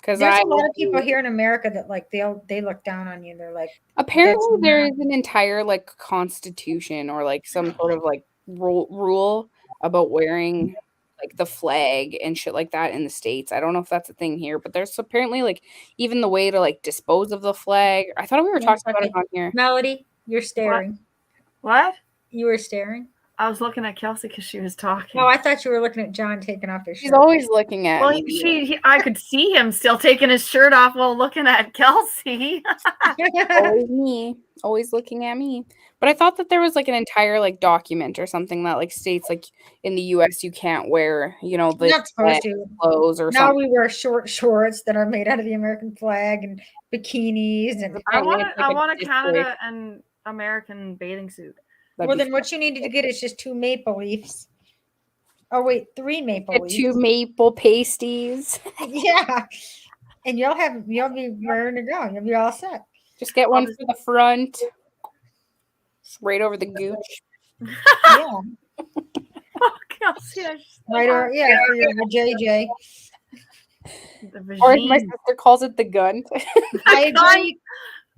Because There's a lot of people here in America that like they look down on you. They're like, apparently that's there not- is an entire like constitution or like some sort of like rule about wearing like the flag and shit like that in the States. I don't know if that's a thing here, but there's apparently like even the way to like dispose of the flag. I thought we were talking about it on here. Melody, you're staring. What? You were staring. I was looking at Kelsey because she was talking. Oh, I thought you were looking at John taking off his shirt. She's always looking at Well, me. I could see him still taking his shirt off while looking at Kelsey. Always me, always looking at me. But I thought that there was like an entire like document or something that like states like in the U.S. you can't wear, you know, the You're not supposed to. clothes or Now something. we wear short shorts that are made out of the American flag and bikinis and. I Apparently want it's like I want a district. Canada and American bathing suit. That'd Well, be then what you need to get is just 2 maple leafs. Oh wait, 3 maple Get leaves. 2 maple pasties. Yeah, and you'll be ready to go. You'll be all set. Just get one for the front. Just right over the gooch. Yeah, Oh, Kelsey, I just, right or yeah for your JJ. the Or as my vagine. sister calls it, the gun. I agree.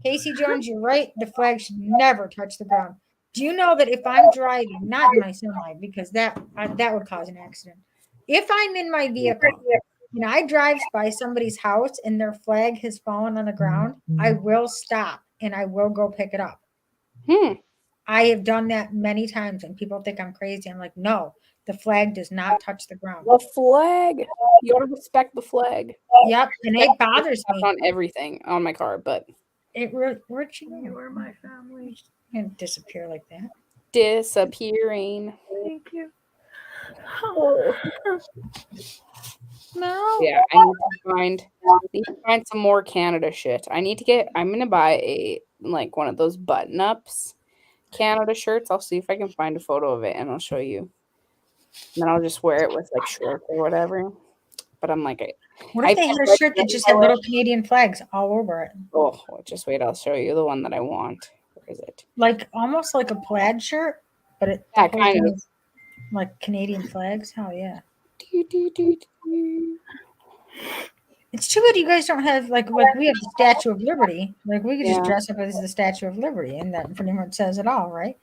Casey Jones, you're right. The flag should never touch the ground. Do you know that if I'm driving, not in my semi, because that would cause an accident. If I'm in my vehicle and I drive by somebody's house and their flag has fallen on the ground, I will stop and I will go pick it up. I have done that many times and people think I'm crazy. I'm like, no, the flag does not touch the ground. The flag. You gotta respect the flag. Yep, and it bothers That's me. on everything on my car, but It really, where'd she You go? are my family. And disappear like that. disappearing. Thank you. No. Yeah, I need to find some more Canada shit. I'm gonna buy a like one of those button ups Canada shirts. I'll see if I can find a photo of it and I'll show you. And then I'll just wear it with like shorts or whatever. But I'm like, What if they had a shirt that just had little Canadian flags all over it? oh, just wait, I'll show you the one that I want. Where is it? Like almost like a plaid shirt, but it Yeah, kind of. like Canadian flags. Hell yeah. It's too bad you guys don't have like we have the Statue of Liberty. Like we could just Yeah. dress up as the Statue of Liberty, and that pretty much says it all, right?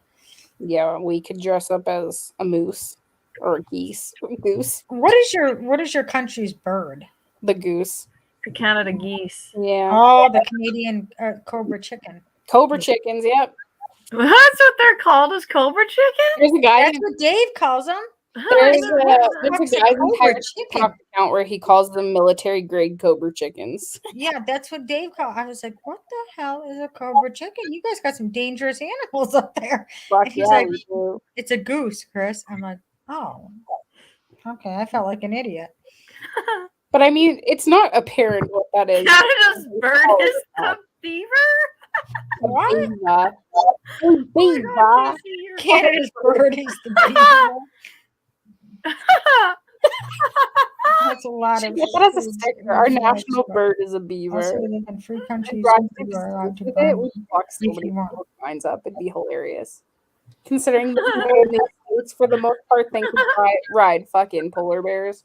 Yeah, we could dress up as a moose or a goose. What is your country's bird? The goose. The Canada geese. Yeah. Oh, the Canadian cobra chicken. Cobra chickens, yep. That's what they're called, is cobra chicken? There's a guy That's what Dave calls them. there's Huh, a What's guy's a cobra entire chicken? TikTok account where he calls them military grade cobra chickens. Yeah, that's what Dave called. I was like, what the hell is a cobra chicken? You guys got some dangerous animals up there. Fuck And he's yeah, like, we do. it's a goose, Chris. I'm like, oh, okay. I felt like an idiot. But I mean, it's not apparent what that is. Canada's bird is the beaver? What? Beaver. Oh my Beaver. God, Casey, you're Canada's bird is the beaver. That's a lot of. That is a sticker. Our national bird is a beaver. Also, we live in free countries. Brought and you are allowed to with burn it, we walk so if many you want. lines up. It'd be hilarious. Considering the people in the States, for the most part, think we ride fucking polar bears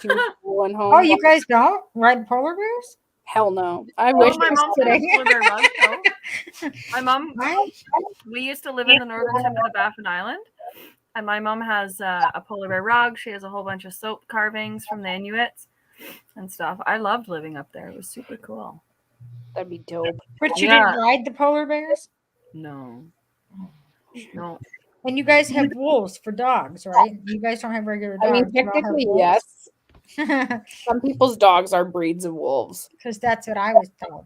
to school and home. Oh, you guys don't ride polar bears? Hell no. I Oh, wish my I was mom has kidding. one of their rugs, though. My mom, Right? we used to live in the northern tip of the Baffin Island, and my mom has a polar bear rug. She has a whole bunch of soap carvings from the Inuits and stuff. I loved living up there. It was super cool. That'd be dope. But you Yeah. didn't ride the polar bears? No. No. And you guys have wolves for dogs, right? You guys don't have regular dogs. I mean, technically, yes. Some people's dogs are breeds of wolves. Because that's what I was told.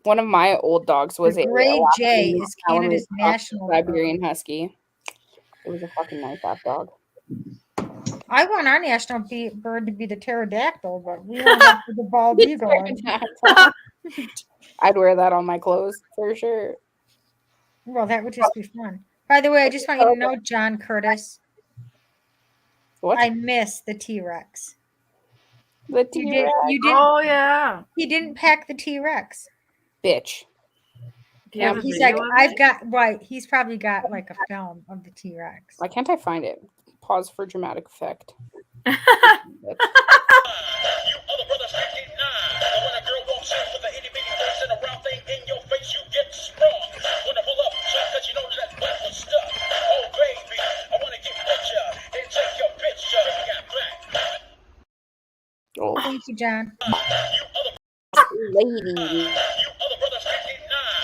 One of my old dogs was The a Gray Alaskan Jay is Canada's Malamute national Siberian Husky. It was a fucking nice that dog. I want our national bird to be the pterodactyl, but we don't have the bald eagle. I'd wear that on my clothes for sure. Well, that would just be fun. By the way, I just want you to know, John Curtis, What? I miss the T-Rex. The You T-Rex. didn't. Oh, yeah. He didn't pack the T-Rex. Bitch. Do you have a He's video like, of I've it? got right. He's probably got like a film of the T-Rex. Why can't I find it? Pause for dramatic effect. You other brothers 59. But when a girl walks in with a itty bitty dress and a round thing in your face, you get sprung. Wanna pull up just cause you know that butt was stuck. Oh baby, I wanna get with ya and take your picture. We got black. Oh, Thank you, John. lady. You other brothers 59.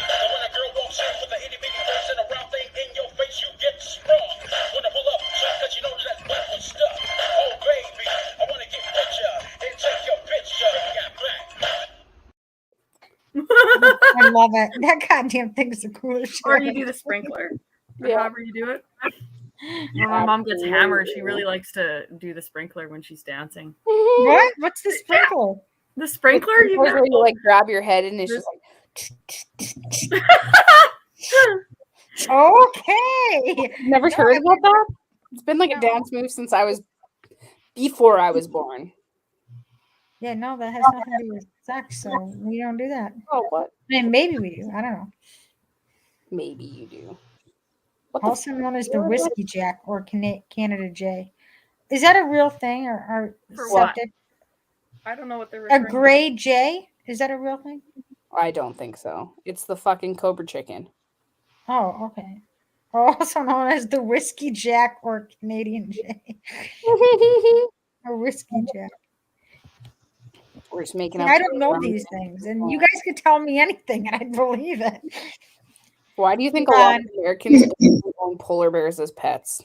But when a girl walks in with a itty bitty dress and a round thing in your face, you get sprung. Wanna pull up just cause you know that butt was stuck. Oh baby, I wanna get with ya and take your picture. We got black. I love it. That goddamn thing's the coolest shit. Or you do the sprinkler. Or Yeah. however you do it. When my mom gets hammered, she really likes to do the sprinkler when she's dancing. What? What's the sprinkler? The sprinkler? You Where can... you like grab your head and it's just like Okay. never heard about that? It's been like a dance move since before I was born. Yeah, no, that has nothing to do with sex, so we don't do that. Oh, what? I mean, maybe we do. I don't know. Maybe you do. What the Also known as the Whiskey Jack or Canada J. Is that a real thing or For what? septic? I don't know what they're A referring to. gray J? Is that a real thing? I don't think so. It's the fucking Cobra chicken. Oh, okay. Also known as the Whiskey Jack or Canadian J. Or Whiskey Jack. We're just making up. I don't know these things, and you guys could tell me anything, and I'd believe it. Why do you think a lot of Americans own polar bears as pets?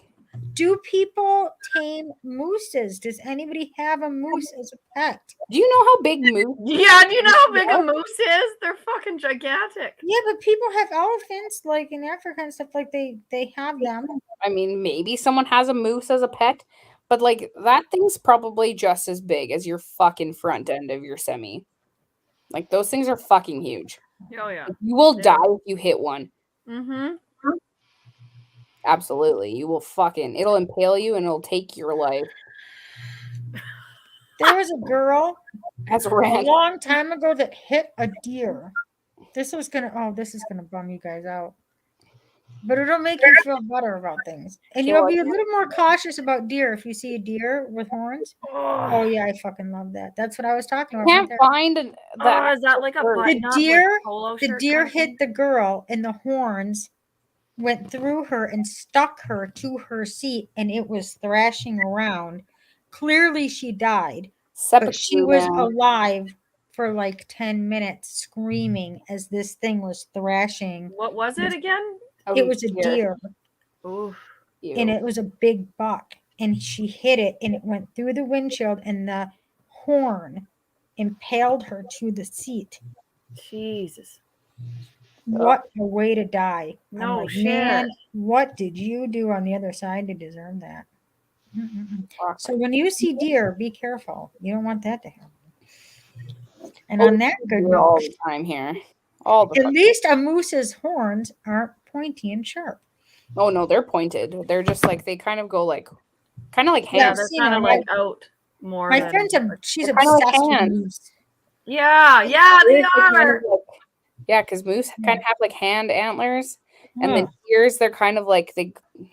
Do people tame mooses? Does anybody have a moose as a pet? Do you know how big moose? Yeah, do you know how big a moose is? They're fucking gigantic. Yeah, but people have elephants, like in Africa and stuff. Like they have them. I mean, maybe someone has a moose as a pet, but like that thing's probably just as big as your fucking front end of your semi. Like those things are fucking huge. Oh yeah. You will die if you hit one. Mm-hmm. Absolutely. You will it'll impale you and it'll take your life. There was a girl That's a random. long time ago that hit a deer. This is gonna bum you guys out. but it'll make you feel better about things. And you'll be a little more cautious about deer if you see a deer with horns. Oh yeah, I fucking love that. That's what I was talking about. Can't find is that like a the button-up, deer? like, polo The shirt deer kind of hit thing? the girl, and the horns went through her and stuck her to her seat, and it was thrashing around. Clearly, she died, but she Seppuku, was man. alive for like 10 minutes, screaming as this thing was thrashing. What was it again? It was a deer. Oof. And it was a big buck, and she hit it, and it went through the windshield, and the horn impaled her to the seat. Jesus. What a way to die. No I'm like, shit. man, what did you do on the other side to deserve that? So when you see deer, be careful. You don't want that to happen. And on that good We're all note, the time here. All the at least a moose's horns aren't pointy and sharp. Oh no, they're pointed. They're just like they kind of go like kind of like Yeah, hands. They're you kind know, of like out more. My than- friend's she's They're kinda like obsessed with hands. moose. Yeah, they are. Yeah, because moose kind of have like hand antlers, and Yeah. then deers they're kind of like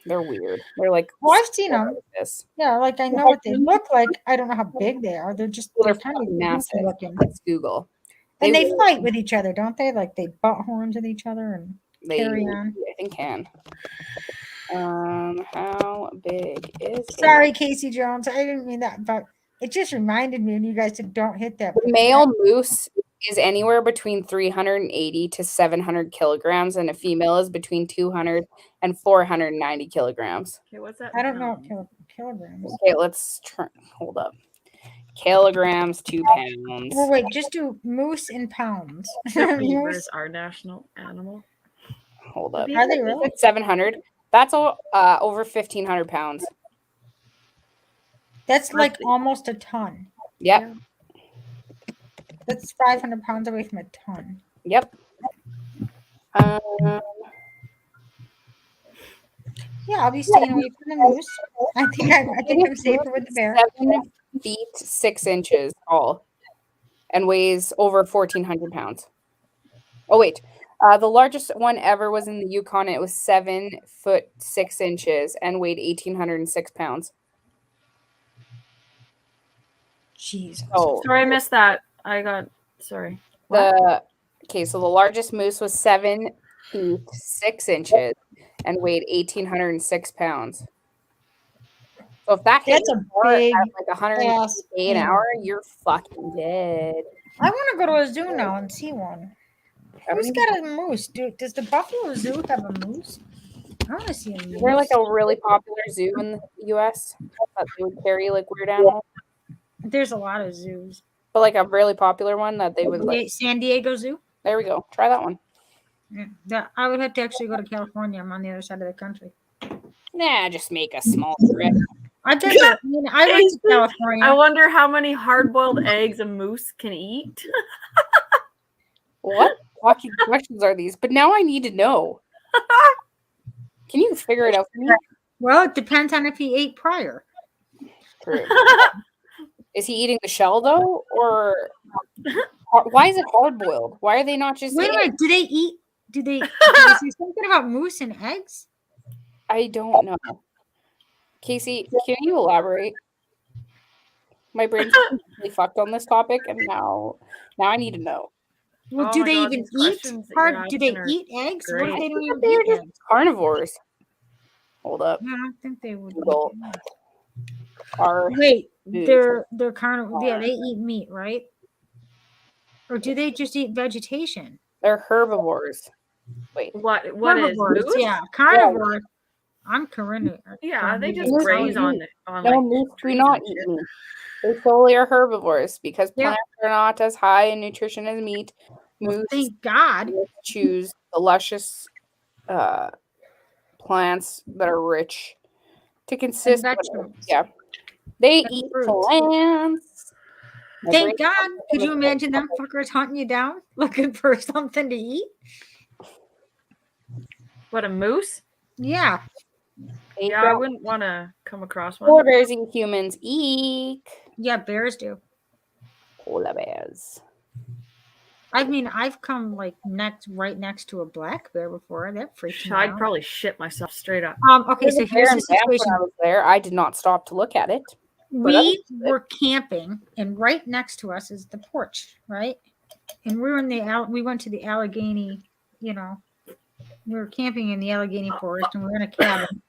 they're weird. They're like Well, I've seen them. this. Yeah, like I know what they look like. I don't know how big they are. They're just Well, they're they're kind of fucking goofy massive. looking. Let's Google. And they will- fight with each other, don't they? Like they butt horns at each other and They carry on. I think can. How big is Sorry, Casey Jones. I didn't mean that, but it just reminded me, and you guys said don't hit that. The male moose is anywhere between 380 to 700 kilograms, and a female is between 200 and 490 kilograms. Okay, what's that? I don't know what kilograms. Okay, let's hold up. Kilograms to pounds. Well, wait, just do moose in pounds. The beaver Moose- is our national animal. Hold up. Are they really? 700. That's over 1,500 pounds. That's like almost a ton. Yep. That's 500 pounds away from a ton. Yep. Yeah, I'll be staying away from the moose. I think I'm safer with the bear. 7 feet 6 inches tall and weighs over 1,400 pounds. Oh, wait. The largest one ever was in the Yukon. It was 7 foot 6 inches and weighed 1,806 pounds. Jeez. Oh, Sorry, I missed that. I got sorry. Okay, so the largest moose was 7 feet 6 inches and weighed 1,806 pounds. So if that hits That's a car big at like 100 ass an animal. hour, you're fucking dead. I want to go to a zoo now and see one. Who's got a moose? Does the Buffalo Zoo have a moose? I want to see a moose. Is there like a really popular zoo in the U.S. that they would carry like weird animals? There's a lot of zoos. But like a really popular one that they would like. San Diego Zoo? There we go. Try that one. Yeah, I would have to actually go to California. I'm on the other side of the country. Nah, just make a small trip. I went to California. I wonder how many hard-boiled eggs a moose can eat. What fucking questions are these? But now I need to know. Can you figure it out for me? Well, it depends on if he ate prior. True. Is he eating the shell though, or why is it hard boiled? Why are they not just? Wait a minute. Do they eat? Is there something about moose and eggs? I don't know. Casey, can you elaborate? My brain's completely fucked on this topic, and now I need to know. Well, Oh do my they God, even these eat questions that you're hard? Do they asking are eat eggs? What if great. they don't even They're eat just eggs? carnivores. Hold up. No, I don't think they would. Google. Are Wait, foods. they're carnivore. Yeah, they eat meat, right? Or do they just eat vegetation? They're herbivores. Wait, What is Herbivores, moose? yeah, carnivore. I'm carnivore. Yeah, they just Moose graze don't on eat. it. On no, like moose do trees not and eat shit. meat. They solely are herbivores because Yeah. plants are not as high in nutrition as meat. Moose Thank God. choose the luscious plants that are rich to consist. vegetables. Yeah, they And eat fruits. plants. My Thank brain- God. Could you imagine them fuckers hunting you down looking for something to eat? What, a moose? Yeah. Yeah, I wouldn't want to come across one. Polar bears eat humans. Eek. Yeah, bears do. Polar bears. I mean, I've come like right next to a black bear before. That freaked me I'd out. probably shit myself straight up. Okay, There's so a here's bear the in Banff when situation. I was there. I did not stop to look at it. We were camping, and right next to us is the porch, right? And we were in we went to the Allegheny, we were camping in the Allegheny forest, and we were in a cabin.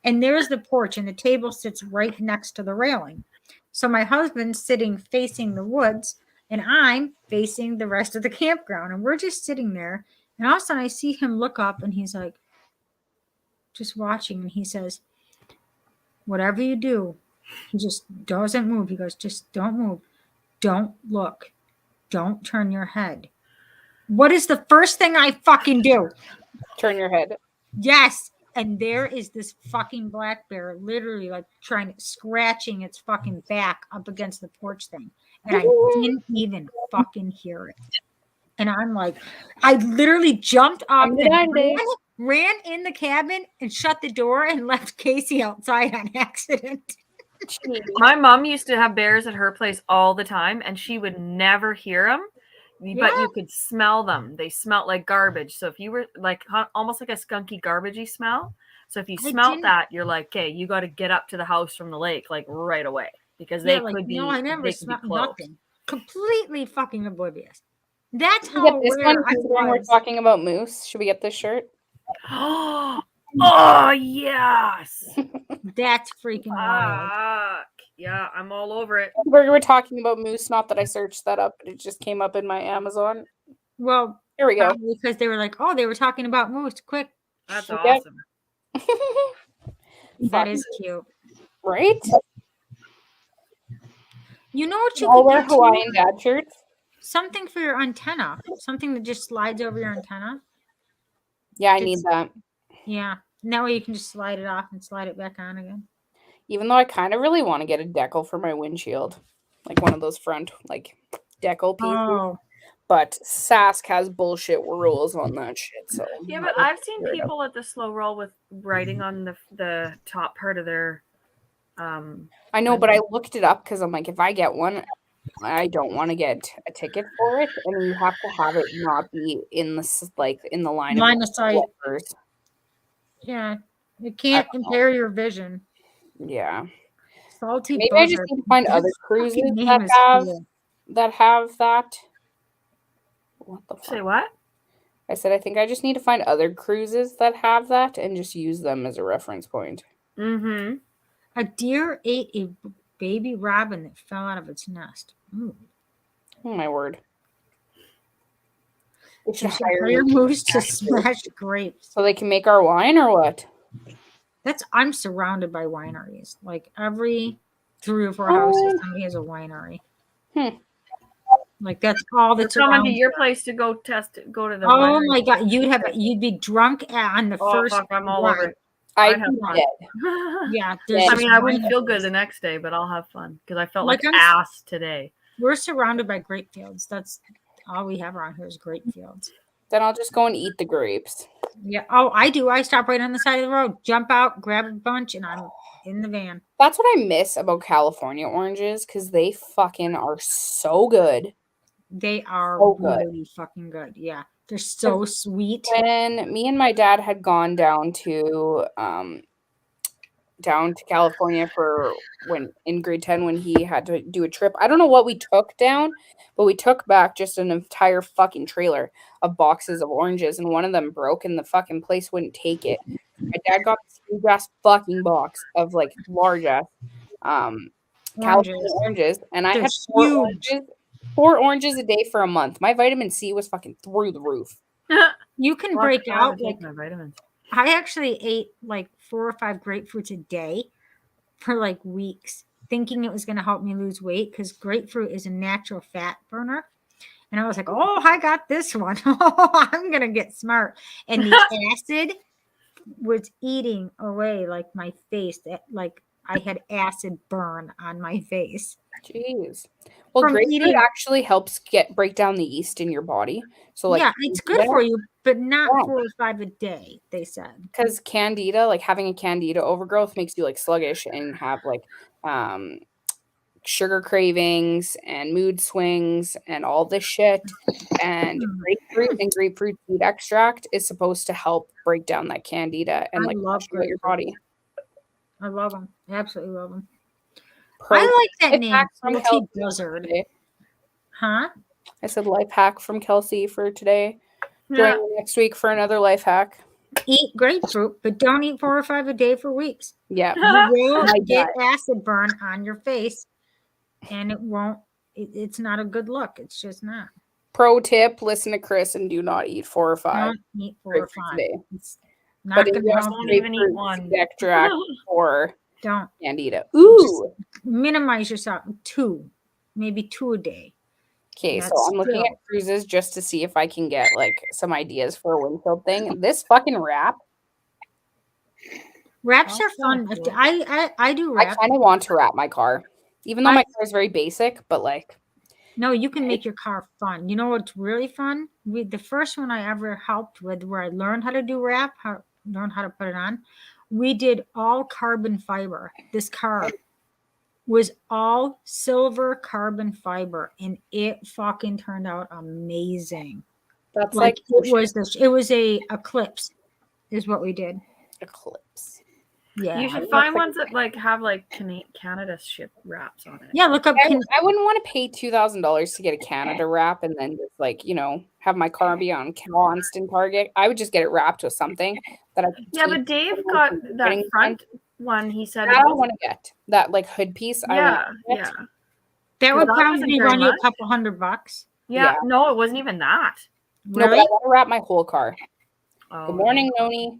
And there's the porch, and the table sits right next to the railing. So my husband's sitting facing the woods, and I'm facing the rest of the campground. And we're just sitting there. And all of a sudden, I see him look up, and he's like, just watching. And he says, whatever you do, he just doesn't move. He goes, just don't move. Don't look. Don't turn your head. What is the first thing I fucking do? Turn your head. Yes. And there is this fucking black bear literally like scratching its fucking back up against the porch thing. And I didn't even fucking hear it. And I'm like, I literally jumped up and ran in the cabin and shut the door and left Casey outside on accident. My mom used to have bears at her place all the time, and she would never hear them. But you could smell them. They smelled like garbage. So if you were like almost like a skunky garbagey smell. So if you smelt that, you're like, okay, you got to get up to the house from the lake like right away because they could be. No, I never smelled nothing. Completely fucking oblivious. That's Should we how get this aware one when we're talking about moose. Should we get this shirt? Oh yes. That's freaking wild. Yeah, I'm all over it. We were talking about moose, not that I searched that up, but it just came up in my Amazon. Well, here we go. Because they were like, oh, they were talking about moose. Quick. That's awesome. That is cute. Right? You know what you all could wear do Hawaiian dad shirts? Something for your antenna. Something that just slides over your antenna. Yeah, I need that. Yeah. That way you can just slide it off and slide it back on again. Even though I kind of really want to get a decal for my windshield. Like one of those front, like, decal pieces. Oh. But Sask has bullshit rules on that shit. So yeah, but I've seen people at the slow roll with writing on the top part of their. I know, but I looked it up because I'm like, if I get one, I don't want to get a ticket for it, and you have to have it not be in the line of sight. Yeah, it can't impair your vision. Yeah. Salty. Maybe I just need to find other cruises that have that. What the fuck? Say what? I said I think I just need to find other cruises that have that and just use them as a reference point. Mm-hmm. A deer ate a baby robin that fell out of its nest. Ooh. Oh my word. We should hire moose to smash grapes. So they can make our wine or what? I'm surrounded by wineries. Like every 3 or 4 houses, somebody has a winery. Like that's all that's around. Coming to your place to go to the. Oh winery. my god, you'd be drunk on the first. Fuck, I'm all over it. I'd have fun. Yeah, I mean, I wouldn't feel good the next day, but I'll have fun because I felt like ass today. We're surrounded by grape fields. That's all we have around here is grape fields. Then I'll just go and eat the grapes. Yeah. Oh, I do. I stop right on the side of the road, jump out, grab a bunch, and I'm in the van. That's what I miss about California oranges because they fucking are so good. They are really fucking good. Yeah. They're so sweet. When me and my dad had gone down to California for when in grade 10 when he had to do a trip. I don't know what we took down, but we took back just an entire fucking trailer of boxes of oranges, and one of them broke and the fucking place wouldn't take it. My dad got this huge ass fucking box of like large ass California oranges, and I had 4 oranges a day for a month. My vitamin C was fucking through the roof. You can break out like my vitamins. I actually ate like 4 or 5 grapefruits a day for like weeks, thinking it was going to help me lose weight because grapefruit is a natural fat burner. And I was like, oh, I got this one. Oh, I'm going to get smart. And the acid was eating away like my face. Like I had acid burn on my face. Jeez. Well, grapefruit actually helps break down the yeast in your body. So like, yeah, it's good for you, but not 4 or 5 a day, they said. Because candida, like having a candida overgrowth makes you like sluggish and have like sugar cravings and mood swings and all this shit. And grapefruit and grapefruit seed extract is supposed to help break down that candida and I like love flush out your body. I love them. Absolutely love them. Pro I like that life name, hack from Salty Kelsey Blizzard. today. Huh? I said life hack from Kelsey for today. Yeah. Join me next week for another life hack. Eat grapefruit, but don't eat 4 or 5 a day for weeks. Yeah. You will My get God. acid burn on your face, and it won't. It's not a good look. It's just not. Pro tip: listen to Chris and do not eat 4 or 5 Don't eat 4 or grapefruit 5. today. It's not But going to ingest help. Won't even eat grapefruit one. seed extract or Don't. candida. Ooh. Minimize yourself. 2, maybe 2 a day. Okay, so That's I'm looking still- at cruises just to see if I can get like some ideas for a windshield thing. This fucking wrap, Wraps are fun. I do wrap. I kind of want to wrap my car, even though my car is very basic. But like, No, you can make your car fun. You know what's really fun? The first one I ever helped with, where I learned how to do wrap, learned how to put it on. We did all carbon fiber. This car was all silver carbon fiber, and it fucking turned out amazing. that's Like it was a eclipse, is what we did. eclipse. Yeah, You should find ones that like have like Canada ship wraps on it. yeah. Look up. I wouldn't want to pay $2,000 to get a Canada wrap and then just like have my car be on constant target. I would just get it wrapped with something that I. Yeah, but Dave got that front one. He said I don't want to get that like hood piece. Yeah, yeah. That would That wasn't probably very run you a much. couple $100. Yeah, no, it wasn't even that. No, but I want to wrap my whole car. Oh, Good morning, Noni.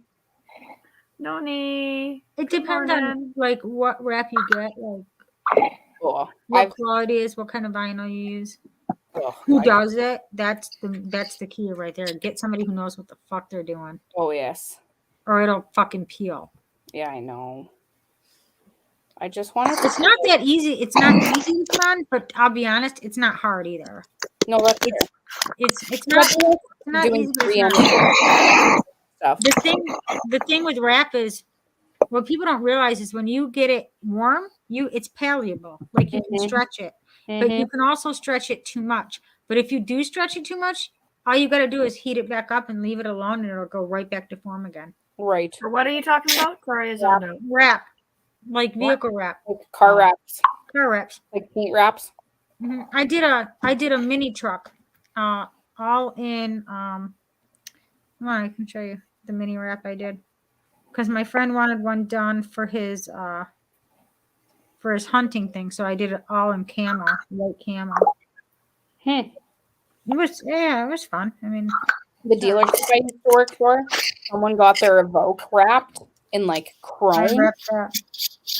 Noni. It depends on like what wrap you get, like Oh, what quality is, what kind of vinyl you use. Oh, Who does it? That's the key right there. Get somebody who knows what the fuck they're doing, Oh yes. or it'll fucking peel. Yeah, I know. I just want to. It's not that easy. It's not easy to run, but I'll be honest, it's not hard either. No, that's it's not doing easy. But 3M it's not. stuff. The thing with wrap is what people don't realize is when you get it warm, it's palleable. Like you can stretch it, but you can also stretch it too much. But if you do stretch it too much, all you got to do is heat it back up and leave it alone, and it'll go right back to form again. Right. So what are you talking about? Sorry, I zoned out. Wrap, like vehicle wrap, Like car wraps, car wraps, like paint wraps. Mhm. I did a mini truck, all in. Come on, I can show you the mini wrap I did, because my friend wanted one done for his hunting thing, so I did it all in camo, white camo. It was fun. I mean, The dealership I used to work for, someone got their Evoque wrapped in like chrome. I wrapped that.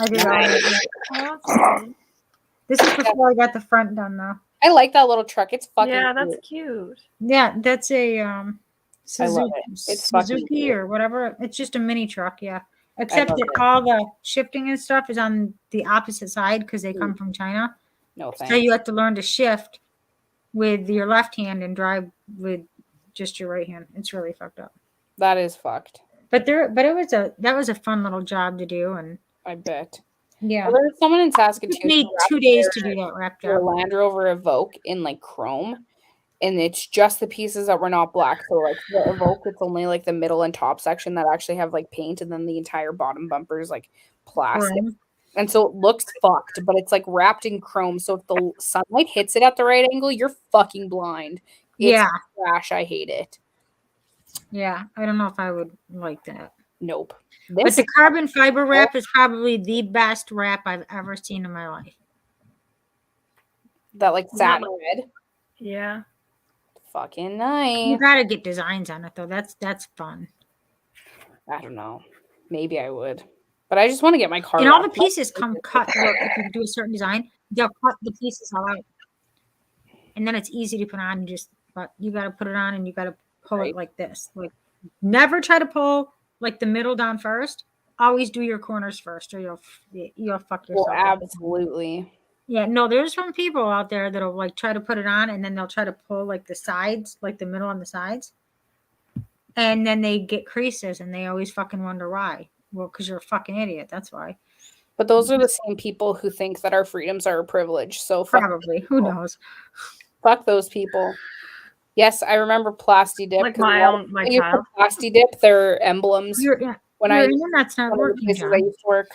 I did all of it. This is before I got the front done, though. I like that little truck. It's fucking that's cute. Yeah, that's a I Suzuki, love it. It's fucking Suzuki cute. or whatever. It's just a mini truck, yeah. Except love that it. all the shifting and stuff is on the opposite side because they come from China. No thanks. So you have to learn to shift with your left hand and drive with just your right hand. It's really fucked up. That is fucked. But that was a fun little job to do, and I bet. yeah, Well, there's someone in Saskatoon. it made who 2 wrapped days their- to do that wrapped their up. Land Rover Evoque in like chrome, and it's just the pieces that were not black. So like the Evoque, it's only like the middle and top section that actually have like paint, and then the entire bottom bumper is like plastic. Chrome. And so it looks fucked, but it's like wrapped in chrome. So if the sunlight hits it at the right angle, you're fucking blind. It's Yeah. trash. I hate it. Yeah, I don't know if I would like that. Nope. But This the carbon fiber wrap is probably the best wrap I've ever seen in my life. that like satin red. Yeah. Fucking You nice. gotta get designs on it though. That's fun. I don't know. Maybe I would. But I just want to get my car. And all the wrapped. pieces come cut. Look, if you do a certain design, they'll cut the pieces all out. And then it's easy to put on, but you gotta put it on and you gotta pull it like this. Like never try to pull like the middle down first. Always do your corners first or you'll fuck yourself Well, up. absolutely. Yeah, no, there's some people out there that'll like try to put it on and then they'll try to pull like the sides, like the middle on the sides. And then they get creases and they always fucking wonder why. Well, because you're a fucking idiot. That's why. But those are the same people who think that our freedoms are a privilege. So Probably. Who knows? Fuck those people. Yes, I remember Plasti Dip. Like my child. Plasti Dip, their emblems. Your I internet's not working, places I John. used to work,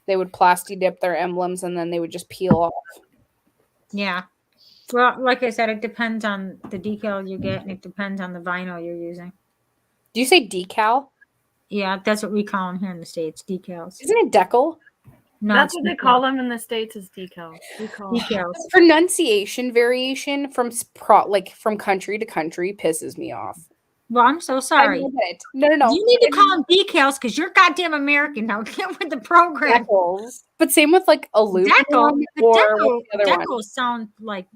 they would Plasti Dip their emblems and then they would just peel off. Yeah. Well, like I said, it depends on the decal you get, and it depends on the vinyl you're using. Do you say decal? Yeah, that's what we call them here in the States, decals. Isn't it decal? No, That's it's what they call them in the States is decals. decals. The pronunciation variation from from country to country pisses me off. Well, I'm so sorry. No. You need to call them decals because you're goddamn American now. Get with the program. Decals. But same with like aluminum Decals sound like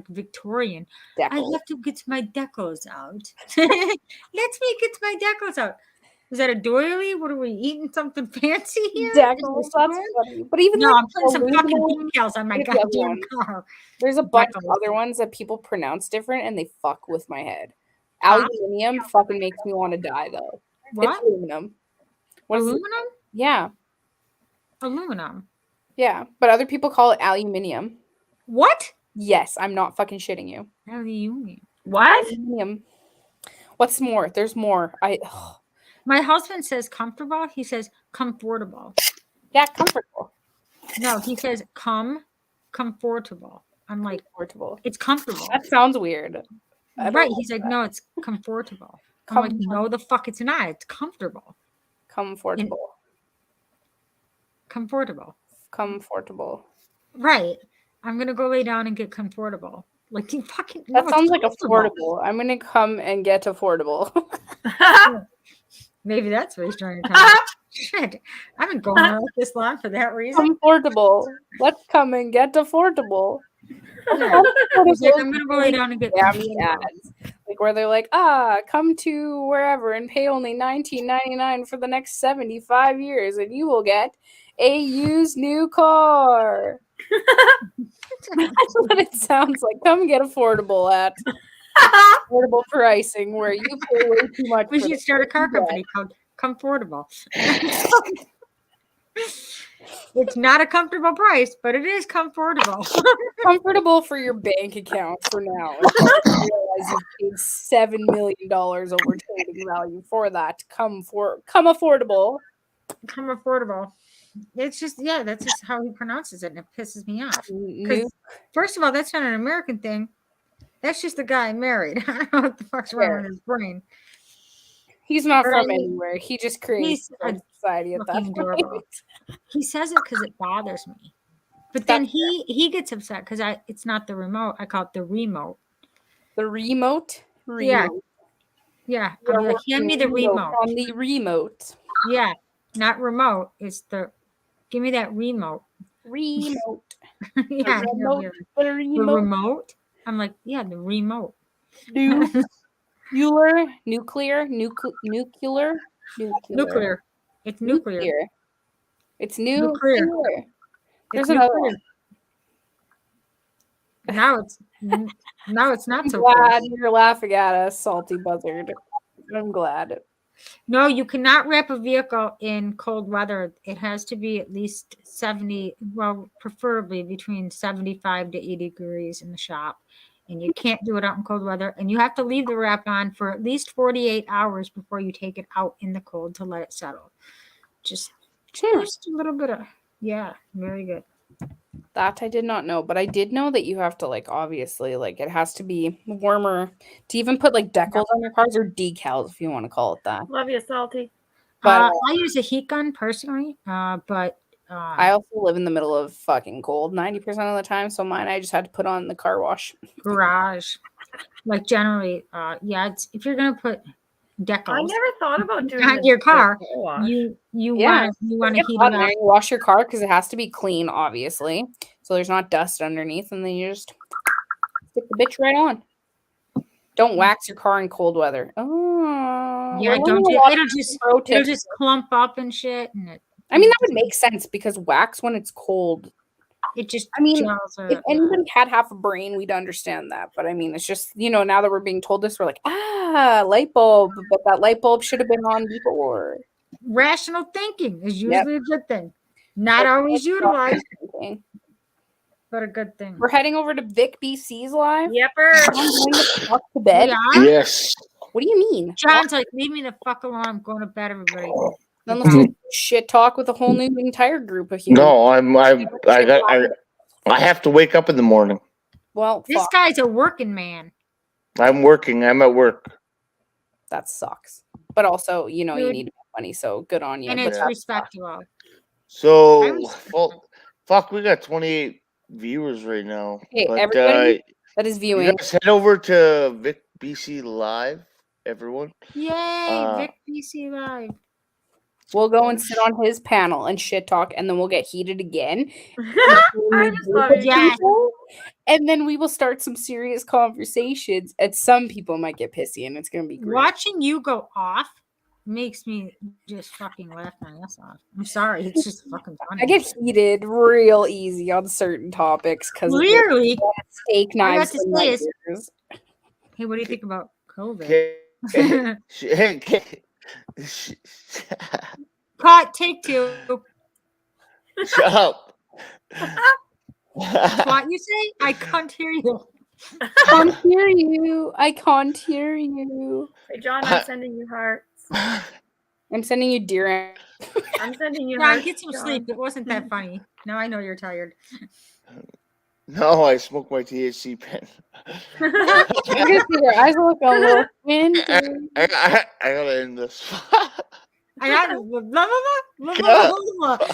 Victorian. Decals. I have to get my decals out. Let me get my decals out. Is that a doily? What are we eating? Something fancy here? Decals. That's funny. But even no, like I'm putting some fucking aluminum, decals on my there's the other goddamn one. car. There's a bunch of other ones that people pronounce different and they fuck with my head. Aluminium fucking makes me want to die though. What? It's aluminum. What is it? Aluminum? Yeah. Aluminum. Yeah. But other people call it aluminium. What? Yes, I'm not fucking shitting you. Aluminium. What? Aluminium. What's more? There's more. My husband says comfortable. He says comfortable. Yeah, comfortable. No, he says comfortable. I'm like, comfortable. It's comfortable. That sounds weird. Right. He's like, no, it's comfortable. I'm like, no, the fuck it's not. It's comfortable. Comfortable. Comfortable. Right. I'm gonna go lay down and get comfortable. Like you fucking that sounds like affordable. I'm gonna come and get affordable. Maybe that's what he's trying to tell me. Shit. I've been going on this long for that reason. Affordable. Let's come and get affordable. Yeah. He's like, I'm gonna go lay down and get ads. Like where they're like, come to wherever and pay only $19.99 for the next 75 years and you will get a used new car. That's what it sounds like. Come get affordable at affordable pricing where you pay way too much. We should start a car company called Comfortable. It's not a comfortable price, but it is comfortable. Comfortable for your bank account for now. You realize you've paid $7 million over trading value for that. Come affordable. Come affordable. It's just, that's just how he pronounces it, and it pisses me off. Because first of all, that's not an American thing. That's just the guy I married. I don't know what the fuck's wrong with his brain. He's not from anywhere. He just creates a society at that point. He says it because it bothers me. But then he gets upset because it's not the remote. I call it the remote. The remote? Yeah. Yeah. I'm like, hand me the remote. On the remote. Yeah. Not remote. It's give me that remote. Remote. Yeah. The remote. I'm like, yeah, the remote. Nuclear. It's nuclear. It's nuclear. There's another one. Now it's not so glad you're laughing at us, salty buzzard. I'm glad. No, you cannot wrap a vehicle in cold weather. It has to be at least 70, well, preferably between 75 to 80 degrees in the shop. And you can't do it out in cold weather. And you have to leave the wrap on for at least 48 hours before you take it out in the cold to let it settle. Just a little bit of, very good. That I did not know, but I did know that you have to obviously it has to be warmer to even put decals on your cars or decals if you want to call it that. Love you, Salty. But I use a heat gun personally, but I also live in the middle of fucking cold 90% of the time, so mine I just had to put on the car wash garage. Generally, if you're gonna put decals, I never thought about doing on your car. You want to heat it up. You wash your car because it has to be clean, obviously, so there's not dust underneath, and then you just stick the bitch right on. Don't wax your car in cold weather. Oh, yeah, don't do it'll just clump up and shit. And that would make sense because wax when it's cold. It just, if anybody had half a brain, we'd understand that. But it's just, now that we're being told this, we're like, light bulb. But that light bulb should have been on before. Rational thinking is usually a good thing. Not always utilized, Okay. but a good thing. We're heading over to Vic BC's live. Yepper. I'm going to fuck to bed. We are? Yes. What do you mean? John's like, leave me the fuck alone. I'm going to bed, everybody. Then let's do shit talk with a whole new entire group of humans. No, I have to wake up in the morning. Well, This fuck. guy's a working man. I'm working. I'm at work. That sucks. But also, you know, you Good. need money, so good on you. And but it's that respectable. So, well, fuck, we got 28 viewers right now. Hey, but everybody that is you viewing. guys head over to Vic BC Live, everyone. Yay, Vic PC Live. We'll go and sit on his panel and shit talk, and then we'll get heated again. I just love it. Yes. And then we will start some serious conversations, and some people might get pissy, and it's gonna be great. Watching you go off makes me just fucking laugh my ass off. I'm sorry, it's just fucking funny. I get heated real easy on certain topics because Clearly. steak I got knives. to and say is- lighters. Hey, what do you think about COVID? Cut, take two. Shut up. What you say? I can't hear you. I can't hear you. I can't hear you. Hey, John, I'm sending you hearts. I'm sending you deer. I'm sending you John, hearts. get some John. sleep. It wasn't that funny. Now I know you're tired. No, I smoked my THC pen. You're gonna see their eyes look a little squinty. I gotta end this. I got blah, blah, blah, blah, blah, blah, blah.